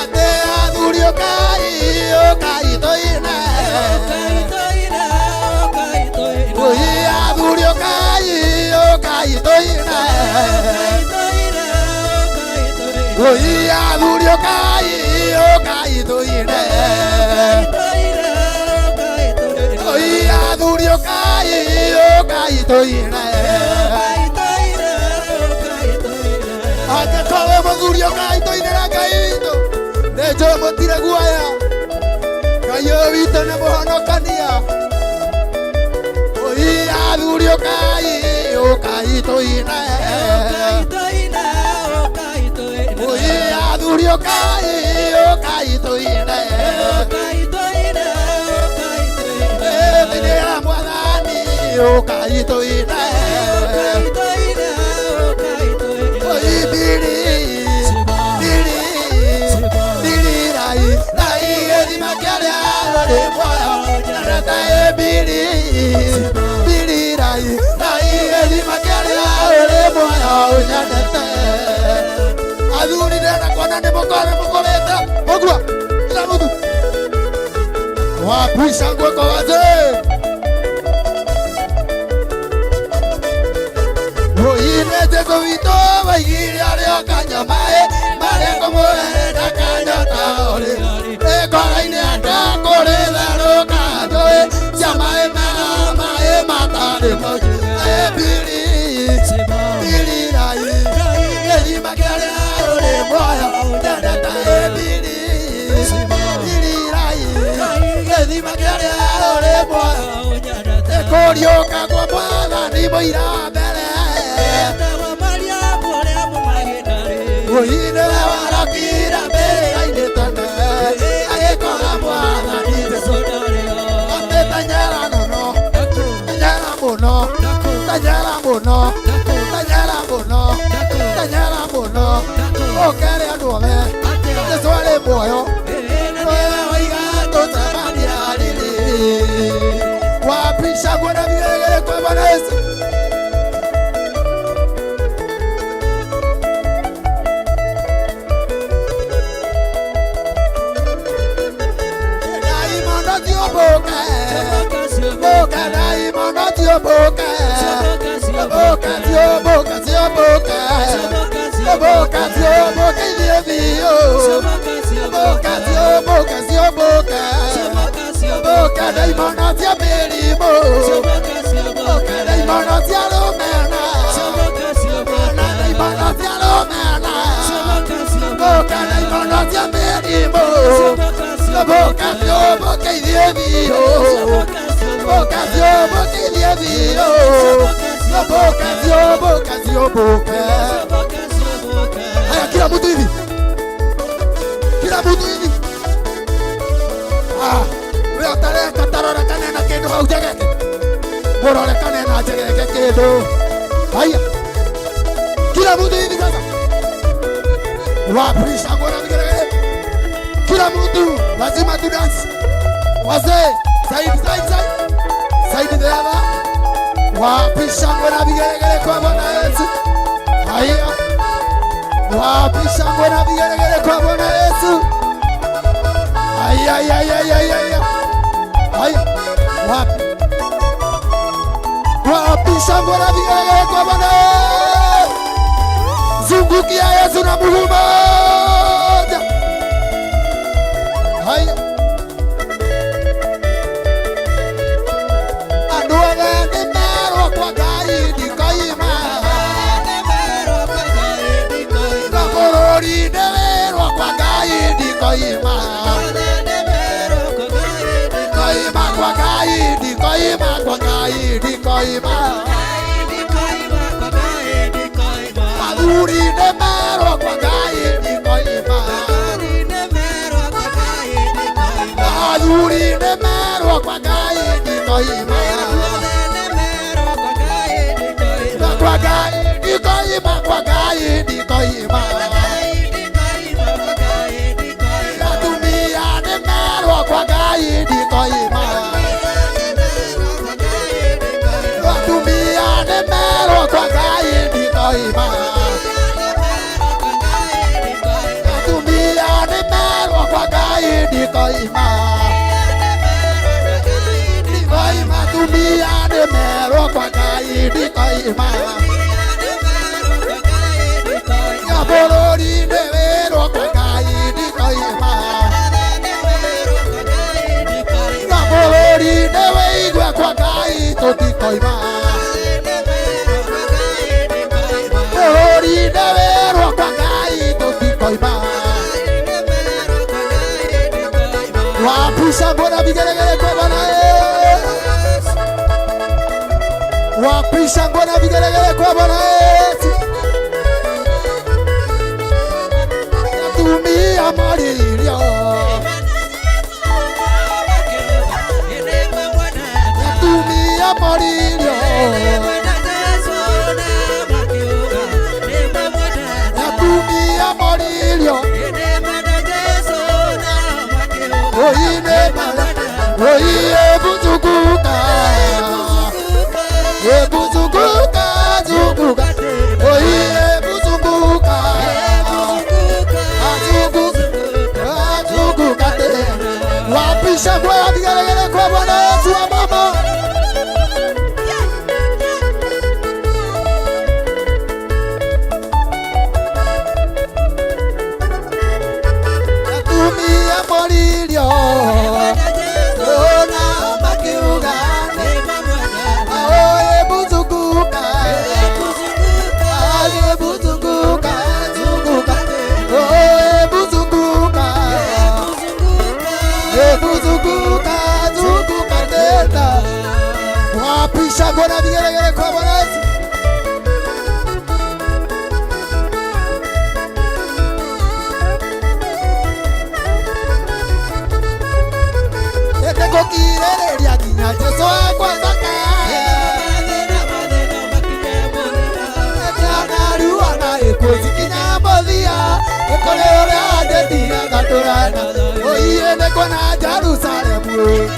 Ate adhuri Ngai, Ngai tũine. Oi adhuri Ngai, Ngai tũine. Oi adhuri Ngai, Ngai tũine. Oi adhuri Ngai, Ngai tũine. Angĩkorwo mũthuri Ngai tũine na Ngai witũ, nĩnjũ mũtire guoya. Ngai ũyũ witũ nĩ mũhonokania. Oi adhuri Ngai, Ngai tũine. Oi adhuri Ngai, Ngai tũine. Thĩinĩ wa Mwathani, Ngai tũine. Oi Bili, Bili, Bili rai, rai gĩthima kĩrĩa rĩ muoyo. Nyaneta Bili, Bili rai, rai gĩthima kĩrĩa rĩ muoyo. Nyaneta athuri ndĩrenda kuona nĩ mũkorete ũguo kila mũndũ. Wapi shangwe kwa wazee? Muine Jesu witũ waigire arĩa kanyamaĩ marĩa mũrenda kanyota ũrĩ. Ĩkorainĩ anda kũrĩ therũka njũĩ cia maĩ mena maĩ matarĩ moju. Bili, Bili rai, gĩthima kĩrĩa ũrĩ muoyo. Nyendete Bili, Bili rai, gĩthima kĩrĩa ũrĩ muoyo. Kũriũka kwa Mwathani mũira mbere. Ũine warakira mbere-inĩ tene, agĩkora Mwathani Jesũ. Atĩ tanyara mũno, tanyara mũno, tanyara mũno, tanyara mũno, tanyara mũno. Ũkere andũ othe, Jesũ arĩ muoyo. Nowe waiga tũcemania rĩrĩ. Wapi shangwe na vigelegele kwa Bwana Yesu? Daimono tioboka, boka daimono tioboka, boka tioboka, tioboka, boka tioboka ilivyo, boka tioboka, tioboka. Boca daimono tia melimo, boca daimono tia lomena, daimono tia lomena, boca daimono tia melimo, boca tioboka ilivyo, boca tioboka ilivyo, boca tioboka, tioboka. Haya kila mtu hivi, kila mtu hivi. Utareka tarora kanena kendo haujageke. Morore kanena jageke kendo. Haya. Kila mtu hivi sasa. Wapi shangwe na vigelegele? Kila mtu lazima tu dance. Wazee, zaidi. Zaidi hapa. Wapi shangwe na vigelegele kwa Bwana Yesu? Haya. Wapi shangwe na vigelegele kwa Bwana Yesu? Haya. Wapi shangwe na vigelegele kwa Bwana? Zungukia Yesu na mguu moja. Haya. Anuaga nimero kwa gaidi koima. Kakorori nimero kwa gaidi koima. Koima kwa gaidi, koima kwa gaidi koima. Aduri nimero kwa gaidi koima. Aduri nimero kwa gaidi koima. Kwa gaidi koima, kwa gaidi koima. Atumia nimero kwa gaidi koima. Atumia nimero kwa gaidi koima. Atumia nimero kwa gaidi koima. Koima tumia nimero kwa gaidi koima. Ya borori nimero kwa gaidi koima. Ya borori nimero kwa gaidi koima. Borori nimero kwa gaidi koima. Wapisha mbona vigelegele kwa Bwana Yesu. Wapisha mbona vigelegele kwa Bwana Yesu. Natumia malilio. Natumia malilio. Natumia malilio. Oine mala, oie buzukuka, buzukuka, zukuka, oie buzukuka, zukuka te. Wapisha kwa vigelegele kwa Bwana Yesu wa mama. Natumia molilio. Ona makiuga. Aoe buzukuka. Aoe buzukuka. Zukuka. Oe buzukuka. Buzukuka. Zukuka tena. Wapisha bona vigelegele kwa Bwana Yesu. Kokirereria kinya Jesu akwataka. Ekana na ekozi kinya bothia. Ekole ore adetira gaturana. Oiye neko na Jerusalemu.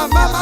Mama,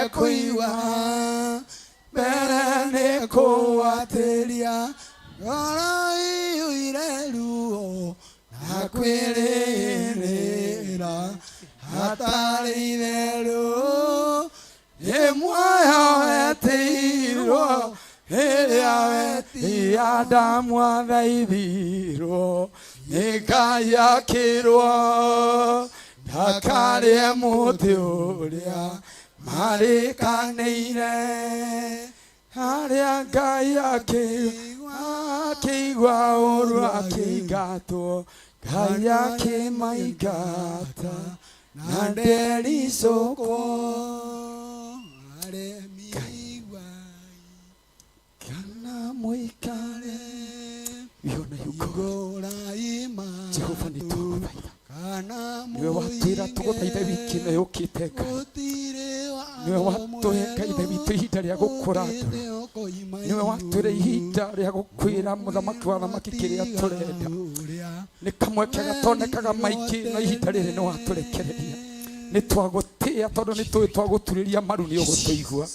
Kuiwa, kwirira hatari theru ni muoyo wetirwo iria wetia damu athaithirwo ni Ngai akirwo ndakarie muti uria marikanĩire harĩa Ngai akĩigua ũru akĩingatwo Ngai akĩmaingata na ndericũkwo kana mũikare Jehova nĩtũgũthaitha niwe watwĩra tũgũthaithe wiki ĩno yũkĩte Ngai niwe watũhe Ngai ithe witũ ihinda rĩa gũkũra niwe watwĩra ihinda rĩa gũkwĩra mũthamaki wa thamaki kĩrĩa tũrenda nĩ kamweke gatonekaga maingĩ no ihinda rĩrĩ nĩ watũrekereria nĩ twagũtĩa tondũ nĩ tũĩ twagũturĩria maru nĩ ũgũtũigua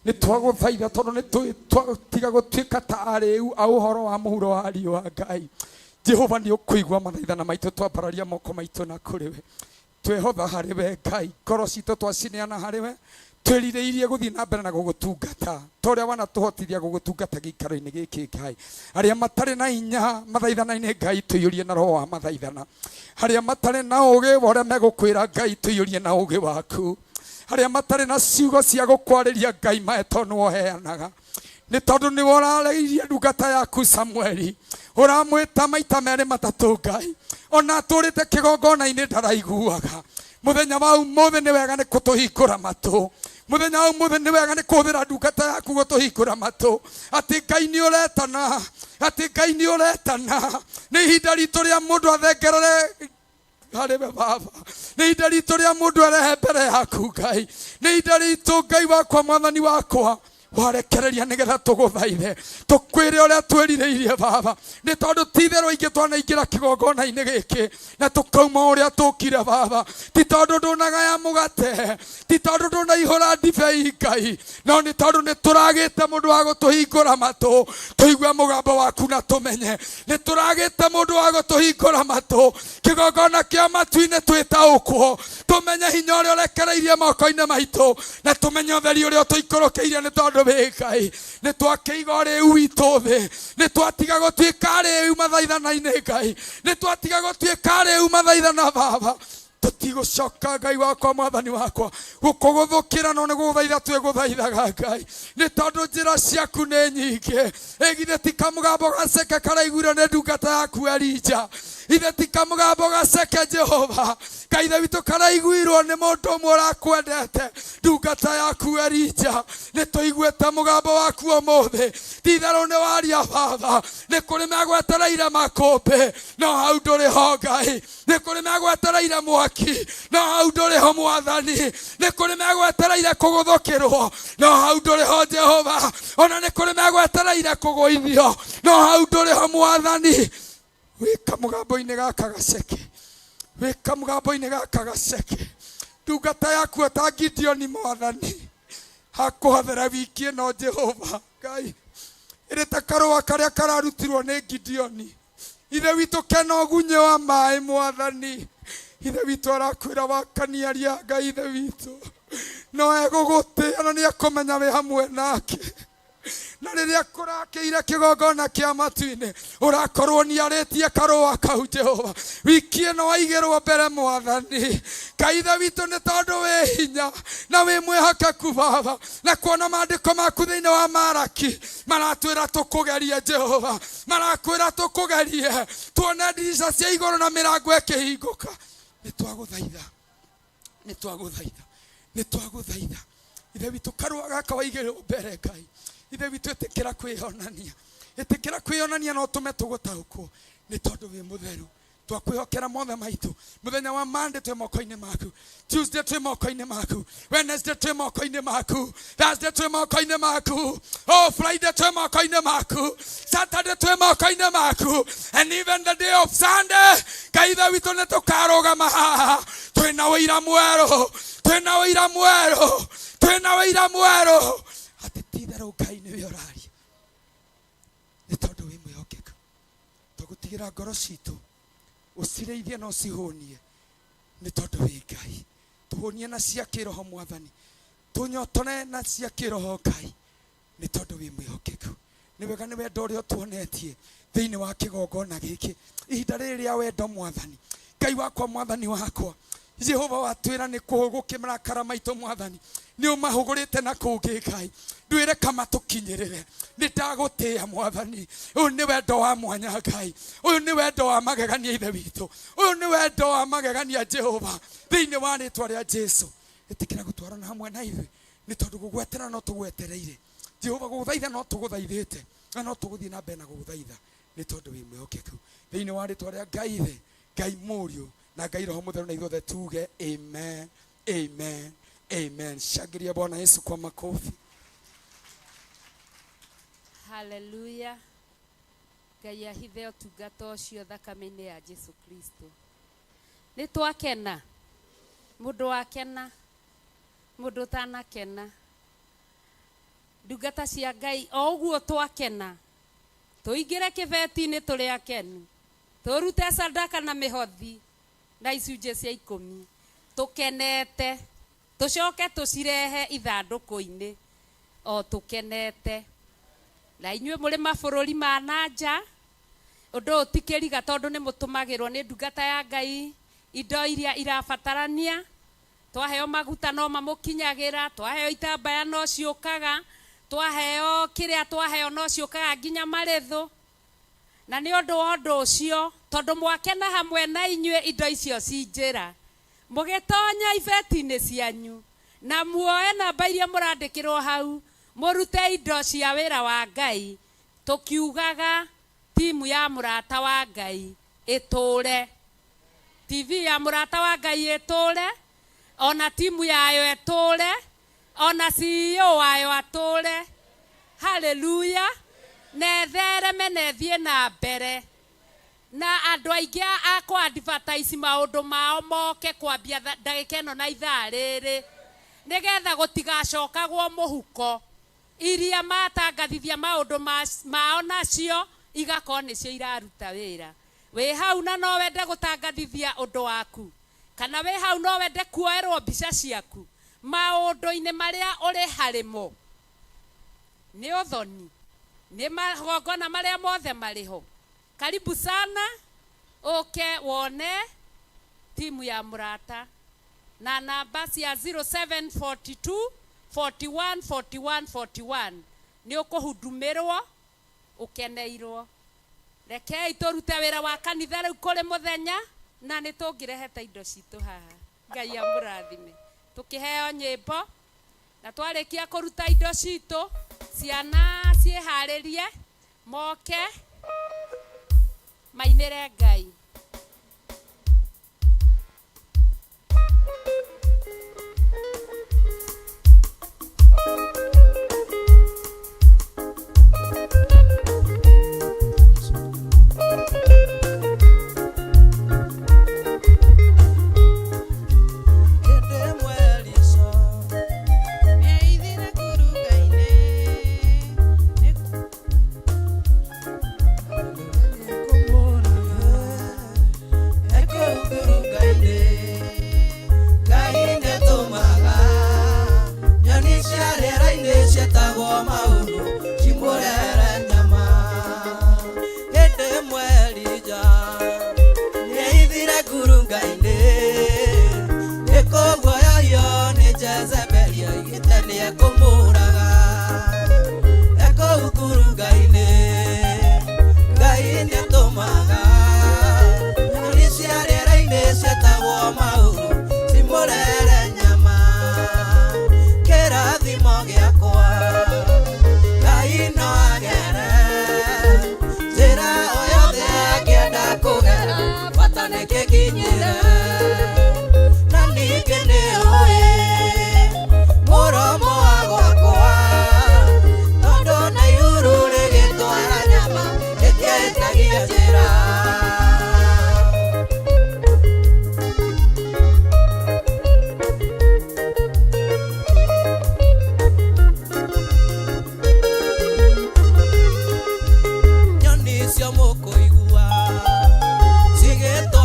nĩ twagũthaitha tondũ nĩ tũĩ twatiga gũtuĩka ta arĩu a ũhoro wa mũhuro wa riũa Ngai Jehova nĩ ũkũigua mathaithana maitũ twambararia moko maitũ na kũrĩ we twehotha harĩ we Ngai ngoro citũ twacineana harĩ we twĩrirĩirie gũthiĩ na mbere na gũgũtungata ta ũrĩa wanatũhotithia gũgũtungata gĩikaro-inĩ gĩkĩ Ngai arĩa matarĩ na hinya mathaithana-inĩ Ngai tũiyũrie na roho wa mathaithana arĩa matarĩ na ũũgĩ wa ũrĩa megũkwĩra Ngai tũiyũrie na ũũgĩ waku arĩa matarĩ na ciugo cia gũkwarĩria Ngai mahetwo nĩwe ũheanaga nĩ tondũ nĩwe ũrareirie ndungata yaku Samueli ũramwĩta maita merĩ matatũ Ngai ona atũrĩte kĩgongona-inĩ ndaraiguaga mũthenya wa ũmũthĩ nĩ wega nĩ kũtũhingũra matũ mũthenya wa ũmũthĩ nĩ wega nĩ kũhũthĩra ndungata yaku gũtũhingũra matũ atĩ Ngai nĩ ũretana atĩ Ngai nĩ ũretana nĩ ihinda ritũ rĩa mũndũ athengerere harĩ we Baba nĩ ihinda ritũ rĩa mũndũ arehe mbere yaku Ngai nĩ ihinda ritũ Ngai wakwa mwathani wakwa warekereria nĩgetha tũgũthaithe tũkwĩre ũrĩa twĩrirĩirie Baba nĩ tondũ ti-itherũ aingĩ twanaingĩra kĩgongona-inĩ gĩkĩ na tũkauma ũrĩa tũkire Baba ti tondũ ndũnagaya mũgate ti tondũ ndũnaihũra ndibei Ngai no nĩ tondũ nĩ tũragĩte mũndũ wa gũtũhingũra matũ tũigue mũgambo waku na tũmenye nĩ tũragĩte mũndũ wa gũtũhingũra matũ kĩgongona kĩa matu-inĩ twĩtaũkwo tũmenye hinya ũrĩa ũrekereirie moko-inĩ maitũ na tũmenye ũtheri ũrĩa ũtũikũrũkĩirie nĩ tondũ wĩ Ngai nĩ twakĩiga ũrĩu witũ thĩ nĩ twatiga gũtuĩka arĩu mathaithana-inĩ Ngai nĩ twatiga gũtuĩka arĩu mathaithana Baba tũtigũcoka Ngai wakwa mwathani wakwa gũkũgũthũkĩra no nĩ gũgũthaitha twĩgũthaithaga Ngai nĩ tondũ njĩra ciaku nĩ nyingĩ ĩgithe ti kamũgambo gaceke karaiguirwo nĩ ndungata yaku Elija ithe ti kamũgambo gaceke Jehova Ngai ithe witũ karaiguirwo nĩ mũndũ ũmwe ũrakwendete ndungata yaku Elija nĩ tũiguĩte mũgambo waku ũmũthĩ ti-itherũ nĩ waria Baba nĩ kũrĩ megwetereire makũmbĩ no hau ndũrĩ ho Ngai nĩ kũrĩ megwetereire mwaki no hau ndũrĩ ho mwathani nĩ kũrĩ megwetereire kũgũthũkĩrwo no hau ndũrĩ ho Jehova ona nĩ kũrĩ megwetereire kũgũithio no hau ndũrĩ ho mwathani wĩka mũgambo-inĩ gaka gaceke wĩka mũgambo-inĩ gaka gaceke ndungata yaku ta Gideoni mwathani hakũhathera wiki ĩno Jehova Ngai ĩrĩ ta karũa karĩa kararutirwo nĩ Gideoni ithe witũ kena ũgunyi wa maĩ mwathani ithe witũ arakwĩra wakaniaria Ngai ithe witũ no egũgũtĩa na nĩ ekũmenya wĩ hamwe nake na rĩrĩa kũrakĩire kĩgongona kĩa matu-inĩ ũrakorwo niarĩtie karũa kau Jehova wiki ĩno waigĩrwo mbere mwathani Ngai ithe witũ nĩ tondũ wĩ hinya na wĩ mwĩhokeku Baba na kuona maandĩko maku thĩinĩ wa Malaki maratwĩra tũkũgerie Jehova marakwĩra tũkũgerie tuone ndirica cia igũrũ na mĩrango ĩkĩhingũka nĩ twagũthaitha nĩ twagũthaitha nĩ twagũthaitha ithe witũ karũa gaka waigĩrwo mbere Ngai ithe witũ ĩtĩkĩra kwĩyonania no tũme tũgũtaũkwo nĩ tondũ wĩ mũtheru twakwĩhokera mothe maitũ mũthenya wa Monday twĩ moko-inĩ maku Tuesday twĩ moko-inĩ maku Wednesday twĩ moko-inĩ maku Thursday twĩ moko-inĩ maku Friday twĩ moko-inĩ maku Saturday twĩ moko-inĩ maku and even the day of Sunday Ngai ithe witũ nĩ tũkarũgama haha twĩna ũira mwerũ twĩna ũira mwerũ twĩna ũira mwerũ atĩ ti-itherũ Ngai nĩwe ũraria nĩ tondũ wĩ mwĩhokeku tũgũtigĩra ngoro citũ ucireithie na ucihunie ni tondu wi Ngai. Tuhunie na cia kiroho Mwathani, tunyotone na cia kiroho Ngai ni tondu wi mwihokeku. Ni wega ni wendo uria tuonetie thiini wa kigongona giki ihinda riri ria wendo Mwathani. Ngai wakwa Mwathani wakwa, Jehova watwira ni kuhugukimrakara maitu Mwathani, ni umahugurite na kungi Ngai, ndwire kama tukinyirire. Ni ndagutia Mwathani, uyu ni wendo wa mwanya Ngai, uyu ni wendo wa magegania ithe witu, uyu ni wendo wa magegania Jehova thiini wa ritwa ria Jesu. Itikira gutwarana hamwe na ithuĩ ni tondu gugwetera no tugwetereire Jehova, guguthaitha no tuguthaithite na no tuguthie na mbere na guguthaitha ni tondu wi mwihokeku thiini wa ritwa ria Ngai ithe, Ngai Mũriũ na Ngai Roho Mũtheru, na ithuothe tuge amen, amen, amen. Shangilia Bwana Yesu kwa makofi. Hallelujah. Ngai ahithe ũtungata ũcio thakame-inĩ ya Jesu Kristo. Nĩ twakena, mũndũ wakena, mũndũ ũtanakena. Ndungata cia Ngai o ũguo twakena, tũingĩre kĩbeti-inĩ tũrĩ akenu, tũrute sadaka na mĩhothi na icunjĩ cia 10, tũkenete, tũcoke tũcirehe ithandũkũ-inĩ o tũkenete. Na inyuĩ mũrĩ mabũrũri ma nanja, ũndũ ũtikĩriga tondũ nĩ mũtũmagĩrwo nĩ ndungata ya Ngai indo iria irabatarania. Twaheo maguta no mamũkinyagĩra, twaheo itambaya no ciũkaga, twaheo kĩrĩa twaheo no ciũkaga nginya marĩthũ. Na nĩ ũndũ wa ũndũ ũcio, tondũ mwakena hamwe na inyuĩ indo icio ci njĩra, mũgĩtonya ibeti-inĩ cianyu na muoe namba iria mũrandĩkĩrwo hau, mũrute indo cia wĩra wa Ngai, tũkiugaga timu ya mũrata wa Ngai ĩtũre, TV ya mũrata wa Ngai ĩtũre, ona timu yayo ĩtũre, ona CEO wayo atũre. Hallelujah. Na thereme na thiĩ na mbere, na andũ aingĩ a kũ-advertise maũndũ mao moke kwambia ndagĩka ĩno na ithaa rĩrĩ, nĩgetha gũtigacokagwo mũhuko. Iria matangathithia maũndũ mao nacio igakorwo nĩcio iraruta wĩra. Wĩ hau na no wende gũtangathithia ũndũ waku, kana wĩ hau no wende kuoerwo mbica ciaku maũndũ-inĩ marĩa ũrĩ harĩmo, nĩ ũthoni, nĩ magongona marĩa mothe marĩho. Karibu sana, ũke wone timu ya mũrata na namba cia 0742 41 41 41 nĩ ũkũhundumirwo ũkeneirwo. Rekei tũrute wĩra wa kanitha rĩu kũrĩ mũthenya, na nĩ tũngĩrehete indo citũ haha. Ngai amũrathime. Tũkĩheo nyĩmbo na twarĩkia kũruta indo citũ, ciana ciĩharĩrie moke mainĩre Ngai. Nyoni cia mũkũigua cigĩtwo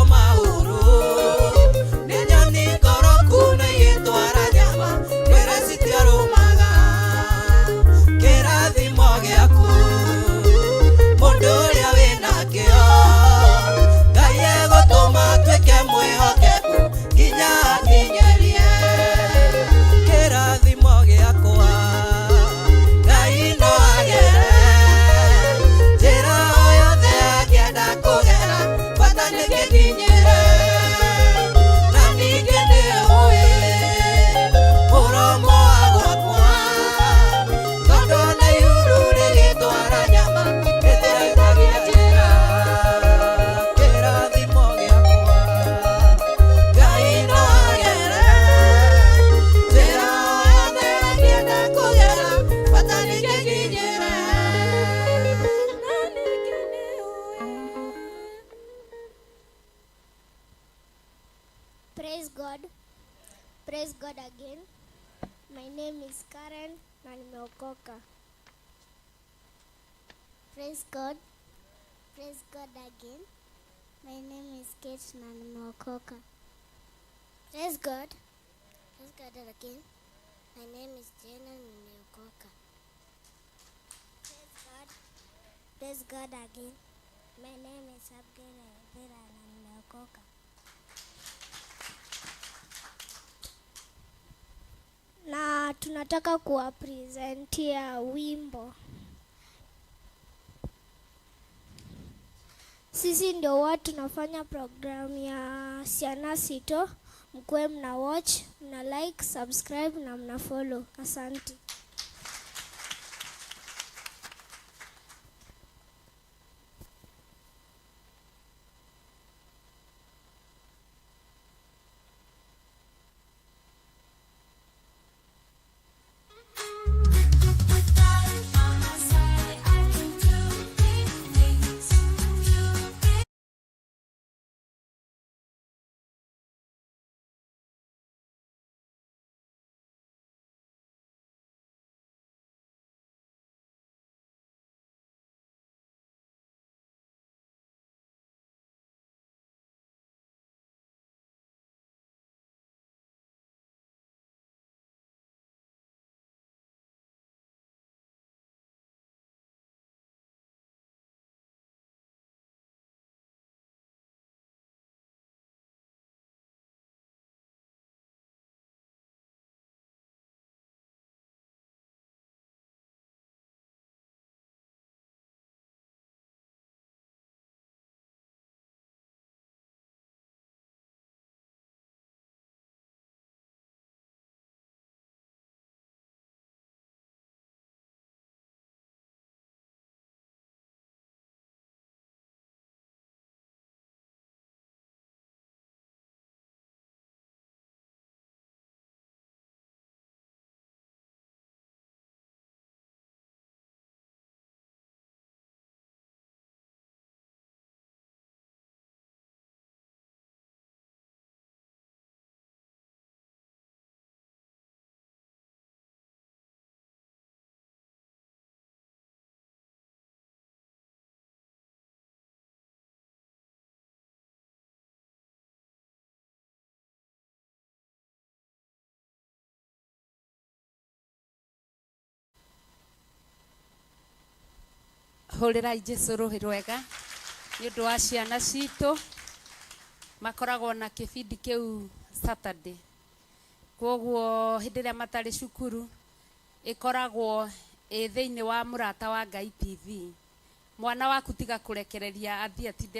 Praise God again. My name is Karen na nimeokoka. Praise God. Praise God again. My name is Kate na nimeokoka. Praise God. Praise God again. My name is Jenna na nimeokoka. Praise God. Praise God again. My name is Abigail Vera na nimeokoka. Na tunataka kuwapresentia wimbo. Sisi ndio watu tunafanya program ya Siana Sito. Mkuwe mna watch, mna like, subscribe na mna follow. Asante. Hũrĩrai Jesũ rũhĩ rwega nĩ ũndũ wa ciana citũ makoragwo na kĩbindi kĩu Saturday. Kwoguo hĩndĩ ĩrĩa matarĩ cukuru ĩkoragwo thĩinĩ wa Mũrata wa Ngai TV. Mwana waku tiga kũrekereria athiĩ atinde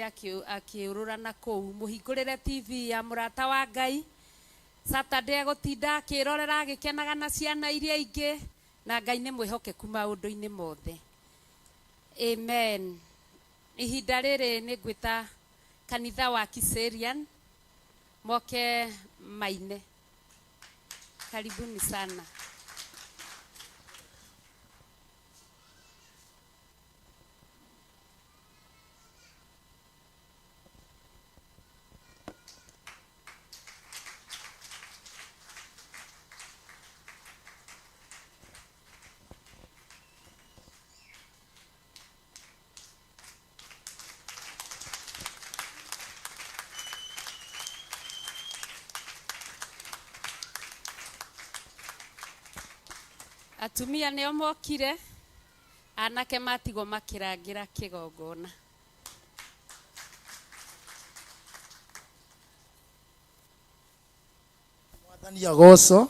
akĩũrũra na kũu. Mũhingũrĩre TV ya Mũrata wa Ngai. Saturday gũtinda akĩrorera agĩkenaga na ciana iria ingĩ, na Ngai nĩ mwĩhokeku maũndũ-inĩ mothe. Amen. Ihinda rĩrĩ nĩ ngwĩta kanitha wa Kiserian moke maine. Karibuni sana. Atumia nĩo mokire, anake matigwo makĩrangĩra kĩgongona. Mwathani agoco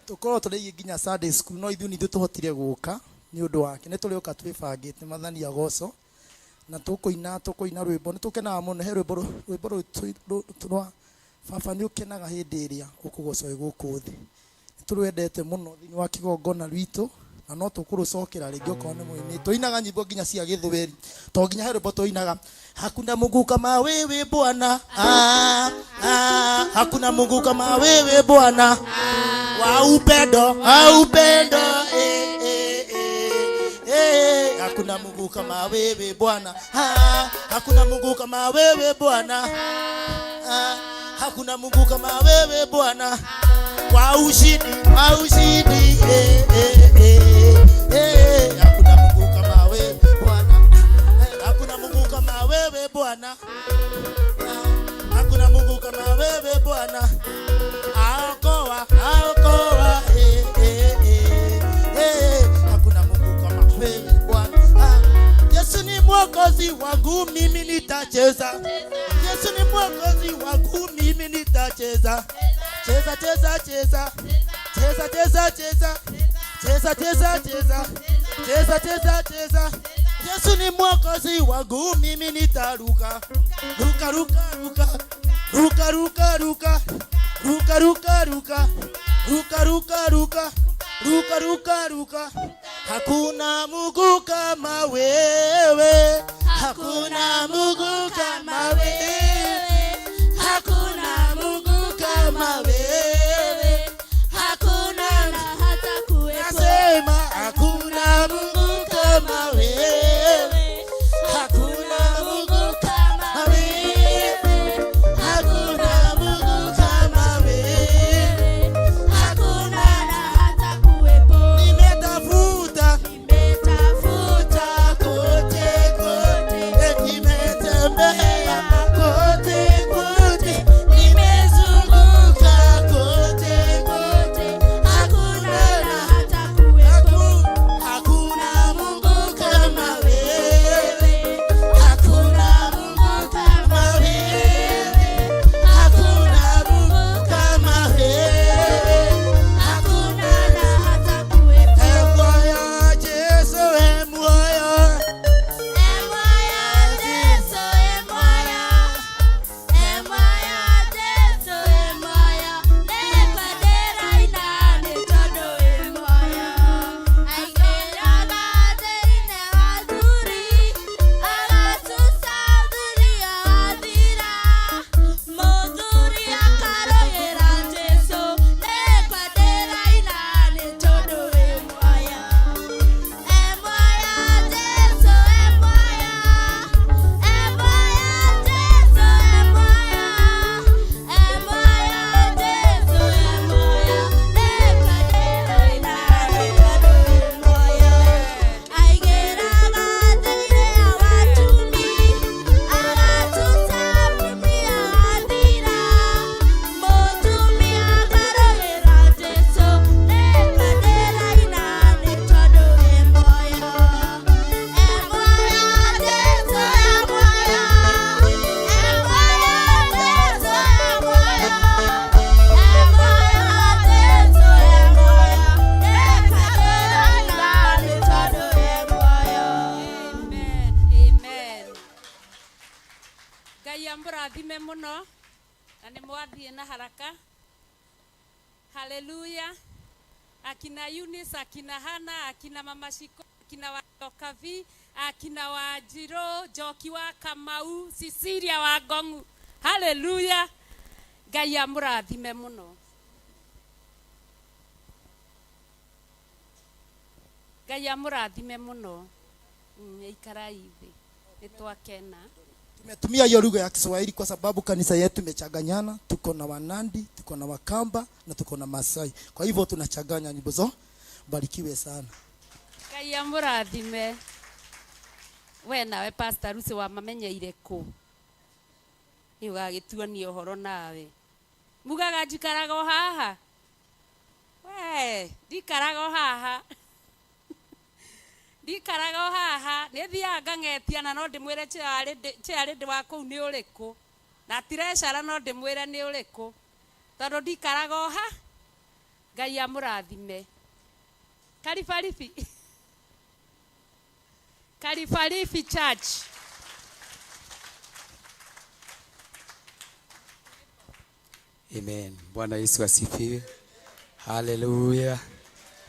tukorwo tũrĩ nginya Sunday school no ithuĩ nithuĩ tũhotire gũka nĩ ũndũ wake. Nĩ tũrĩoka twĩbangĩte Mwathani agoco na tũkũina rwĩmbo. Nĩ tũkenaga mũno he rwĩmbo rwa baba nĩ ũkenaga hĩndĩ ĩrĩa ũkũgoca wĩ gũkũ thĩ. Tũrwendete mũno thĩinĩ wa kĩgongona rwitũ na no tũkũrũcokera rĩngĩ okorwo nĩ mũini. Tũinaga nyĩmbo nginya cia Gĩthweri, to nginya he rwĩmbo tũinaga hakuna Mungu kama wewe Bwana, hakuna Mungu kama wewe Bwana wa upendo, hakuna Mungu kama wewe Bwana, hakuna Mungu kama wewe Bwana, hakuna Mungu kama wewe Bwana. kwa ushindi, kwa ushindi. Hakuna Mungu kama wewe Bwana, hakuna Mungu kama wewe Bwana, hakuna Mungu kama wewe Bwana. Aokoa, aokoa, hakuna Mungu kama wewe Bwana. Yesu ni mwokozi wangu, mimi nitacheza. Yesu ni mwokozi wangu, mimi nitacheza. Cheza, cheza, cheza. Cheza, cheza, cheza. Cheza, cheza, cheza. Cheza, cheza, cheza. Yesu ni mwokozi wangu, mimi nitaruka. Ruka, ruka, ruka. Ruka, ruka, ruka. Ruka, ruka, ruka. Ruka, ruka, ruka. Ruka, ruka, ruka. Hakuna Mungu kama wewe. Hakuna Mungu kama wewe. Hakuna Mungu kama wewe. Hakuna na hata kuwepo. Nasema hakuna Mungu kama wewe. Hakuna Mungu kama wewe. Hakuna Mungu kama wewe. Hakuna na hata kuwepo. Nimetafuta kote kote, nimetembea kote kote, nimezunguka kote kote, hakuna na hata kuwepo. Hakuna Mungu kama wewe. Hakuna Mungu kama wewe. Hakuna Mungu kama wewe. Hakuna na hata kuwepo. Emoya Yesu, emoya. Emoya Yesu, emoya. Emoya Yesu, emoya. Nekwadera inane todo emoya. Aigeraga derine aduri. Agatusaburi adira. Moduri akaroyera Yesu. Nekwadera inane todo emoya. Emoya Yesu, emoya. Emoya Yesu, emoya. Emoya Yesu, emoya. Nekwadera inane todo emoya. Aigeraga derine awatumi. Agatusaburi adira. Moduri akaroyera Yesu. Nekwadera inane todo emoya. Emoya Yesu, emoya. Emoya Yesu, emoya. Emoya Yesu, emoya. Nekwadera inane todo emoya. Amen. Amen. Ngai amũrathime mũno na nĩ mwathiĩ na haraka. Haleluya. Akina Eunice, akina Hana, akina Mama Shiko, akina wa Kavi, akina wa Jiro, Joki wa Kamau, Cecilia wa Gongu. Haleluya. Ngai amũrathime mũno. Ngai amũrathime mũno. Ikarai thĩ. Nĩtwakena. Tumetumia hiyo lugha ya Kiswahili kwa sababu kanisa yetu imechanganyana. Tuko na Wanandi, tuko na Wakamba na tuko na Masai. Kwa hivyo tunachanganya nyimbo zo. Barikiwe sana. Ngai amũrathime. We nawe Pastor Lucy wamamenyeire kũ? Nĩ ũgagĩtuonia ũhoro nawe. Mugaga njikaraga o haha. We, ndikaraga o haha. Ndikaraga o haha. Nĩ thiaga ng'etia na no ndĩmwĩre chairĩ ndĩ wa kũu nĩ ũrĩkũ. Na tirecara no ndĩmwĩre nĩ ũrĩkũ. Tondũ ndikaraga o ha. Ngai amũrathime. Karibaribi. Karibaribi Church. Amen. Bwana Yesu asifiwe. Hallelujah.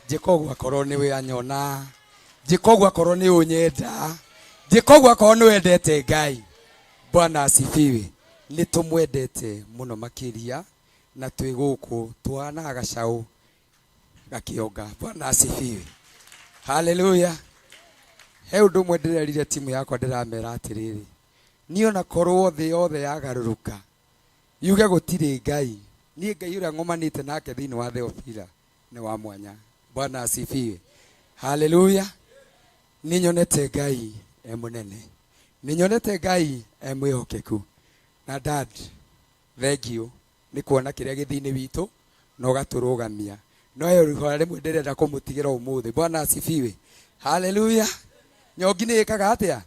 Jekogwa korwo ni we anyona. Jekogwa korwo ni unyenda. Jekogwa korwo ni wendete Ngai. Bwana asifiwe. Ni tumwendete muno makiria na twi guku twana gacau gakionga. Bwana asifiwe. Hallelujah. He undu mwe ndirerire timu yakwa ndiramera atiriri. Ni ona korwo thĩ yothe yagaruruka. Yuge gutire Ngai. niĩ Ngai ũrĩa ngomanĩte nake thĩinĩ wa Theophila nĩ wa mwanya. Bwana asifiwe. Haleluya. Nĩ nyonete Ngai mũnene, nĩ nyonete Ngai mwĩhokeku. Na dad, thank you nĩ kuona kĩrĩa gĩthĩ-inĩ witũ na ũgatũrũgamia. No rĩmwe ndĩrenda kũmũtigĩra ũmũthĩ. Bwana asifiwe. Haleluya. Nyongi nĩ ĩkaga atĩa?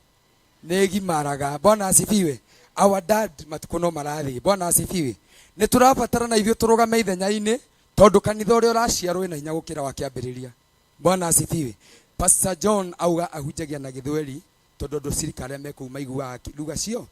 Nĩ gimaraga. Bwana asifiwe. Our dad matukũ no marathiĩ. Bwana asifiwe. Nĩ tũrabatara na ithuĩ tũrũgame ithenya-inĩ tondũ kanitha ũrĩa ũraciarwo na hinya gũkĩra wa kĩambĩrĩria. Bwana asifiwe. Pastor John auga ahunjagia na gĩthweri tondũ andũ cirikari arĩa mekũu maiguaga ruga cio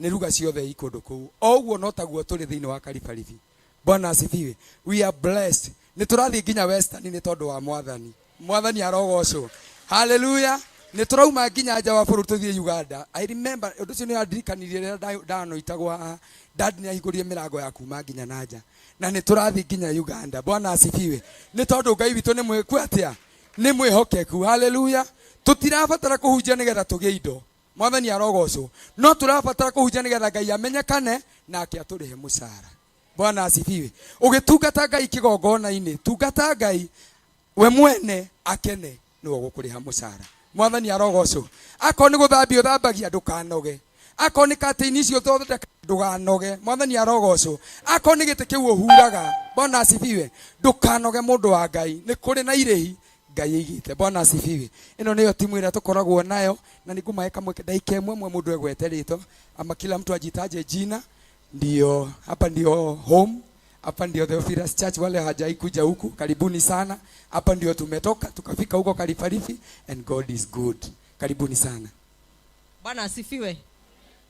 nĩ ruga ciothe ikũndũ kũu. O ũguo no taguo tũrĩ thĩinĩ wa Karibaribi. Bwana asifiwe. We are blessed. Nĩ tũrathiĩ nginya Western nĩ tondũ wa Mwathani. Mwathani arogocwo. Hallelujah. Nĩ tũrauma nginya nja wa bũrũri tũthiĩ Uganda. I remember ũndũ ũcio nĩ andirikanirie rĩrĩa ndanoitagwo dad nĩ ahingũrire mĩrango ya kuma nginya na nja. Na nĩ tũrathiĩ nginya Uganda. Bwana asifiwe. Nĩ tondũ Ngai witũ nĩ mwĩkũ atĩa? Nĩ mwĩhokeku. Hallelujah. Tutirabatara kũhunjia nĩgetha tũgĩe indo. Mwathani arogocwo. No tũrabatara kũhunjia nĩgetha Ngai amenyekane nake atũrĩhe mũcara. Bwana asifiwe. Ũgĩtungata Ngai kĩgongona-inĩ, tungata Ngai we mwene akene nĩwe gũkũrĩha mũcara. Mwathani arogocwo. Akorwo nĩ gũthambia ũthambagia ndũkanoge. Akorwo nĩ katĩini icio ũthondeka ndũkanoge. Mwathani arogocwo. Akorwo nĩ gĩtĩ kĩu ũhuraga. Bwana asifiwe. Ndũkanoge mũndũ wa Ngai. Nĩ kũrĩ na irĩhi Ngai aigĩte. Bwana asifiwe. Ĩno nĩyo timu ĩrĩa tũkoragwo nayo na nĩngũmahe kamwe dakika ĩmwe mũndũ egwete rĩtwa ama kila mtu ajitaje jina. Ndio hapa ndio home, hapa ndio Theophilus Church. Wale hajai kuja huku karibuni sana. Hapa ndio tumetoka tukafika huko Karibaribi and God is good. Karibuni sana. Bwana asifiwe.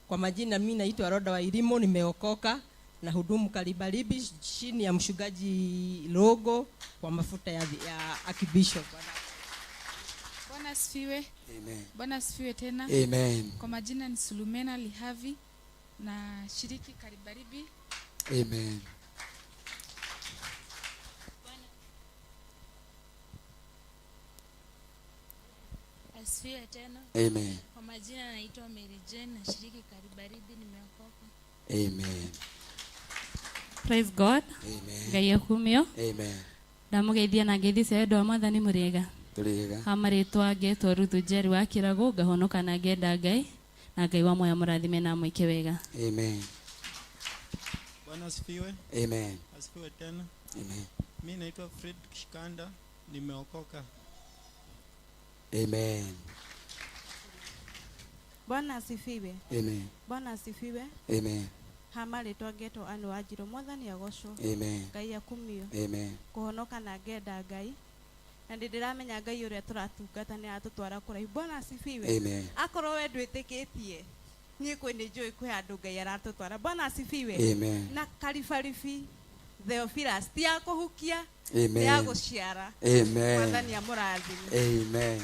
Kwa majina mimi naitwa Roda wa Irimo, nimeokoka na hudumu Karibaribi chini ya mshugaji Logo kwa mafuta ya Archbishop. Bwana asifiwe. Amen. Bwana asifiwe tena. Amen. Kwa majina ni Sulumena Lihavi na shiriki Karibaribi. Amen. Asifiwe tena. Amen. Kwa majina naitwa Mary Jane na shiriki Karibaribi, nimeokoka. Amen. Praise God. Amen. Ngai akumio. Amen. Ndamugeithia na ngeithi ndo Mwathani mũrĩega. Tũrĩega. Hamarĩtwa ngetwo Ruth Jerry wa Kĩrago, ngahonoka na ngenda Ngai na Ngai wa moya mũrathime na mwĩke wega. Amen. Bwana asifiwe. Amen. Asifiwe tena. Amen. Mimi naitwa Fred Kishikanda, nimeokoka. Amen. Bwana asifiwe. Amen. Bwana asifiwe. Amen. Hamarĩtwa ngetwo Anne Wanjirũ, Mwathani agocwo. Amen. Ngai akumio. Amen. Kũhonoka na ngenda Ngai na ndiramenya Ngai ũrĩa tũratungata nĩ atũtwara kũraihu. Bwana asifiwe. Amen. Akorwo we ndwĩtĩkĩtie niĩ kwĩ nĩ njũĩ kwĩ andũ Ngai aratũtwara. Bwana asifiwe. Amen. Na Karibaribi Theophilus ti ya kũhukia, Amen. ya gũciara. Amen. Mwathani amũrathime. Amen.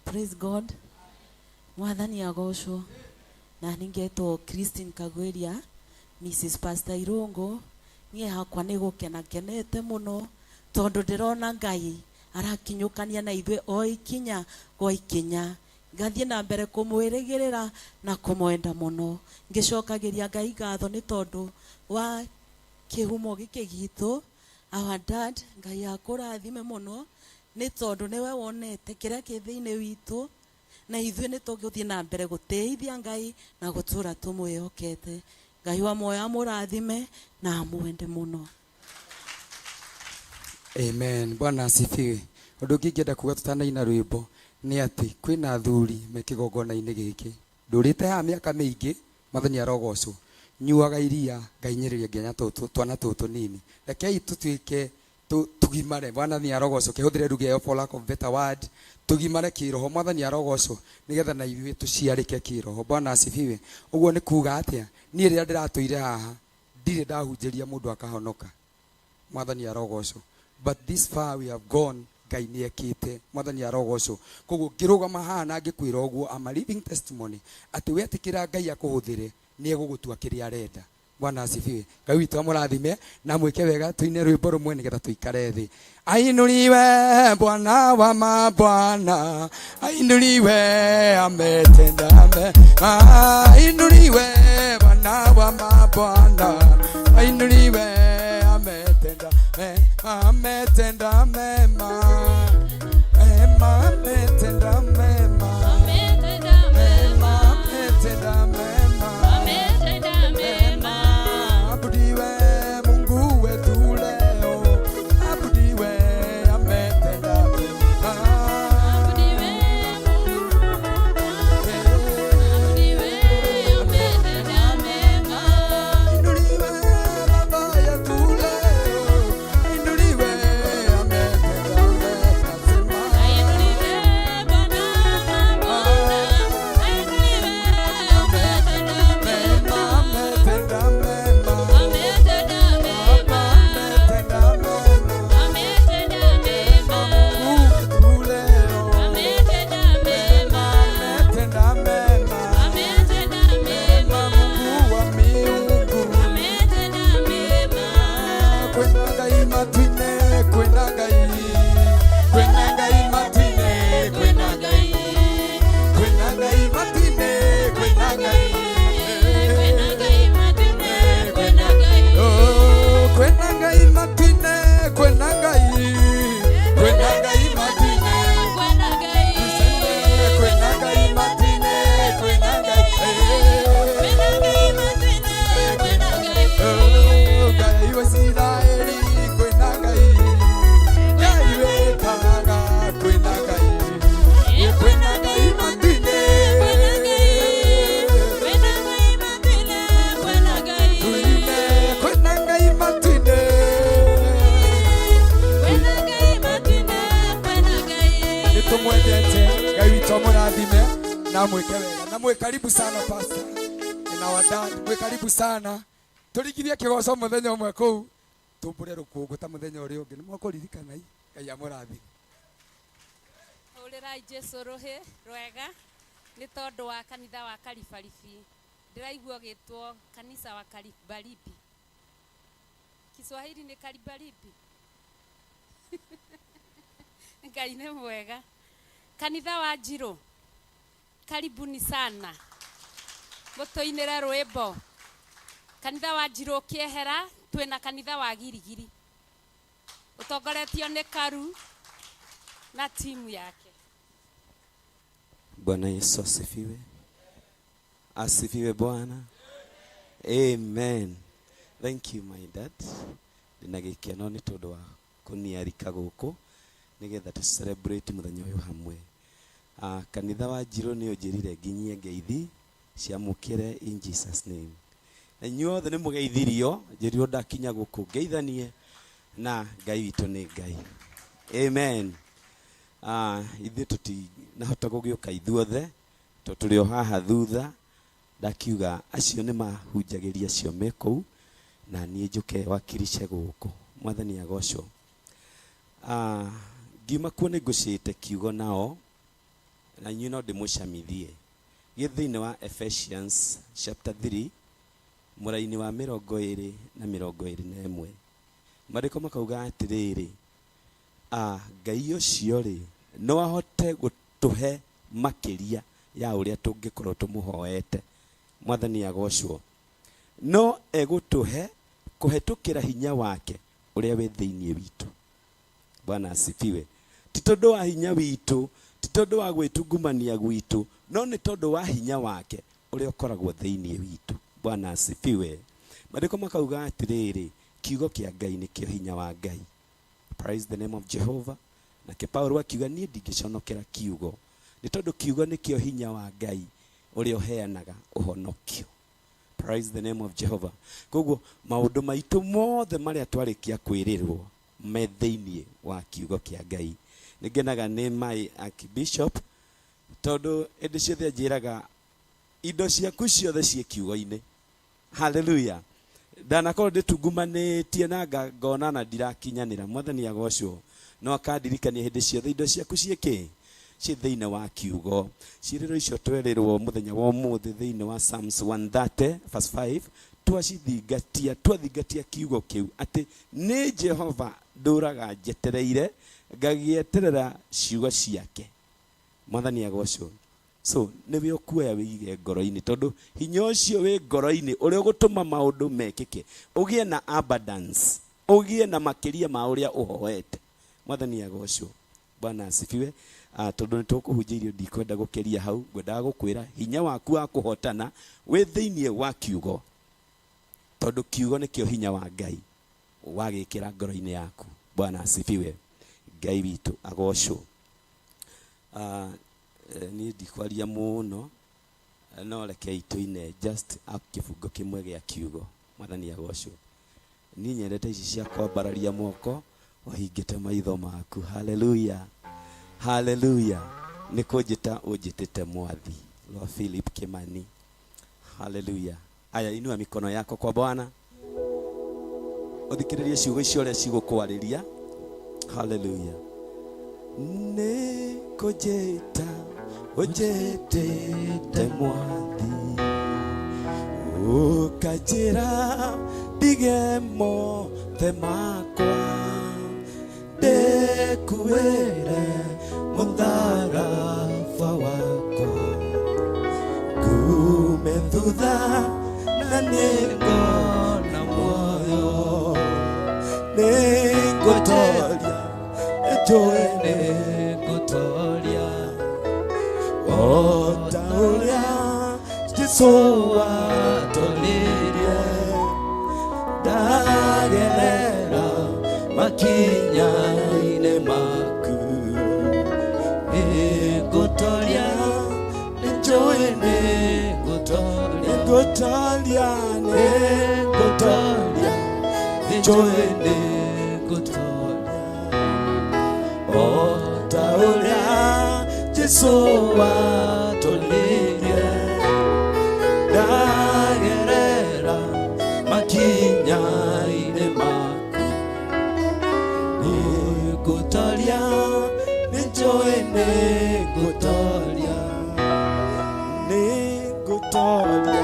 Praise God. Mwathani agocwo. Na ningetwo Christine Kagweria, Mrs. Pastor Irungu. Niĩ hakwa nĩ gũkena kenete mũno tondũ ndĩrona Ngai arakinyũkania na ithuĩ o ikinya gwa ikinya. Ngathiĩ na mbere kũmwĩrĩgĩrĩra na kũmwenda mũno. Ngĩcokagĩria Ngai ngatho nĩ tondũ wa kĩhumo gĩkĩ gitũ. Our dad, Ngai akũrathime mũno nĩ tondũ nĩwe wonete kĩrĩa kĩ thĩinĩ witũ na ithuĩ nĩ tũgũthiĩ na mbere gũtĩithia Ngai na gũtũra tũmwĩhokete. Ngai wa moya mũrathime na amwende mũno. Amen. Bwana asifiwe. Ũndũ ũngĩ ingĩenda kuuga tũtanaina rwĩmbo nĩ atĩ kwĩna athuri me kĩgongona-inĩ gĩkĩ ndũrĩte haha mĩaka mĩingĩ. Mwathani arogocwo. Nyuaga iria Ngai nyĩrĩria nginya twana tũtũ nini. Rekei tũtuĩke tugimare. Mwathani arogocwo. Kĩhũthĩre lugha ĩyo for lack of better word. Tugimare kĩroho. Mwathani arogocwo nĩgetha na ithuĩ tũciarĩke kĩroho. Bwana asifiwe. Ũguo nĩ kuuga atĩa? Niĩ rĩrĩa ndĩratũire haha ndirĩ ndahunjĩria mũndũ akahonoka. Mwathani arogocwo. But this far we have gone. Ngai nĩ ekĩte. Mwathani arogocwo. Koguo ngĩrũgama haha na ngĩkwĩra ũguo I'm a living testimony atĩ wetĩkĩra Ngai akũhũthĩre nĩ egũgũtua kĩrĩa arenda. Bwana asifiwe. Ngai witũ amũrathime na mwĩke wega tuine rwĩmbo rũmwe nĩgetha tũikare thĩ. Ainuliwe Bwana wa mabwana, ainuliwe ametenda mema. Ainuliwe Bwana wa mabwana, ainuliwe, ametenda mema, ametenda mema, ametenda mema, ametenda mema, abudiwe Mungu wetu leo, abudiwe, ametenda mema, inuliwe Baba yetu leo, inuliwe, ametenda mema, sema tumwendete Ngai witũ mũrathime na mwĩke wega na mwĩ karibu sana pastor na wadad mwĩ karibu sana tũringithie kĩgoco mũthenya ũmwe kũu tumbũre rũkũngũ ta mũthenya ũrĩa ũngĩ nĩ mwakũririkana Ngai amũrathime. Hũrĩrai Jesũ rũhĩ rwega nĩ tondũ wa kanitha wa Karibaribi. Ndĩraigua gĩtwo kanisa wa Karibaribi. Kiswahili ni Karibaribi. Ngai nĩ mwega. Kanitha wa Njirũ, karibuni sana. Mũtũinĩre rwĩmbo. Kanitha wa Njirũ ũkĩehera, twĩna kanitha wa Girigiri. Ũtongoretio nĩ Karu na timu yake. Bwana Yesu asifiwe. Asifiwe Bwana. Amen. Thank you my dad. Ndinagĩkeno nĩ tondũ wa kũniarika gũkũ nĩgetha tu celebrate mũthenya ũyũ hamwe. Kanitha wa Njirũ nĩ ũnjĩrire nginyie ngeithi ciamũkĩre in Jesus name. Na inyuothe nĩ mũgeithirio njĩrirwo ndakinya gũkũ ngeithanie na Ngai witũ nĩ Ngai. Amen. Ithuĩ tũtinahota gũgĩũka ithuothe tondũ tũrĩ o haha thutha ndakiuga acio nĩ mahunjagĩria acio me kũu na niĩ njũke wakirishe gũkũ. Mwathani agocwo. Ngiuma kuo nĩ ngũcĩte kiugo nao na inyuĩ no ndĩmũcamithie. Gĩ thĩinĩ wa Ephesians chapter 3 mũraini wa 20 na 21 Maandĩko makauga atĩrĩrĩ, Ngai ũcio rĩ no ahote gũtũhe makĩria ya ũrĩa tũngĩkorwo tũmũhoete. Mwathani agocwo. No egũtũhe kũhetũkĩra hinya wake ũrĩa wĩ thĩinĩ witũ. Bwana asifiwe. Ti tondũ wa hinya witũ, ti tondũ wa gwĩtungumania gwitũ, no nĩ tondũ wa hinya wake ũrĩa ũkoragwo thĩinĩ witũ. Bwana asifiwe. Maandĩko makauga atĩrĩrĩ, kiugo kĩa Ngai nĩkĩo hinya wa Ngai. Praise the name of Jehovah. Nake Paulo akiuga niĩ ndingĩconokera kiugo nĩ tondũ kiugo nĩkĩo hinya wa Ngai ũrĩa ũheanaga ũhonokio. Praise the name of Jehovah. Koguo maũndũ maitũ mothe marĩa twarĩkia kwĩrĩrwo me thĩinĩ wa kiugo kĩa Ngai. Nĩngenaga nĩ my archbishop tondũ hĩndĩ ciothe njĩraga indo ciaku ciothe ciĩ kiugo-inĩ. Hallelujah. Ndanakorwo ndĩtungumanĩtie na ngona na ndirakinyanĩra. Mwathani agocwo. No akandirikania hĩndĩ ciothe indo ciaku ciĩkĩ ciĩ thĩinĩ wa kiugo. Ciĩrĩro icio twerĩrwo mũthenya wa ũmũthĩ thĩinĩ wa Psalms 130 verse 5 twathingatia kiugo kĩu atĩ nĩ Jehova ndũraga njetereire ngagĩeterera ciugo ciake. Mwathani agocwo. so niwe ukuoya wige ngoro-inĩ tondu hinya ũcio wĩ ngoro-inĩ ũrĩa ũgũtũma maũndũ mekĩke ũgĩe na abundance ũgĩe na makĩria ma ũrĩa ũhoete. Mwathani agocwo. Bwana asifiwe. Tondu nĩ tũkũhunjia irio ndikwenda gũkeria hau, ngwendaga gũkwĩra hinya waku wa kũhotana wĩ thĩinĩ wa kiugo, tondu kiugo nĩkĩo hinya wa Ngai wagĩkĩra ngoro-inĩ yaku. Bwana asifiwe. Ngai witũ agocwo. Niĩ ndikwaria mũno no rekei tũine just kĩbungo kĩmwe gĩa kiugo. Mwathani agocwo. Niĩ nyendete ici cia kwambararia moko wahingĩte maitho maku. Haleluya, haleluya. Nĩ kũnjĩta ũnjĩtĩte mwathi Lord Philip Kimani. Haleluya. Aya, inua mikono yako kwa Bwana uthikiririe ciugo icio ũrĩa cigũkwarĩria. Haleluya. Nĩ kũnjĩta ũnjĩtĩte mwathi ũkanjĩra ndige mothe makwa ndĩkuĩre mũtharaba wakwa ngume thutha na nĩngona muoyo nĩngũtoria njũĩ nĩngũtoria o ta ũrĩa Jesũ watũririe ndagerera makinya-inĩ maku nĩngũtoria njũĩ nĩngũtoria nĩngũtoria njũĩ nĩngũtoria o ta ũrĩa Jesũ watũririe ndagerera makinya-inĩ maku nĩngũtoria njũĩ nĩngũtoria nĩngũtoria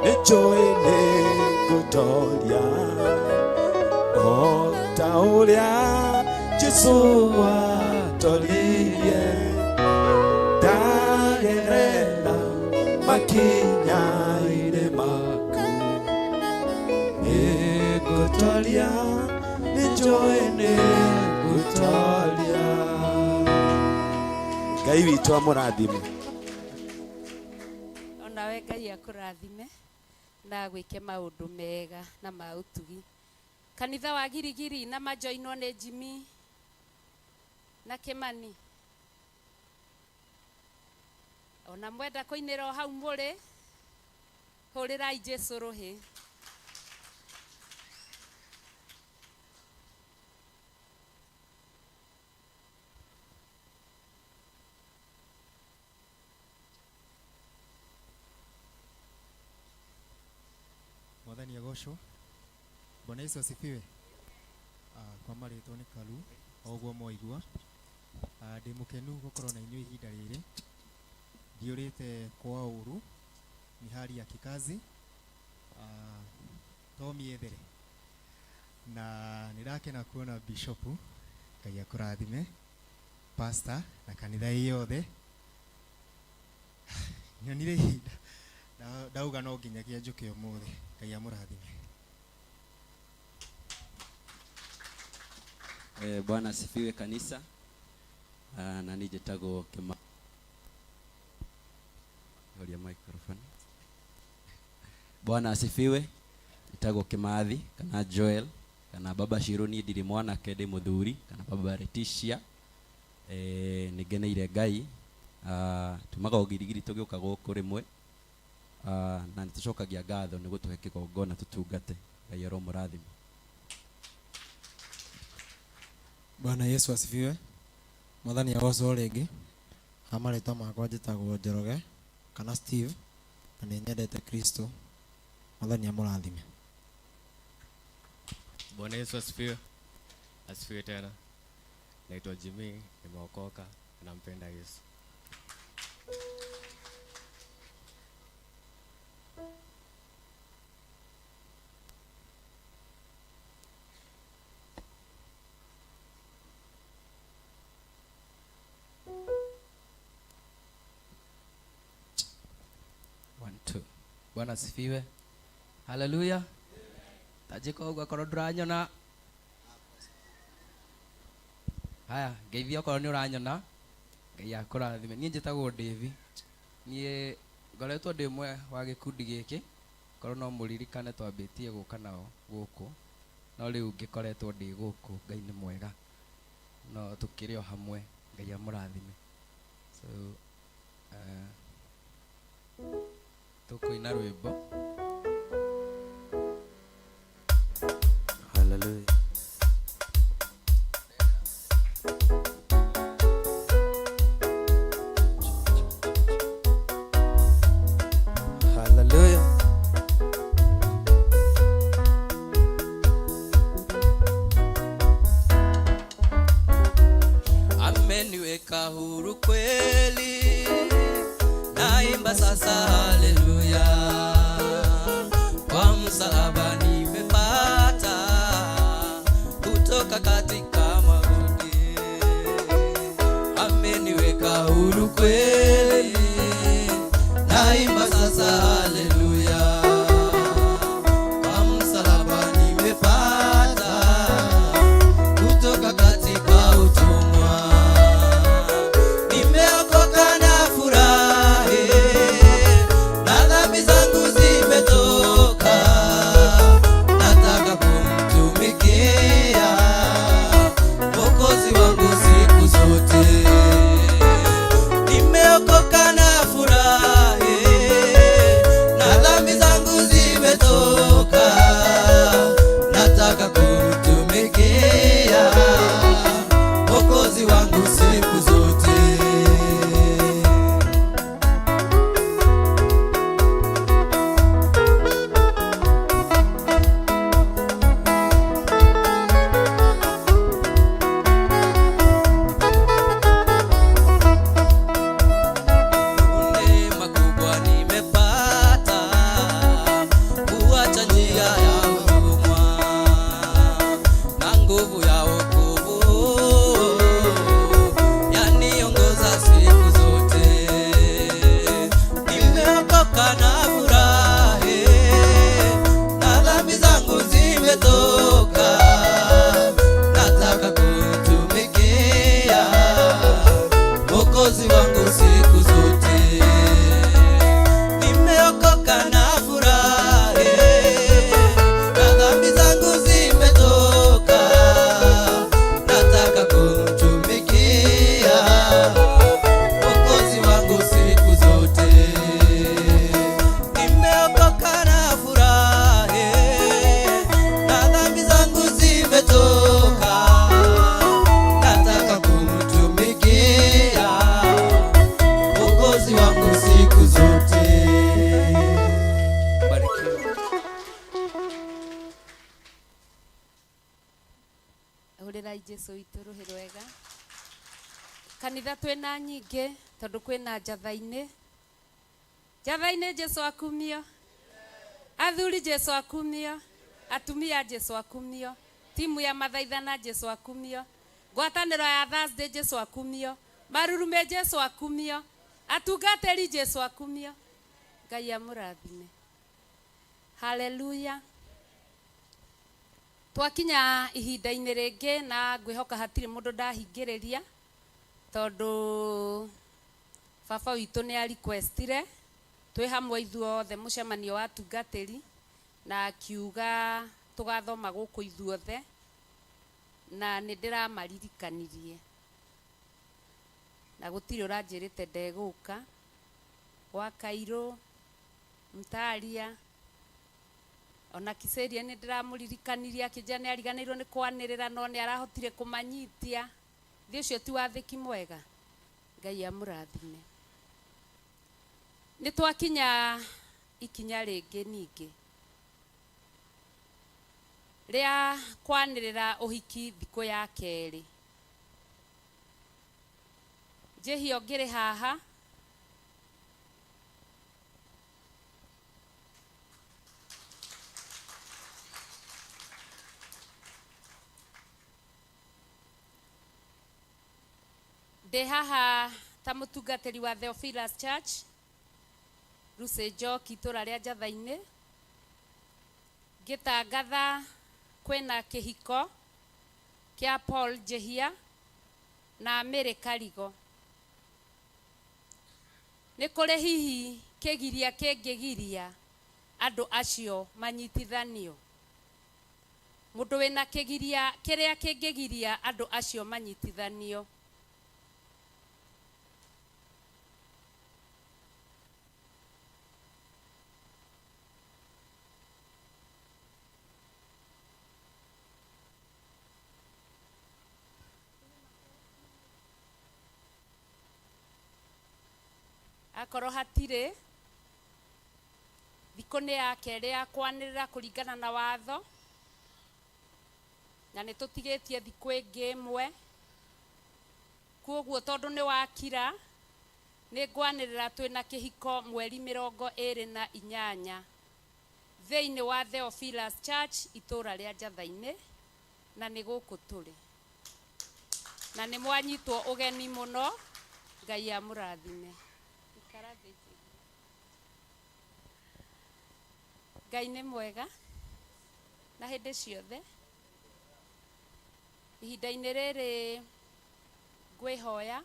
njũĩ nĩngũtoria o ta ũrĩa Jesũ watũririe ndagerera makinya-inĩ maku nĩngũtoria njũĩ nĩngũtoria. Ngai witũ amũrathime. Onawe Ngai akũrathime na gwĩke maũndũ mega na ma ũtugi. Kanitha wa Girigiri na majoinwo nĩ Jimmy na Kimani. Ona mwenda kũinĩra o hau mũrĩ, hũrĩrai Jesũ rũhĩ. Mwathani agocwo. Bwana Yesu asifiwe. Kwa marĩtwa nĩ Karu o ũguo mwaigua. Ndĩ mũkenu gũkorwo na inyuĩ ihinda rĩrĩ. Ndiũrĩte kwa ũru ni hali ya kikazi to miethere na nirakena kuona bishopu Ngai akũrathime, pastor na kanitha yothe. Nyonire ihinda ndauga no nginyagia njuke ũmũthĩ. Ngai amũrathime. Bwana asifiwe kanisa. Na nijitagwo Kima horia microphone. Bwana asifiwe. Nitagwo Kimathi kana Joel kana baba Shironi ndiri mwana kende muthuri kana baba Leticia. Nigeneire Ngai. Tumaga Girigiri tugĩũka gũkũ rĩmwe. Na nĩtũcokagia ngatho nĩ gũtũhe kĩgongona tutungate. Ngai aromũrathime. Bwana Yesu asifiwe. Mwathani agocwo rĩngĩ. Amarĩtwa makwa njĩtagwo Njoroge kana Steve na nĩ nyendete Kristo. Mwathani amũrathime. Bwana Yesu asifiwe. Asifiwe tena. Naitwa Jimmy, nimeokoka, nampenda Yesu. Bwana asifiwe. Haleluya. Tajiko ugo korwo nduranyona. Haya, ngeithia korwo ni uranyona. Ngai akurathime. Niĩ njĩtagwo Davi. Niĩ ngoretwo ndĩ mwe wa gĩkundi gĩkĩ. Korwo no mũririkane twambĩtie gũka nao gũkũ. No rĩu ngĩkoretwo ndĩ gũkũ. Ngai nĩ mwega. No tũkĩrĩ o hamwe. Ngai amũrathime. So tukoina rwĩmbo. Hallelujah. Hallelujah. Ameniweka huru kweli, naimba sasa haleluya. Kwa msalaba nimepata kutoka katika mauti. Ameniweka huru kweli, naimba sasa haleluya. Kwa msalaba nimepata kutoka katika utumwa. Nimeokoka na furahi, na dhambi zangu zimetoka. Nataka kumtumikia Mwokozi wangu siku zote. Nimeokoka na furahi, na dhambi zangu zimetoka. Nataka kumtumikia Mwokozi wangu siku zote. Neema kubwa nimepata, kuacha njia ya utumwa na nguvu ya wokovu yaniongoza siku zote. Nimeokoka na furahi, na dhambi zangu zimetoka. Nataka kumtumikia Mwokozi wangu siku zote. Nimeokoka na furahi, na dhambi zangu zimetoka. Nataka kumtumikia Mwokozi wangu siku zote. Nimeokoka na furahi, na dhambi zangu zimetoka. Nataka kumtumikia Mwokozi wangu siku zote. Barikiwa. Hũrĩrai Jesũ witũ rũhĩ rwega. Kanitha twĩna nyingĩ tondũ kwĩna njatha-inĩ. Njatha-inĩ Jesũ akumio. Athuri Jesũ akumio. Atumia Jesũ akumio. Timu ya mathaithana Jesũ akumio. Ngwatanĩro ya Thursday Jesũ akumio. Marurume Jesũ akumio. Atungatĩri Jesũ akumio. Ngai amũrathime. Haleluya. Twakinya ihinda-inĩ rĩngĩ na ngwĩhoka hatirĩ mũndũ ndahingĩrĩria tondũ baba witũ nĩ a requestire twĩ hamwe ithuothe mũcemanio wa atungatĩri, na akiuga tũgathoma gũkũ ithuothe, na nĩ ndĩramaririkanirie na gũtirĩ ũranjĩrĩte ndegũka. Wa Kairũ, Mtaria, ona Kiseria nĩ ndĩramũririkanirie akĩnja nĩ ariganĩirwo nĩ kwanĩrĩra no nĩ arahotire kũmanyitia. Thiĩ ũcio ti wathĩki mwega. Ngai amũrathime. Nĩ twakinya ikinya rĩngĩ ningĩ rĩa kwanĩrĩra ũhiki thikũ ya kerĩ. Njĩhia ngĩrĩ haha ndĩ haha ta mũtungatĩri wa Theophilus Church, Lucy Njoki itura ria Njathaini ngitangatha kwina kihiko kia Paul Njehia na Mary Karigo. Nĩ kũrĩ hihi kĩgiria kĩngĩgiria andũ acio manyitithanio? Mũndũ wĩna kĩgiria kĩrĩa kĩngĩgiria andũ acio manyitithanio? Akorwo hatirĩ, thikũ nĩ ya kerĩ ya kwanĩrĩra kũringana na watho, na nĩ tũtigĩtie thikũ ĩngĩ ĩmwe. Kuoguo tondũ nĩ wakira, nĩ ngwanĩrĩra twĩna kĩhiko mweri 28 thĩinĩ wa Theophilus Church itũra rĩa Njathaini, na nĩ gũkũ tũrĩ, na nĩ mwanyitwo ũgeni mũno. Ngai amũrathime. Ngai nĩ mwega na hĩndĩ ciothe. Ihinda-inĩ rĩrĩ ngwĩhoya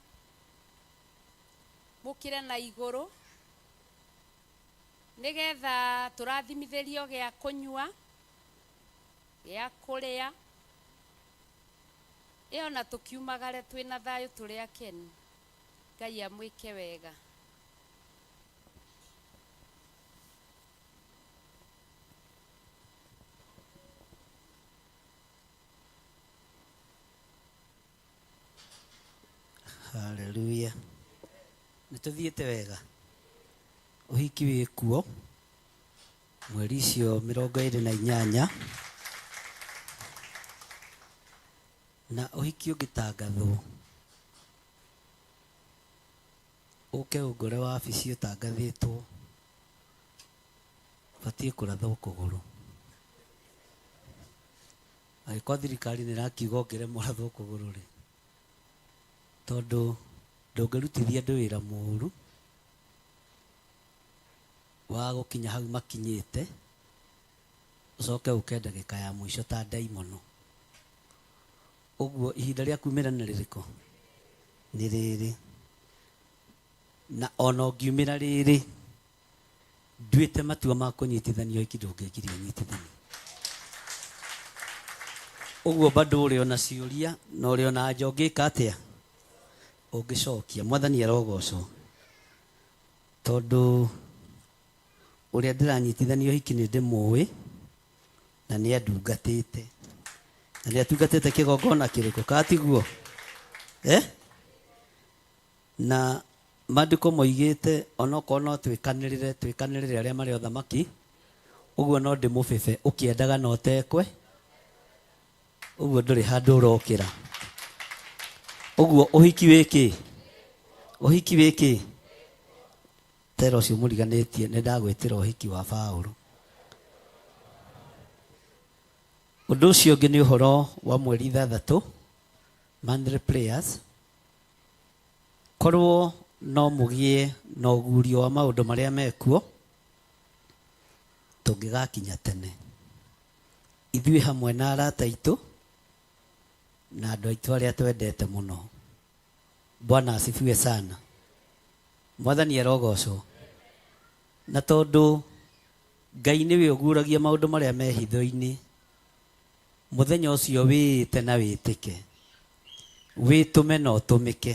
mũkĩre na igũrũ nĩgetha tũrathimithĩrio gĩa kũnyua, gĩa kũrĩa, ĩyo na tũkiumagare twĩna thayũ tũrĩ akenu. Ngai amwĩke wega. Hallelujah. Nĩtũthiĩte wega. Ũhiki wĩkuo mweri icio 28 na ũhiki ũngĩtangathwo ũke ũngore wabici ũtangathĩtwo batiĩ kũrathwo kũgũrũ. Angĩkorwo thirikari nĩ ĩrakiuga ongere mũrathwo kũgũrũ rĩ, tondũ ndũngĩrutithia andũ wĩra mũũru wa gũkinya hau makinyĩte ũcoke ũke ndagĩka ya mũico ta ndaimono. Ũguo ihinda rĩa kumĩra nĩ rĩrĩkũ? Nĩ rĩrĩ. Na ona ũngiumĩra rĩrĩ nduĩte matua ma kũnyitithanio ũhiki ndũngĩgiria nyitithanio. Ũguo bado ũrĩ ona ciũria na ũrĩ ona anja ũngĩka atĩa? Ũngĩcokia. Mwathani arogocwo. Tondũ ũrĩa ndĩranyitithanio ũhiki nĩ ndĩmũĩ na nĩ andungatĩte. Na nĩ atungatĩte kĩgongona kĩrĩkũ? Katiguo? Na maandĩko moigĩte onokorwo no twĩkanĩrĩre arĩa marĩ ũthamaki. Ũguo no ndĩmũbĩbe ũkĩendaga na ũtekwe. Ũguo ndũrĩ handũ ũrokĩra. Ũguo ũhiki wĩkĩ? Ũhiki wĩkĩ? Tera ũcio mũriganĩtie nĩ ndagwĩtĩra ũhiki wa Paũlũ. Ũndũ ũcio ũngĩ nĩ ũhoro wa mweri 3 monthly prayers. Korwo no mũgĩe na ũgurio wa maũndũ marĩa mekuo tũngĩgakinya tene, ithuĩ hamwe na arata aitũ na andũ aitũ arĩa twendete mũno. Bwana asifiwe sana. Mwathani arogocwo. Na tondũ Ngai nĩwe ũguũragia maũndũ marĩa me hitho-inĩ, mũthenya ũcio wĩĩte na wĩtĩke, wĩtũme na ũtũmĩke.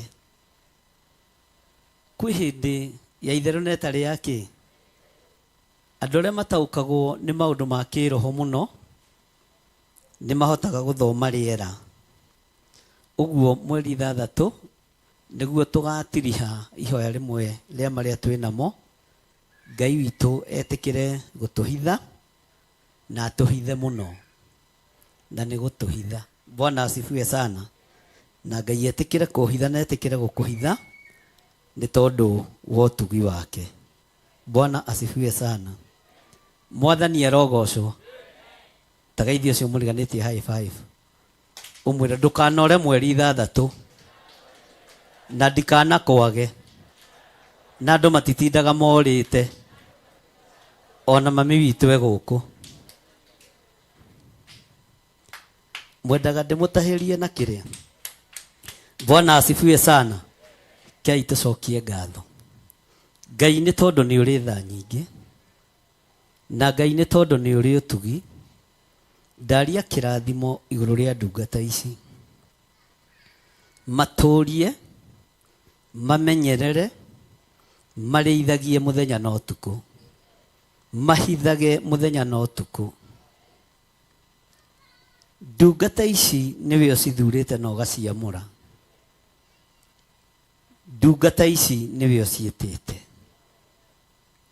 Kwĩ hĩndĩ ya itherũ na ĩtarĩ yakĩ, andũ arĩa mataũkagwo nĩ maũndũ ma kĩroho mũno nĩ mahotaga gũthoma rĩera. Ũguo mweri 3 nĩguo tũgatiriha ihoya rĩmwe rĩa marĩa twĩ namo. Ngai witũ etĩkĩre gũtũhitha na atũhithe mũno, na nĩ gũtũhitha. Bwana asifiwe sana. Na Ngai etĩkĩre kũhitha na etĩkĩre gũkũhitha nĩ tondũ wa ũtugi wake. Bwana asifiwe sana. Mwathani arogocwo. Tagaithi ũcio mũriganĩtie high five. Ũmwĩre ndũkanore mweri 3 na ndikanakwage na andũ matitindaga morĩte ona mami witũ e gũkũ mwendaga ndĩmũtahĩrie na kĩrĩa. Bwana asifiwe sana. Kĩai tũcokie ngatho Ngai nĩ tondũ nĩ ũrĩ tha nyingĩ, na Ngai nĩ tondũ nĩ ũrĩ ũtugi. Ndaria kĩrathimo igũrũ rĩa ndungata ici, matũrie, mamenyerere, marĩithagie mũthenya na ũtukũ, mahithage mũthenya na ũtukũ. Ndungata ici nĩwe ũcithurĩte na ũgaciamũra. Ndungata ici nĩwe ũciĩtĩte,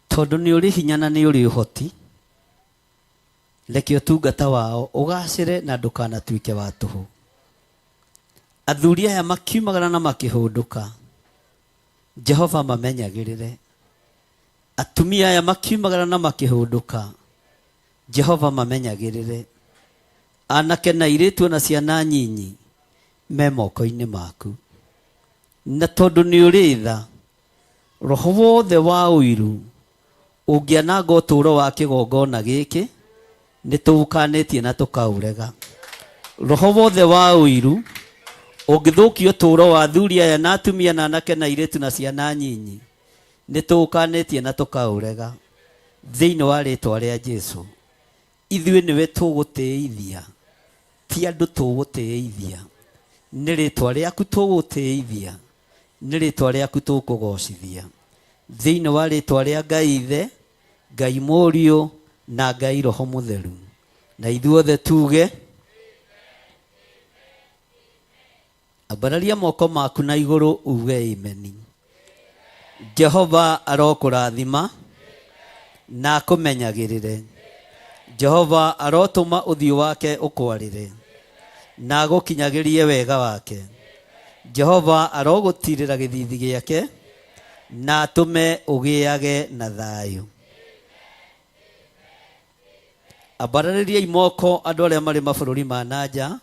tondũ nĩ ũrĩ hinya na nĩ ũrĩ ũhoti. Reke ũtungata wao ũgacĩre na ndũkanatuĩke wa tũhũ. Athuri aya makiumagara na makĩhũndũka, Jehova mamenyagĩrĩre. Atumia aya makiumagara na makĩhũndũka, Jehova mamenyagĩrĩre. Anake na airĩtu na ciana nyinyi me moko-inĩ maku. Na tondũ nĩ ũrĩ tha, roho wothe wa ũiru ũngĩananga ũtũũro wa kĩgongona gĩkĩ nĩ tũũkanĩtie na tũkaũrega. Roho wothe wa ũiru ũngĩthũkia ũtũũro wa athuri aya na atumia na anake na airĩtu na ciana nyinyi nĩ tũũkanĩtie na tũkaũrega. Thĩinĩ wa rĩĩtwa rĩa Jesũ, ithuĩ nĩwe tũgũtĩithia, ti andũ tũgũtĩithia. Nĩ rĩĩtwa rĩaku tũgũtĩithia, nĩ rĩĩtwa rĩaku tũkũgocithia. Thĩinĩ wa rĩĩtwa rĩa Ngai Ithe, Ngai Mũriũ na Ngai Roho Mũtheru, na ithuothe tuge ambararia moko maku na igũrũ uge amen. Jehova arokũrathima na akũmenyagĩrĩre. Jehova arotũma ũthiũ wake ũkwarĩre na agũkinyagĩrie wega wake. Jehova arogũtirĩra gĩthithi gĩake na atũme ũgĩage na thayũ. Ambararĩriai moko andũ arĩa marĩ mabũrũri ma nanja,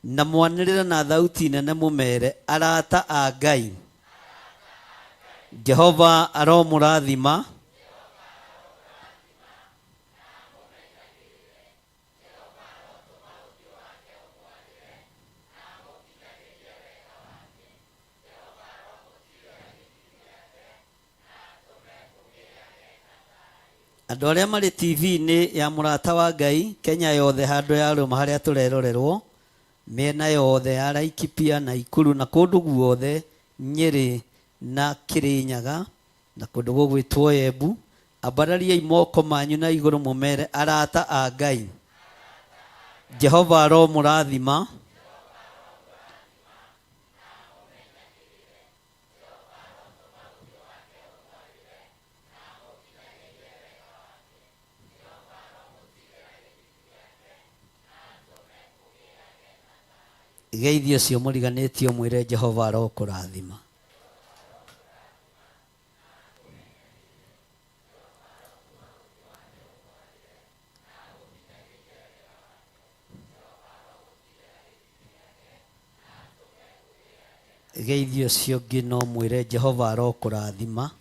na mwanĩrĩre na thauti nene mũmere, arata a Ngai, Jehova aromũrathima andũ arĩa marĩ TV-inĩ ya mũrata wa Ngai Kenya yothe, handũ ya rũma harĩa tũrerorerwo, mĩena yothe ya Laikipia na Ikuru na kũndũ guothe, Nyĩrĩ na Kĩrĩnyaga na kũndũ gũgwĩtwo Embu, ambarariai moko manyu na igũrũ mũmere, arata a Ngai, Jehova aromũrathima geithio cio mũriganĩtio mwĩre Jehova arokũrathima. Geithio cio ngĩ no mwĩre Jehova arokũrathima.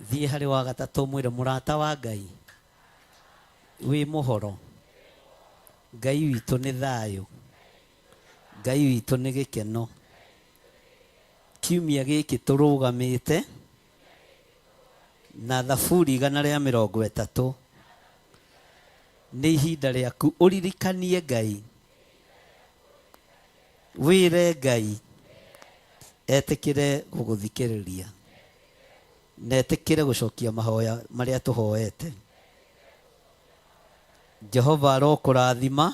Thiĩ harĩ wa gatatũ mwĩre mũrata wa Ngai, wĩ mũhoro, Ngai witũ nĩ thayũ, Ngai witũ nĩ gĩkeno. Kiumia gĩkĩ tũrũgamĩte na Thaburi 130 nĩ ihinda rĩaku ũririkanie Ngai, wĩre Ngai etĩkĩre gũgũthikĩrĩria na etĩkĩre gũcokia mahoya marĩa tũhoete. Jehova arokũrathima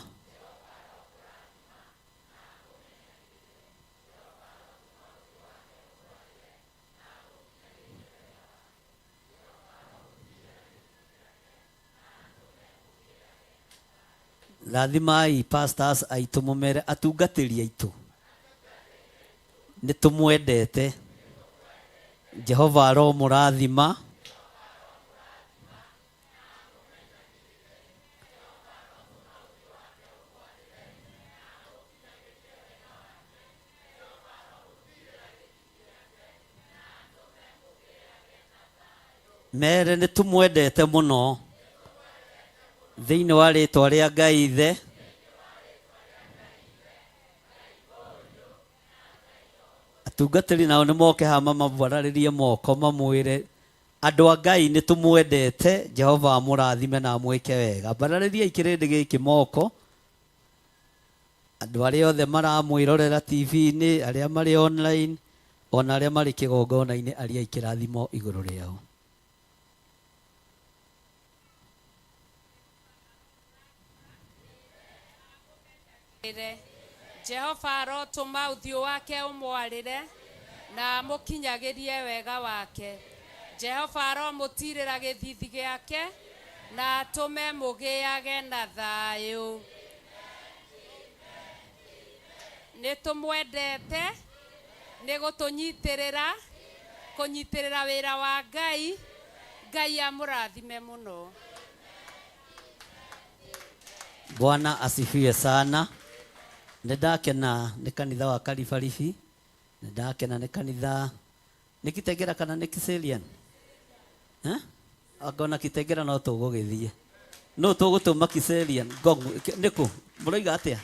rathimai pastors aitũ mũmere atungatĩri aitũ nĩ tũmwendete. Jehova aromũrathima mere nĩ tũmwendete mũno thĩinĩ wa rĩtwa rĩa Ngai Ithe atungatĩri nao nĩ moke haha mamambararĩrie moko mamwĩre andũ a Ngai nĩ tũmwendete Jehova amũrathime na amwĩke wega. Mbararĩriai kĩrĩndĩ gĩkĩ moko andũ arĩa othe maramwĩrorera TV-inĩ, arĩa marĩ online, ona arĩa marĩ kĩgongona-inĩ, arĩa kĩrathimo igũrũ rĩao. Jehova arotũma ũthiũ wake ũmwarĩre na mũkinyagĩrie wega wake. Jehova aromũtirĩra gĩthithi gĩake na atũme mũgĩage na thayũ. Nĩ tũmwendete nĩ gũtũnyitĩrĩra kũnyitĩrĩra wĩra wa Ngai. Ngai amũrathime mũno. Bwana asifiwe sana. Nĩndakena nĩ kanitha wa Karibaribi, nĩndakena nĩ kanitha nĩ Kitengera kana nĩ Kiserian angona Kitengera no tũgũgĩthiĩ no tũgũtũma Kiserian Ngong'u nĩkũ mũroiga atĩa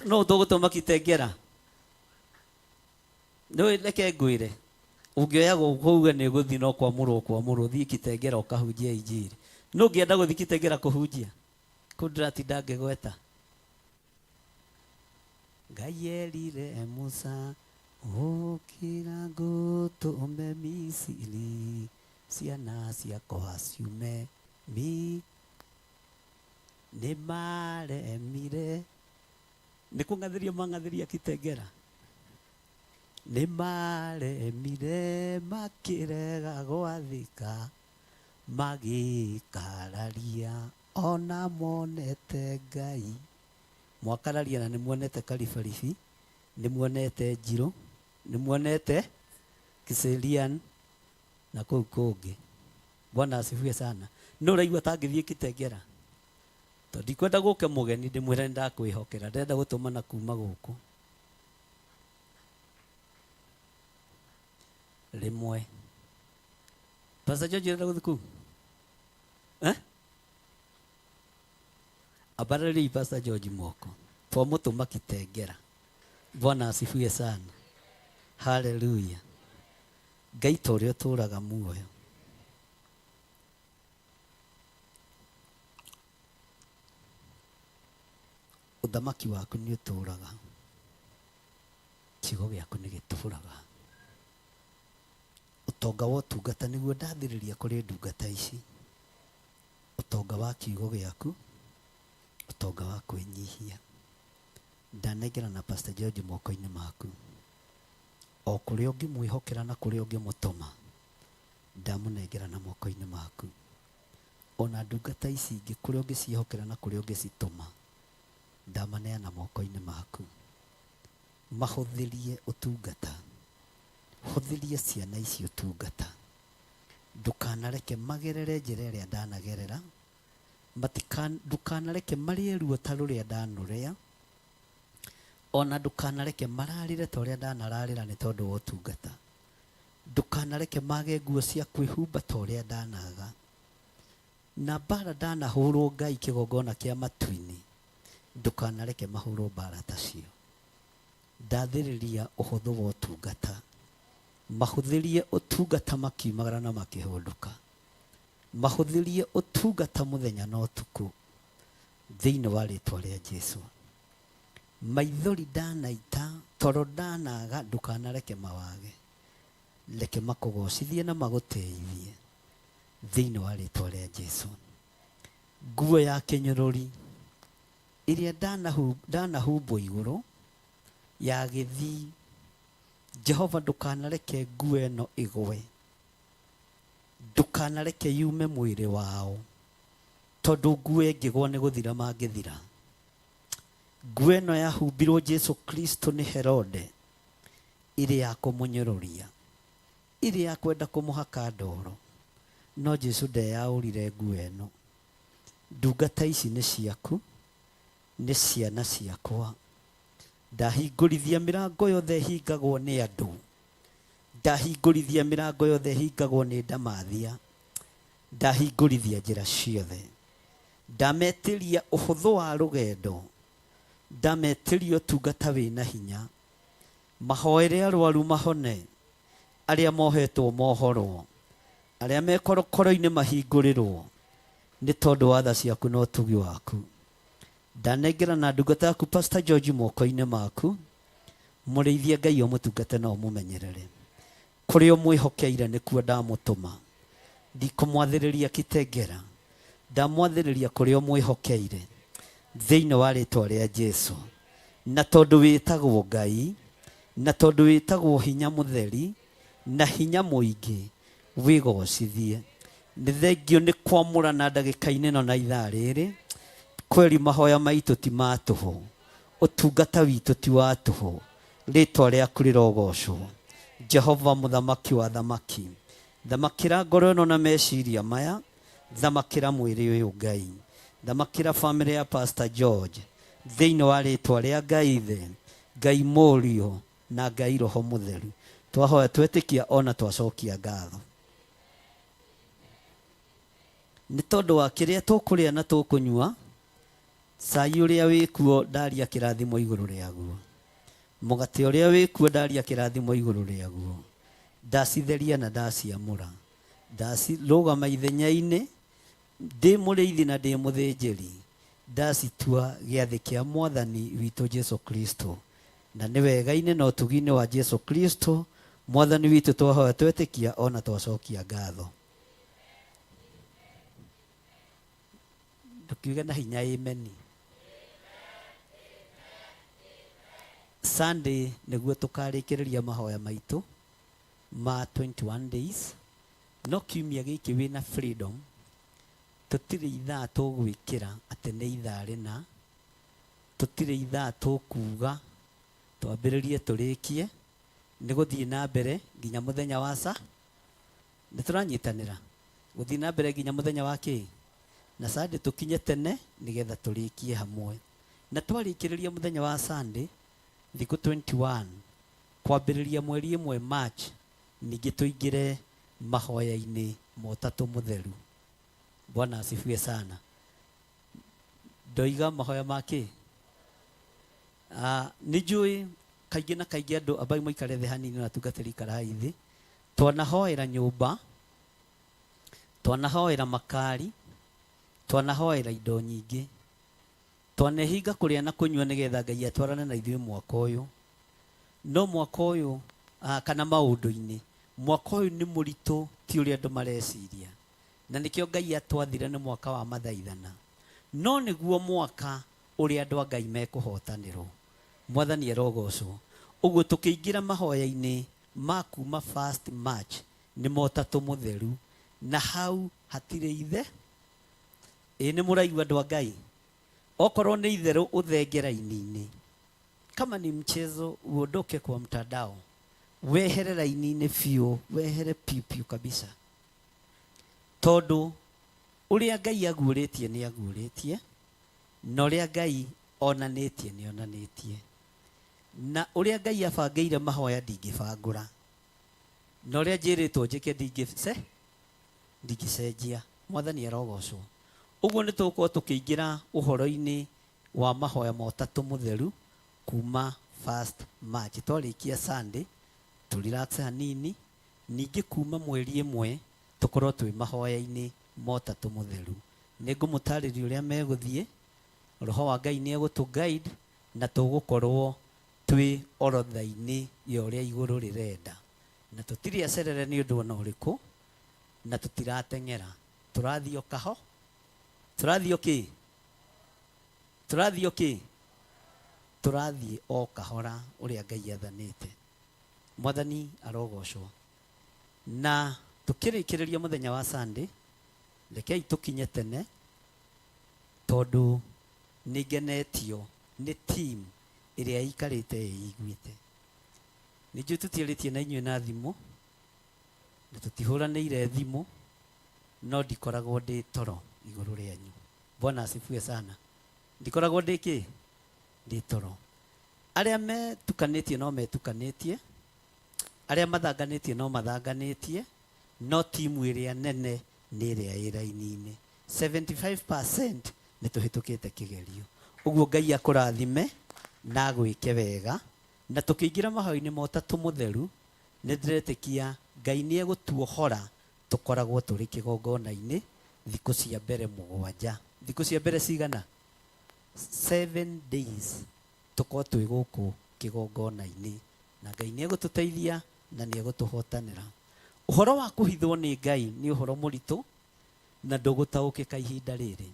no tũgũtũma Kitengera nĩ reke ngwĩre ũngĩoya gũkũuga nĩ gũthiĩ no kwamũrwo thiĩ Kitengera ũkahunjia injiri. No ngĩenda gũthiĩ Kitengera kũhunjia kũu ndĩratinda ngĩgweta Ngai erire Musa ũkĩra ngũtũme Misiri ciana ciakwa ciume nĩ maremire nĩ kũng'athĩria mang'athĩria Kitengera nĩ maremire makĩrega gwathĩka magĩkararia ona monete Ngai. Mwakararia na nĩ muonete Karibaribi, nĩ muonete Njiro, nĩ muonete Kiserian na kũu kũngĩ. Bwana asifiwe sana. No ũraigua ta ngĩthiĩ Kitengera tondũ ndikwenda gũke mũgeni ndĩmwĩre nĩndakwĩhokera, ndĩrenda gũtũmana kuma gũkũ. Rĩmwe Pastor George ũrenda gũthiĩ kũu abarĩrĩi Pastor George moko twamũtũma Kitengera. Bwana asifiwe sana. Haleluya. Ngai ta ũrĩa ũtũũraga muoyo ũthamaki waku nĩ ũtũũraga, kiugo gĩaku nĩ gĩtũũraga. Ũtonga wa ũtungata nĩguo ndathĩrĩria kũrĩ ndungata ici, ũtonga wa kiugo gĩaku, ũtonga wa kwĩnyihia. Ndanengera na Pastor George moko-inĩ maku, o kũrĩa ũngĩmwĩhokera na kũrĩa ũngĩmũtũma ndamũnengera na moko-inĩ maku. Ona ndungata ici ingĩ kũrĩa ũngĩciĩhokera na kũrĩa ũngĩcitũma ndamaneana moko-inĩ maku. Mahũthĩrie ũtungata, hũthĩrie ciana ici ũtungata. Ndũkanareke magerere njĩra ĩrĩa ndanagerera, ndũkanareke marĩe ruo ta rũrĩa ndanũrĩa, ona ndũkanareke mararĩre ta ũrĩa ndanararĩra nĩ tondũ wa ũtungata. Ndũkanareke mage nguo cia kwĩhumba ta ũrĩa ndanaga. Na mbara ndanahũrwo Ngai kĩgongona kĩa matu-inĩ, ndũkanareke mahũrwo mbara tacio. Ndathĩrĩria ũhũthũ wa ũtungata, mahũthĩrie ũtungata makiumagara na makĩhũndũka. Mahũthĩrie ũtungata mũthenya na ũtukũ thĩinĩ wa rĩtwa rĩa Jesũ. Maithori ndanaita toro ndanaga ndũkanareke mawage, reke makũgocithie na magũteithie thĩinĩ wa rĩtwa rĩa Jesũ. Nguo ya kĩnyũrũri ĩrĩa ndanahumbwo igũrũ ya gĩthii, Jehova ndũkanareke nguo ĩno ĩgwe, ndũkanareke yume mwĩrĩ wao, tondũ nguo ĩngĩgwa nĩ gũthira mangĩthira. Nguo ĩno yahumbirwo Jesu Kristo nĩ Herode, ĩrĩ ya kũmũnyũrũria, ĩrĩ ya kwenda kũmũhaka ndoro, no Jesu ndeyaũrire nguo ĩno. Ndungata ici nĩ ciaku, nĩ ciana ciakwa. Ndahingũrithia mĩrango yothe hingagwo nĩ andũ, ndahingũrithia mĩrango yothe hingagwo nĩ ndamathia, ndahingũrithia njĩra ciothe, ndametĩria ũhũthũ wa rũgendo, ndametĩria ũtungata wĩna hinya, mahoere arwaru mahone, arĩa mohetwo mohorwo, arĩa me korokoro-inĩ mahingũrĩrwo, nĩ tondũ wa tha ciaku na ũtugi waku. Ndanengera na ndungata yaku Pastor George moko-inĩ maku, mũrĩithie Ngai ũmũtungate na ũmũmenyerere. Kũrĩa ũmwĩhokeire nĩkuo ndamũtũma, ndikũmwathĩrĩria Kitengera, ndamwathĩrĩria kũrĩa ũmwĩhokeire thĩinĩ wa rĩtwa rĩa Jesũ. Na tondũ wĩtagwo Ngai, na tondũ wĩtagwo hinya mũtheri na hinya mũingĩ, wĩgocithie. Nĩ thengio nĩ kwamũra na ndagĩka-inĩ ĩno na ithaa rĩrĩ, kweri mahoya maitũ ti ma tũhũ, ũtungata witũ ti wa tũhũ, rĩtwa rĩaku rĩrogocwo. Jehova mũthamaki wa thamaki, thamakĩra ngoro ĩno na meciria maya, thamakĩra mwĩrĩ ũyũ Ngai, thamakĩra family ya Pastor George, thĩinĩ wa rĩtwa rĩa Ngai Ithe, Ngai Mũriũ na Ngai Roho Mũtheru. Twahoya twetĩkia ona twacokia ngatho nĩ tondũ wa kĩrĩa tũkũrĩa na tũkũnyua. Cai ũrĩa wĩkuo ndaria kĩrathimo igũrũ rĩaguo, mũgate ũrĩa wĩkuo ndaria kĩrathimo igũrũ rĩaguo, ndacitheria na ndaciamũra, ndacirũgama ithenya-inĩ, ndĩ mũrĩithi na ndĩ mũthĩnjĩri, ndacitua gĩathĩ kĩa Mwathani witũ Jesu Kristo. Na nĩ wega-inĩ na ũtugi-inĩ wa Jesu Kristo Mwathani witũ twahoya twetĩkia ona twacokia ngatho. Tukiuga na hinya amen. Sunday nĩguo tũkarĩkĩrĩria mahoya maitũ ma 21 days. No kiumia gĩkĩ wĩna freedom, tũtirĩ ithaa tũgwĩkĩra atĩ nĩ ithaa rĩna, tũtirĩ ithaa tũkuga twambĩrĩrie tũrĩkie, nĩ gũthiĩ na mbere nginya mũthenya wa sa. Nĩ tũranyitanĩra gũthiĩ na mbere nginya mũthenya wa kĩ, na Sunday tũkinye tene nĩgetha tũrĩkie hamwe. Na twarĩkĩrĩria mũthenya wa Sunday thikũ 21 kwambĩrĩria mweri ĩmwe March, ningĩ tũingĩre mahoya-inĩ motatũ mũtheru. Bwana asifiwe sana. Ndoiga mahoya makĩ, nĩ njũĩ kaingĩ na kaingĩ andũ ambai maikare thĩ hanini na tungatĩri ikarai thĩ. Twanahoera nyũmba, twanahoera makari, twanahoera indo nyingĩ, twanehinga kũrĩa na kũnyua nĩgetha Ngai atwarane na ithuĩ mwaka ũyũ. No mwaka ũyũ kana maũndũ-inĩ, mwaka ũyũ nĩ mũritũ ti ũrĩa andũ mareciria, na nĩkĩo Ngai atwathire nĩ mwaka wa mathaithana. No nĩguo mwaka ũrĩa andũ a Ngai mekũhotanĩrwo. Mwathani arogocwo. Ũguo tũkĩingĩra mahoya-inĩ ma kuma 1st March nĩ motatũ mũtheru, na hau hatirĩ ithe. Nĩ mũraigua andũ a Ngai? Okorwo nĩ itherũ ũthenge raini-inĩ, kama ni mchezo uondoke kwa mtandao, wehere raini-inĩ biũ, wehere piu kabisa. Tondũ ũrĩa Ngai aguũrĩtie nĩ aguũrĩtie, na ũrĩa Ngai onanĩtie nĩ onanĩtie, na ũrĩa Ngai abangĩire mahoya ndingĩbangũra, na ũrĩa njĩrĩtwo njĩke ndingĩcenjia. Mwathani arogocwo. Ũguo nĩ tũgũkorwo tũkĩingĩra ũhoro-inĩ wa mahoya motatũ mũtheru kuma 1st March. Twarĩkia Sunday tũrelax hanini, ningĩ kuma mweri ĩmwe tũkorwo twĩ mahoya-inĩ motatũ mũtheru. Nĩ ngũmũtarĩria ũrĩa megũthiĩ, Roho wa Ngai nĩ egũtũ guide, na tũgũkorwo twĩ orodha-inĩ ya ũrĩa igũrũ rĩrenda, na tũtirĩ acerere nĩ ũndũ ona ũrĩkũ, na tũtirateng'era, tũrathiĩ o kaho, tũrathiĩ o kahora ũrĩa Ngai athanĩte. Mwathani arogocwo. Na tũkĩrĩkĩrĩria mũthenya wa Sunday, rekei tũkinye tene, tondũ nĩ ngenetio nĩ team ĩrĩa ikarĩte ĩiguĩte. Nĩ njũĩ tũtiarĩtie na inyuĩ na thimũ, na tũtihũranĩire thimũ, no ndikoragwo ndĩ toro igũrũ rĩanyu. Bwana asifiwe sana. Ndikoragwo ndĩ toro. Arĩa metukanĩtie no metukanĩtie, aria mathanganĩtie no mathanganĩtie, no timu ĩrĩa nene nĩ ĩrĩa ĩ raini-inĩ. 75% nĩ tũhĩtũkĩte kĩgerio. Ũguo Ngai akũrathime na gwĩke wega, na tũkĩingĩra mahoya-inĩ ma Ũtatũ Mũtheru, nĩ ndĩretĩkia Ngai nĩ egũtuohora tũkoragwo tũrĩ kĩgongona-inĩ thikũ cia mbere 7. Thikũ cia mbere cigana? 7 days tũkorwo twĩ gũkũ kĩgongona-inĩ, na Ngai nĩ egũtũteithia na nĩ egũtũhotanĩra. Ũhoro wa kũhithwo nĩ Ngai nĩ ũhoro mũritũ na ndũgũtaũkĩka ihinda rĩrĩ.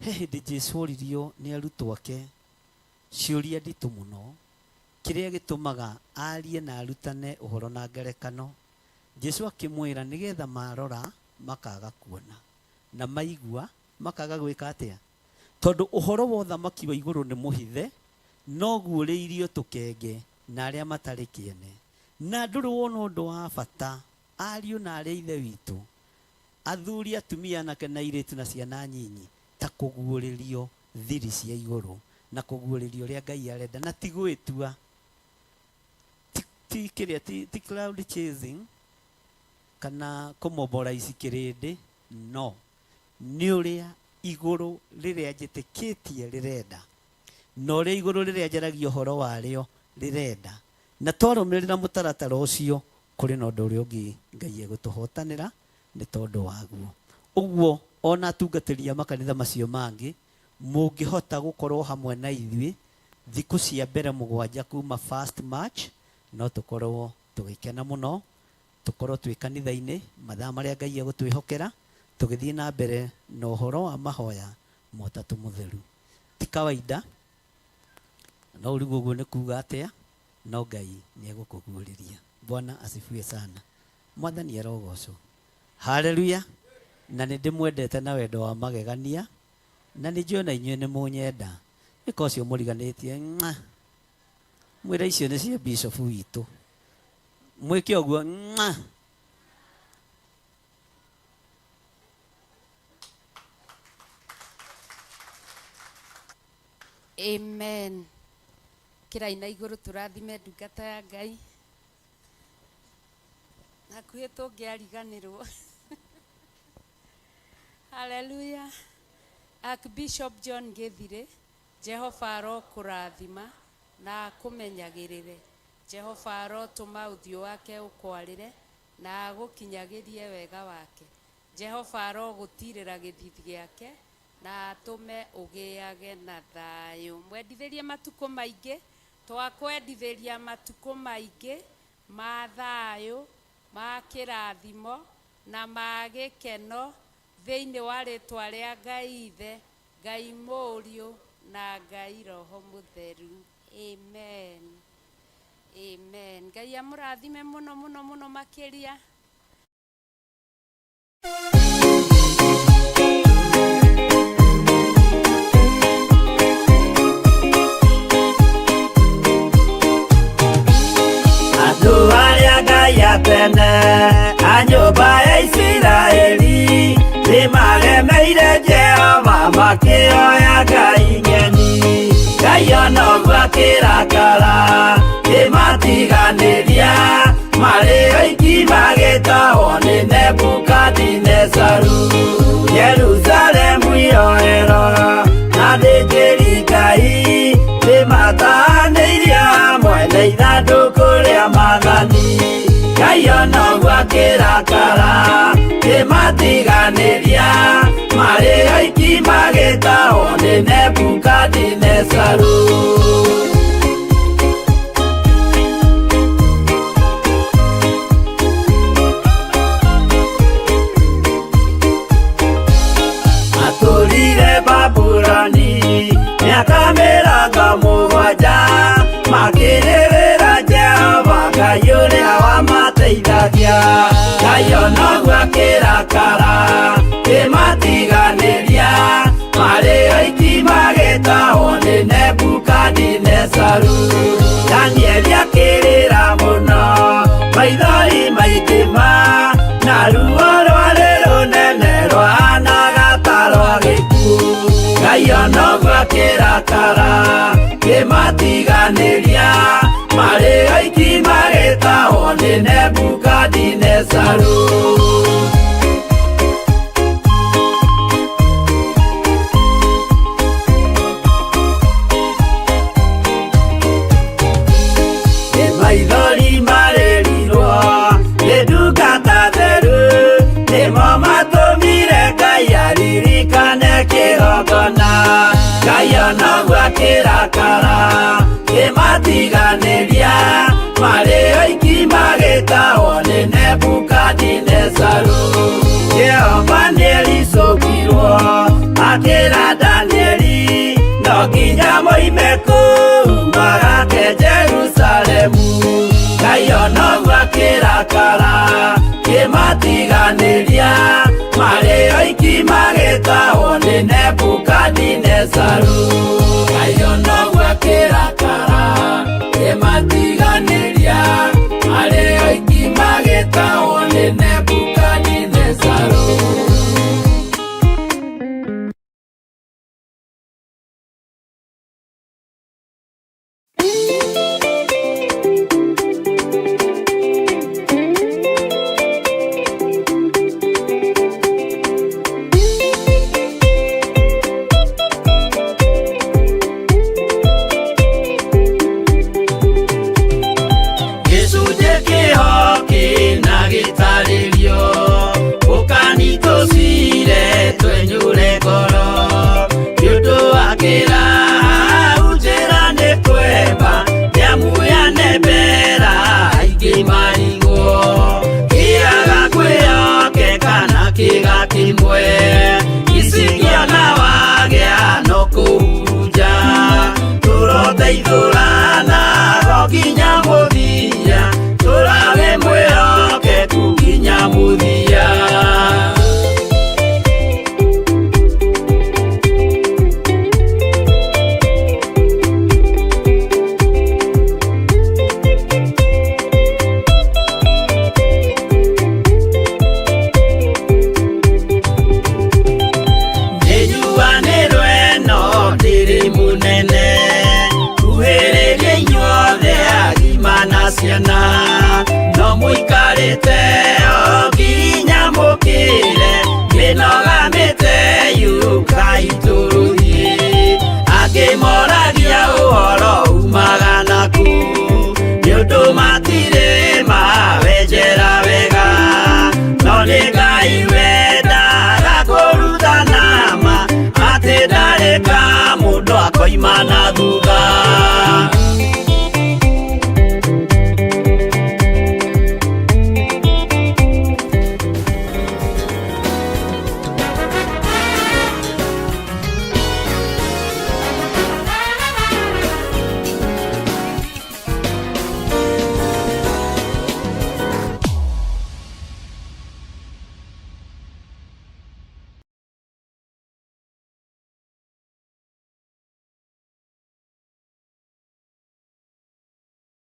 He hĩndĩ Jesũ oririo nĩ arutwo ake ciũria nditũ mũno, kĩrĩa gĩtũmaga arie na arutane ũhoro na ngerekano. Jesũ akĩmwĩra nĩgetha marora makaga kuona na maigua makaga gwĩka atĩa. Tondũ ũhoro wa ũthamaki wa igũrũ nĩ mũhithe, no guũrĩirio tũkenge na arĩa matarĩ kĩene. Na ndũrĩ wona ũndũ wa bata, ariũ na arĩa ithe witũ, athuri, atumia, anake na airĩtu na ciana nyinyi, ta kũguũrĩrio thiri cia igũrũ na kũguũrĩrio ũrĩa Ngai arenda, na ti gwĩtua, ti cloud chasing kana kũmobilize kĩrĩndĩ, no nĩ ũrĩa igũrũ rĩrĩa njĩtĩkĩtie rĩrenda, na ũrĩa igũrũ rĩrĩa njaragia ũhoro warĩo rĩrenda. Na twarũmĩrĩra mũtaratara ũcio, kũrĩ na ũndũ ũrĩa ũngĩ Ngai egũtũhotanĩra nĩ tondũ waguo. Ũguo ona atungatĩri a makanitha macio mangĩ, mũngĩhota gũkorwo hamwe na ithuĩ thikũ cia mbere 7 kuma 1st March, no tũkorwo tũgĩkena mũno, tũkorwo twĩ kanitha-inĩ mathaa marĩa Ngai egũtwĩhokera, tũgĩthiĩ na mbere na ũhoro wa mahoya ma Ũtatũ Mũtheru. Ti kawaida, no ũrigwo ũguo nĩ kuga atĩa, no Ngai nĩ egũkũguũrĩria. Bwana asifiwe sana. Mwathani arogocwo. Haleluya. Na nĩ ndĩmwendete na wendo wa magegania, na nĩ njũĩ na inyuĩ nĩ mũnyenda. Nĩko ũcio mũriganĩtie, mwĩra icio nĩ cia bishop witũ, mwĩke ũguo. Amen. Kĩrai na igũrũ tũrathime ndungata ya Ngai. Hakuhĩ tũngĩariganĩrwo. Haleluya. Archbishop John Githire, Jehova arokũrathima na akũmenyagĩrĩre. Jehova arotũma ũthiũ wake ũkwarĩre na agũkinyagĩrie wega wake. Jehova arogũtirĩra gĩthithi gĩake na atũme ũgĩage na thayũ. Mwendithĩrie matukũ maingĩ, twakwendithĩria matukũ maingĩ ma thayũ, ma kĩrathimo na ma gĩkeno thĩinĩ wa rĩtwa rĩa Ngai Ithe, Ngai Mũriũ na Ngai Roho Mũtheru. Amen. Amen. Ngai amũrathime mũno mũno mũno makĩria. Andũ arĩa Ngai atene a nyũmba ya Isiraeli nĩ magemeire Jehova makĩoya Ngai ng'eni. Ngai ona ũguo akĩrakara kĩmatiganĩria, marĩ oiki magĩtahwo nĩ Nebukadinezaru. Jerusalemu iroero na thĩnjĩri Ngai nĩmatahanĩirie hamwe na ithandũkũ rĩa Mwathani. Ngai ona ũguo akĩrakara kĩmatiganĩria, marĩ oiki magĩtahwo nĩ Nebukadinezaru. Matũrire Babuloni mĩaka 70, makĩrĩrĩra Jehova Ngai ũrĩa wamateithagia. Ngai ona ũguo akĩrakara kĩmatiganĩria, marĩ oiki magĩtahwo nĩ Nebukadinezaru. Danieli akĩrĩra mũno, maithori maingĩma, na ruo rwarĩ rũnene rwahanaga ta rwa gĩkuũ. Ngai ona ũguo akĩrakara kĩmatiganĩria, marĩ oiki magĩtahwo magĩtahwo nĩ Nebukadinezaru. Maithori marerirwo nĩ ndungata theru, nĩmo matũmire Ngai aririkane kĩgongona. Ngai onoguo akĩrakara kĩmatiganĩria, marĩ oiki magĩtahwo nĩ Nebukadinezaru. Jehova nĩericũkirwo akĩra Danieli, no nginya moime kũu magake Jerusalemu. Ngai onoguo akĩrakara kĩmatiganĩria, marĩ oiki magĩtahwo nĩ Nebukadinezaru. Ngai onoguo akĩrakara kĩmatiganĩria, marĩ oiki magĩtahwo nĩ Nebukadinezaru. No mũikarĩte o nginya mũkĩre, mĩnogamĩte yuka itũrũthi. Angĩmoragia ũhoro umaga naku, nĩũndũ matirĩ mawenjera wega. No nĩ Ngai wendaga kũruta nama, atĩ ndarĩ ka mũndũ akoima na thutha.